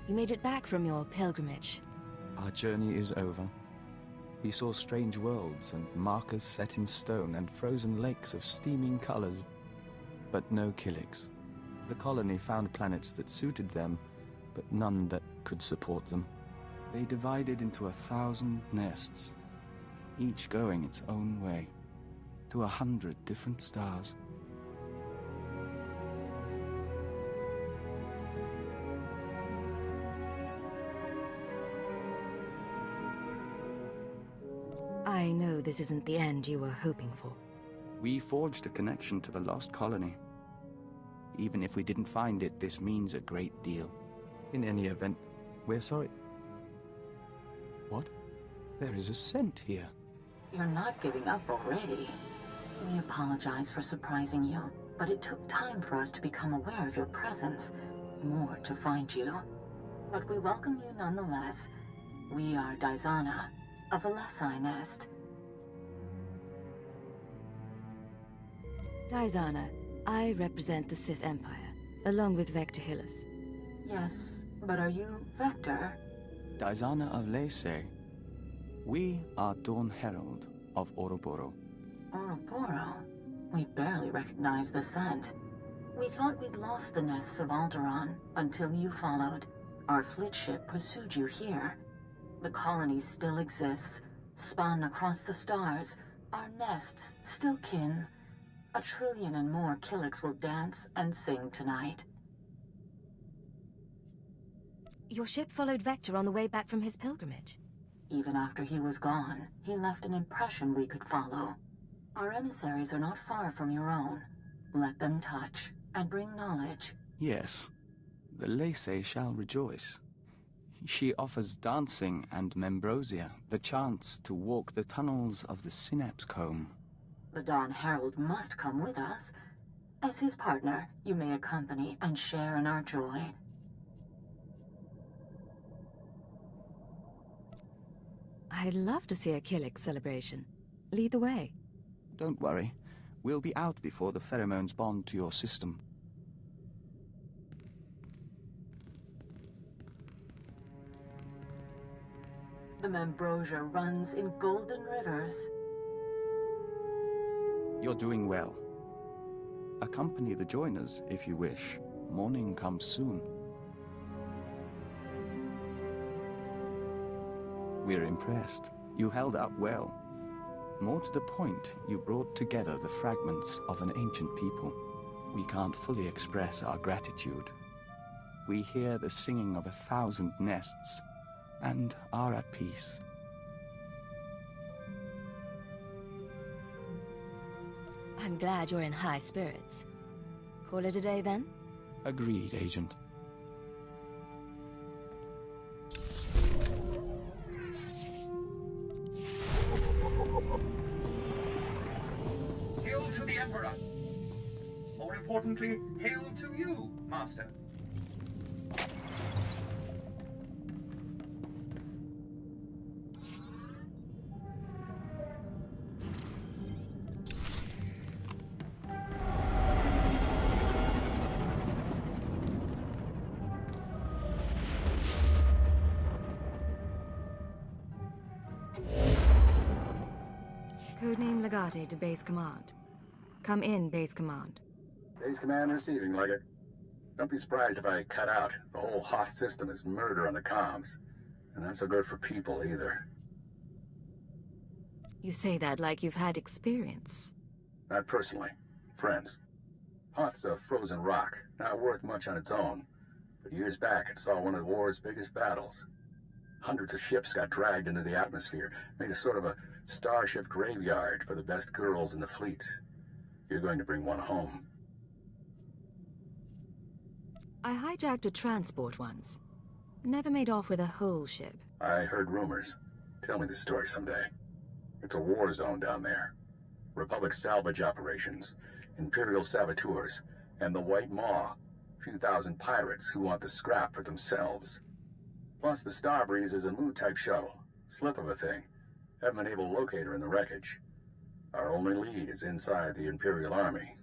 you made it back from your pilgrimage. Our journey is over. He saw strange worlds and markers set in stone and frozen lakes of steaming colors, but no Killiks. The colony found planets that suited them, but none that could support them. They divided into 1,000 nests, each going its own way, to 100 different stars. I know this isn't the end you were hoping for. We forged a connection to the lost colony. Even if we didn't find it, this means a great deal. In any event, we're sorry. What? There is a scent here. You're not giving up already. We apologize for surprising you, but it took time for us to become aware of your presence. More to find you. But we welcome you nonetheless. We are Daizana, of the Lesai Nest. Daizana, I represent the Sith Empire, along with Vector Hillis. Yes, but are you Vector? Daizana of Lese. We are Dawn Herald of Ouroboros. Ouroboros? We barely recognize the scent. We thought we'd lost the nests of Alderaan until you followed. Our fleet ship pursued you here. The colony still exists, spun across the stars. Our nests still kin. 1 trillion and more Killiks will dance and sing tonight. Your ship followed Vector on the way back from his pilgrimage. Even after he was gone, he left an impression we could follow. Our emissaries are not far from your own. Let them touch and bring knowledge. Yes, the Lese shall rejoice. She offers dancing and Membrosia the chance to walk the tunnels of the Synapse Comb. The Dawn Herald must come with us. As his partner, you may accompany and share in our joy. I'd love to see a Killik celebration. Lead the way. Don't worry. We'll be out before the pheromones bond to your system. The Membrosia runs in golden rivers. You're doing well. Accompany the joiners if you wish. Morning comes soon. We're impressed. You held up well. More to the point, you brought together the fragments of an ancient people. We can't fully express our gratitude. We hear the singing of 1,000 nests, and are at peace. I'm glad you're in high spirits. Call it a day then? Agreed, Agent. Hail to the Emperor! More importantly, hail to you, Master. Codename Legate to Base Command. Come in, Base Command. Base Command receiving, Leggett. Don't be surprised if I cut out. The whole Hoth system is murder on the comms. And not so good for people, either. You say that like you've had experience. Not personally. Friends. Hoth's a frozen rock, not worth much on its own. But years back, it saw one of the war's biggest battles. Hundreds of ships got dragged into the atmosphere, made a sort of a starship graveyard for the best girls in the fleet. You're going to bring one home. I hijacked a transport once. Never made off with a whole ship. I heard rumors. Tell me the story someday. It's a war zone down there. Republic salvage operations, Imperial saboteurs, and the White Maw. Few thousand pirates who want the scrap for themselves. Plus, the Starbreeze is a Mu-type shuttle. Slip of a thing. Haven't been able to locate her in the wreckage. Our only lead is inside the Imperial Army.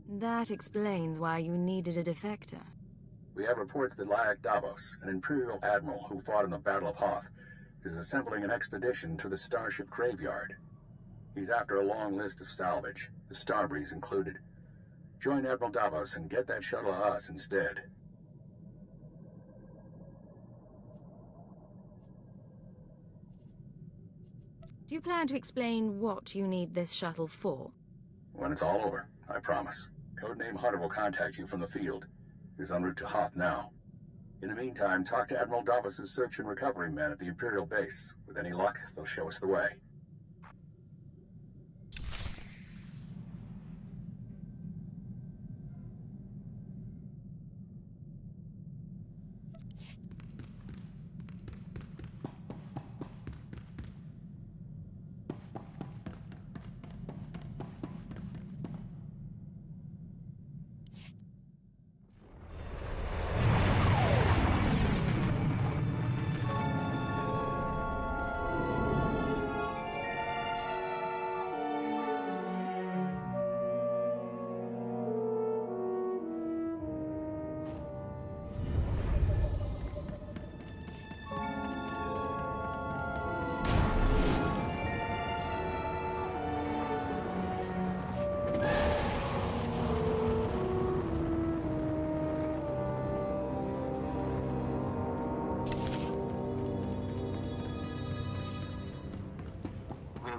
That explains why you needed a defector. We have reports that Lyak Davos, an Imperial admiral who fought in the Battle of Hoth, is assembling an expedition to the starship graveyard. He's after a long list of salvage, the Starbreeze included. Join Admiral Davos and get that shuttle to us instead. Do you plan to explain what you need this shuttle for? When it's all over, I promise. Codename Hunter will contact you from the field. He's en route to Hoth now. In the meantime, talk to Admiral Davos' search and recovery men at the Imperial base. With any luck, they'll show us the way.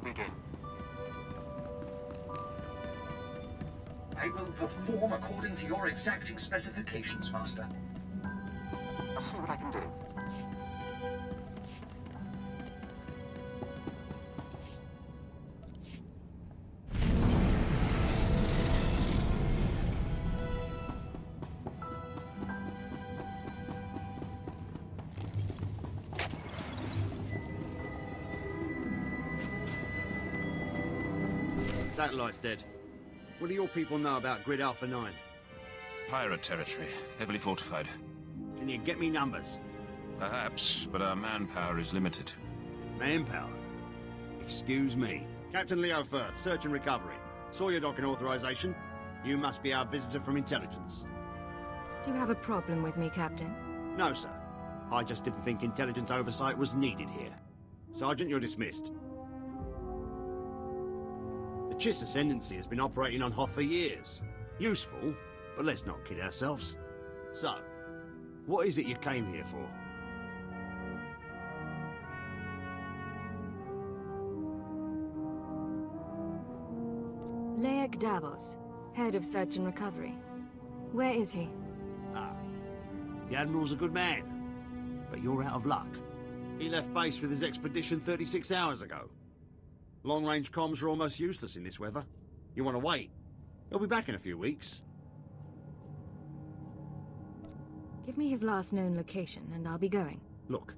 Begin. I will perform according to your exacting specifications, Master. I'll see what I can do. Satellite's dead. What do your people know about Grid Alpha 9? Pirate territory, heavily fortified. Can you get me numbers? Perhaps, but our manpower is limited. Manpower? Excuse me. Captain Leo Firth, search and recovery. Saw your docking authorization. You must be our visitor from intelligence. Do you have a problem with me, Captain? No, sir. I just didn't think intelligence oversight was needed here. Sergeant, you're dismissed. The Chiss Ascendancy has been operating on Hoth for years. Useful, but let's not kid ourselves. So, what is it you came here for? Lyak Davos, head of search and recovery. Where is he? Ah, the Admiral's a good man, but you're out of luck. He left base with his expedition 36 hours ago. Long-range comms are almost useless in this weather. You want to wait? He'll be back in a few weeks. Give me his last known location, and I'll be going. Look,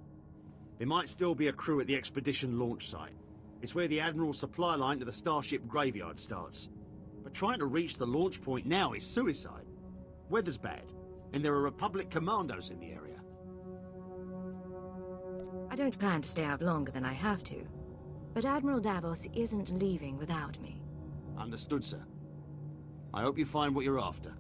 there might still be a crew at the expedition launch site. It's where the Admiral's supply line to the Starship graveyard starts. But trying to reach the launch point now is suicide. Weather's bad, and there are Republic commandos in the area. I don't plan to stay out longer than I have to. But Admiral Davos isn't leaving without me. Understood, sir. I hope you find what you're after.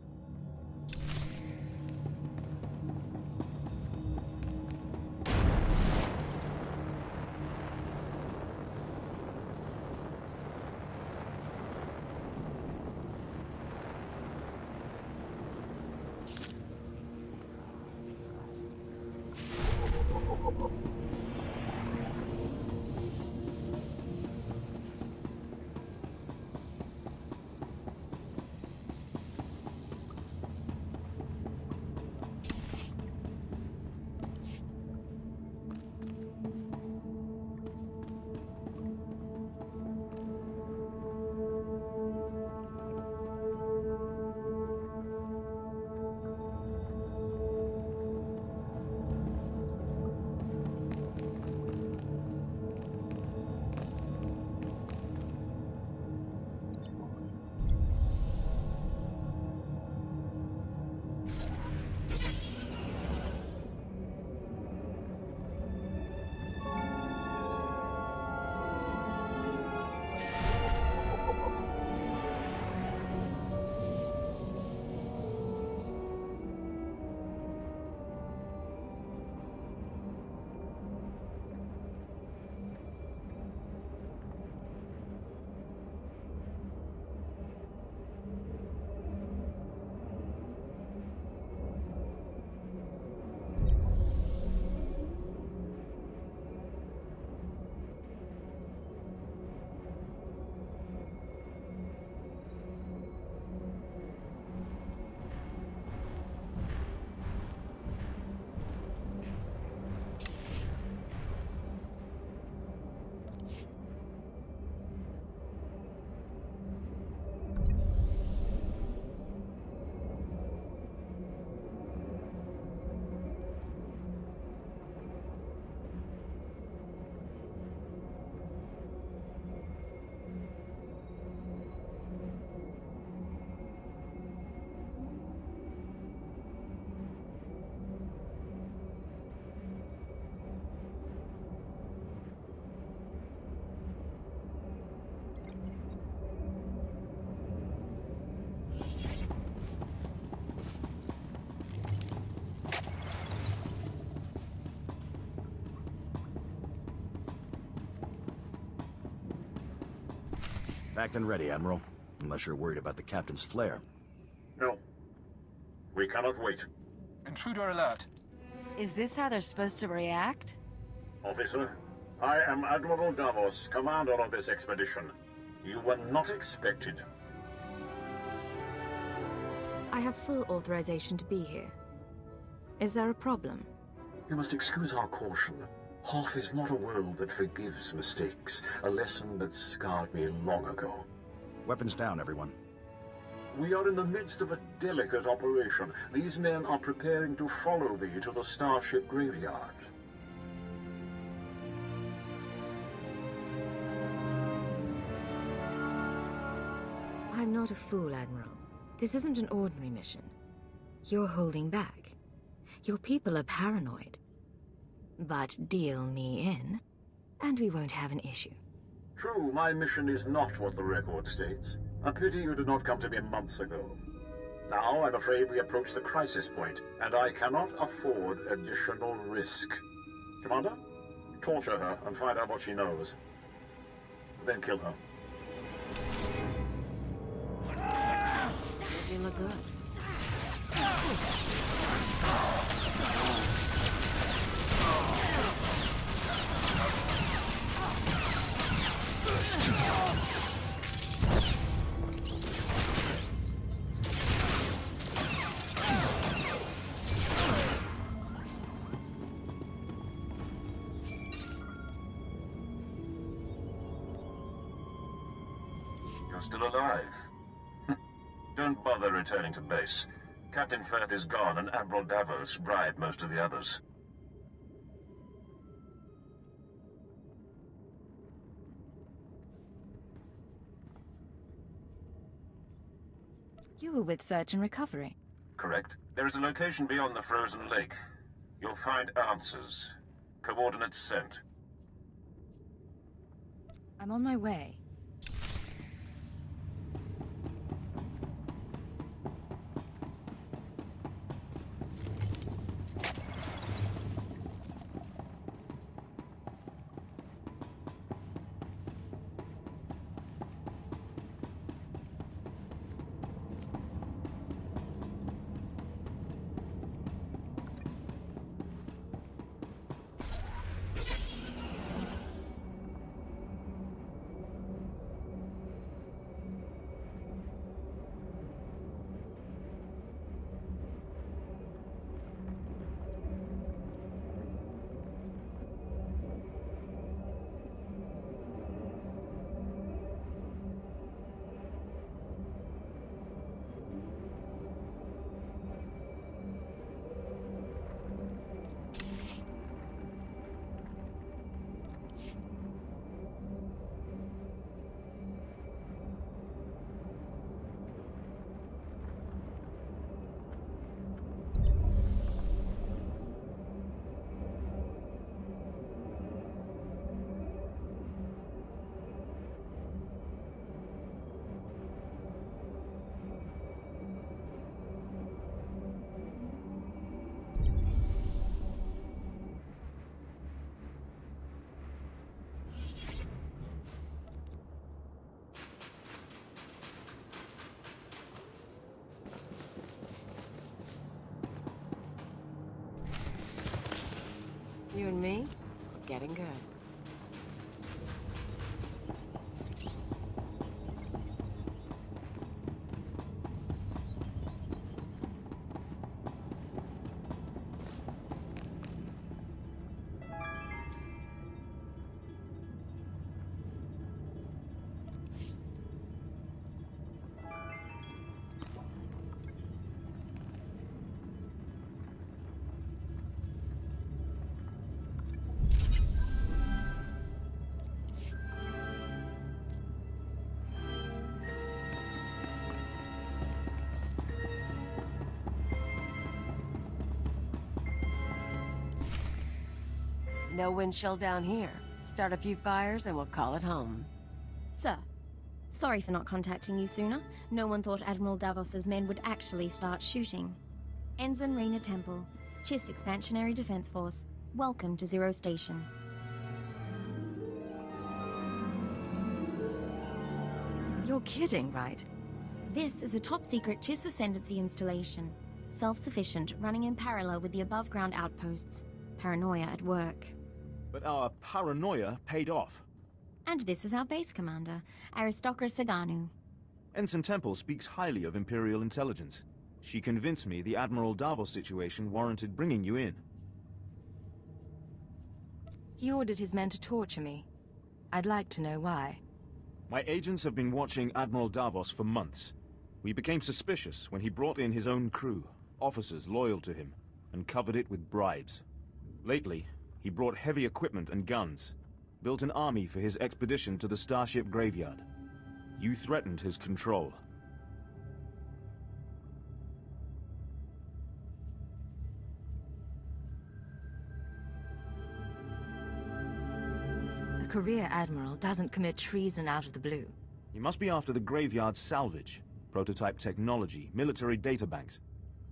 Packed and ready, Admiral. Unless you're worried about the captain's flare. No. We cannot wait. Intruder alert. Is this how they're supposed to react? Officer, I am Admiral Davos, commander of this expedition. You were not expected. I have full authorization to be here. Is there a problem? You must excuse our caution. Hoth is not a world that forgives mistakes, a lesson that scarred me long ago. Weapons down, everyone. We are in the midst of a delicate operation. These men are preparing to follow me to the starship graveyard. I'm not a fool, Admiral. This isn't an ordinary mission. You're holding back. Your people are paranoid. But deal me in, and we won't have an issue. True, my mission is not what the record states. A pity you did not come to me months ago. Now, I'm afraid we approach the crisis point, and I cannot afford additional risk. Commander, torture her and find out what she knows. Then kill her. You look good. You're still alive. Don't bother returning to base. Captain Firth is gone, and Admiral Davos bribed most of the others. You were with Search and Recovery. Correct. There is a location beyond the frozen lake. You'll find answers. Coordinates sent. I'm on my way. You and me, we're getting good. No wind chill down here. Start a few fires and we'll call it home. Sir, sorry for not contacting you sooner. No one thought Admiral Davos's men would actually start shooting. Ensign Rena Temple, Chiss Expansionary Defense Force. Welcome to Zero Station. You're kidding, right? This is a top-secret Chiss Ascendancy installation. Self-sufficient, running in parallel with the above-ground outposts. Paranoia at work. But our paranoia paid off. And this is our base commander, Aristocra Saganu. Ensign Temple speaks highly of Imperial Intelligence. She convinced me the Admiral Davos situation warranted bringing you in. He ordered his men to torture me. I'd like to know why. My agents have been watching Admiral Davos for months. We became suspicious when he brought in his own crew, officers loyal to him, and covered it with bribes. Lately, he brought heavy equipment and guns, built an army for his expedition to the Starship Graveyard. You threatened his control. A career admiral doesn't commit treason out of the blue. He must be after the Graveyard's salvage, prototype technology, military databanks.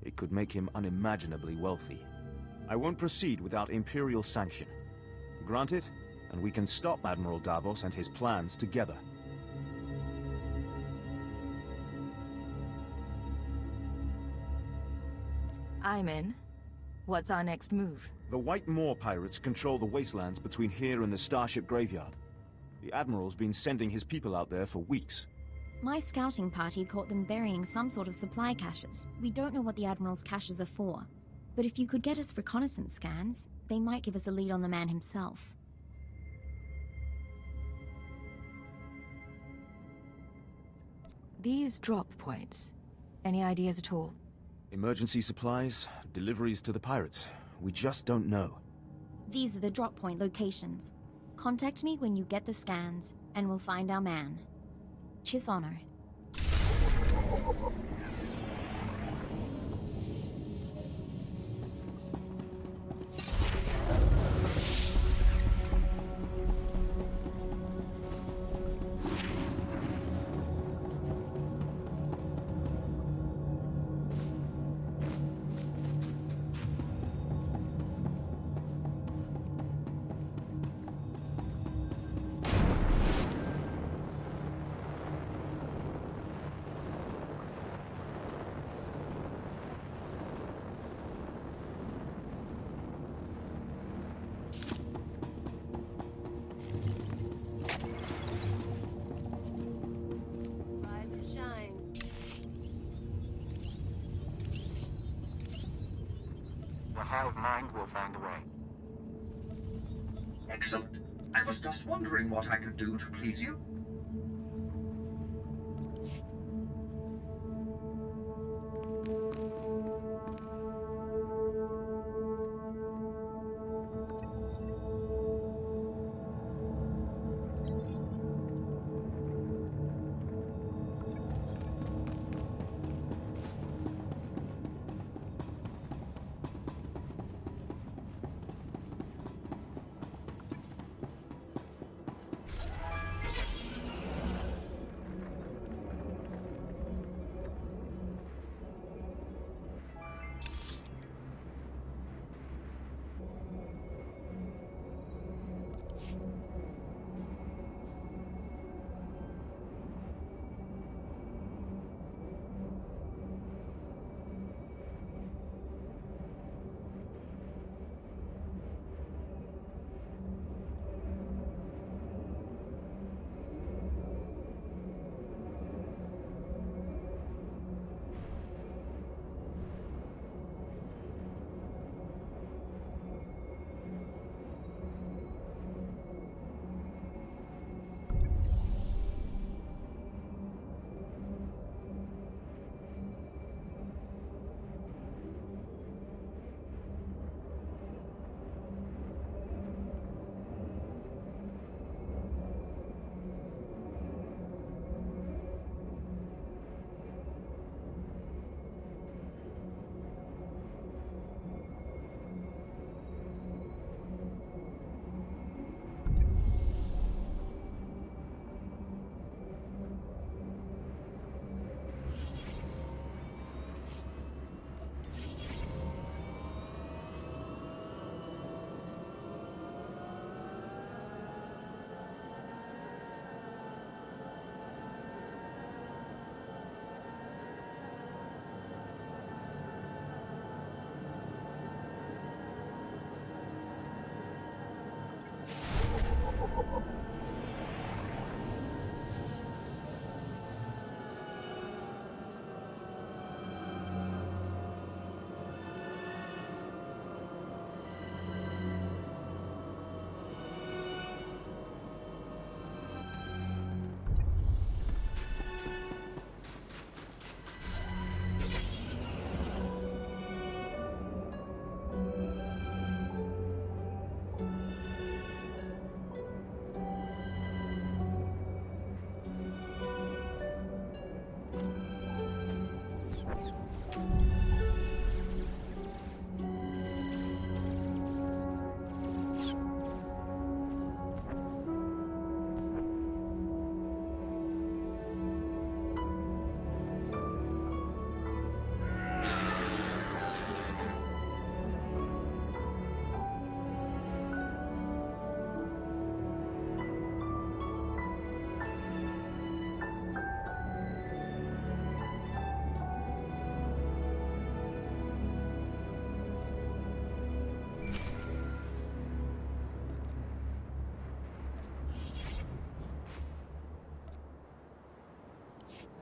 It could make him unimaginably wealthy. I won't proceed without Imperial sanction. Grant it, and we can stop Admiral Davos and his plans together. I'm in. What's our next move? The White Moor pirates control the wastelands between here and the Starship Graveyard. The Admiral's been sending his people out there for weeks. My scouting party caught them burying some sort of supply caches. We don't know what the Admiral's caches are for. But if you could get us reconnaissance scans, they might give us a lead on the man himself. These drop points. Any ideas at all? Emergency supplies, deliveries to the pirates. We just don't know. These are the drop point locations. Contact me when you get the scans, and we'll find our man. Chiss honor. The hive mind will find a way. Excellent. I was just wondering what I could do to please you.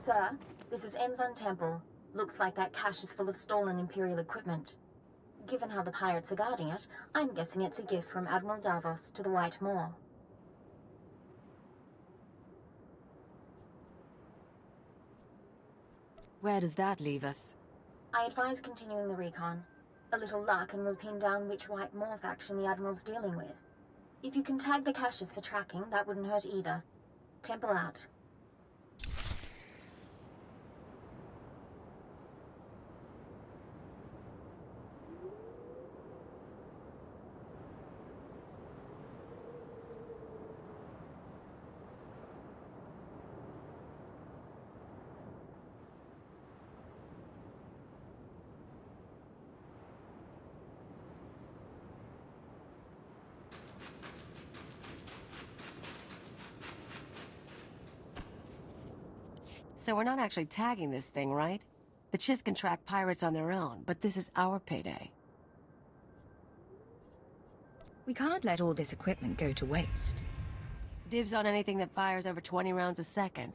Sir, this is Ensign Temple. Looks like that cache is full of stolen Imperial equipment. Given how the pirates are guarding it, I'm guessing it's a gift from Admiral Davos to the White Moor. Where does that leave us? I advise continuing the recon. A little luck and we'll pin down which White Moor faction the Admiral's dealing with. If you can tag the caches for tracking, that wouldn't hurt either. Temple out. So we're not actually tagging this thing, right? The Chiss can track pirates on their own, but this is our payday. We can't let all this equipment go to waste. Dibs on anything that fires over 20 rounds a second.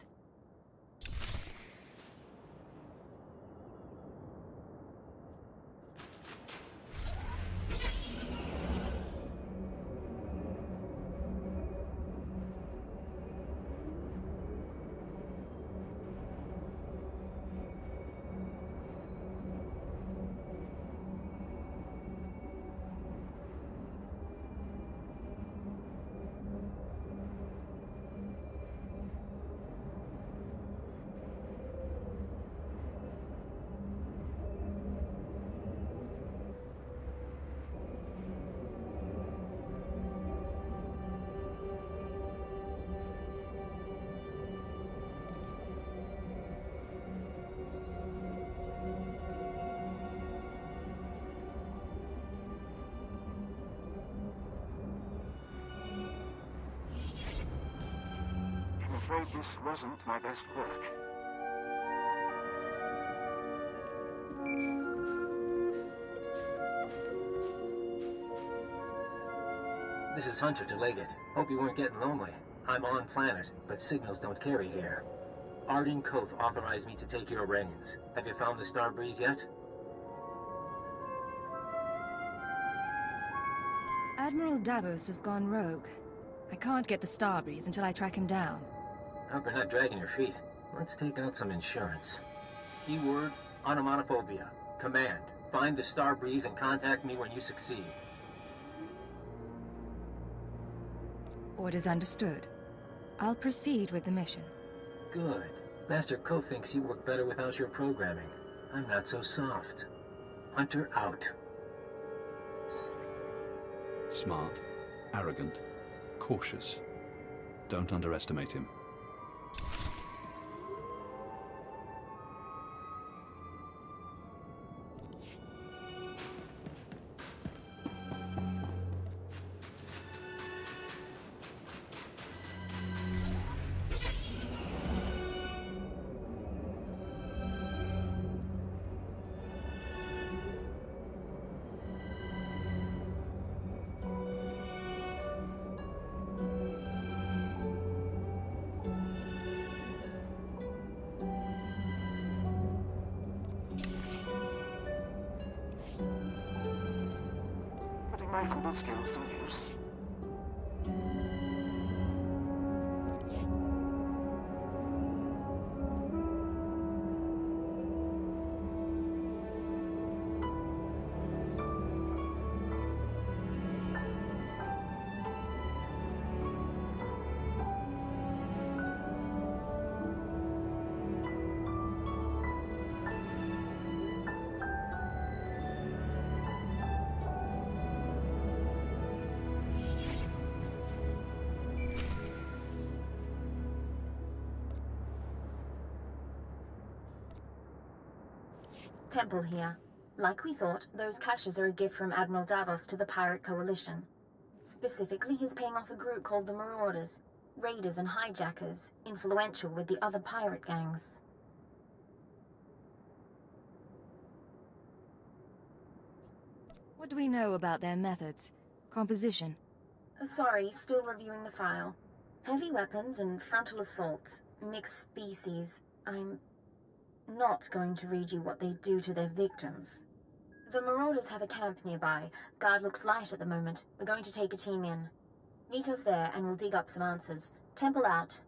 I'm afraid this wasn't my best work. This is Hunter to Leggett. Hope you weren't getting lonely. I'm on planet, but signals don't carry here. Arden Koth authorized me to take your reins. Have you found the Star Breeze yet? Admiral Davos has gone rogue. I can't get the Star Breeze until I track him down. Hope you're not dragging your feet. Let's take out some insurance. Keyword, onomatophobia. Command, find the Star Breeze and contact me when you succeed. Orders understood. I'll proceed with the mission. Good. Master Koth thinks you work better without your programming. I'm not so soft. Hunter out. Smart, arrogant, cautious. Don't underestimate him. My humble skills to use. Temple here. Like we thought, those caches are a gift from Admiral Davos to the Pirate Coalition. Specifically, he's paying off a group called the Marauders. Raiders and hijackers, influential with the other pirate gangs. What do we know about their methods? Composition? Sorry, still reviewing the file. Heavy weapons and frontal assaults. Mixed species. I'm not going to read you what they do to their victims. The Marauders have a camp nearby. Guard looks light at the moment. We're going to take a team in. Meet us there and we'll dig up some answers. Temple out.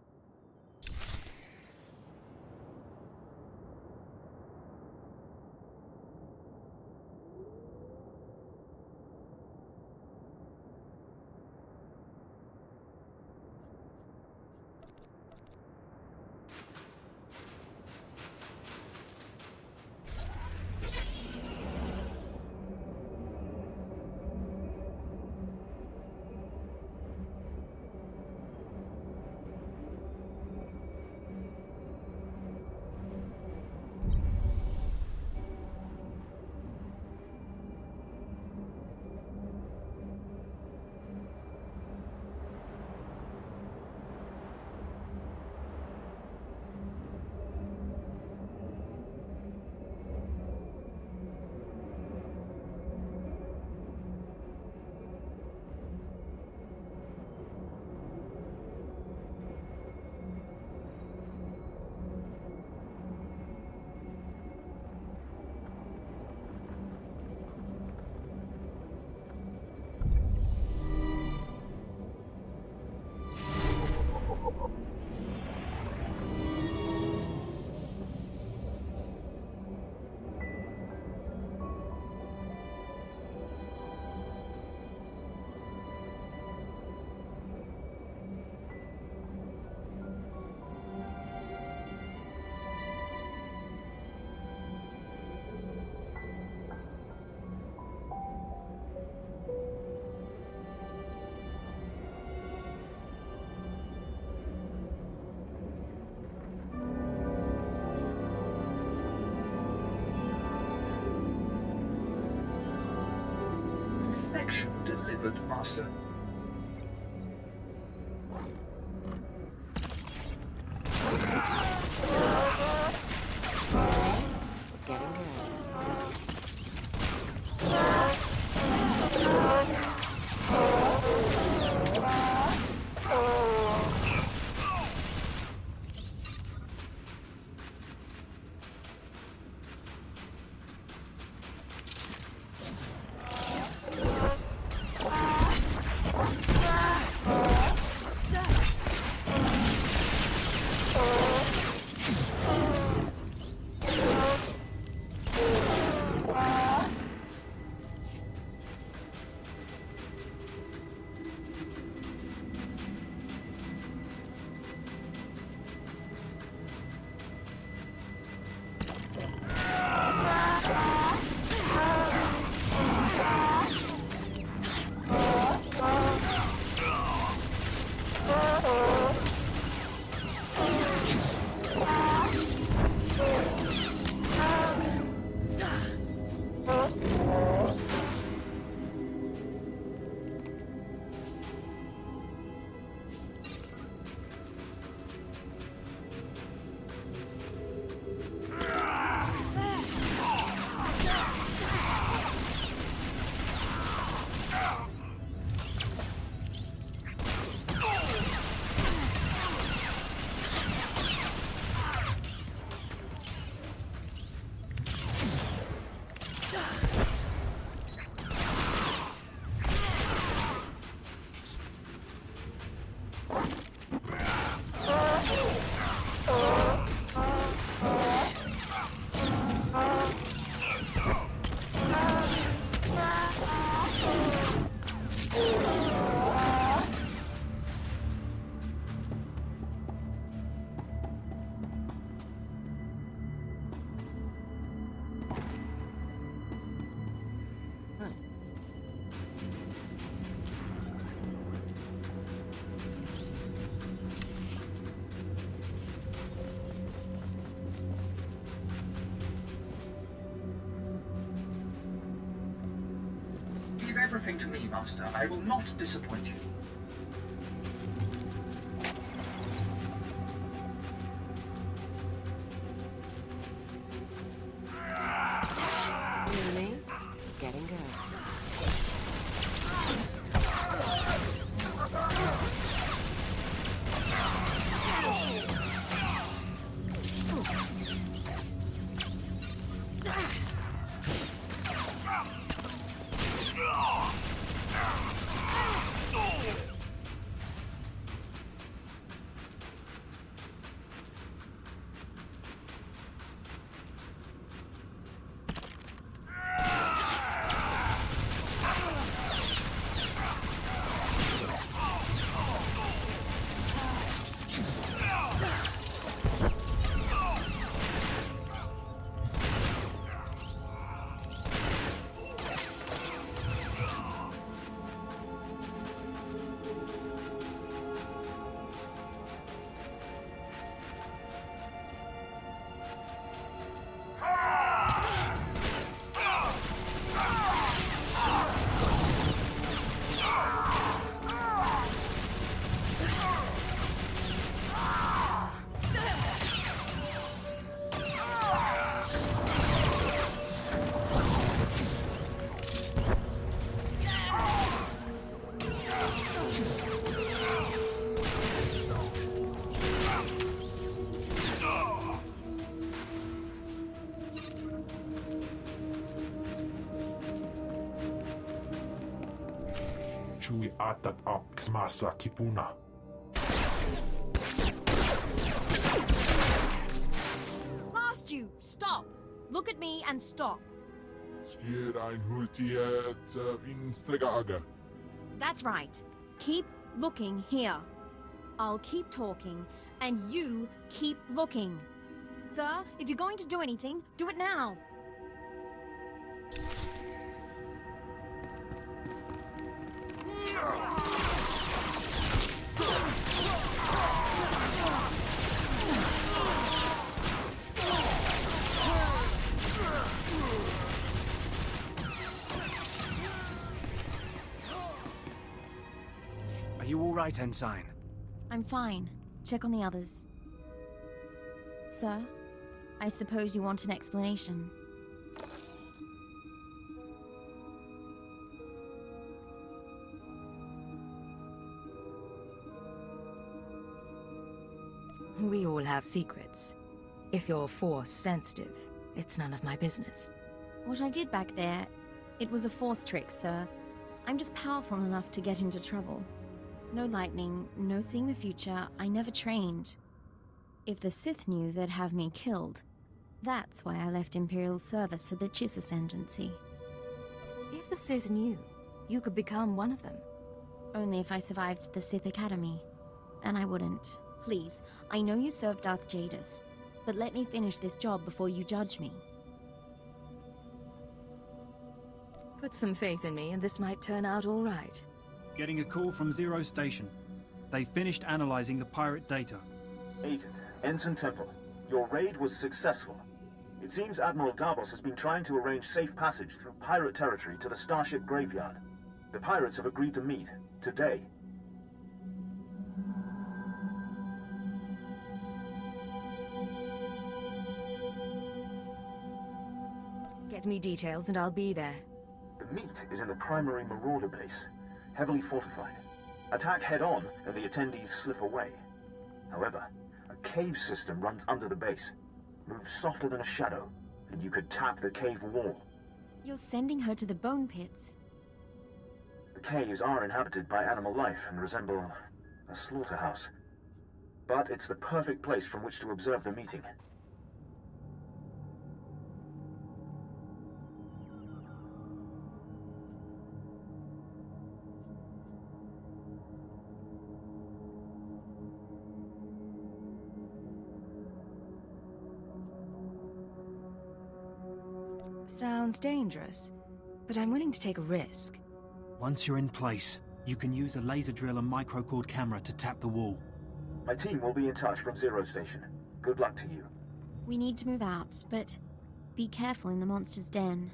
Perfection delivered, Master. Leave everything to me, Master. I will not disappoint you. Really? Getting good. chui atat up xmasa kipuna. Past you! Stop! Look at me and stop. Skier ein hultiet vinstregaaga. That's right. Keep looking here. I'll keep talking, and you keep looking. Sir, if you're going to do anything, do it now. Are you all right, Ensign? I'm fine. Check on the others. Sir, I suppose you want an explanation. We all have secrets. If you're force sensitive, it's none of my business. What I did back there, it was a force trick, sir. I'm just powerful enough to get into trouble. No lightning, no seeing the future, I never trained. If the Sith knew, they'd have me killed. That's why I left Imperial service for the Chiss Ascendancy. If the Sith knew, you could become one of them. Only if I survived the Sith Academy. And I wouldn't. Please, I know you served Darth Jadus, but let me finish this job before you judge me. Put some faith in me and this might turn out all right. Getting a call from Zero Station. They finished analyzing the pirate data. Agent, Ensign Temple, your raid was successful. It seems Admiral Davos has been trying to arrange safe passage through pirate territory to the Starship Graveyard. The pirates have agreed to meet, today. Get me details and I'll be there. The meet is in the primary Marauder base, heavily fortified. Attack head-on and the attendees slip away. However, a cave system runs under the base. Moves softer than a shadow, and you could tap the cave wall. You're sending her to the bone pits. The caves are inhabited by animal life and resemble a slaughterhouse. But it's the perfect place from which to observe the meeting. Sounds dangerous, but I'm willing to take a risk. Once you're in place, you can use a laser drill and microcord camera to tap the wall. My team will be in touch from Zero Station. Good luck to you. We need to move out, but be careful in the monster's den.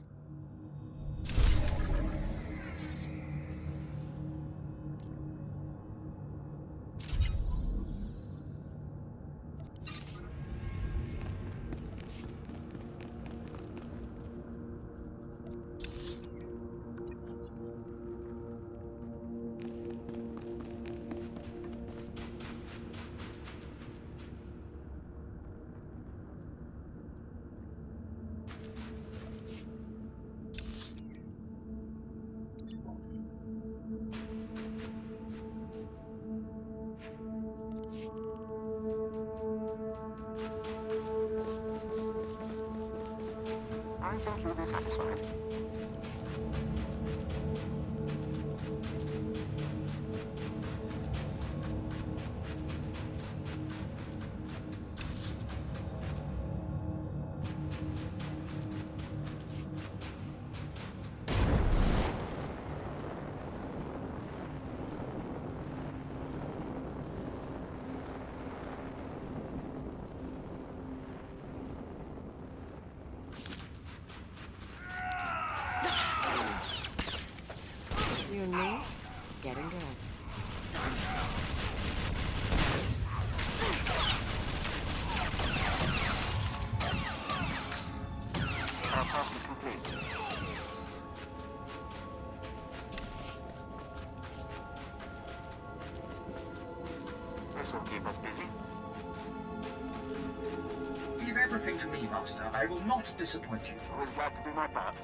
I think you'll be satisfied. You and me, getting good. Our task is complete. This will keep us busy. Leave everything to me, Master. I will not disappoint you. Always glad to do my part.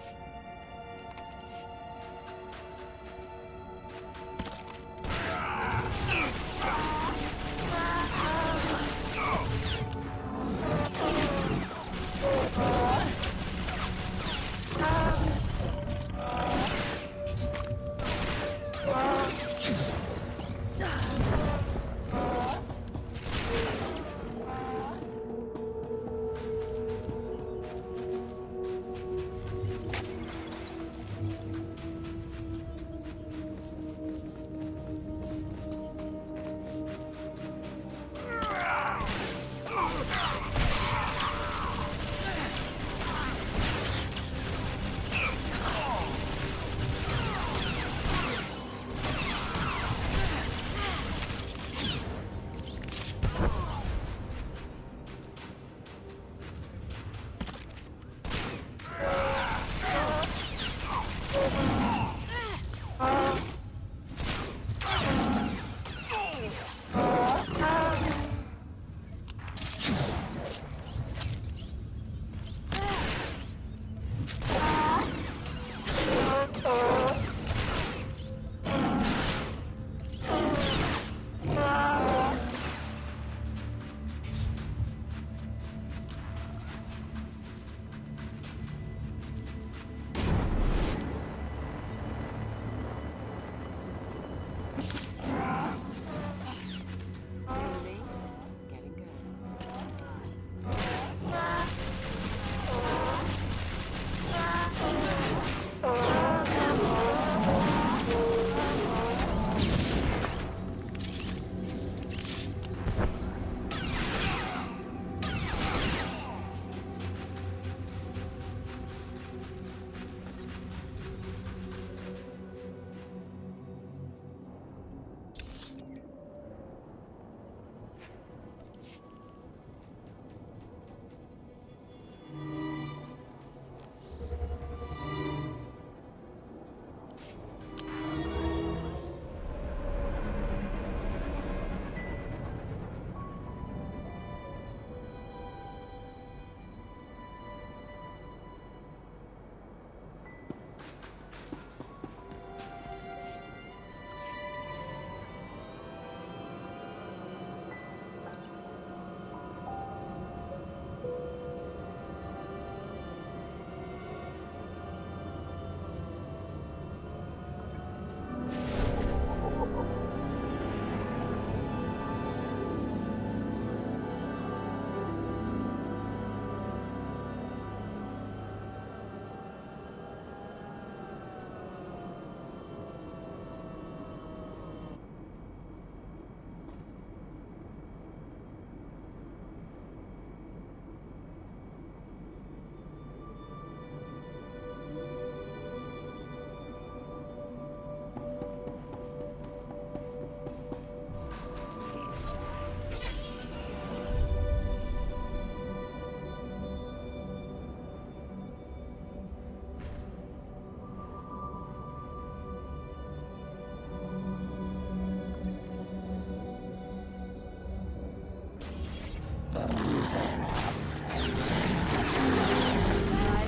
Rise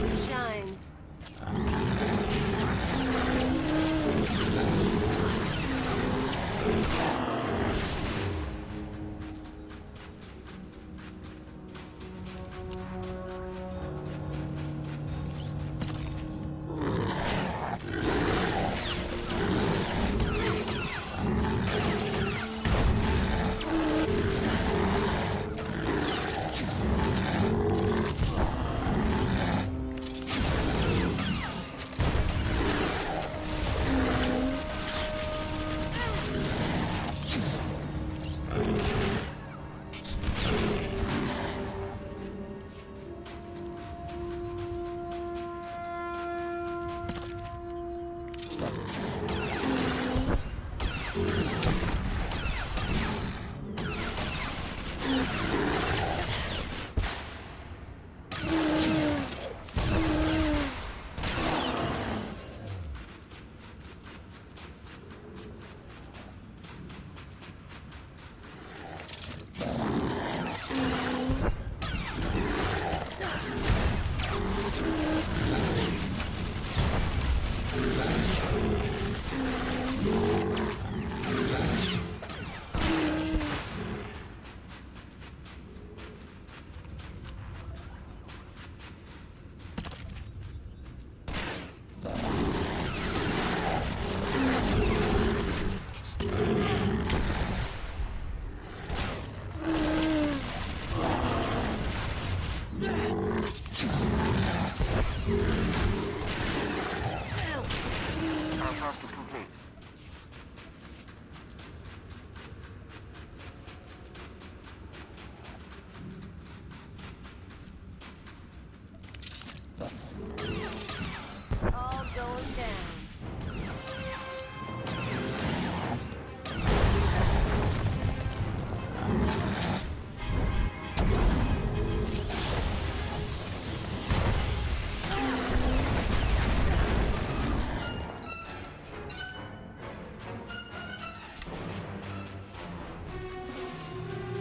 and shine. All going down.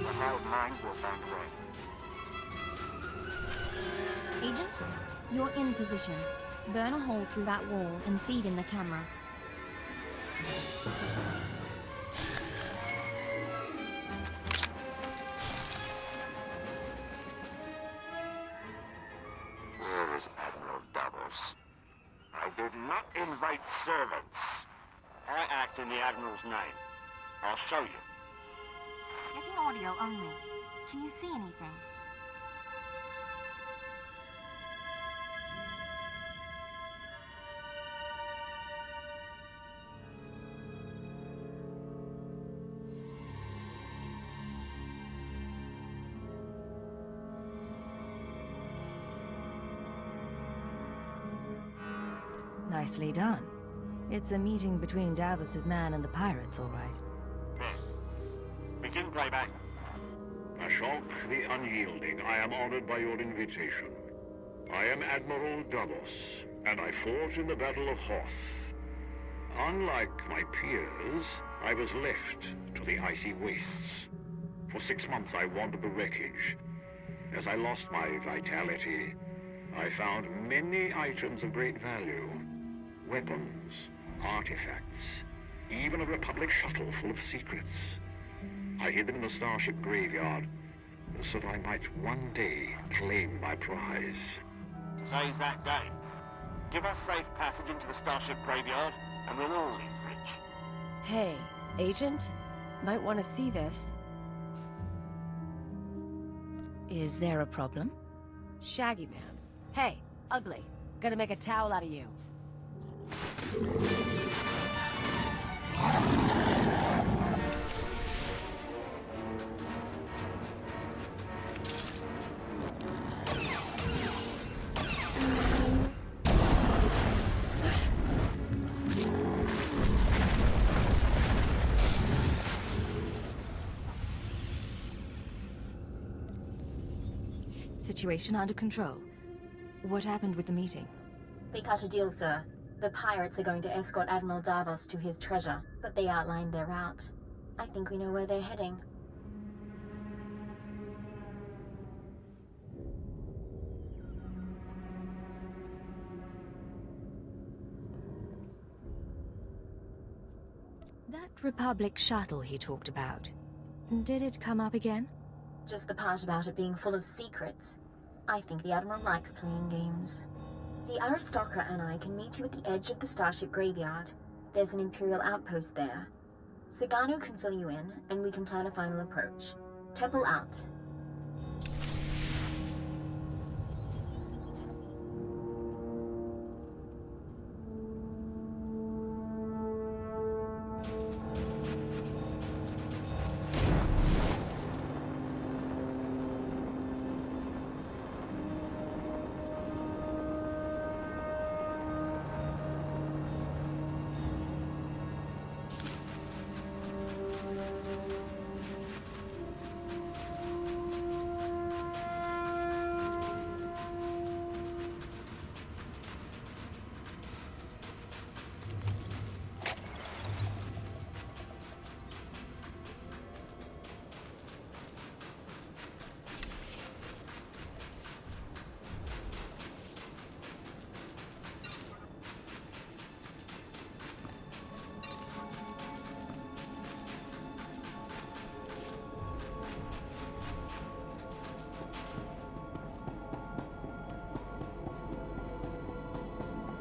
The hive mind will find a way. Agent, you're in position. Burn a hole through that wall and feed in the camera. Where is Admiral Davos? I did not invite servants. I act in the Admiral's name. I'll show you. Getting audio only. Can you see anything? Nicely done. It's a meeting between Davos's man and the pirates, all right. Begin playback. Ashok the Unyielding, I am honored by your invitation. I am Admiral Davos, and I fought in the Battle of Hoth. Unlike my peers, I was left to the icy wastes. For 6 months I wandered the wreckage. As I lost my vitality, I found many items of great value. Weapons, artifacts, even a Republic shuttle full of secrets. I hid them in the starship graveyard, so that I might one day claim my prize. Today's that day. Give us safe passage into the starship graveyard, and we'll all leave rich. Hey, Agent? Might want to see this. Is there a problem? Shaggy Man. Hey, ugly. Gonna make a towel out of you. Situation under control. What happened with the meeting? We cut a deal, sir. The pirates are going to escort Admiral Davos to his treasure, but they outlined their route. I think we know where they're heading. That Republic shuttle he talked about. Did it come up again? Just the part about it being full of secrets. I think the Admiral likes playing games. The aristocrat and I can meet you at the edge of the starship graveyard. There's an Imperial outpost there. Sagano can fill you in, and we can plan a final approach. Temple out.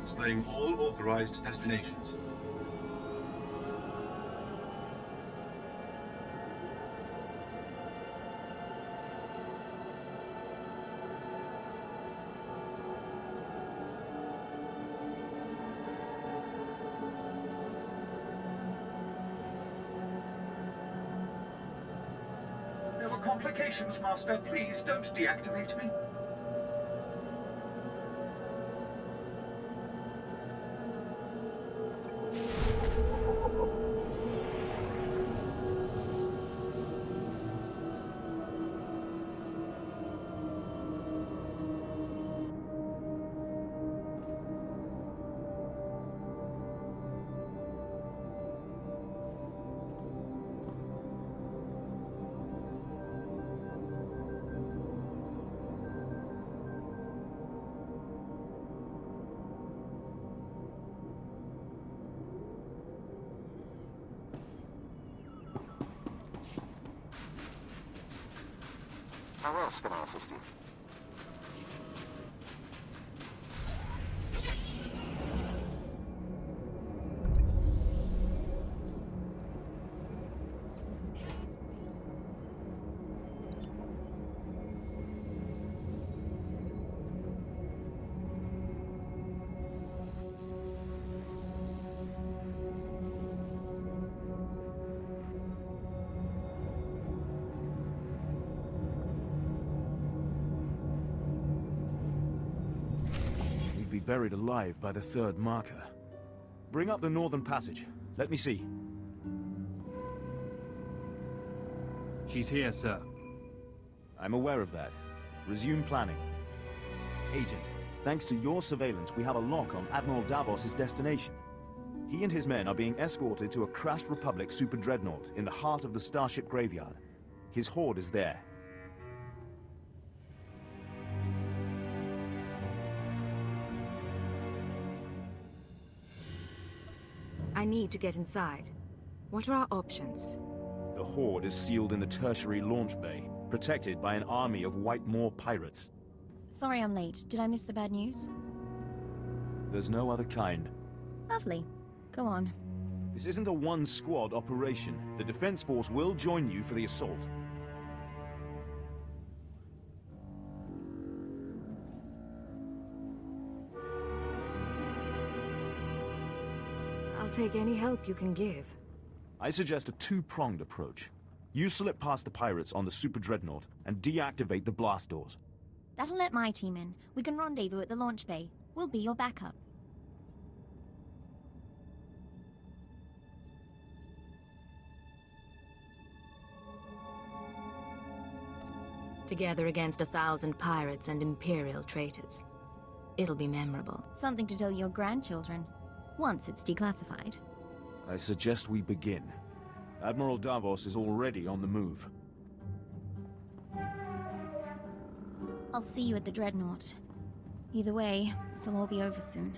Displaying all authorized destinations. There were complications, Master. Please don't deactivate me. How else can I assist you? Buried alive by the third marker. Bring up the northern passage. Let me see. She's here, sir. I'm aware of that. Resume planning. Agent, thanks to your surveillance, we have a lock on Admiral Davos' destination. He and his men are being escorted to a crashed Republic super dreadnought in the heart of the starship graveyard. His horde is there. I need to get inside. What are our options? The horde is sealed in the tertiary launch bay, protected by an army of White-Moor pirates. Sorry I'm late. Did I miss the bad news? There's no other kind. Lovely. Go on. This isn't a one-squad operation. The Defense Force will join you for the assault. I'll take any help you can give. I suggest a two-pronged approach. You slip past the pirates on the super dreadnought and deactivate the blast doors. That'll let my team in. We can rendezvous at the launch bay. We'll be your backup. Together against 1,000 pirates and Imperial traitors. It'll be memorable. Something to tell your grandchildren. Once it's declassified. I suggest we begin. Admiral Davos is already on the move. I'll see you at the Dreadnought. Either way, this'll all be over soon.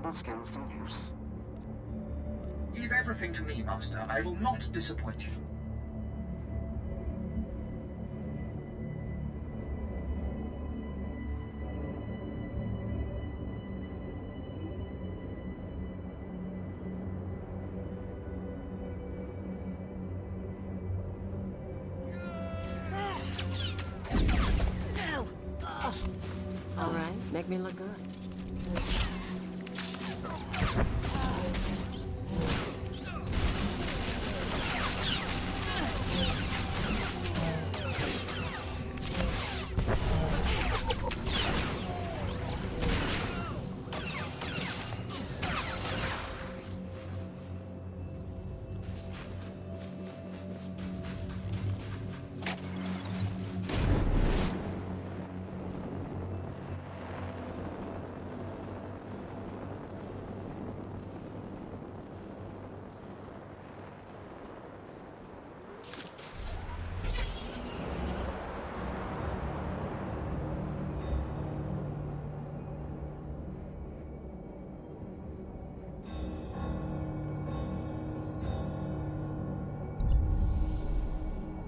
humble skills to use. Leave everything to me, Master. I will not disappoint you. All right, make me look good.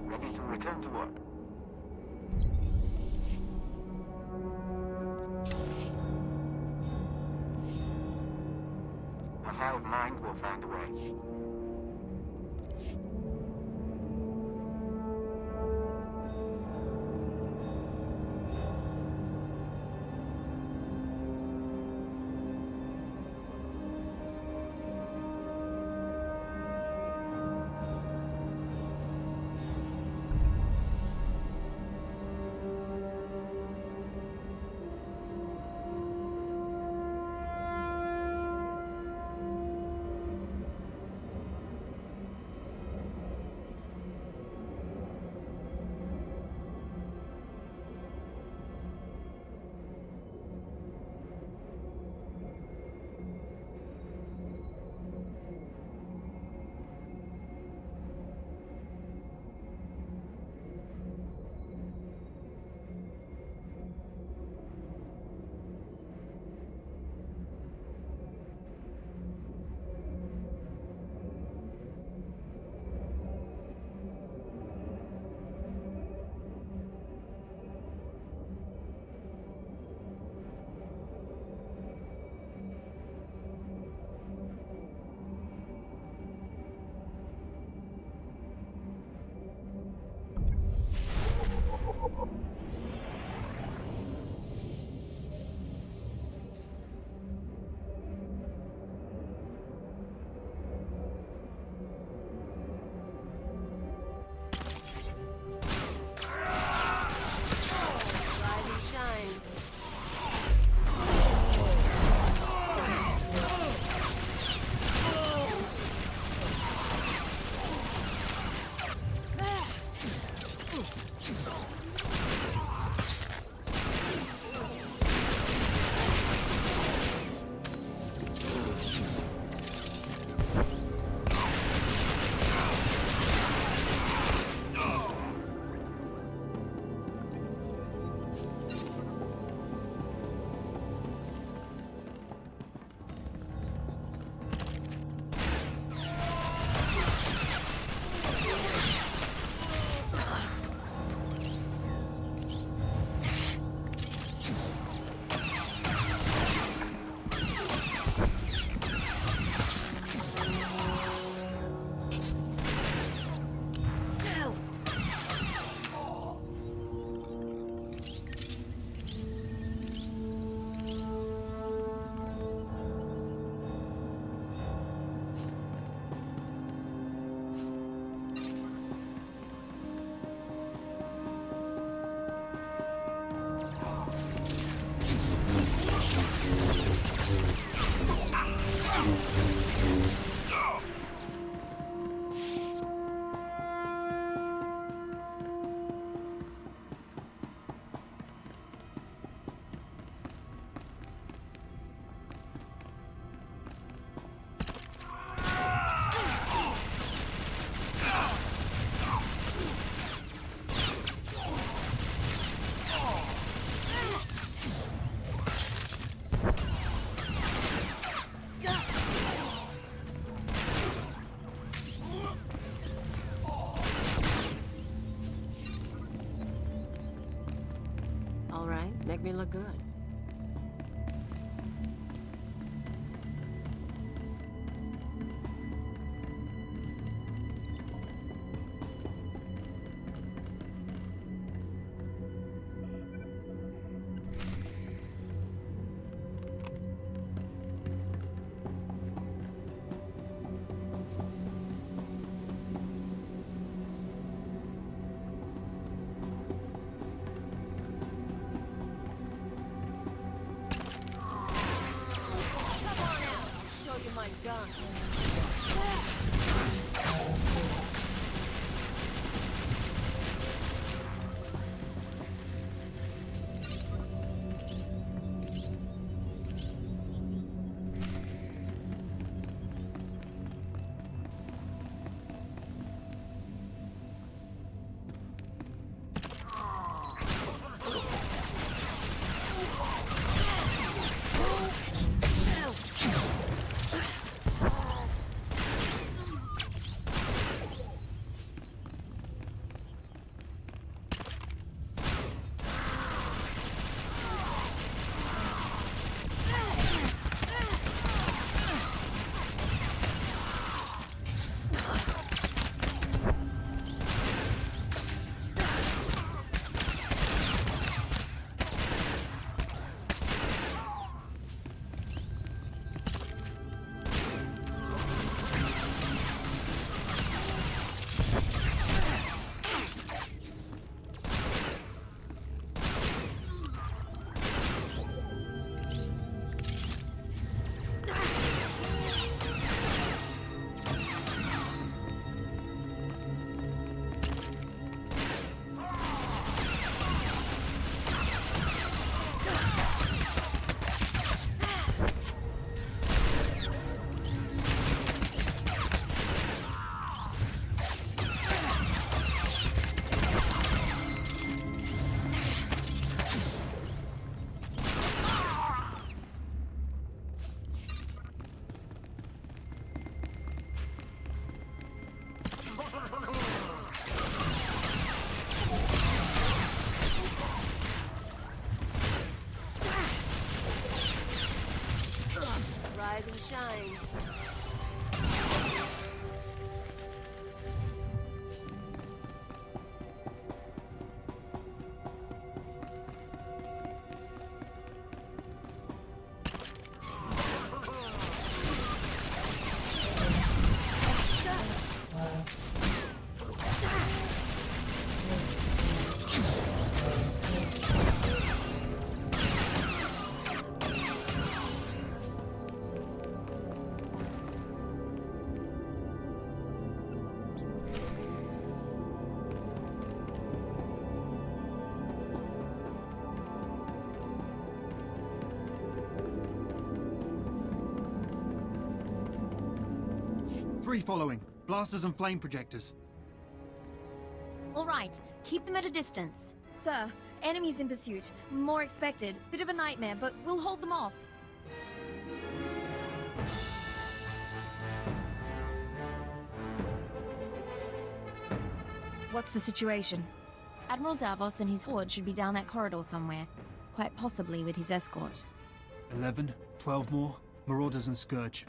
Ready to return to work. The hive mind will find a way. Make me look good. Rise and shine. Three following. Blasters and flame projectors. All right, keep them at a distance. Sir, enemies in pursuit. More expected. Bit of a nightmare, but we'll hold them off. What's the situation? Admiral Davos and his horde should be down that corridor somewhere. Quite possibly with his escort. 11, 12 more. Marauders and Scourge.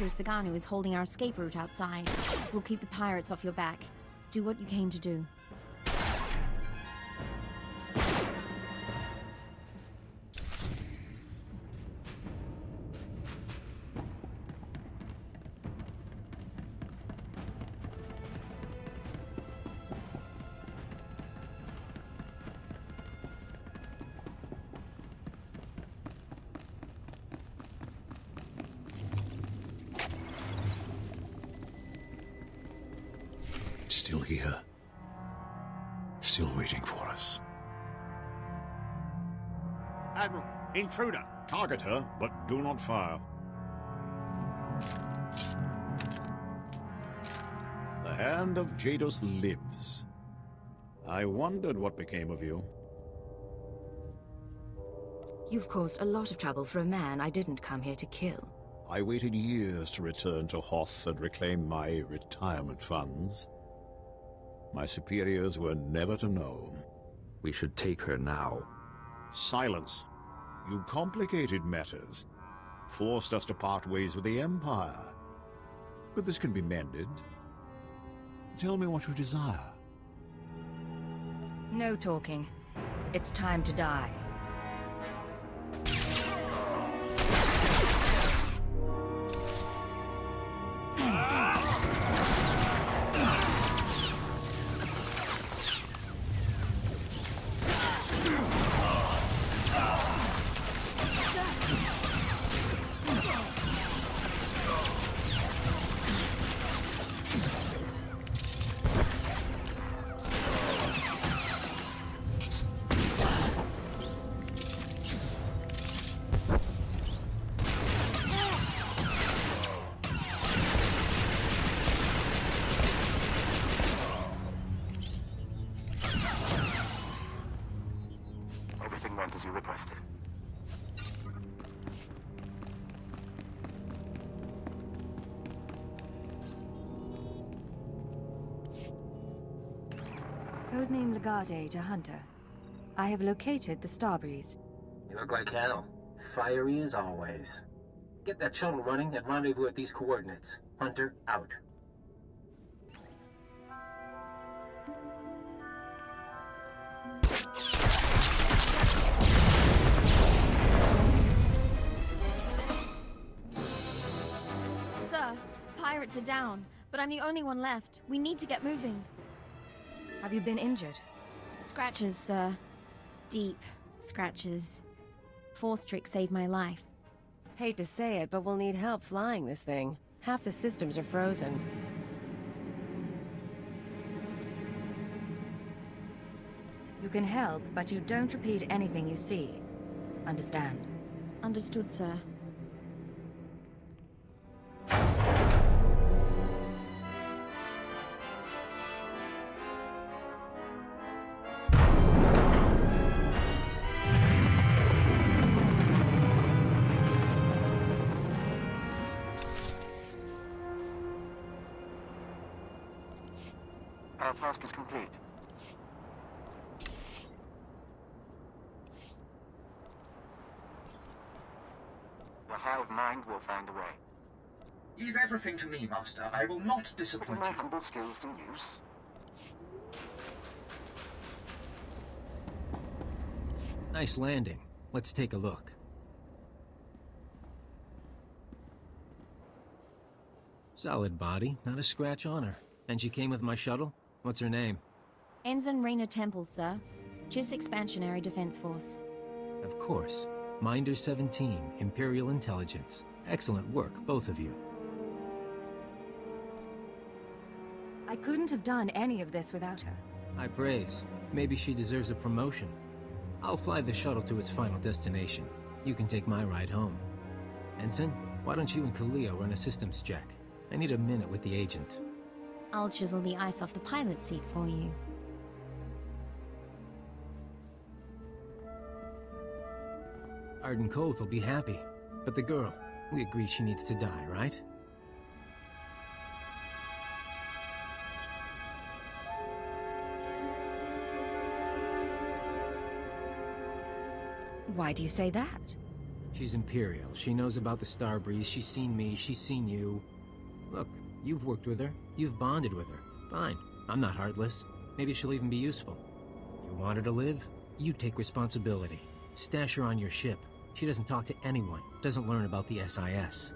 Saganu is holding our escape route outside. We'll keep the pirates off your back. Do what you came to do. Still here. Still waiting for us. Admiral, intruder! Target her, but do not fire. The hand of Jadus lives. I wondered what became of you. You've caused a lot of trouble for a man I didn't come here to kill. I waited years to return to Hoth and reclaim my retirement funds. My superiors were never to know. We should take her now. Silence. You complicated matters. Forced us to part ways with the Empire. But this can be mended. Tell me what you desire. No talking. It's time to die. Everything went as you requested. Codename Legade to Hunter. I have located the Starbreeze. You look like hell. Fiery as always. Get that shuttle running and rendezvous at these coordinates. Hunter, out. Sir, pirates are down, but I'm the only one left. We need to get moving. Have you been injured? Scratches, sir. Deep scratches. Force trick saved my life. Hate to say it, but we'll need help flying this thing. Half the systems are frozen. You can help, but you don't repeat anything you see. Understand? Understood, sir. Our task is complete. The hive mind will find a way. Leave everything to me, Master. I will not disappoint Putting my you. humble skills to use. Nice landing. Let's take a look. Solid body, not a scratch on her. And she came with my shuttle? What's her name? Ensign Raina Temple, sir. Chiss Expansionary Defense Force. Of course. Minder 17, Imperial Intelligence. Excellent work, both of you. I couldn't have done any of this without her. High praise. Maybe she deserves a promotion. I'll fly the shuttle to its final destination. You can take my ride home. Ensign, why don't you and Kalia run a systems check? I need a minute with the agent. I'll chisel the ice off the pilot seat for you. Arden Koth will be happy. But the girl, we agree she needs to die, right? Why do you say that? She's Imperial. She knows about the Starbreeze. She's seen me. She's seen you. Look, you've worked with her. You've bonded with her. Fine. I'm not heartless. Maybe she'll even be useful. You want her to live? You take responsibility. Stash her on your ship. She doesn't talk to anyone. Doesn't learn about the SIS.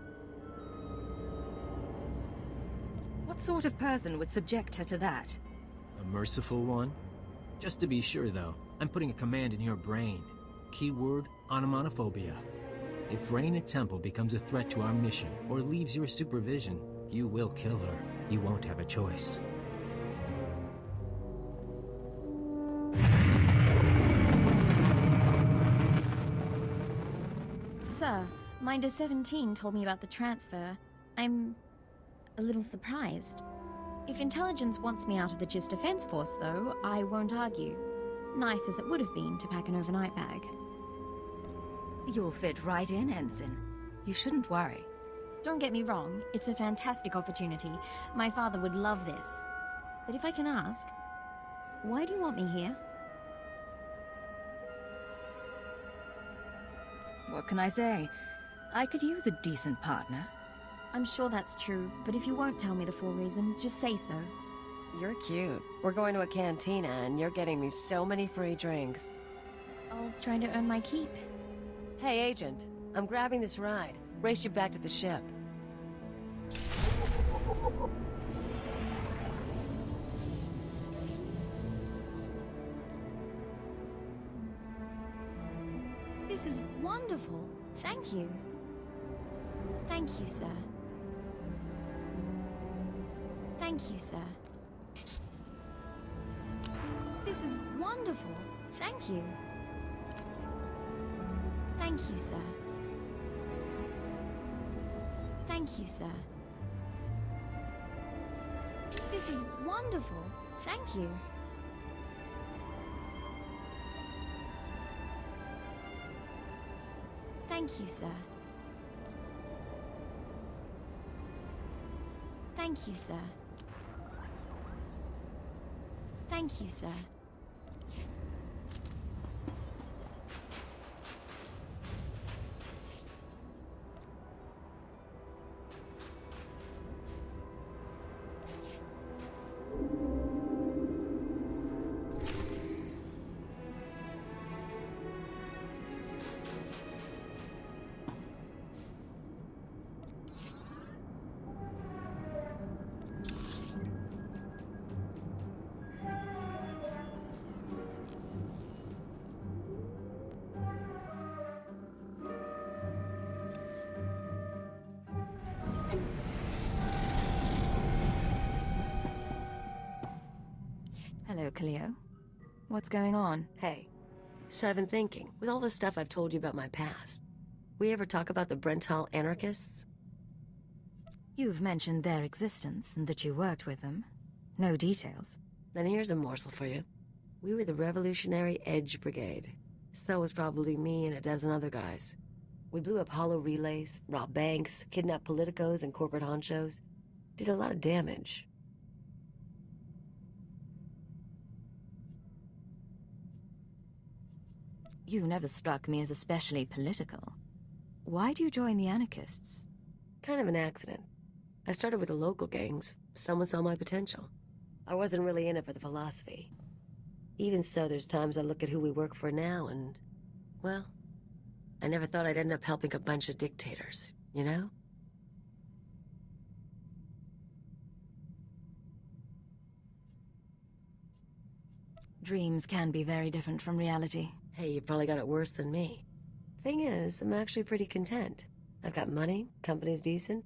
What sort of person would subject her to that? A merciful one? Just to be sure, though, I'm putting a command in your brain. Keyword, onomatophobia. If Raina Temple becomes a threat to our mission, or leaves your supervision, you will kill her. You won't have a choice. Sir, Minder 17 told me about the transfer. I'm a little surprised. If Intelligence wants me out of the GIS Defense Force, though, I won't argue. Nice as it would have been to pack an overnight bag. You'll fit right in, Ensign. You shouldn't worry. Don't get me wrong, it's a fantastic opportunity. My father would love this. But if I can ask, why do you want me here? What can I say? I could use a decent partner. I'm sure that's true, but if you won't tell me the full reason, just say so. You're cute. We're going to a cantina and you're getting me so many free drinks. I'll try to earn my keep. Hey, Agent. I'm grabbing this ride. Race you back to the ship. This is wonderful. Thank you. Thank you, sir. Thank you, sir. This is wonderful. Thank you. Thank you, sir. Thank you, sir. This is wonderful. Thank you. Thank you, sir. Thank you, sir. Thank you, sir. Hello, Cleo. What's going on? Hey, so I've been thinking, with all the stuff I've told you about my past, we ever talk about the Brenthal anarchists? You've mentioned their existence and that you worked with them. No details. Then here's a morsel for you. We were the Revolutionary Edge Brigade. So was probably me and a dozen other guys. We blew up hollow relays, robbed banks, kidnapped politicos and corporate honchos. Did a lot of damage. You never struck me as especially political. Why do you join the anarchists? Kind of an accident. I started with the local gangs. Someone saw my potential. I wasn't really in it for the philosophy. Even so, there's times I look at who we work for now and, well, I never thought I'd end up helping a bunch of dictators, you know? Dreams can be very different from reality. Hey, you probably got it worse than me. Thing is, I'm actually pretty content. I've got money, company's decent.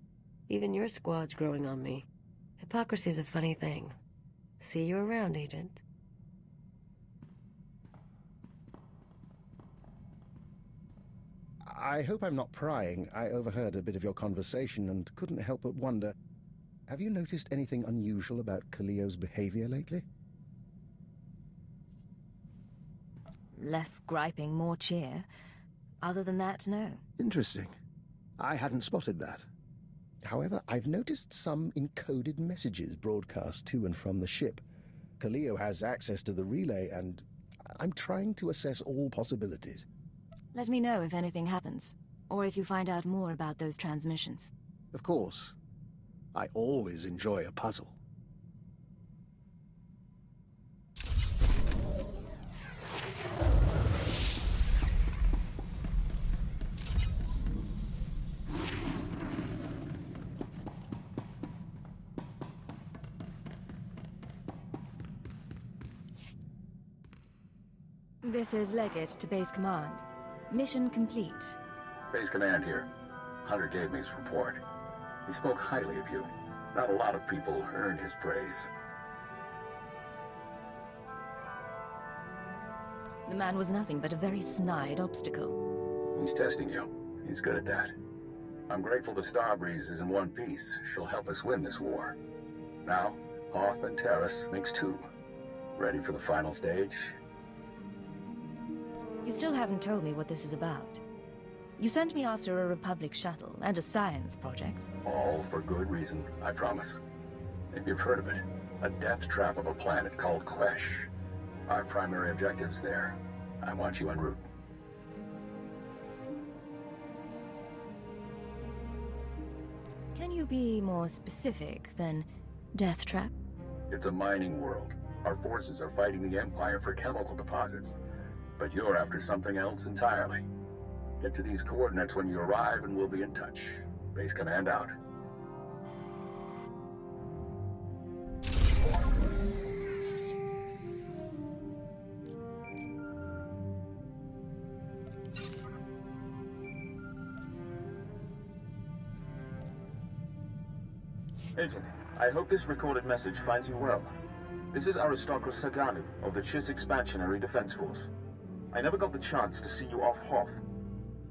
Even your squad's growing on me. Hypocrisy's a funny thing. See you around, Agent. I hope I'm not prying. I overheard a bit of your conversation and couldn't help but wonder, have you noticed anything unusual about Cleo's behavior lately? Less griping, more cheer. Other than that, no. Interesting. I hadn't spotted that. However, I've noticed some encoded messages broadcast to and from the ship. Cleo has access to the relay, and I'm trying to assess all possibilities. Let me know if anything happens, or if you find out more about those transmissions. Of course. I always enjoy a puzzle. This is Leggett to Base Command. Mission complete. Base Command here. Hunter gave me his report. He spoke highly of you. Not a lot of people earned his praise. The man was nothing but a very snide obstacle. He's testing you. He's good at that. I'm grateful the Starbreeze is in one piece. She'll help us win this war. Now, Hoth and Terrace makes two. Ready for the final stage? You still haven't told me what this is about. You sent me after a Republic shuttle and a science project. All for good reason, I promise. Maybe you've heard of it. A death trap of a planet called Quesh. Our primary objective's there. I want you en route. Can you be more specific than death trap? It's a mining world. Our forces are fighting the Empire for chemical deposits. But you're after something else entirely. Get to these coordinates when you arrive and we'll be in touch. Base command out. Agent, I hope this recorded message finds you well. This is Aristocrat Saganu of the Chiss Expansionary Defense Force. I never got the chance to see you off Hoth.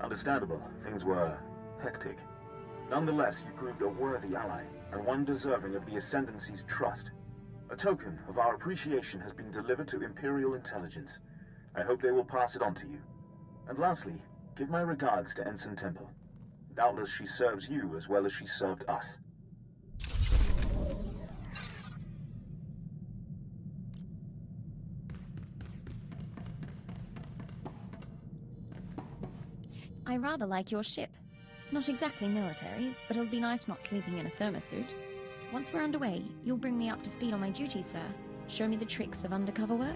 Understandable, things were hectic. Nonetheless, you proved a worthy ally, and one deserving of the Ascendancy's trust. A token of our appreciation has been delivered to Imperial Intelligence. I hope they will pass it on to you. And lastly, give my regards to Ensign Temple. Doubtless she serves you as well as she served us. I rather like your ship. Not exactly military, but it'll be nice not sleeping in a thermosuit. Once we're underway, you'll bring me up to speed on my duties, sir. Show me the tricks of undercover work.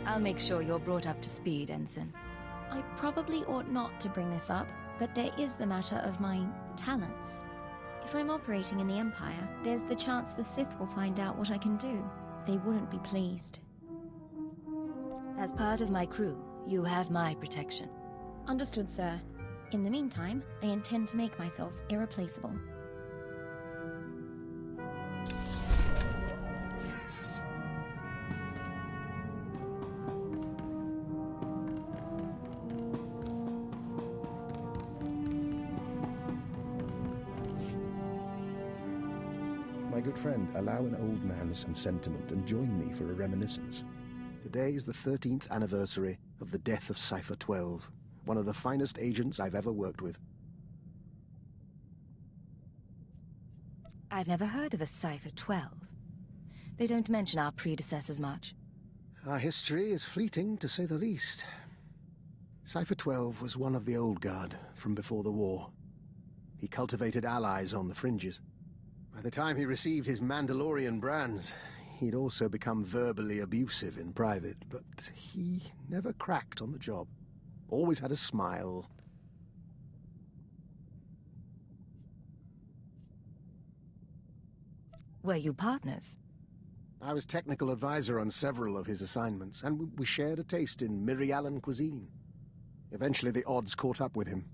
I'll make sure you're brought up to speed, Ensign. I probably ought not to bring this up, but there is the matter of my talents. If I'm operating in the Empire, there's the chance the Sith will find out what I can do. They wouldn't be pleased. As part of my crew, you have my protection. Understood, sir. In the meantime, I intend to make myself irreplaceable. My good friend, allow an old man some sentiment and join me for a reminiscence. Today is the 13th anniversary of the death of Cypher 12, one of the finest agents I've ever worked with. I've never heard of a Cypher 12. They don't mention our predecessors much. Our history is fleeting, to say the least. Cypher 12 was one of the old guard from before the war. He cultivated allies on the fringes. By the time he received his Mandalorian brands, he'd also become verbally abusive in private, but he never cracked on the job. Always had a smile. Were you partners? I was technical advisor on several of his assignments, and we shared a taste in Mirialan cuisine. Eventually the odds caught up with him,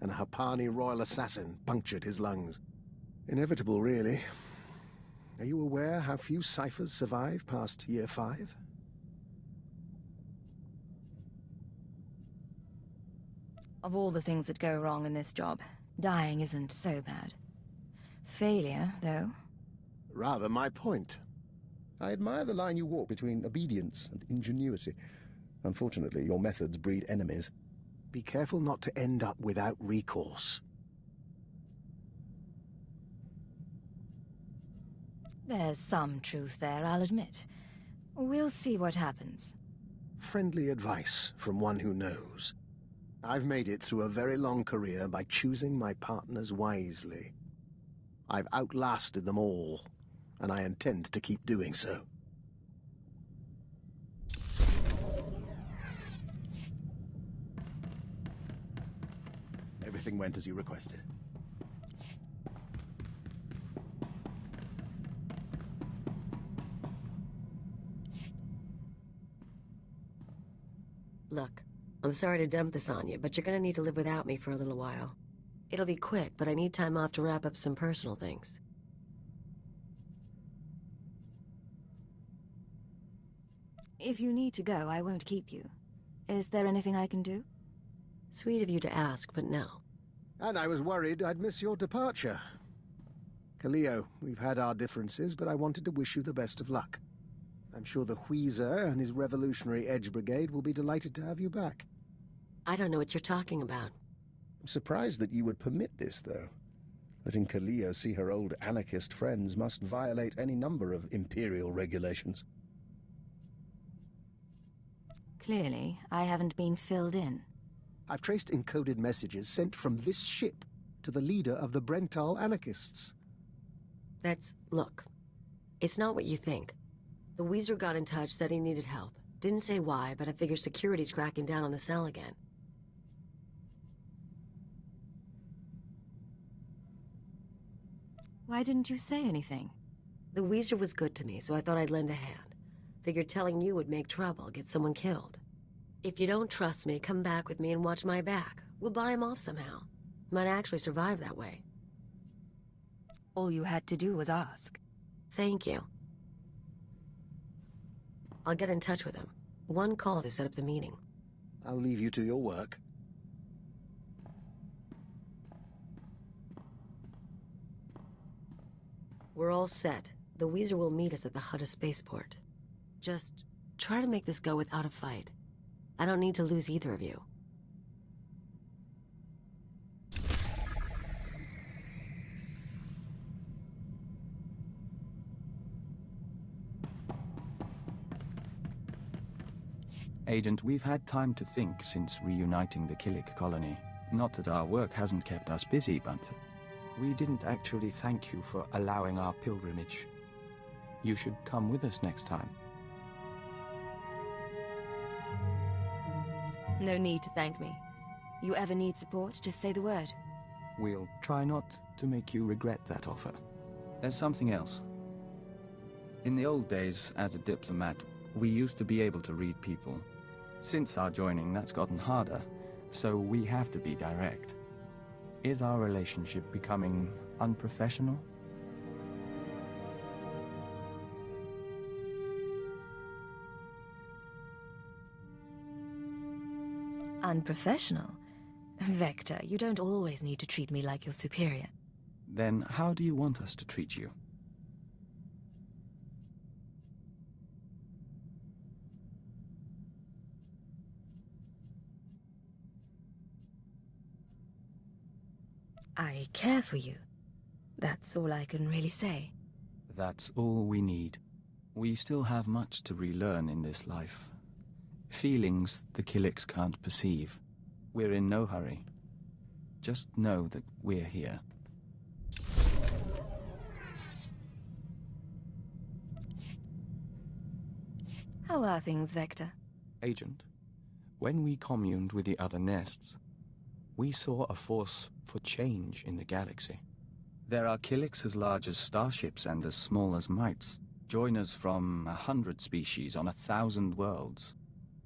and a Hapani royal assassin punctured his lungs. Inevitable, really. Are you aware how few ciphers survive past year 5? Of all the things that go wrong in this job, dying isn't so bad. Failure, though? Rather my point. I admire the line you walk between obedience and ingenuity. Unfortunately, your methods breed enemies. Be careful not to end up without recourse. There's some truth there, I'll admit. We'll see what happens. Friendly advice from one who knows. I've made it through a very long career by choosing my partners wisely. I've outlasted them all, and I intend to keep doing so. Everything went as you requested. Look, I'm sorry to dump this on you, but you're gonna need to live without me for a little while. It'll be quick, but I need time off to wrap up some personal things. If you need to go, I won't keep you. Is there anything I can do? Sweet of you to ask, but no. And I was worried I'd miss your departure. Kaleo, we've had our differences, but I wanted to wish you the best of luck. I'm sure the Wheezer and his Revolutionary Edge Brigade will be delighted to have you back. I don't know what you're talking about. I'm surprised that you would permit this, though. Letting Kaleo see her old anarchist friends must violate any number of Imperial regulations. Clearly, I haven't been filled in. I've traced encoded messages sent from this ship to the leader of the Brental anarchists. Look, it's not what you think. The Weezer got in touch, said he needed help. Didn't say why, but I figure security's cracking down on the cell again. Why didn't you say anything? The Weezer was good to me, so I thought I'd lend a hand. Figured telling you would make trouble, get someone killed. If you don't trust me, come back with me and watch my back. We'll buy him off somehow. Might actually survive that way. All you had to do was ask. Thank you. I'll get in touch with him. One call to set up the meeting. I'll leave you to your work. We're all set. The Weezer will meet us at the Hutta spaceport. Just try to make this go without a fight. I don't need to lose either of you. Agent, we've had time to think since reuniting the Killik colony. Not that our work hasn't kept us busy, but we didn't actually thank you for allowing our pilgrimage. You should come with us next time. No need to thank me. You ever need support, just say the word. We'll try not to make you regret that offer. There's something else. In the old days, as a diplomat, we used to be able to read people. Since our joining, that's gotten harder, so we have to be direct. Is our relationship becoming unprofessional? Unprofessional? Vector, you don't always need to treat me like your superior. Then how do you want us to treat you? I care for you. That's all I can really say. That's all we need. We still have much to relearn in this life. Feelings the Killiks can't perceive. We're in no hurry. Just know that we're here. How are things, Vector? Agent, when we communed with the other nests, we saw a force for change in the galaxy. There are Killiks as large as starships and as small as mites, joiners from 100 species on 1,000 worlds.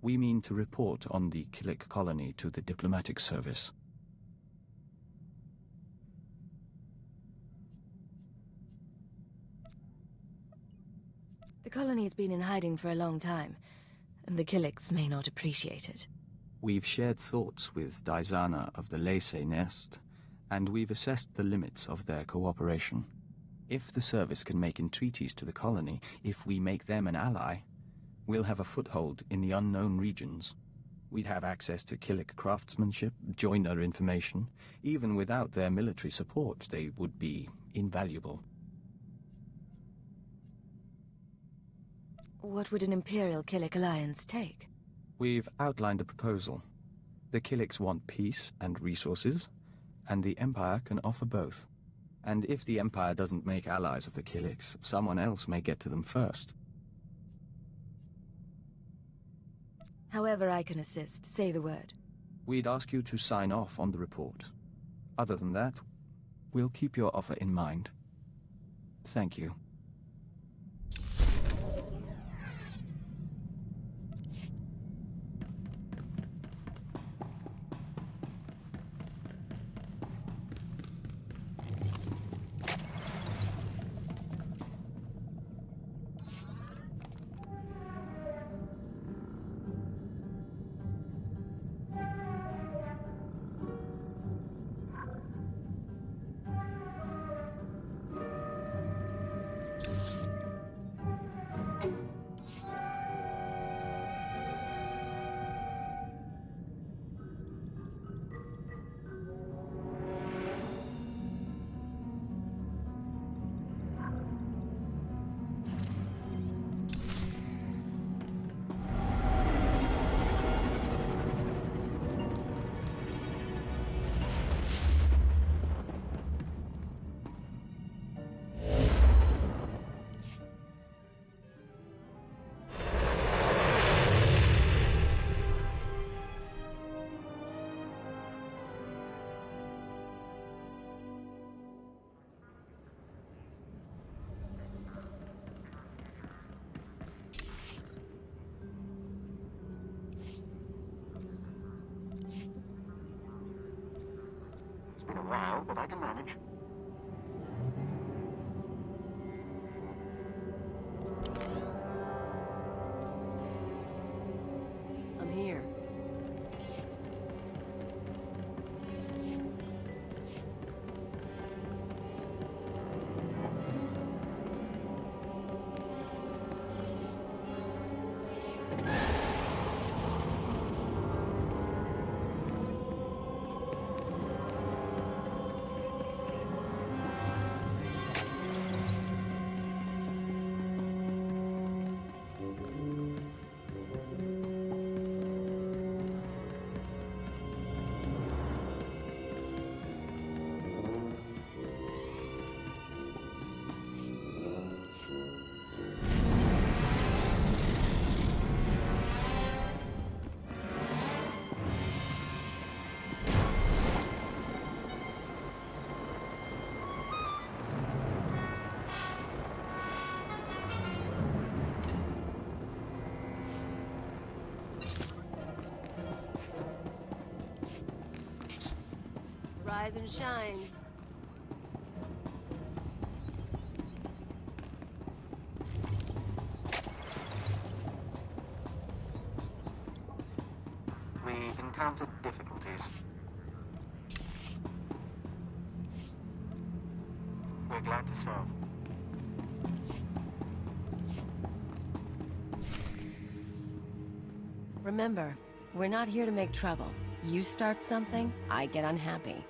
We mean to report on the Killik colony to the diplomatic service. The colony's been in hiding for a long time, and the Killiks may not appreciate it. We've shared thoughts with Daizana of the Lacey Nest, and we've assessed the limits of their cooperation. If the service can make entreaties to the colony, if we make them an ally, we'll have a foothold in the unknown regions. We'd have access to Killik craftsmanship, joiner information. Even without their military support, they would be invaluable. What would an Imperial Killik alliance take? We've outlined a proposal. The Killiks want peace and resources, and the Empire can offer both. And if the Empire doesn't make allies of the Killiks, someone else may get to them first. However I can assist, say the word. We'd ask you to sign off on the report. Other than that, we'll keep your offer in mind. Thank you. Been a while, but I can manage. I'm here. Rise and shine. We encountered difficulties. We're glad to serve. Remember, we're not here to make trouble. You start something, I get unhappy.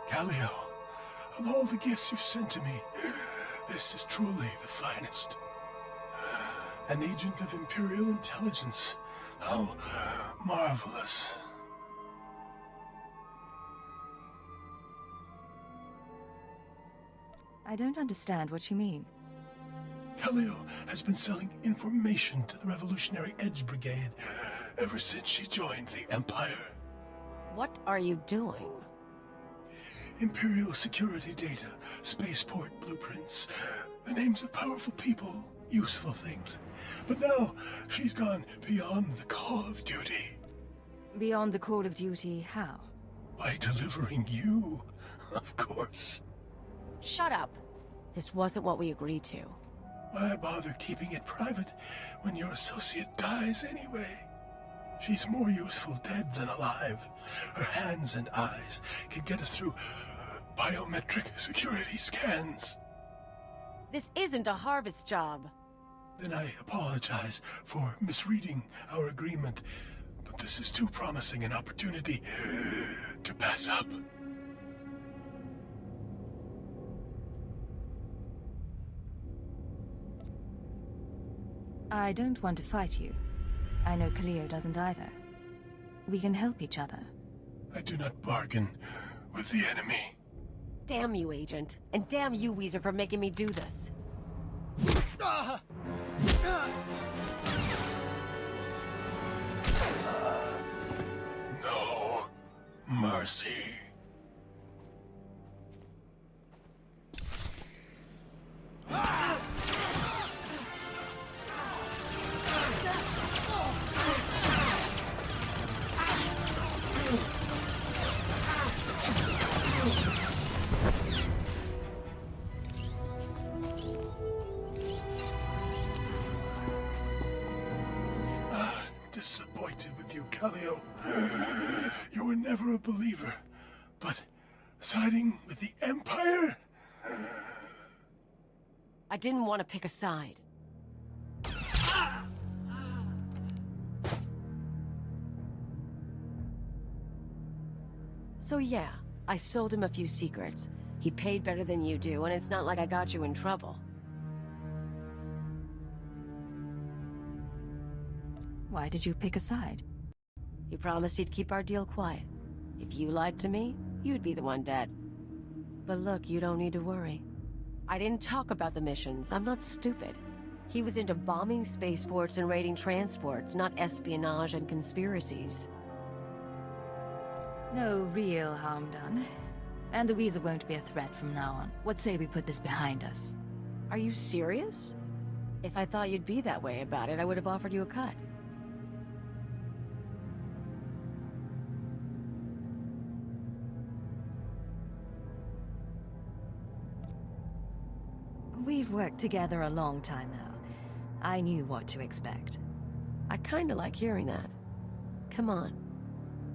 Callio, of all the gifts you've sent to me, this is truly the finest. An agent of Imperial Intelligence. How marvelous. I don't understand what you mean. Callio has been selling information to the Revolutionary Edge Brigade ever since she joined the Empire. What are you doing? Imperial security data, spaceport blueprints, the names of powerful people, useful things. But now, she's gone beyond the call of duty. Beyond the call of duty, how? By delivering you, of course. Shut up. This wasn't what we agreed to. Why bother keeping it private when your associate dies anyway? She's more useful dead than alive. Her hands and eyes can get us through biometric security scans. This isn't a harvest job. Then I apologize for misreading our agreement, but this is too promising an opportunity to pass up. I don't want to fight you. I know Callio doesn't either. We can help each other. I do not bargain with the enemy. Damn you, Agent. And damn you, Weezer, for making me do this. No mercy. Disappointed with you, Callio. You were never a believer, but siding with the Empire? I didn't want to pick a side. So yeah, I sold him a few secrets. He paid better than you do, and it's not like I got you in trouble. Why did you pick a side? He promised he'd keep our deal quiet. If you lied to me, you'd be the one dead. But look, you don't need to worry. I didn't talk about the missions. I'm not stupid. He was into bombing spaceports and raiding transports, not espionage and conspiracies. No real harm done. And the Weezer won't be a threat from now on. What say we put this behind us? Are you serious? If I thought you'd be that way about it, I would have offered you a cut. We've worked together a long time now. I knew what to expect. I kinda like hearing that. Come on,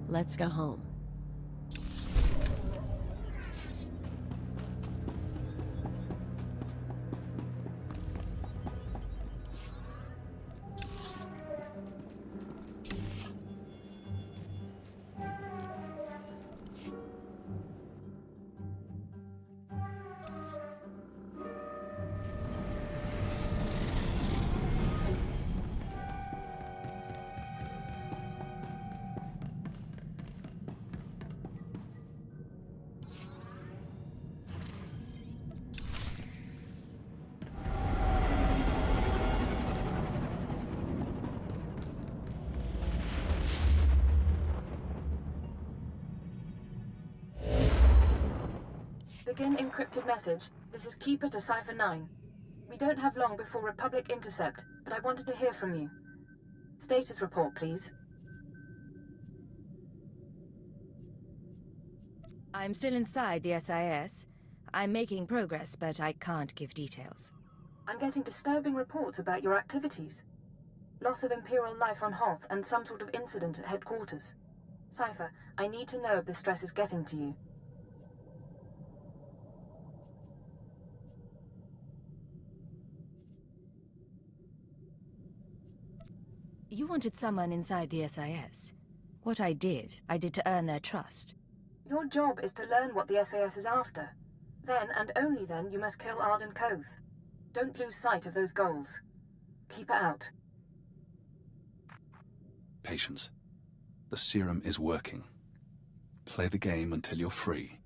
let's go home. Begin encrypted message. This is Keeper to Cypher 9. We don't have long before Republic intercept, but I wanted to hear from you. Status report, please. I'm still inside the SIS. I'm making progress, but I can't give details. I'm getting disturbing reports about your activities. Loss of Imperial life on Hoth and some sort of incident at headquarters. Cypher, I need to know if the stress is getting to you. You wanted someone inside the SIS. What I did to earn their trust. Your job is to learn what the SAS is after. Then, and only then, you must kill Arden Koth. Don't lose sight of those goals. Keep it out. Patience. The serum is working. Play the game until you're free.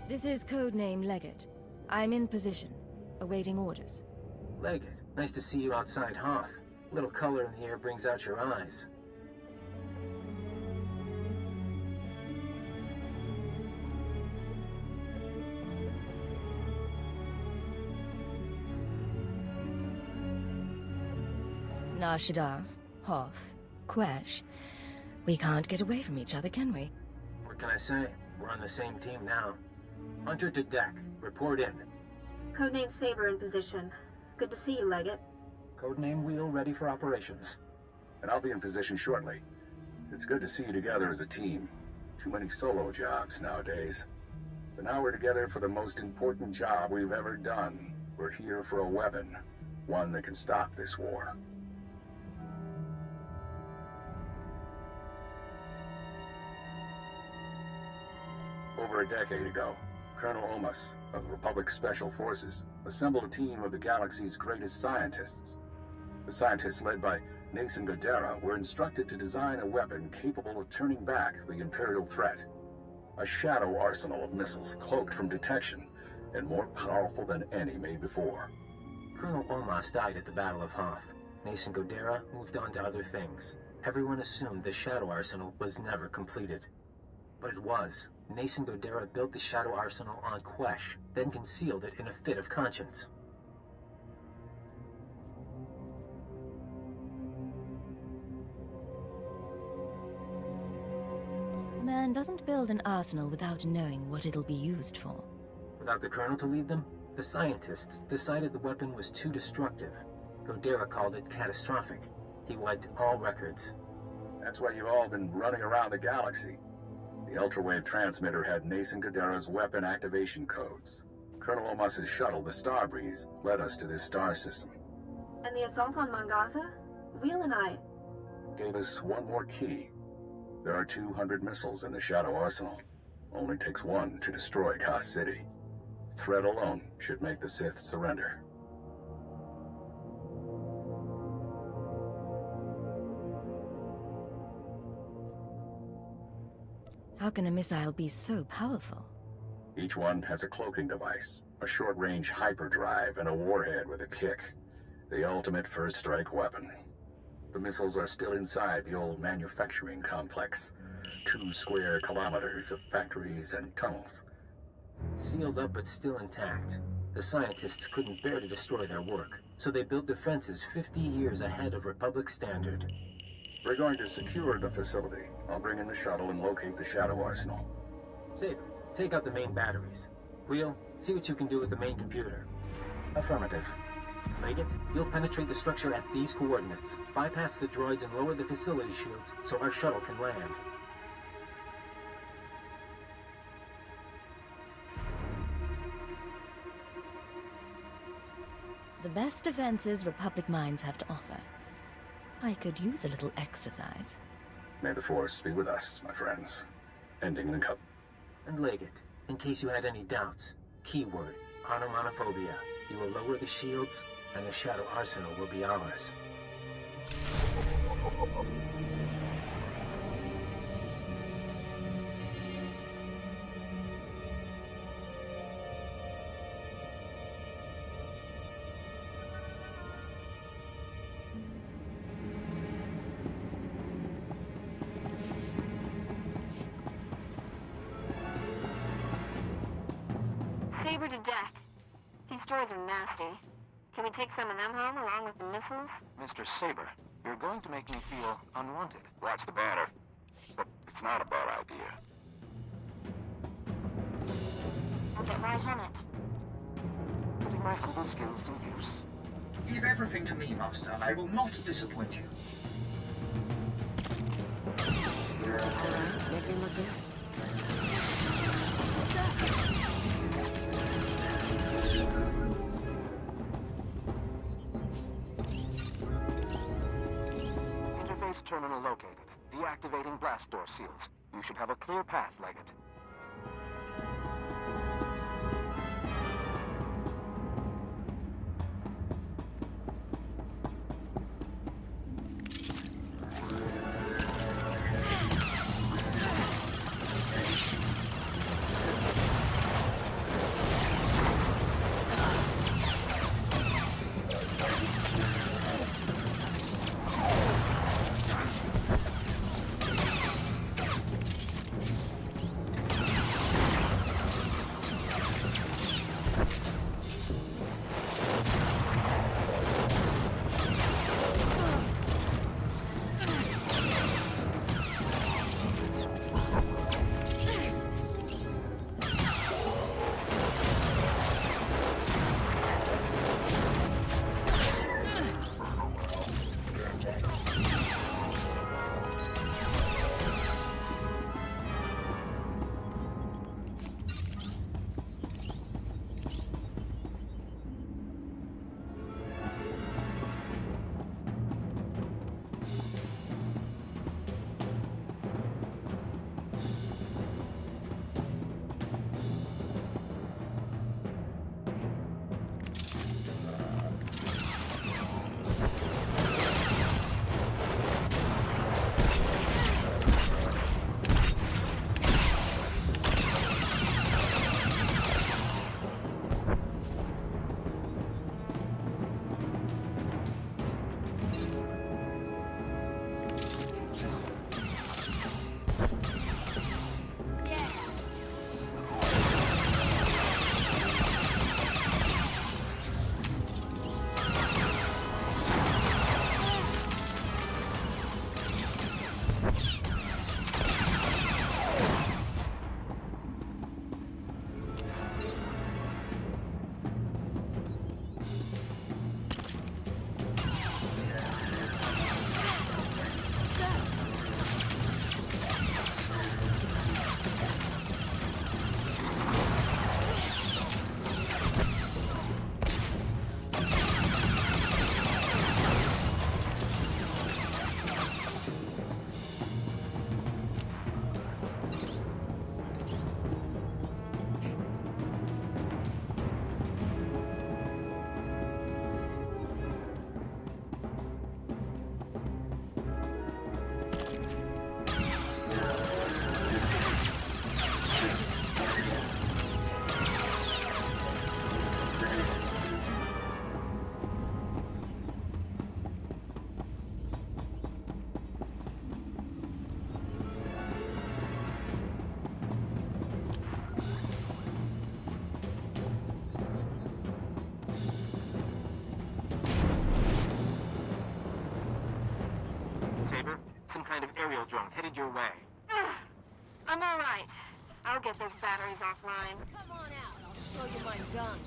This is codename Leggett. I'm in position, awaiting orders. Leggett, nice to see you outside Hoth. A little color in the air brings out your eyes. Nashida, Hoth, Quesh. We can't get away from each other, can we? What can I say? We're on the same team now. Hunter to deck. Report in. Codename Saber in position. Good to see you, Leggett. Codename Wheel ready for operations. And I'll be in position shortly. It's good to see you together as a team. Too many solo jobs nowadays. But now we're together for the most important job we've ever done. We're here for a weapon. One that can stop this war. Over a decade ago, Colonel Omas of the Republic Special Forces assembled a team of the galaxy's greatest scientists. The scientists, led by Nason Godera, were instructed to design a weapon capable of turning back the Imperial threat. A shadow arsenal of missiles cloaked from detection and more powerful than any made before. Colonel Omas died at the Battle of Hoth. Nason Godera moved on to other things. Everyone assumed the shadow arsenal was never completed. But it was. Nason Godera built the shadow arsenal on Quesh, then concealed it in a fit of conscience. A man doesn't build an arsenal without knowing what it'll be used for. Without the Colonel to lead them, the scientists decided the weapon was too destructive. Godera called it catastrophic. He wiped all records. That's why you've all been running around the galaxy. The ultrawave transmitter had Nason Godera's weapon activation codes. Colonel Omas's shuttle, the Starbreeze, led us to this star system. And the assault on Mangaza? Wheel and I... Gave us one more key. There are 200 missiles in the Shadow Arsenal. Only takes one to destroy Kos City. Threat alone should make the Sith surrender. How can a missile be so powerful? Each one has a cloaking device, a short-range hyperdrive, and a warhead with a kick. The ultimate first-strike weapon. The missiles are still inside the old manufacturing complex. 2 square kilometers of factories and tunnels. Sealed up but still intact. The scientists couldn't bear to destroy their work, so they built defenses 50 years ahead of Republic standard. We're going to secure the facility. I'll bring in the shuttle and locate the Shadow Arsenal. Saber, take out the main batteries. Wheel, see what you can do with the main computer. Affirmative. Leggett, you'll penetrate the structure at these coordinates. Bypass the droids and lower the facility shields so our shuttle can land. The best defenses Republic minds have to offer. I could use a little exercise. May the Force be with us, my friends. Ending the cup. And Leggett, in case you had any doubts, keyword, onomatophobia. You will lower the shields, and the Shadow Arsenal will be ours. Saber to deck. These droids are nasty. Can we take some of them home along with the missiles? Mr. Saber, you're going to make me feel unwanted. Watch the banner. But it's not a bad idea. I'll get right on it. Putting my humble skills to use. Leave everything to me, Master. I will not disappoint you. Make me look good. Interface terminal located. Deactivating blast door seals. You should have a clear path, Leggett. aerial drone headed your way. I'm all right. I'll get those batteries offline. Come on out, I'll show you my gun.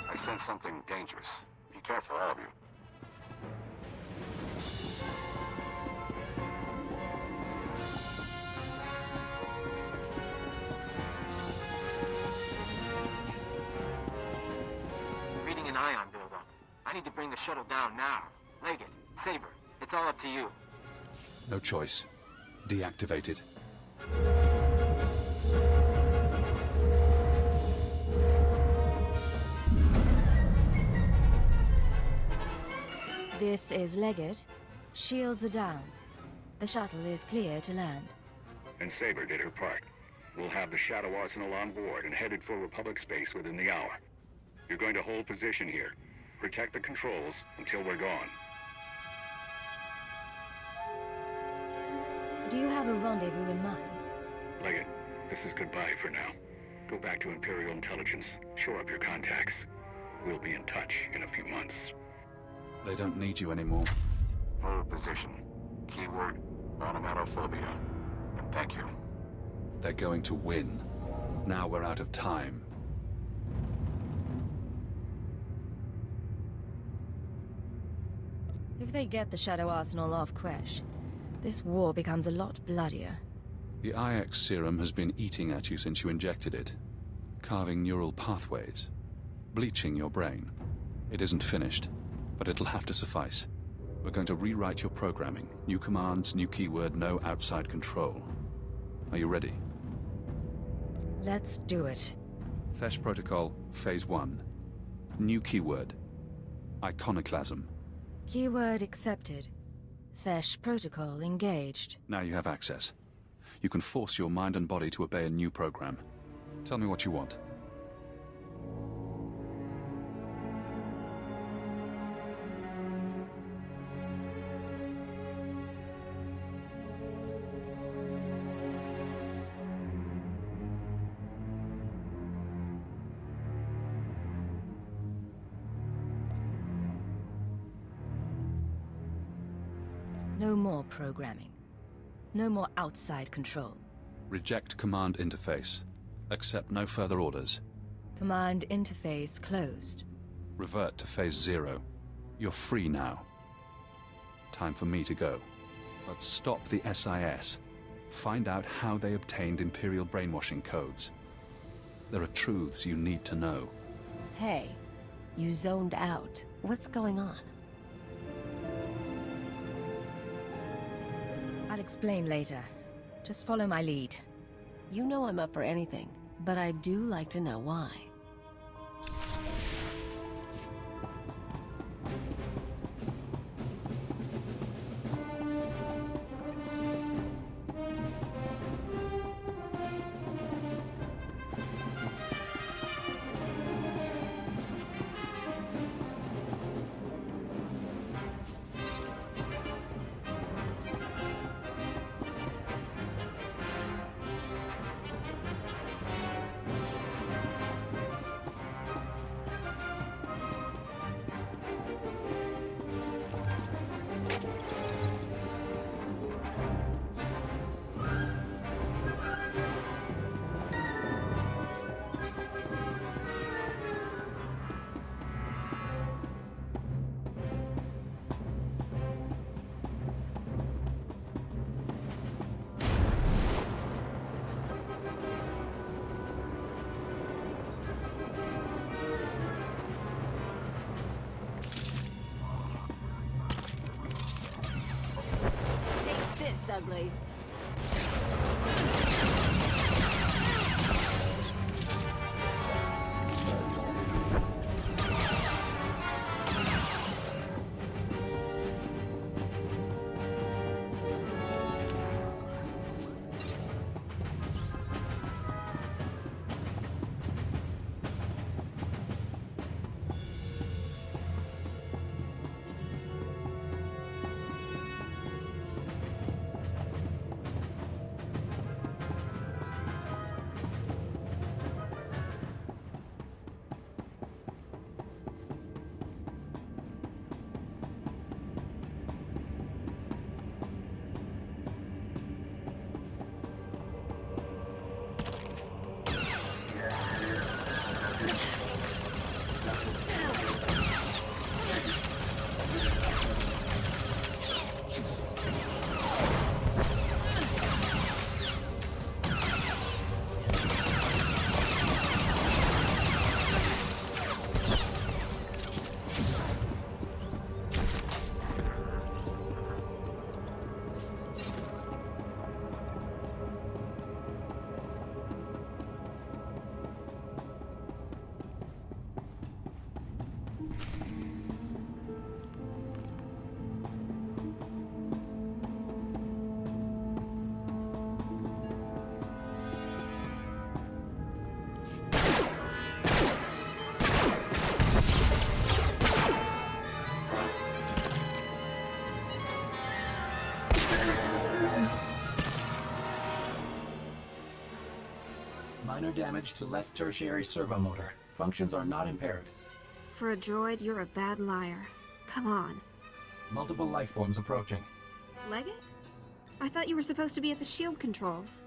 I sense something dangerous. Be careful, all of you. Reading an ion buildup. I need to bring the shuttle down now. Leggett, Saber, it's all up to you. No choice. Deactivated. This is Leggett. Shields are down. The shuttle is clear to land. And Saber did her part. We'll have the Shadow Arsenal on board and headed for Republic space within the hour. You're going to hold position here. Protect the controls until we're gone. Do you have a rendezvous in mind? Leggett, this is goodbye for now. Go back to Imperial Intelligence. Shore up your contacts. We'll be in touch in a few months. They don't need you anymore. Hold position. Keyword, onomatophobia. And thank you. They're going to win. Now we're out of time. If they get the Shadow Arsenal off Quesh, this war becomes a lot bloodier. The IX serum has been eating at you since you injected it. Carving neural pathways. Bleaching your brain. It isn't finished, but it'll have to suffice. We're going to rewrite your programming. New commands, new keyword, no outside control. Are you ready? Let's do it. Fesh Protocol, Phase 1. New keyword. Iconoclasm. Keyword accepted. Fesh protocol engaged. Now you have access. You can force your mind and body to obey a new program. Tell me what you want. No more programming. No more outside control. Reject command interface. Accept no further orders. Command interface closed. Revert to Phase 0. You're free now. Time for me to go. But stop the SIS. Find out how they obtained Imperial brainwashing codes. There are truths you need to know. Hey, you zoned out. What's going on? I'll explain later. Just follow my lead. You know I'm up for anything, but I do like to know why. ugly. Minor damage to left tertiary servomotor. Functions are not impaired. For a droid, you're a bad liar. Come on. Multiple life forms approaching. Leggett? I thought you were supposed to be at the shield controls.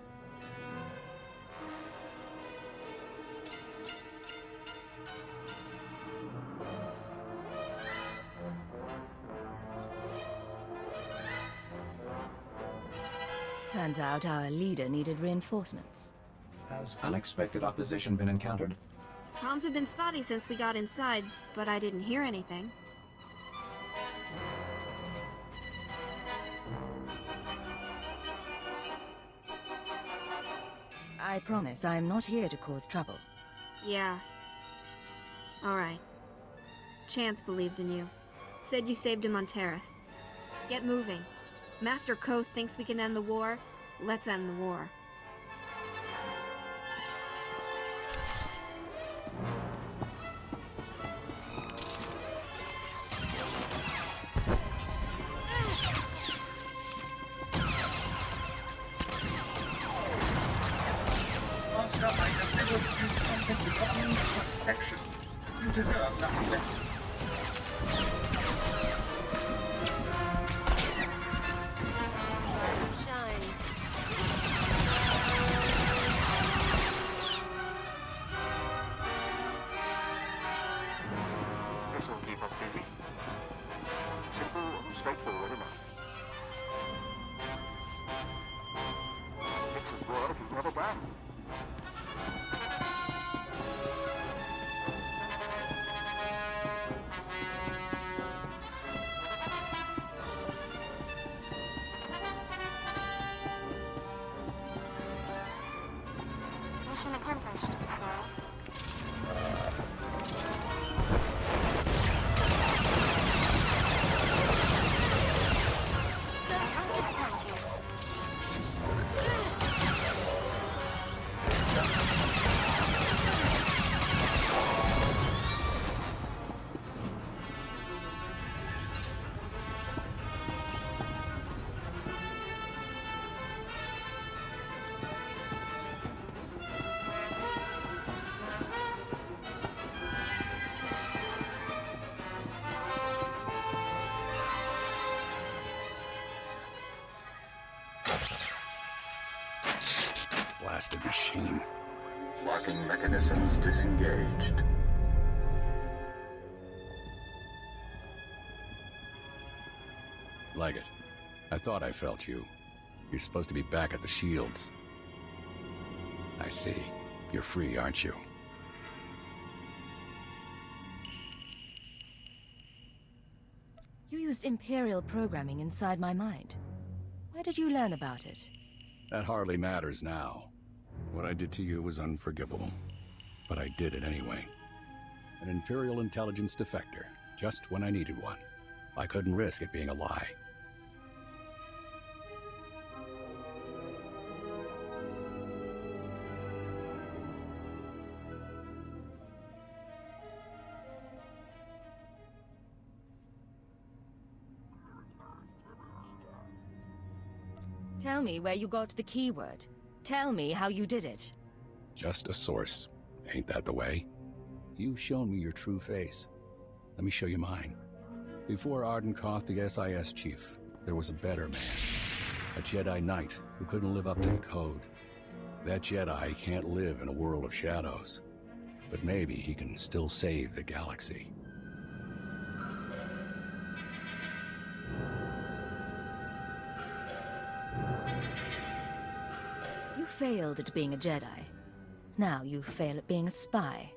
Turns out our leader needed reinforcements. Has unexpected opposition been encountered? Comms have been spotty since we got inside, but I didn't hear anything. I promise I'm not here to cause trouble. Yeah. Alright. Chance believed in you. Said you saved him on Terrace. Get moving. Master Koth thinks we can end the war. Let's end the war. Master, I delivered you something beyond perfection. You deserve nothing less. This will keep us busy. Simple and straightforward enough. Fixer's work is never done. Mission accomplished, sir. Blasted machine. Locking mechanisms disengaged. Leggett, I thought I felt you. You're supposed to be back at the Shields. I see. You're free, aren't you? You used Imperial programming inside my mind. Where did you learn about it? That hardly matters now. What I did to you was unforgivable. But I did it anyway. An Imperial Intelligence defector, just when I needed one. I couldn't risk it being a lie. Tell me where you got the keyword. Tell me how you did it. Just a source. Ain't that the way? You've shown me your true face. Let me show you mine. Before Ardenkoth, the SIS chief, there was a better man. A Jedi Knight who couldn't live up to the code. That Jedi can't live in a world of shadows. But maybe he can still save the galaxy. You failed at being a Jedi. Now you fail at being a spy.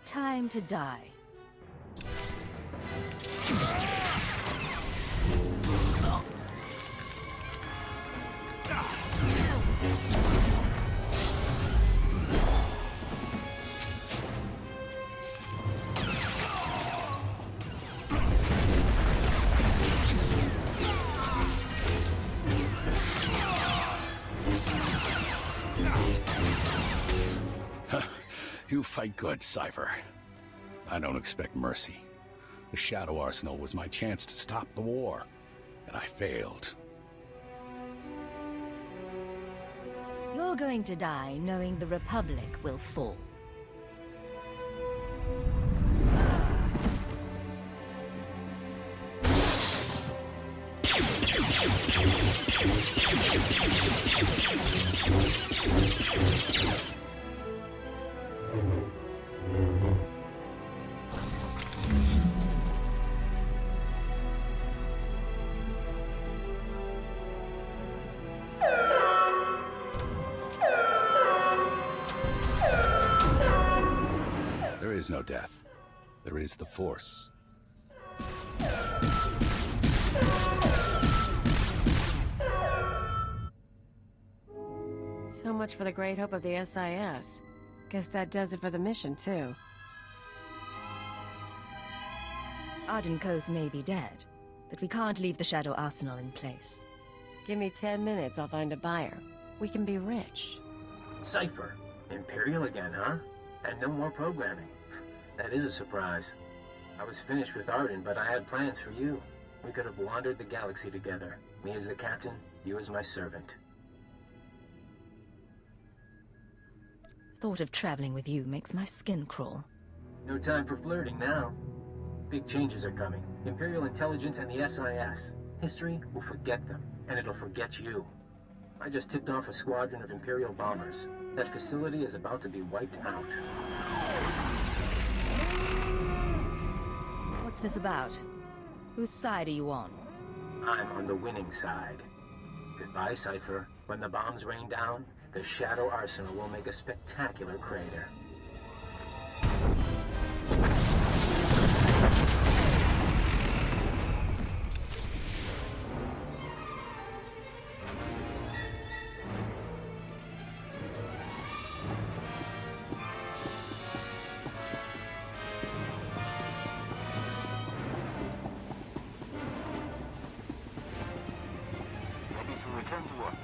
Time to die. You fight good, Cypher. I don't expect mercy. The Shadow Arsenal was my chance to stop the war, and I failed. You're going to die knowing the Republic will fall. There is no death. There is the Force. So much for the great hope of the SIS. Guess that does it for the mission, too. Ardenkoth may be dead, but we can't leave the Shadow Arsenal in place. Give me 10 minutes, I'll find a buyer. We can be rich. Cypher. Imperial again, huh? And no more programming. That is a surprise. I was finished with Arden, but I had plans for you. We could have wandered the galaxy together. Me as the captain, you as my servant. Thought of traveling with you makes my skin crawl. No time for flirting now. Big changes are coming. Imperial Intelligence and the SIS. History will forget them, and it'll forget you. I just tipped off a squadron of Imperial bombers. That facility is about to be wiped out. What's this about? Whose side are you on? I'm on the winning side. Goodbye, Cypher. When the bombs rain down, the Shadow Arsenal will make a spectacular crater. Ready to return to work.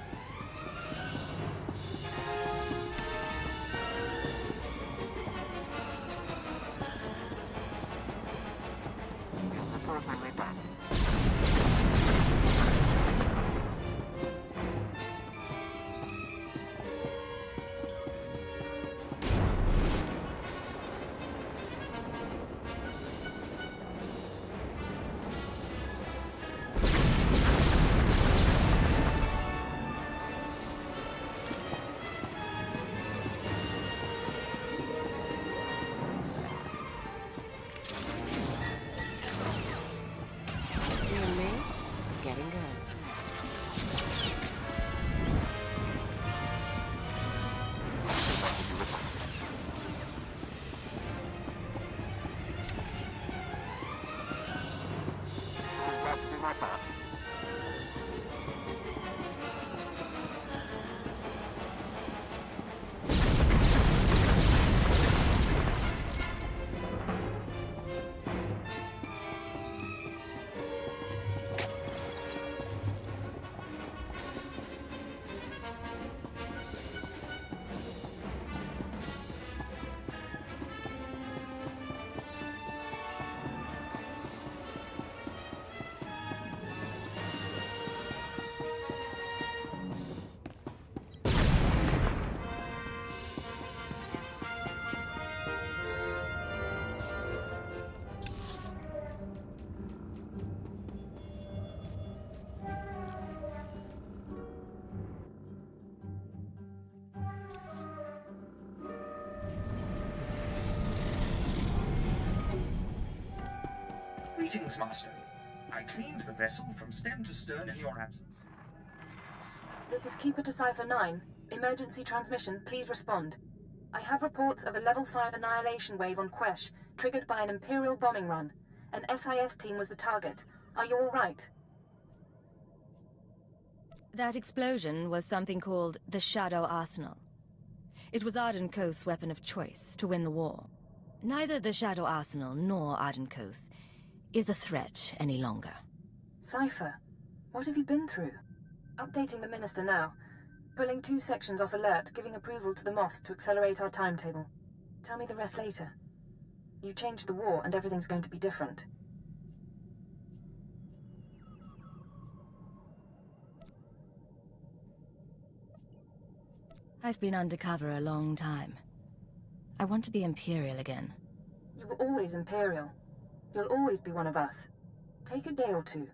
Greetings, Master. I cleaned the vessel from stem to stern in your absence. This is Keeper to Cypher 9. Emergency transmission, please respond. I have reports of a level 5 annihilation wave on Quesh, triggered by an Imperial bombing run. An SIS team was the target. Are you all right? That explosion was something called the Shadow Arsenal. It was Arden Koth's weapon of choice to win the war. Neither the Shadow Arsenal nor Arden Koth is a threat any longer. Cypher, what have you been through? Updating the Minister now. Pulling 2 sections off alert, giving approval to the Moffs to accelerate our timetable. Tell me the rest later. You changed the war and everything's going to be different. I've been undercover a long time. I want to be Imperial again. You were always Imperial. You'll always be one of us. Take a day or two.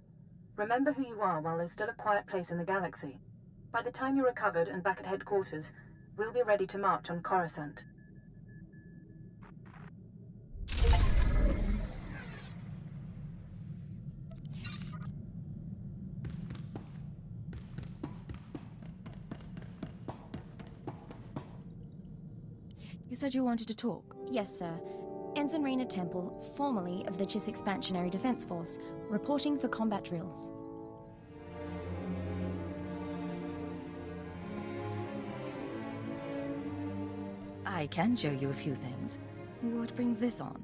Remember who you are while there's still a quiet place in the galaxy. By the time you're recovered and back at headquarters, we'll be ready to march on Coruscant. You said you wanted to talk. Yes, sir. Ensign Raina Temple, formerly of the Chiss Expansionary Defense Force, reporting for combat drills. I can show you a few things. What brings this on?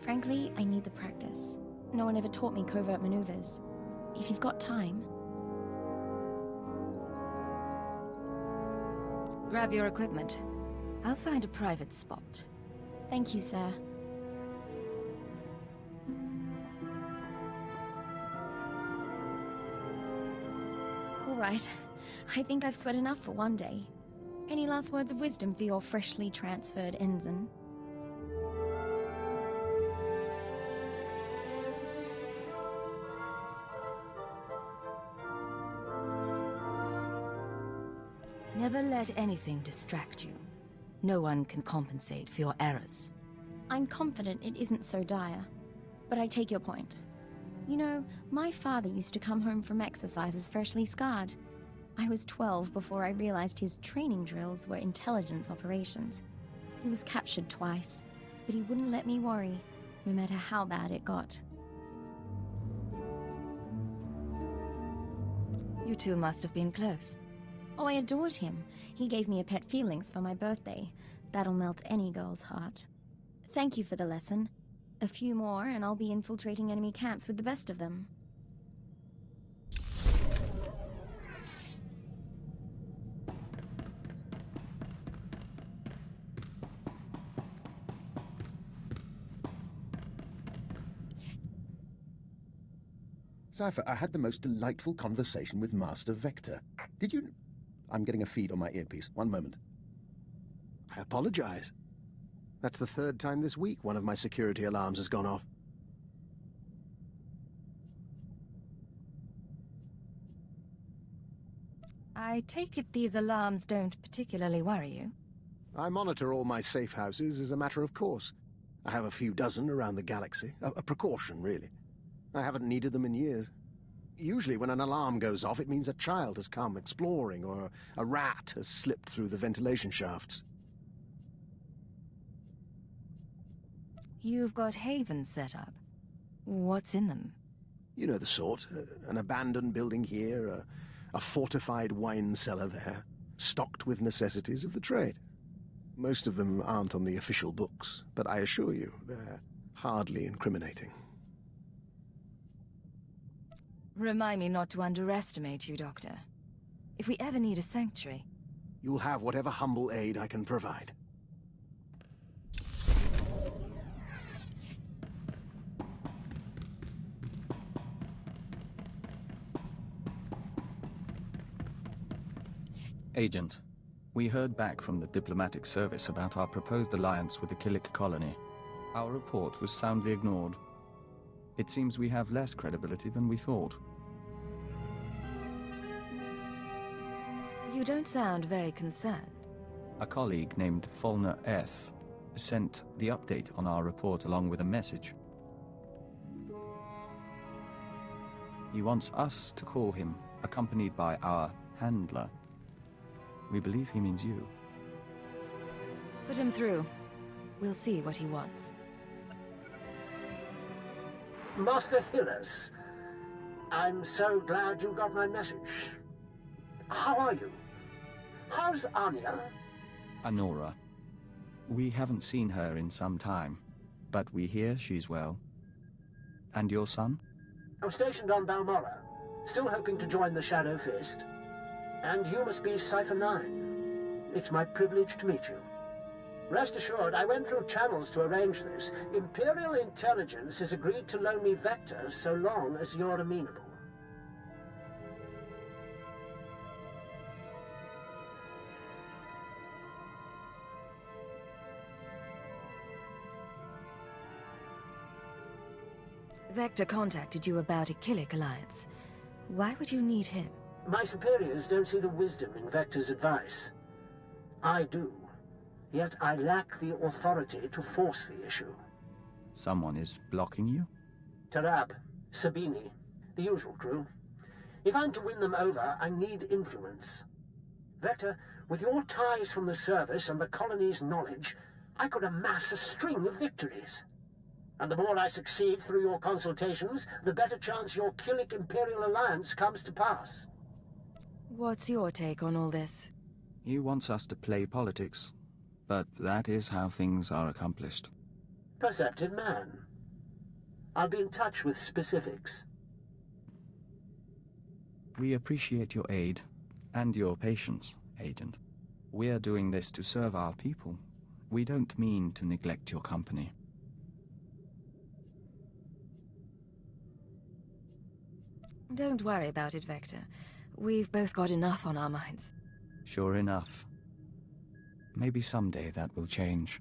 Frankly, I need the practice. No one ever taught me covert maneuvers. If you've got time... Grab your equipment. I'll find a private spot. Thank you, sir. All right. I think I've sweat enough for one day. Any last words of wisdom for your freshly transferred ensign? Never let anything distract you. No one can compensate for your errors. I'm confident it isn't so dire, but I take your point. You know, my father used to come home from exercises freshly scarred. I was 12 before I realized his training drills were intelligence operations. He was captured twice, but he wouldn't let me worry, no matter how bad it got. You two must have been close. Oh, I adored him. He gave me a pet feelings for my birthday. That'll melt any girl's heart. Thank you for the lesson. A few more and I'll be infiltrating enemy camps with the best of them. Cypher, I had the most delightful conversation with Master Vector. Did you... I'm getting a feed on my earpiece. One moment. I apologize. That's the 3rd time this week one of my security alarms has gone off. I take it these alarms don't particularly worry you? I monitor all my safe houses as a matter of course. I have a few dozen around the galaxy. A precaution, really. I haven't needed them in years. Usually when an alarm goes off, it means a child has come exploring, or a rat has slipped through the ventilation shafts. You've got havens set up. What's in them? You know the sort. An abandoned building here, a fortified wine cellar there, stocked with necessities of the trade. Most of them aren't on the official books, but I assure you, they're hardly incriminating. Remind me not to underestimate you, Doctor. If we ever need a sanctuary... You'll have whatever humble aid I can provide. Agent, we heard back from the diplomatic service about our proposed alliance with the Killik colony. Our report was soundly ignored. It seems we have less credibility than we thought. You don't sound very concerned. A colleague named Fulner Eth sent the update on our report along with a message. He wants us to call him, accompanied by our handler. We believe he means you. Put him through. We'll see what he wants. Master Hillis, I'm so glad you got my message. How are you? How's Anya? Anora. We haven't seen her in some time, but we hear she's well. And your son? I'm stationed on Balmora, still hoping to join the Shadow Fist. And you must be Cypher 9. It's my privilege to meet you. Rest assured, I went through channels to arrange this. Imperial Intelligence has agreed to loan me Vector so long as you're amenable. Vector contacted you about a Killik alliance. Why would you need him? My superiors don't see the wisdom in Vector's advice. I do. Yet I lack the authority to force the issue. Someone is blocking you? Tarab, Sabini, the usual crew. If I'm to win them over, I need influence. Vector, with your ties from the service and the colony's knowledge, I could amass a string of victories. And the more I succeed through your consultations, the better chance your Killik Imperial Alliance comes to pass. What's your take on all this? He wants us to play politics, but that is how things are accomplished. Perceptive man. I'll be in touch with specifics. We appreciate your aid and your patience, Agent. We're doing this to serve our people. We don't mean to neglect your company. Don't worry about it, Vector. We've both got enough on our minds. Sure enough. Maybe someday that will change.